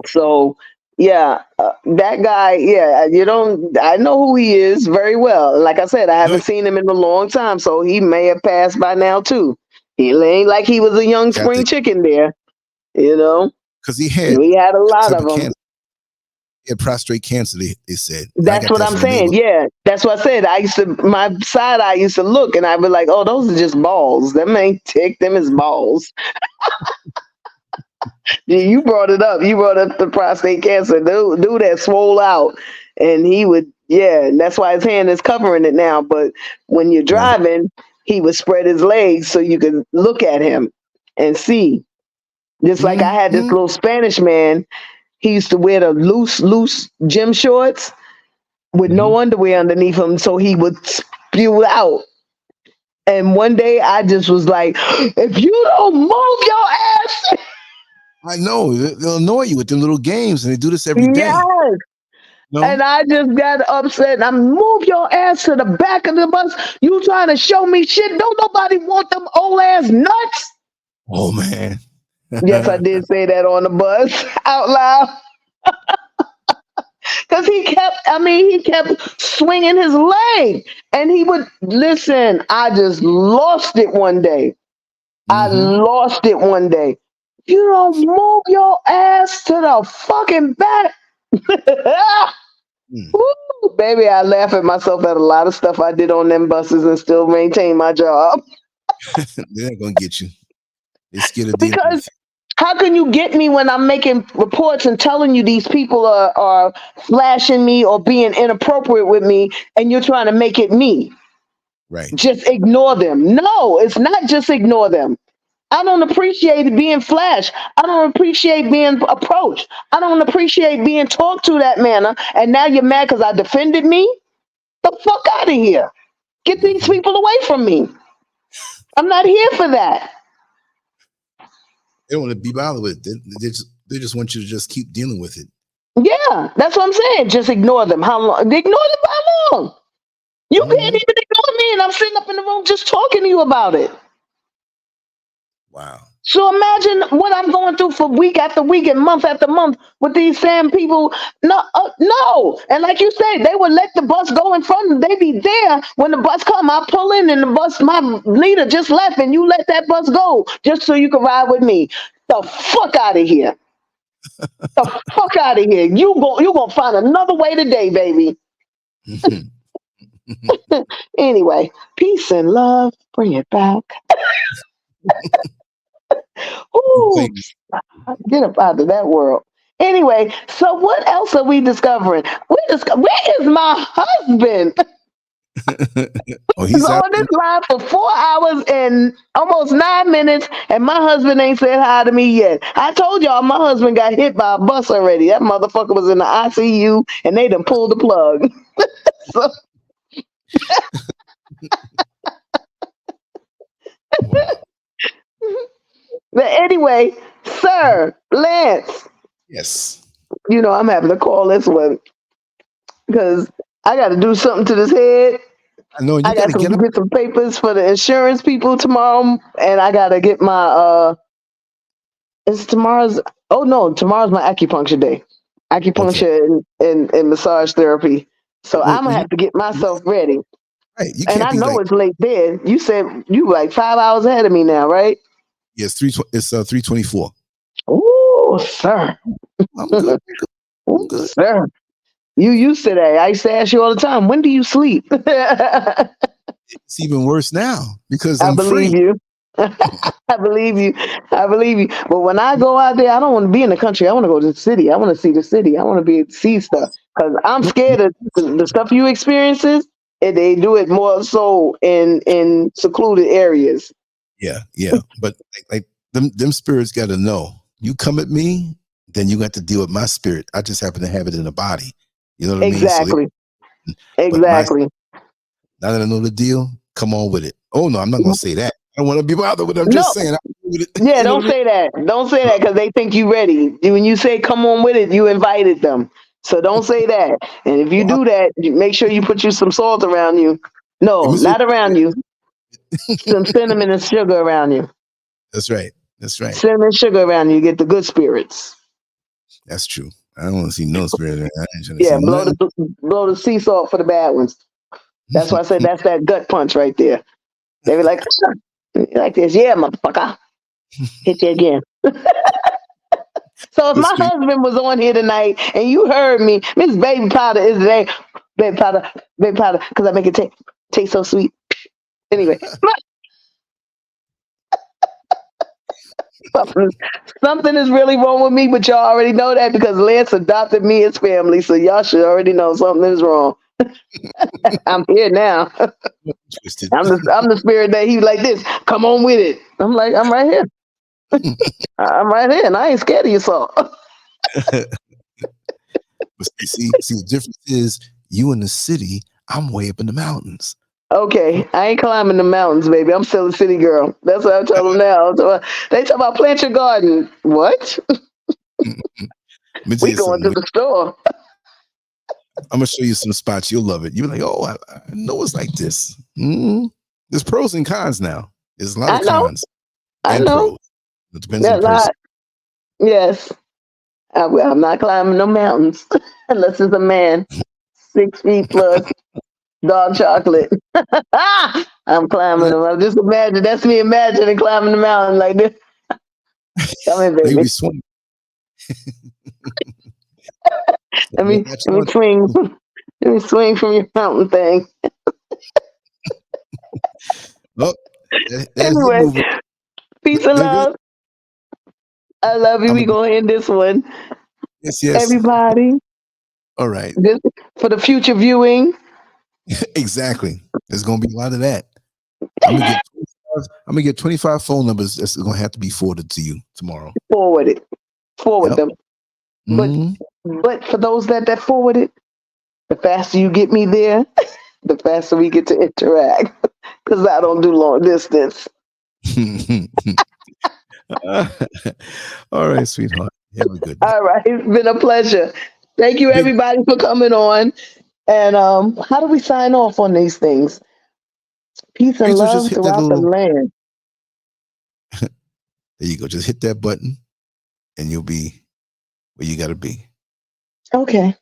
So Yeah, that guy. Yeah, you don't. I know who he is very well. Like I said, I You know, haven't seen him in a long time, so he may have passed by now too. He ain't like he was a young got the spring chicken there. You know, because he had we had a that lot type of of them. cancer. He had prostate cancer. They said, and I That's got what that I'm from the saying. neighbor. Yeah, that's what I said. I used to my side. I used to look, and I'd be like, "Oh, those are just balls. Them ain't tick. Them is balls." Yeah, you brought it up. You brought up the prostate cancer. Dude that swole out, and he would. Yeah, and that's why his hand is covering it now. But when you're Uh-huh. driving, he would spread his legs so you could look at him and see. Just like I had this Mm-hmm. little Spanish man. He used to wear the loose gym shorts with Mm-hmm. no underwear underneath him, so he would spew out. And one day I just was like, if you don't move your ass, I know they'll annoy you with them little games, and they do this every day. yes. No, And I just got upset. I move your ass to the back of the bus. You trying to show me shit? Don't nobody want them old ass nuts. oh man, Yes, I did say that on the bus out loud. Because he kept swinging his leg. And he would, listen, I just lost it one day. I mm-hmm. lost it one day. You don't move your ass to the fucking back. Mm. Woo, baby, I laugh at myself at a lot of stuff I did on them buses and still maintain my job. They're not gonna get you. They're scared of dealing Because with how can you get me when I'm making reports and telling you these people are flashing me or being inappropriate with me and you're trying to make it me? you. Right. Just ignore them. No, it's not just ignore them. I don't appreciate being flashed. I don't appreciate being approached. I don't appreciate being talked to that manner. And now you're mad because I defended me? The fuck out of here. Get these Mm-hmm. people away from me. I'm not here for that. They don't want to be bothered with it. They just want you to just keep dealing with it. Yeah, that's what I'm saying. Just ignore them. How long? Ignore them how long? You can't Mm-hmm. even ignore me, and I'm sitting up in the room just talking to you about it. Wow. So imagine what I'm going through for week after week and month after month with these same people. No, no. And like you said, they would let the bus go in front of them. They be there when the bus come. I pull in and the bus, my leader just left, and you let that bus go just so you can ride with me. The fuck out of here. The fuck out of here. You gonna find another way today, baby. Mm-hmm. Anyway, peace and love. Bring it back. Ooh, Things. get up out of that world. Anyway, so what else are we discovering? Where is my husband? Oh, He's he's out on this there. line for 4 hours and almost 9 minutes, and my husband ain't said hi to me yet. I told y'all my husband got hit by a bus already. That motherfucker was in the ICU, and they done pulled the plug. So, Wow. but anyway, sir, Lance, Yes. you know I'm having to call this one because I got to do something to this head. I know. And you I got got to some get up. get some papers for the insurance people tomorrow, and I gotta get my It's tomorrow's. Oh no, tomorrow's my acupuncture day. Okay. Acupuncture and massage therapy. So Well, I'm gonna have to get myself ready. right. You And can't I be know like, it's late there. You said you like 5 hours ahead of me now, right? yes, 3. It's 3:24. Ooh, sir. I'm good. I'm Ooh, good. sir. You used to that. I used to ask you all the time, when do you sleep? I It's even worse now because I'm free. believe you. I believe you. I believe you. But when I go out there, I don't want to be in the country. I want to go to the city. I want to see the city. I want to be able to see stuff because I'm scared of the stuff you experiences. And they do it more so in secluded areas. Yeah, yeah. But like them spirits got to know. You come at me, then you got to deal with my spirit. I just happen to have it in a body. You know what I mean? So, Exactly. but Exactly. now that I know the deal, come on with it. Oh no, I'm not gonna say that. I don't want to be bothered with it. I'm just No. saying. With it. Yeah. You know Don't what I mean? say that. Don't say that because they think you ready. When you say "come on with it," you invited them. So don't say that. And if you Well, do that, make sure you put you some salt around you. hey, No, Mr. not around you. Some cinnamon and sugar around you. That's right. That's right. Cinnamon sugar around you, get the good spirits. That's true. I don't want to see no spirit. I ain't trying to Yeah, see nothing. blow the sea salt for the bad ones. That's why I said that's that gut punch right there. They be like, like this, yeah, motherfucker, hit you again. So if But my speak, husband was on here tonight and you heard me, Miss Baby Powder is the name. Baby powder, because I make it taste so sweet. Anyway, something, something is really wrong with me, but y'all already know that because Lance adopted me as family, so y'all should already know something is wrong. I'm here now. twisted. I'm the spirit that he like this. Come on with it. I'm like, I'm right here. I'm right here, and I ain't scared of you, so. But see, the difference is you in the city. I'm way up in the mountains. Okay, I ain't climbing the mountains, baby. I'm still a city girl. That's what I tell them now. They talk about plant your garden. What? Let me tell We you going to something. the store. I'm gonna show you some spots. You'll love it. You're like, oh, I know it's like this. There's pros and cons now. There's a lot I of know. cons I and know. pros. It depends on That the person. lot. Yes. I'm not climbing no mountains unless it's a man 6 feet plus dark chocolate. I'm climbing them. I'm just imagine. That's me imagining climbing the mountain like this. Come here, They baby. be swimming. Let me let me swing. Let me swing from your mountain thing. Oh, there's the Anyway, movement. peace and They really. love. I love you. I'm We gonna, gonna end this one. yes. Everybody, All right. this, for the future viewing, Exactly. There's gonna be a lot of that. I'm gonna get 25, I'm gonna get 25 phone numbers that's gonna have to be forwarded to you tomorrow. forward it. Forward Yep. them. But Mhm. but for those that forward it, the faster you get me there, the faster we get to interact. Because I don't do long distance. All right, sweetheart. Have a good night. All right. It's been a pleasure. Thank you Big everybody for coming on. And how do we sign off on these things? Peace and Rachel, just love hit that throughout the little. land. There you go. Just hit that button, and you'll be where you gotta be. Okay.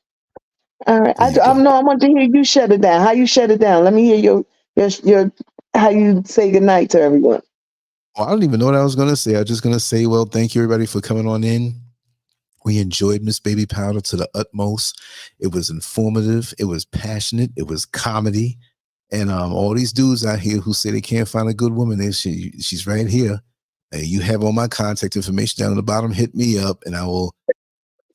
All right. There you go. I want to hear you shut it down. How you shut it down? Let me hear your how you say goodnight to everyone. Well, I don't even know what I was gonna say. I was just gonna say, well, thank you everybody for coming on in. We enjoyed Miss Baby Powder to the utmost. It was informative. It was passionate. It was comedy. And all these dudes out here who say they can't find a good woman, she's right here. You have all my contact information down at the bottom. Hit me up, and I will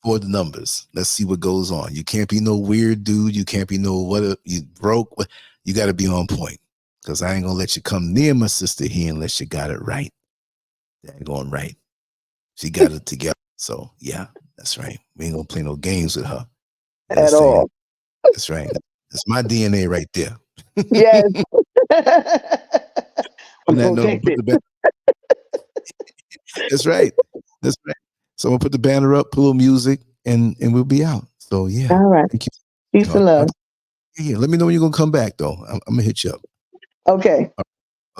forward the numbers. Let's see what goes on. You can't be no weird dude. You can't be no you broke. You got to be on point, because I ain't gonna let you come near my sister here unless you got it right. That going right. She got it together. So yeah, that's right. We ain't gonna play no games with her. You At understand? all. That's right. That's my DNA right there. Yes. On I'm that note, I'm gonna put protected. the that's right. That's right. So I'm gonna put the banner up, put a little music, and we'll be out. So yeah, All right. thank you. Peace and love. Yeah, let me know when you're gonna come back though. I'm gonna hit you up. Okay.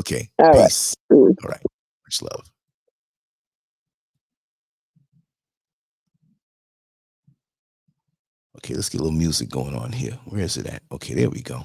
Okay. All right. Peace. Mm. All right. Much love. Okay, let's get a little music going on here. Where is it at? Okay, there we go.